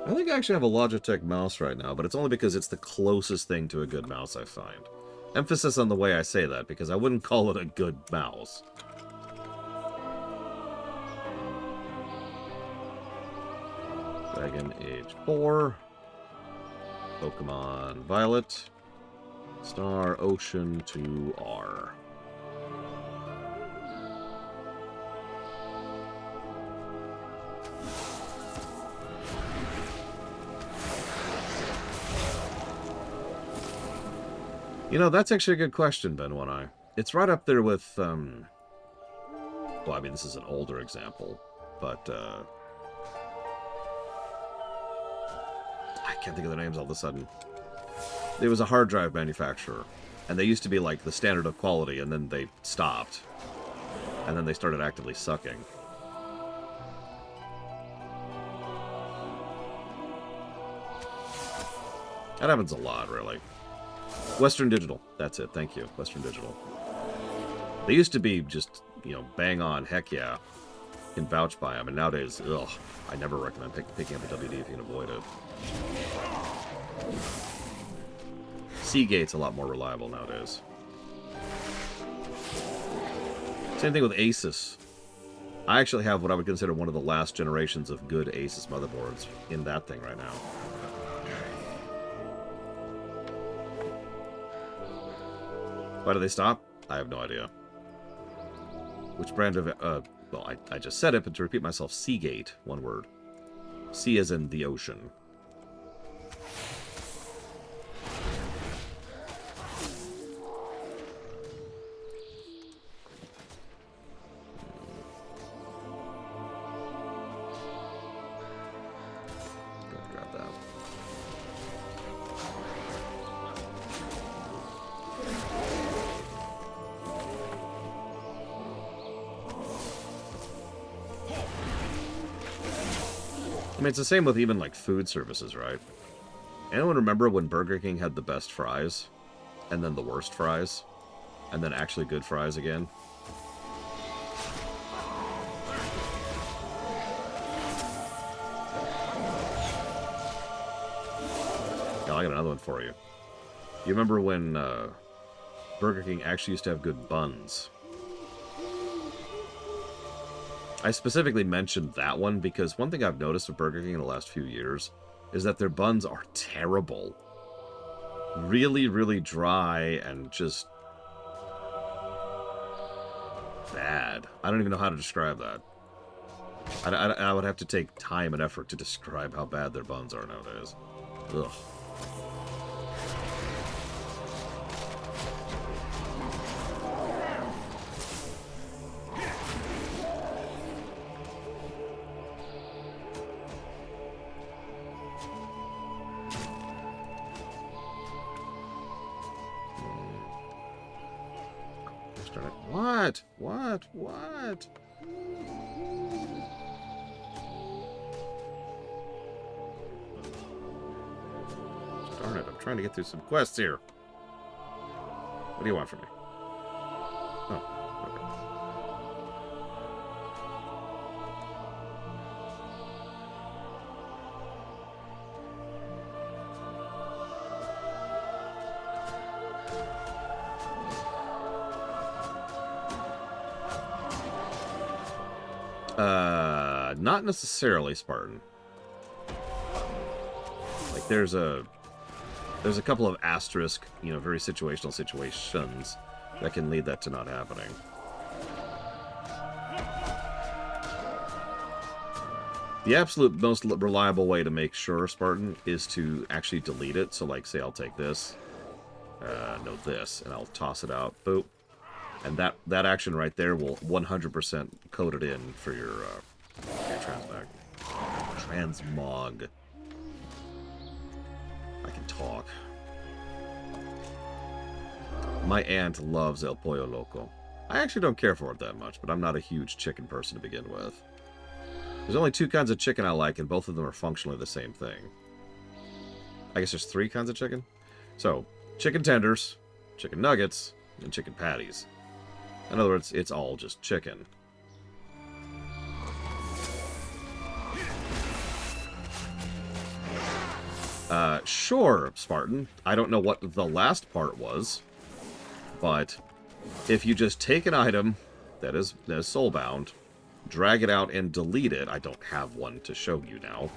I think I actually have a Logitech mouse right now, but it's only because it's the closest thing to a good mouse I find. Emphasis on the way I say that, because I wouldn't call it a good mouse. Dragon Age 4. Pokemon Violet. Star Ocean 2R. You know, that's actually a good question, Ben One Eye. It's right up there with, well, I mean, this is an older example, but, I can't think of their names all of a sudden. There was a hard drive manufacturer, and they used to be, like, the standard of quality, and then they stopped. And then they started actively sucking. That happens a lot, really. Western Digital. That's it. Thank you. Western Digital. They used to be just, you know, bang on. Heck yeah. You can vouch by them. And nowadays, ugh. I never recommend picking up a WD if you can avoid it. Seagate's a lot more reliable nowadays. Same thing with Asus. I actually have what I would consider one of the last generations of good Asus motherboards in that thing right now. Why do they stop? I have no idea. Which brand of... well, I just said it, but to repeat myself, Seagate. One word. Sea as in the ocean. Grab that. I mean, it's the same with even, like, food services, right? Anyone remember when Burger King had the best fries? And then the worst fries? And then actually good fries again? Oh, I got another one for you. You remember when, Burger King actually used to have good buns? I specifically mentioned that one because one thing I've noticed with Burger King in the last few years is that their buns are terrible. Really, really dry and just bad. I don't even know how to describe that. I would have to take time and effort to describe how bad their buns are nowadays. Ugh. What? What? What? Darn it, I'm trying to get through some quests here. What do you want from me? Oh, not necessarily Spartan. Like there's a couple of asterisk, you know, very situational situations that can lead that to not happening. The absolute most reliable way to make sure, Spartan, is to actually delete it. So, like, say I'll take this, no, this, and I'll toss it out, boop. And that action right there will 100% code it in for your transmog. Transmog. I can talk. My aunt loves El Pollo Loco. I actually don't care for it that much, but I'm not a huge chicken person to begin with. There's only 2 kinds of chicken I like, and both of them are functionally the same thing. I guess there's 3 kinds of chicken? So, chicken tenders, chicken nuggets, and chicken patties. In other words, it's all just chicken. Sure, Spartan. I don't know what the last part was, but if you just take an item that is soulbound, drag it out and delete it, I don't have one to show you now,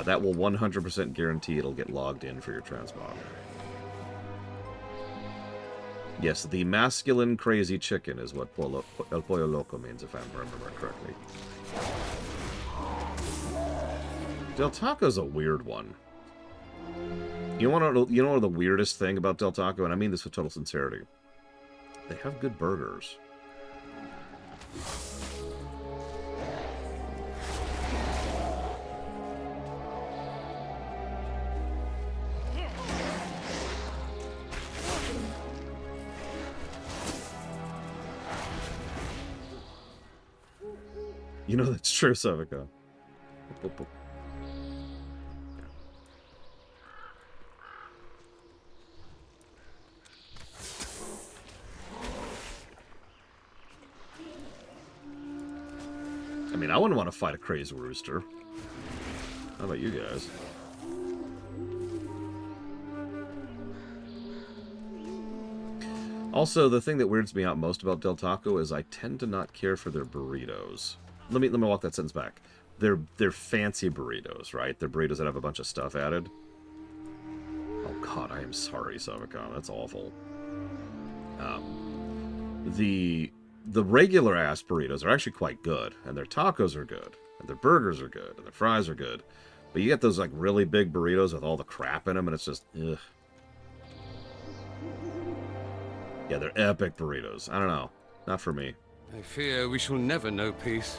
that will 100% guarantee it'll get logged in for your transmog. Yes, the masculine crazy chicken is what El Pollo Loco means, if I remember correctly. Del Taco's a weird one. You know the weirdest thing about Del Taco, and I mean this with total sincerity? They have good burgers. You know that's true, Savica. I mean, I wouldn't want to fight a crazed rooster. How about you guys? Also, the thing that weirds me out most about Del Taco is I tend to not care for their burritos. Let me walk that sentence back. They're fancy burritos, right? They're burritos that have a bunch of stuff added. Oh god, I am sorry, Savica. That's awful. The regular ass burritos are actually quite good, and their tacos are good, and their burgers are good, and their fries are good. But you get those like really big burritos with all the crap in them, and it's just ugh. Yeah, they're epic burritos. I don't know, not for me. I fear we shall never know peace.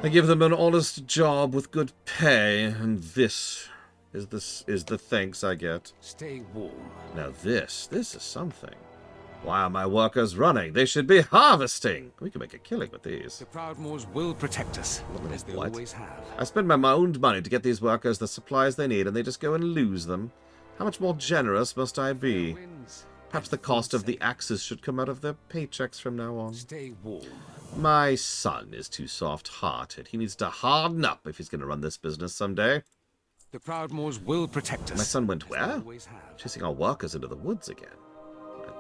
I give them an honest job with good pay, and this is the thanks I get. Stay warm. Now this is something. Why are my workers running? They should be harvesting. We can make a killing with these. The Proudmoors will protect us, as they always have. I spend my own money to get these workers the supplies they need, and they just go and lose them. How much more generous must I be? Perhaps the cost of the axes should come out of their paychecks from now on. Stay warm. My son is too soft-hearted. He needs to harden up if he's going to run this business someday. The Proudmoors will protect us. My son went where? Chasing our workers into the woods again.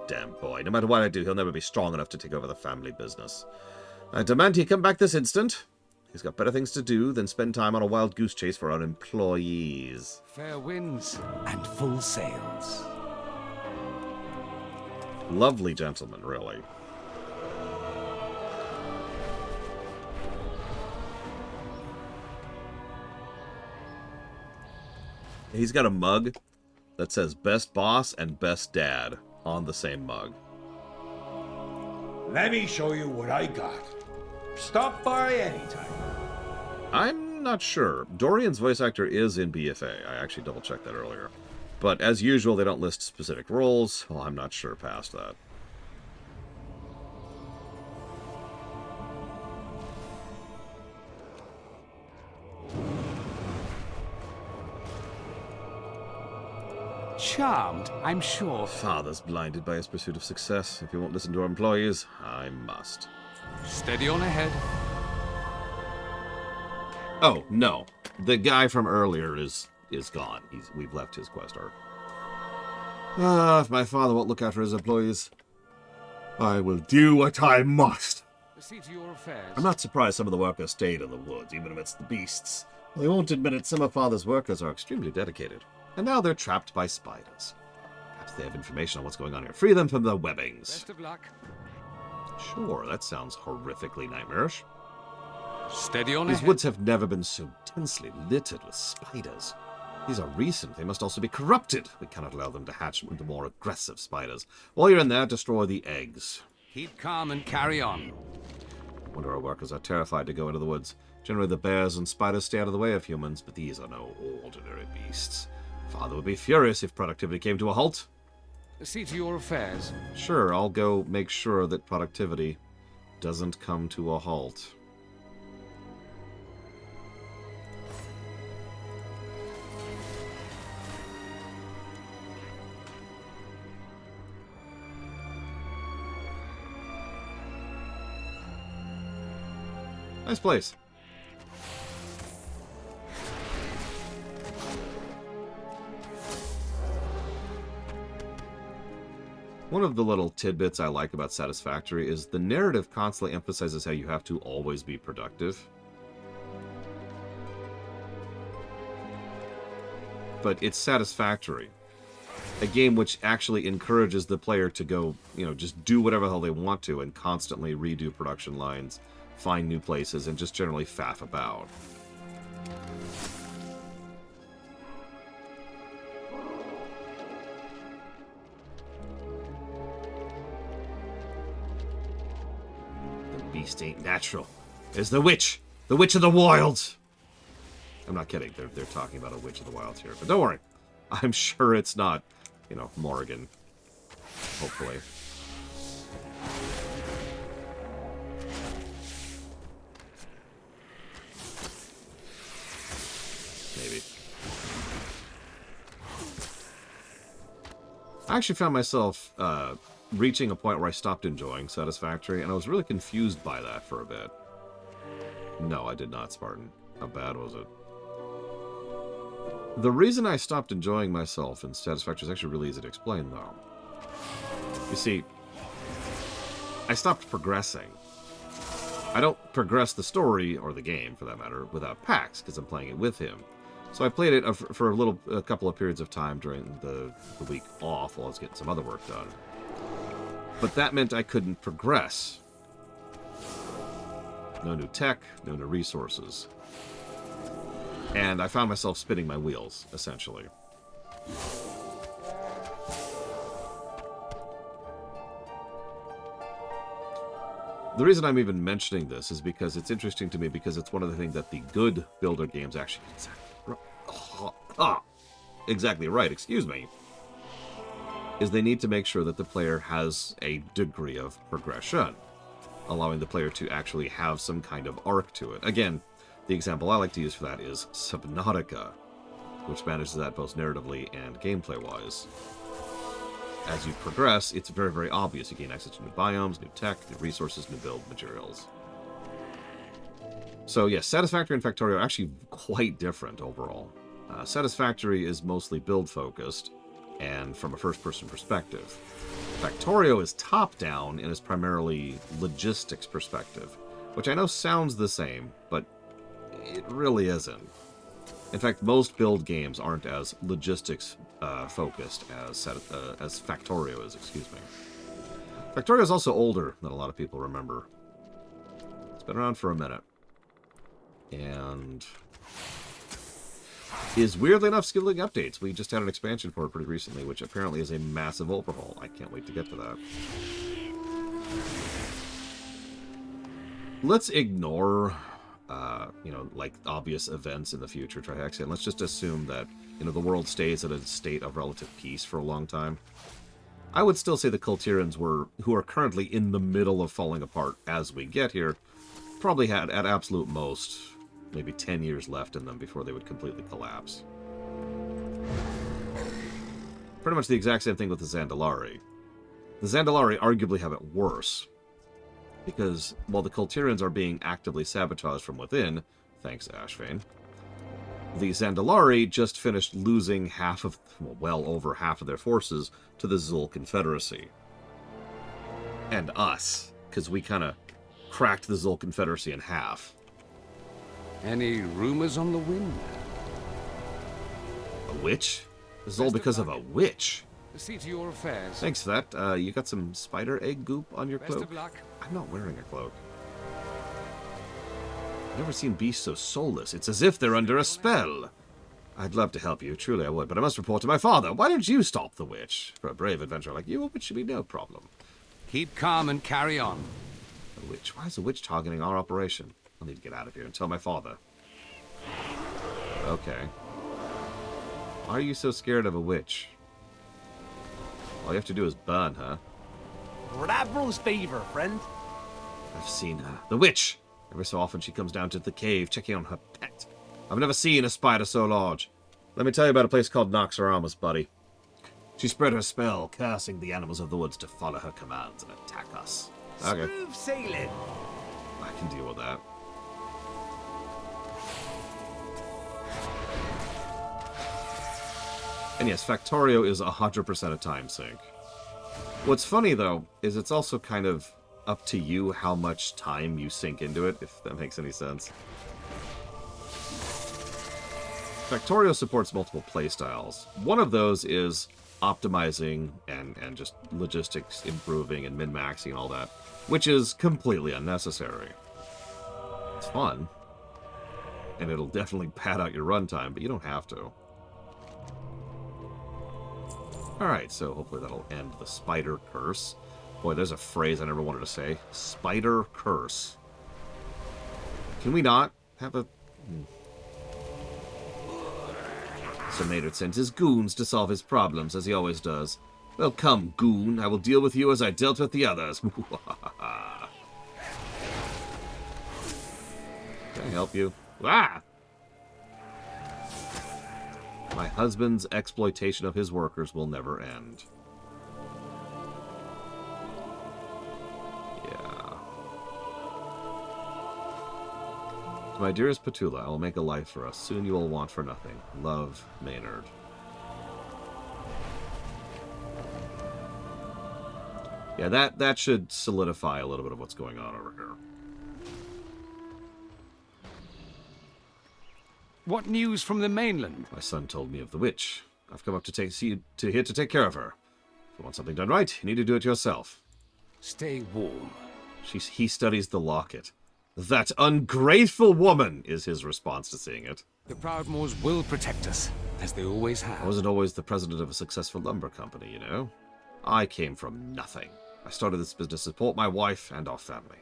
Damn boy. No matter what I do, he'll never be strong enough to take over the family business. I demand he come back this instant. He's got better things to do than spend time on a wild goose chase for our employees. Fair winds and full sails. Lovely gentleman, really. He's got a mug that says Best Boss and Best Dad on the same mug. Let me show you what I got. Stop by anytime. I'm not sure. Dorian's voice actor is in BFA. I actually double-checked that earlier. But as usual, they don't list specific roles. Well, I'm not sure past that. charmed, I'm sure. Father's blinded by his pursuit of success. If he won't listen to our employees, I must. Steady on ahead. Oh, no. The guy from earlier is gone. We've left his quest arc. If my father won't look after his employees, I will do what I must. See to your affairs. I'm not surprised some of the workers stayed in the woods, even amidst the beasts. They won't admit it, some of Father's workers are extremely dedicated. And now they're trapped by spiders. Perhaps they have information on what's going on here. Free them from the webbings. Best of luck. Sure, that sounds horrifically nightmarish. Steady on These ahead. woods have never been so densely littered with spiders. These are recent. They must also be corrupted. We cannot allow them to hatch into more aggressive spiders. While you're in there, destroy the eggs. Keep calm and carry on. Wonder our workers are terrified to go into the woods. Generally, the bears and spiders stay out of the way of humans, but these are no ordinary beasts. Father would be furious if productivity came to a halt. See to your affairs. Sure, I'll go make sure that productivity doesn't come to a halt. Nice place. One of the little tidbits I like about Satisfactory is the narrative constantly emphasizes how you have to always be productive. But it's Satisfactory. A game which actually encourages the player to go, just do whatever the hell they want to and constantly redo production lines, find new places, and just generally faff about. The beast ain't natural. There's the witch! The witch of the wilds! I'm not kidding. They're talking about a witch of the wilds here. But don't worry. I'm sure it's not, Morrigan. Hopefully. Maybe. I actually found myself reaching a point where I stopped enjoying Satisfactory, and I was really confused by that for a bit. No, I did not, Spartan. How bad was it? The reason I stopped enjoying myself in Satisfactory is actually really easy to explain, though. You see, I stopped progressing. I don't progress the story, or the game, for that matter, without Pax, because I'm playing it with him. So I played it for a couple of periods of time during the week off while I was getting some other work done. But that meant I couldn't progress. No new tech, no new resources. And I found myself spinning my wheels, essentially. The reason I'm even mentioning this is because it's interesting to me, because it's one of the things that the good builder games actually... exactly right, excuse me. Is they need to make sure that the player has a degree of progression, allowing the player to actually have some kind of arc to it. Again, the example I like to use for that is Subnautica, which manages that both narratively and gameplay-wise. As you progress, it's very, very obvious. You gain access to new biomes, new tech, new resources, new build materials. So yes, Satisfactory and Factorio are actually quite different overall. Satisfactory is mostly build-focused, and from a first-person perspective. Factorio is top-down and is primarily logistics perspective, which I know sounds the same, but it really isn't. In fact, most build games aren't as logistics focused as Factorio is, excuse me. Factorio is also older than a lot of people remember. It's been around for a minute. And is weirdly enough still getting updates. We just had an expansion for it pretty recently, which apparently is a massive overhaul. I can't wait to get to that. Let's ignore like obvious events in the future, Trihexian. Let's just assume that, the world stays at a state of relative peace for a long time. I would still say the Kul Tiras who are currently in the middle of falling apart as we get here, probably had, at absolute most, maybe 10 years left in them before they would completely collapse. pretty much the exact same thing with the Zandalari. The Zandalari arguably have it worse, because while the Kul Tiras are being actively sabotaged from within, thanks Ashvane, the Zandalari just finished losing half of, well over half of their forces to the Zul Confederacy. And us, because we kind of cracked the Zul Confederacy in half. Any rumors on the wind? A witch? This is all because of a witch. See to your affairs. Thanks for that. You got some spider egg goop on your Best cloak? of luck. I'm not wearing a cloak. I've never seen beasts so soulless. It's as if they're under a spell. I'd love to help you, truly I would, but I must report to my father. Why don't you stop the witch? For a brave adventurer like you, a witch should be no problem. Keep calm and carry on. A witch? Why is a witch targeting our operation? I'll need to get out of here and tell my father. Okay. Why are you so scared of a witch? All you have to do is burn her. Rabro's favor, friend. I've seen her. The witch! Every so often she comes down to the cave, checking on her pet. I've never seen a spider so large. Let me tell you about a place called Noxoramus, buddy. She spread her spell, cursing the animals of the woods to follow her commands and attack us. Okay. Smooth sailing. I can deal with that. And yes, Factorio is 100% a time sink. What's funny, though, is it's also kind of up to you how much time you sink into it, if that makes any sense. Factorio supports multiple playstyles. One of those is optimizing and just logistics improving and min-maxing and all that, which is completely unnecessary. It's fun, and it'll definitely pad out your runtime, but you don't have to. Alright, so hopefully that'll end the spider curse. Boy, there's a phrase I never wanted to say. Spider curse. Can we not have a... Sir Maynard sends his goons to solve his problems, as he always does. Well, come, goon. I will deal with you as I dealt with the others. Can I help you? Ah! My husband's exploitation of his workers will never end. Yeah. To my dearest Petula, I will make a life for us. Soon you will want for nothing. Love, Maynard. Yeah, that should solidify a little bit of what's going on over here. What news from the mainland? My son told me of the witch. I've come up to here to take care of her. If you want something done right, you need to do it yourself. Stay warm. He studies the locket. That ungrateful woman is his response to seeing it. The Proudmoors will protect us, as they always have. I wasn't always the president of a successful lumber company, you know. I came from nothing. I started this business to support my wife and our family.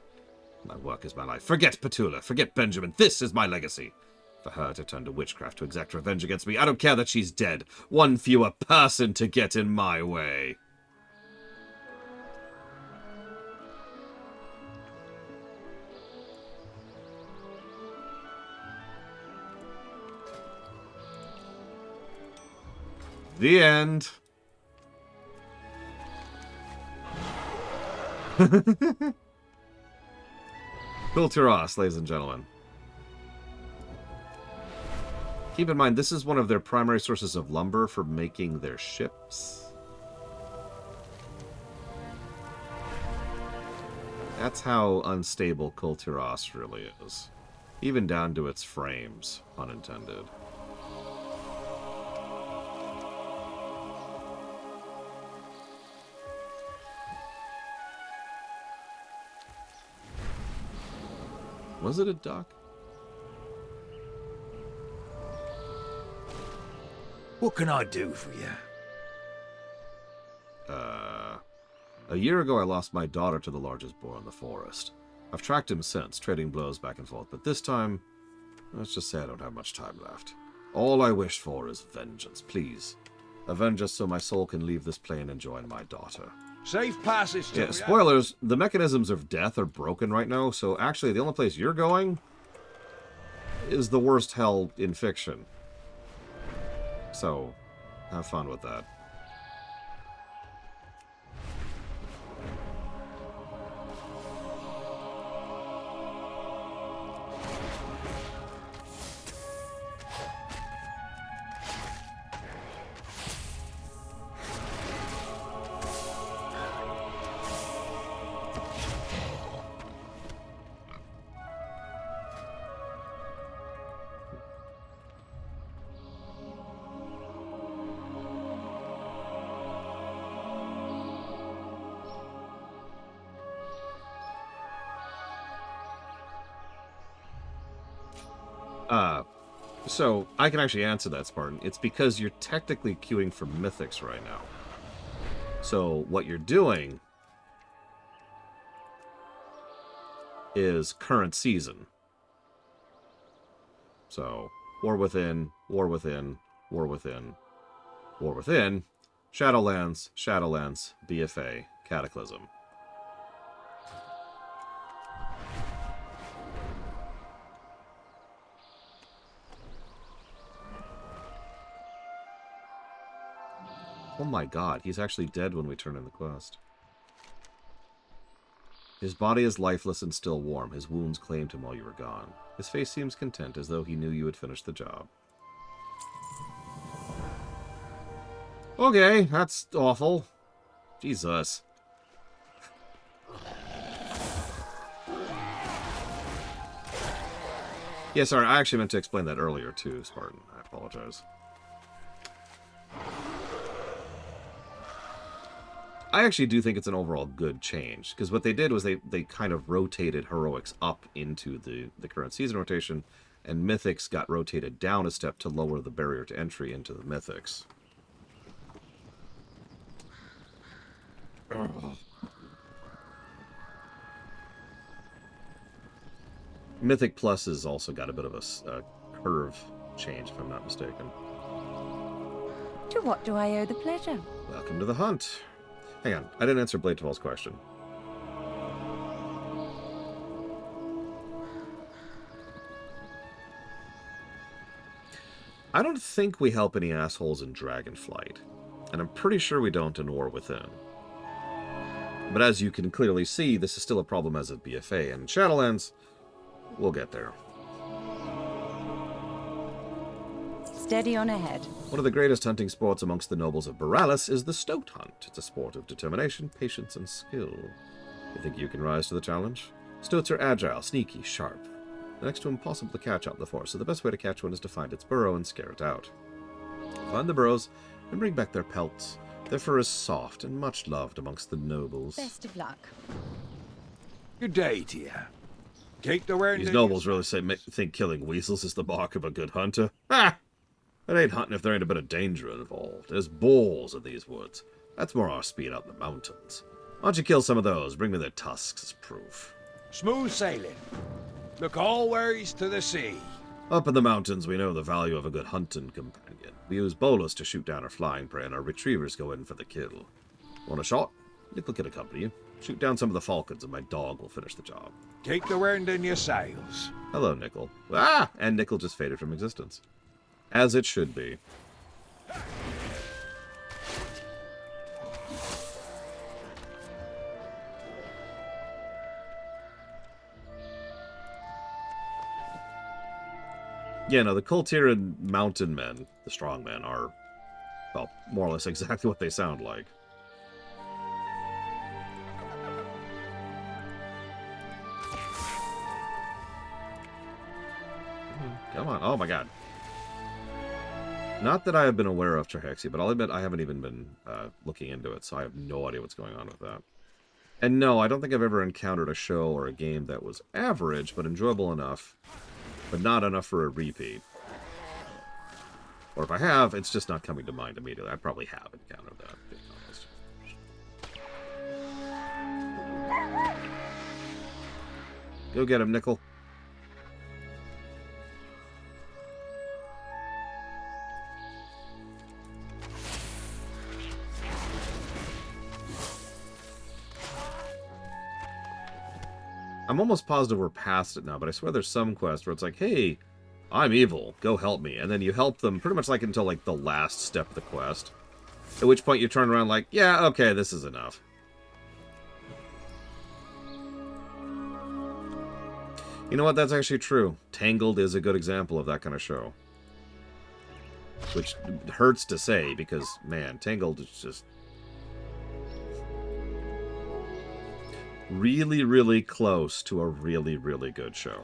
My work is my life. Forget Petula. Forget Benjamin. This is my legacy. For her to turn to witchcraft to exact revenge against me, I don't care that she's dead. One fewer person to get in my way. The end. Kul Tiras, ladies and gentlemen. Keep in mind, this is one of their primary sources of lumber for making their ships. That's how unstable Kul Tiras really is. Even down to its frames, pun intended. Was it a duck? What can I do for you? A year ago I lost my daughter to the largest boar in the forest. I've tracked him since, trading blows back and forth, but this time, let's just say I don't have much time left. All I wish for is vengeance, please. Avenge us so my soul can leave this plane and join my daughter. Safe passage to... Yeah, spoilers, the mechanisms of death are broken right now, so actually the only place you're going is the worst hell in fiction. So, have fun with that. So, I can actually answer that, Spartan. It's because you're technically queuing for mythics right now. So, what you're doing is current season. So, War Within, War Within, War Within, War Within, Shadowlands, Shadowlands, BFA, Cataclysm. Oh my god, he's actually dead when we turn in the quest. His body is lifeless and still warm. His wounds claimed him while you were gone. His face seems content, as though he knew you had finished the job. Okay, that's awful. Jesus. Yeah, sorry, I actually meant to explain that earlier too, Spartan. I apologize. I actually do think it's an overall good change, because what they did was they kind of rotated heroics up into the current season rotation, and mythics got rotated down a step to lower the barrier to entry into the mythics. Ugh. Mythic Plus has also got a bit of a curve change, if I'm not mistaken. To what do I owe the pleasure? Welcome to the hunt. Hang on, I didn't answer Bladetwell's question. I don't think we help any assholes in Dragonflight, and I'm pretty sure we don't in War Within. But as you can clearly see, this is still a problem as of BFA, and Shadowlands, we'll get there. Steady on ahead. One of the greatest hunting sports amongst the nobles of Boralus is the stoat hunt. It's a sport of determination, patience, and skill. You think you can rise to the challenge? Stoats are agile, sneaky, sharp. They're next to impossible to catch out in the forest, so the best way to catch one is to find its burrow and scare it out. Find the burrows and bring back their pelts. Their fur is soft and much loved amongst the nobles. Best of luck. Good day to you. Take the word. These nobles really think killing weasels is the mark of a good hunter. Ha! It ain't hunting if there ain't a bit of danger involved. There's bulls in these woods. That's more our speed out in the mountains. Why don't you kill some of those? Bring me their tusks as proof. Smooth sailing. Look always to the sea. Up in the mountains, we know the value of a good hunting companion. We use Boralus to shoot down our flying prey, and our retrievers go in for the kill. Want a shot? Nickel can accompany you. Shoot down some of the falcons, and my dog will finish the job. Take the wind in your sails. Hello, Nickel. Ah! And Nickel just faded from existence. As it should be. Yeah, no, the Kul Tiras mountain men, the strong men, are, well, more or less exactly what they sound like. Come on. Oh, my God. Not that I have been aware of Trahexia, but I'll admit I haven't even been looking into it, so I have no idea what's going on with that. And no, I don't think I've ever encountered a show or a game that was average, but enjoyable enough, but not enough for a repeat. Or if I have, it's just not coming to mind immediately. I probably have encountered that, being honest. Go get him, Nickel. I'm almost positive we're past it now, but I swear there's some quest where it's like, hey, I'm evil, go help me. And then you help them pretty much like until like the last step of the quest. At which point you turn around like, yeah, okay, this is enough. You know what, that's actually true. Tangled is a good example of that kind of show. Which hurts to say because, man, Tangled is just really, really close to a really, really good show.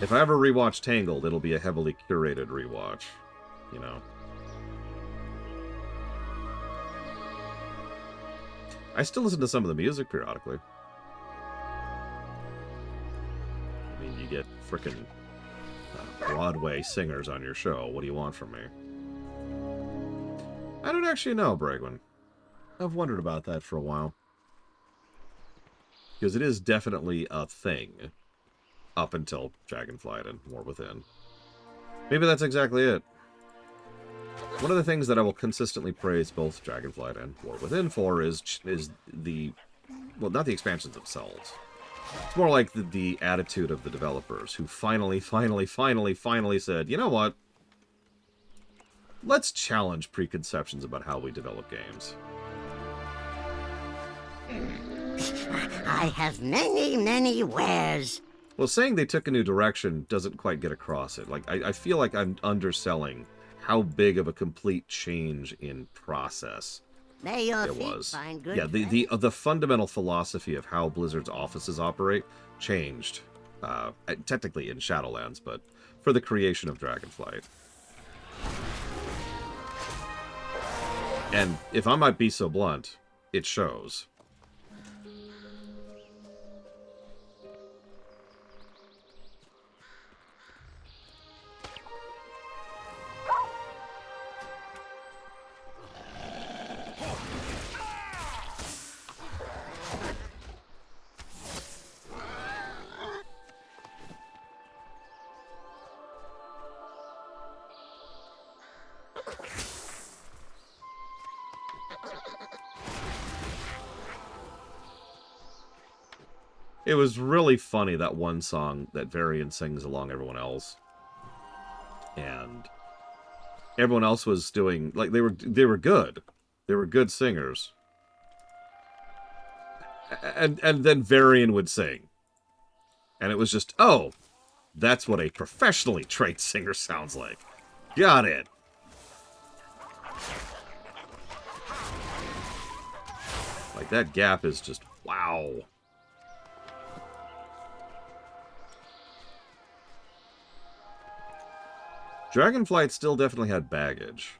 If I ever rewatch Tangled, it'll be a heavily curated rewatch, you know. I still listen to some of the music periodically. get frickin' Broadway singers on your show. What do you want from me? I don't actually know, Bragwin. I've wondered about that for a while. Because it is definitely a thing. Up until Dragonflight and War Within. Maybe that's exactly it. One of the things that I will consistently praise both Dragonflight and War Within for is the... Well, not the expansions themselves. It's more like the attitude of the developers, who finally said, you know what? Let's challenge preconceptions about how we develop games. I have many wares. Well, saying they took a new direction doesn't quite get across it. Like, I feel like I'm underselling how big of a complete change in process May your it feet was. find good Yeah, the fundamental philosophy of how Blizzard's offices operate changed, technically in Shadowlands, but for the creation of Dragonflight. And if I might be so blunt, it shows. It was really funny, that one song that Varian sings along everyone else. And everyone else was doing, like, they were good. They were good singers. And then Varian would sing. And it was just, oh, that's what a professionally trained singer sounds like. Got it. Like, that gap is just, wow. Dragonflight still definitely had baggage.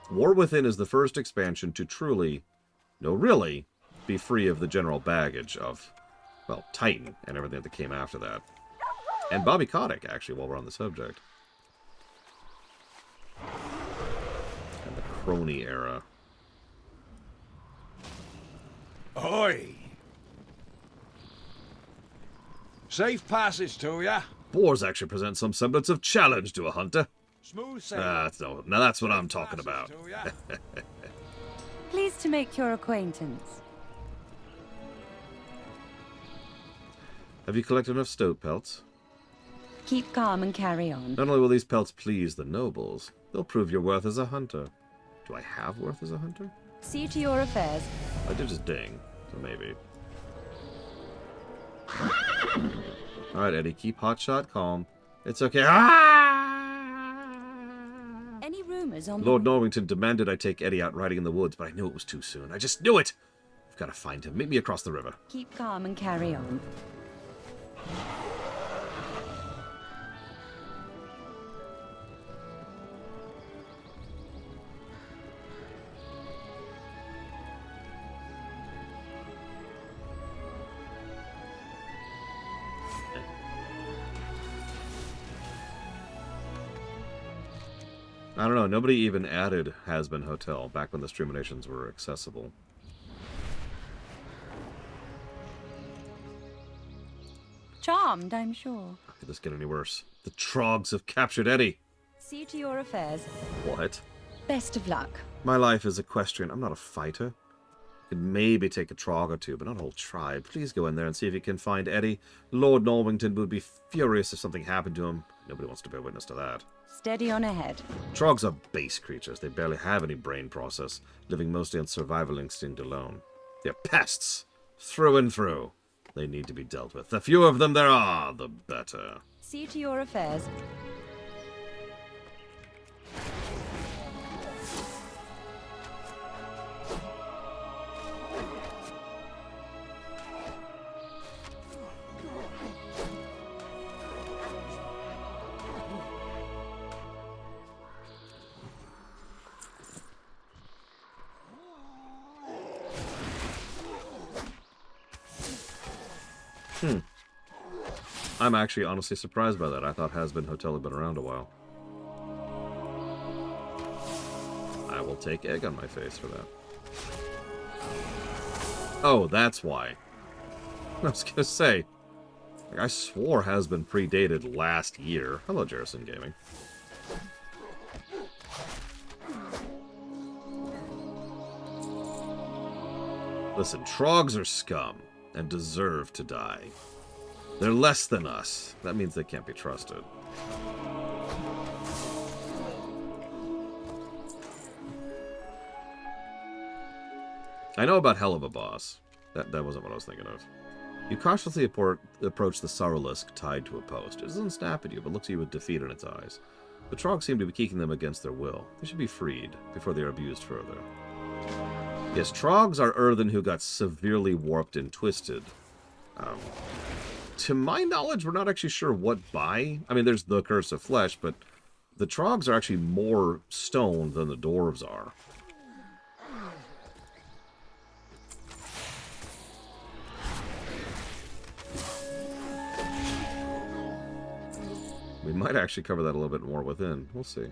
War Within is the first expansion to truly, no really, be free of the general baggage of, well, Titan and everything that came after that. And Bobby Kotick, actually, while we're on the subject. And the crony era. Ahoy! Safe passage to ya. Boars actually present some semblance of challenge to a hunter. Smooth sailing. Now that's what I'm talking about. Pleased to make your acquaintance. Have you collected enough stoat pelts? Keep calm and carry on. Not only will these pelts please the nobles, they'll prove your worth as a hunter. Do I have worth as a hunter? See to your affairs. I did just ding, so maybe. Alright, Eddie, keep hotshot calm. It's okay. Any rumors on Lord Norwington demanded I take Eddie out riding in the woods, but I knew it was too soon. I just knew it! I've got to find him. Meet me across the river. Keep calm and carry on. I don't know, nobody even added Has-Been Hotel back when the Streaminations were accessible. Charmed, I'm sure. How could this get any worse? The Trogs have captured Eddie! See to your affairs. What? Best of luck. My life is equestrian. I'm not a fighter. Could maybe take a Trog or two, but not a whole tribe. Please go in there and see if you can find Eddie. Lord Norwington would be furious if something happened to him. Nobody wants to bear witness to that. Steady on ahead. Trogs are base creatures. They barely have any brain process, living mostly on survival instinct alone. They're pests, through and through. They need to be dealt with. The fewer of them there are, the better. See to your affairs. I'm actually honestly surprised by that. I thought Has Been Hotel had been around a while. I will take egg on my face for that. Oh, that's why. I was gonna say, I swore Has Been predated last year. Hello, Jerison Gaming. Listen, Trogs are scum and deserve to die. They're less than us. That means they can't be trusted. I know about Hell of a Boss. That wasn't what I was thinking of. You cautiously approach the Sorrowlisk tied to a post. It doesn't snap at you, but looks at you with defeat in its eyes. The Trogs seem to be keeping them against their will. They should be freed before they are abused further. Yes, Trogs are earthen who got severely warped and twisted. To my knowledge, we're not actually sure what by. I mean, there's the Curse of Flesh, but the Trogs are actually more stone than the Dwarves are. We might actually cover that a little bit more within. We'll see.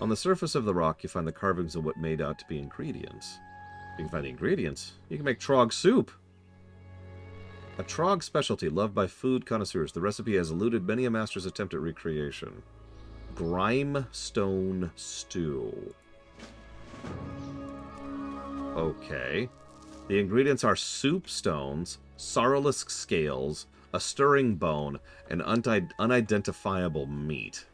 On the surface of the rock, you find the carvings of what made out to be ingredients. You can find the ingredients. You can make Trog soup. A Trog specialty loved by food connoisseurs. The recipe has eluded many a master's attempt at recreation. Grimestone stew. Okay. The ingredients are soup stones, Sorrowlisk scales, a stirring bone, and unidentifiable meat.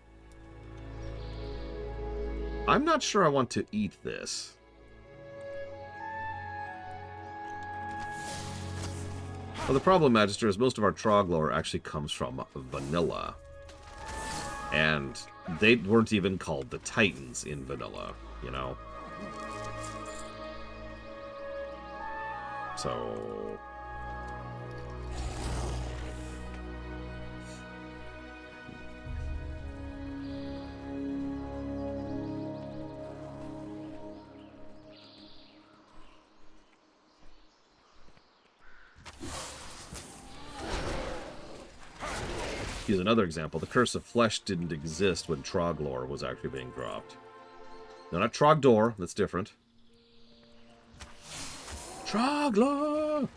I'm not sure I want to eat this. Well, the problem, Magister, is most of our Trog lore actually comes from vanilla. And they weren't even called the Titans in vanilla, you know? So... use another example. The Curse of Flesh didn't exist when Trog lore was actually being dropped. No, not Trogdor. That's different. Trog lore!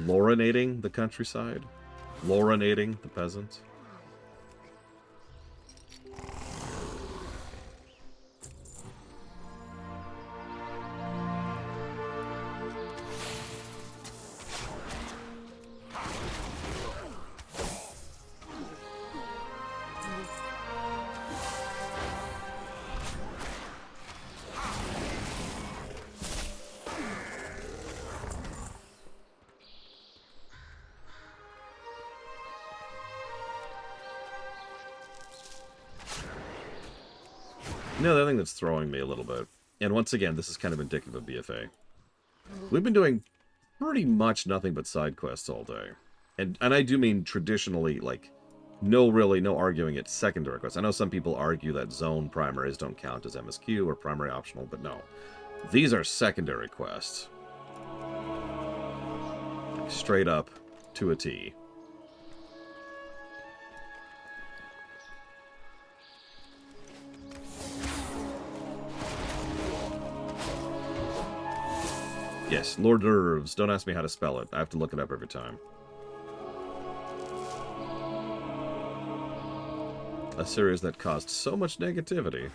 Lorinating the countryside? Lorinating the peasants? The other thing that's throwing me a little bit, and once again, this is kind of indicative of BFA. We've been doing pretty much nothing but side quests all day. And I do mean traditionally, like, no arguing it secondary quests. I know some people argue that zone primaries don't count as MSQ or primary optional, but no. These are secondary quests. Straight up to a T. Yes, Lord Derves. Don't ask me how to spell it. I have to look it up every time. A series that caused so much negativity.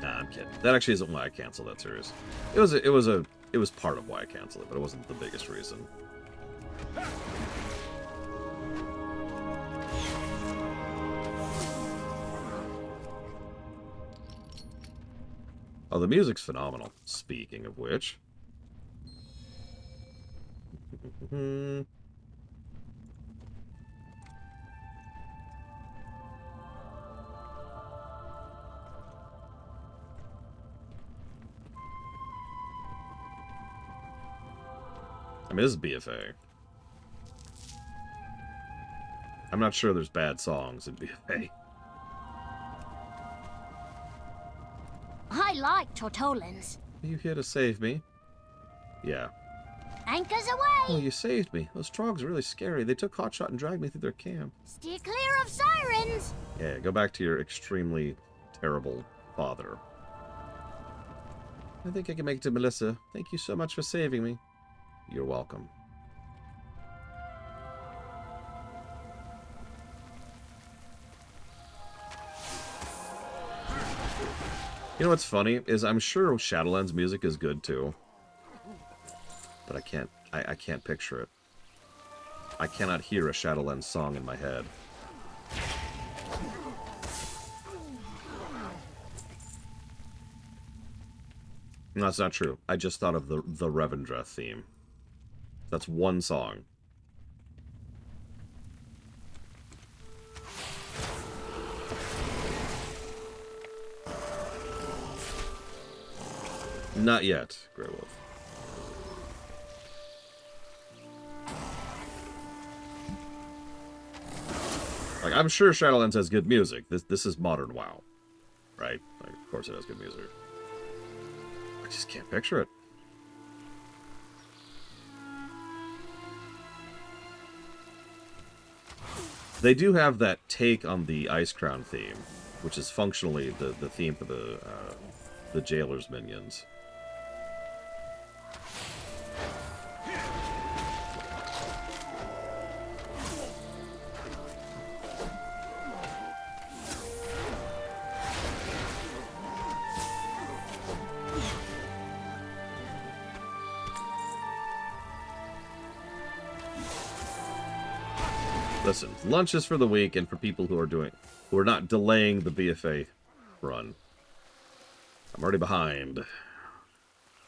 Nah, I'm kidding. That actually isn't why I canceled that series. It was part of why I canceled it, but it wasn't the biggest reason. Oh, the music's phenomenal. Speaking of which... I mean, this is BFA. I'm not sure there's bad songs in BFA. I like Tortolans. Are you here to save me? Yeah. Anchors Oh, away! you saved me. Those trogs are really scary. They took Hotshot and dragged me through their camp. Steer clear of sirens! Yeah, go back to your extremely terrible father. I think I can make it to Melissa. Thank you so much for saving me. You're welcome. You know what's funny is I'm sure Shadowlands music is good too. But I can't picture it. I cannot hear a Shadowlands song in my head. No, that's not true. I just thought of the Revendreth theme. That's one song. Not yet, Grey Wolf. Like, I'm sure Shadowlands has good music. This is modern WoW. Right? Like, of course it has good music. I just can't picture it. They do have that take on the Ice Crown theme, which is functionally the theme for the Jailer's minions. Listen, lunch is for the week and for people who are not delaying the BFA run. I'm already behind.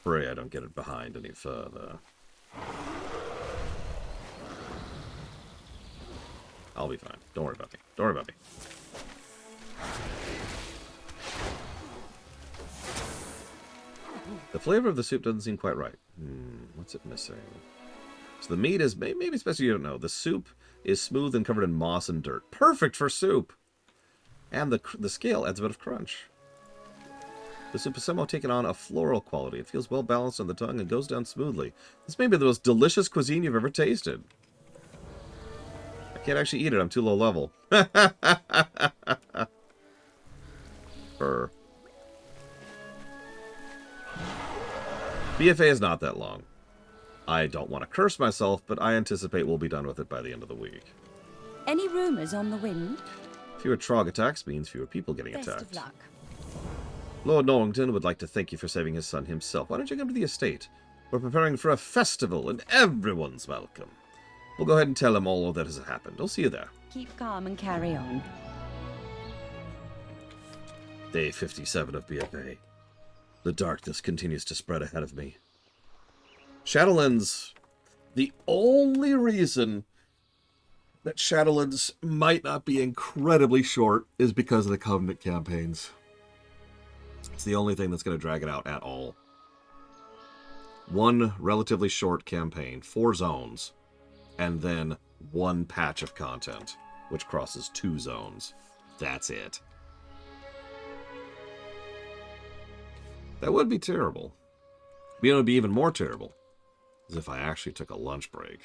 Pray I don't get it behind any further. I'll be fine. Don't worry about me. Don't worry about me. The flavor of the soup doesn't seem quite right. What's it missing? So the meat is, maybe especially you don't know, the soup is smooth and covered in moss and dirt. Perfect for soup! And the scale adds a bit of crunch. The soup has somehow taken on a floral quality. It feels well balanced on the tongue and goes down smoothly. This may be the most delicious cuisine you've ever tasted. I can't actually eat it, I'm too low level. Brr. BFA is not that long. I don't want to curse myself, but I anticipate we'll be done with it by the end of the week. Any rumors on the wind? Fewer Trog attacks means fewer people getting Best attacked. of luck. Lord Norrington would like to thank you for saving his son himself. Why don't you come to the estate? We're preparing for a festival, and everyone's welcome. We'll go ahead and tell him all that has happened. I'll see you there. Keep calm and carry on. Day 57 of BFA. The darkness continues to spread ahead of me. Shadowlands, the only reason that Shadowlands might not be incredibly short is because of the Covenant campaigns. It's the only thing that's going to drag it out at all. One relatively short campaign, 4 zones, and then one patch of content, which crosses 2 zones. That's it. That would be terrible. You know, it would be even more terrible is if I actually took a lunch break.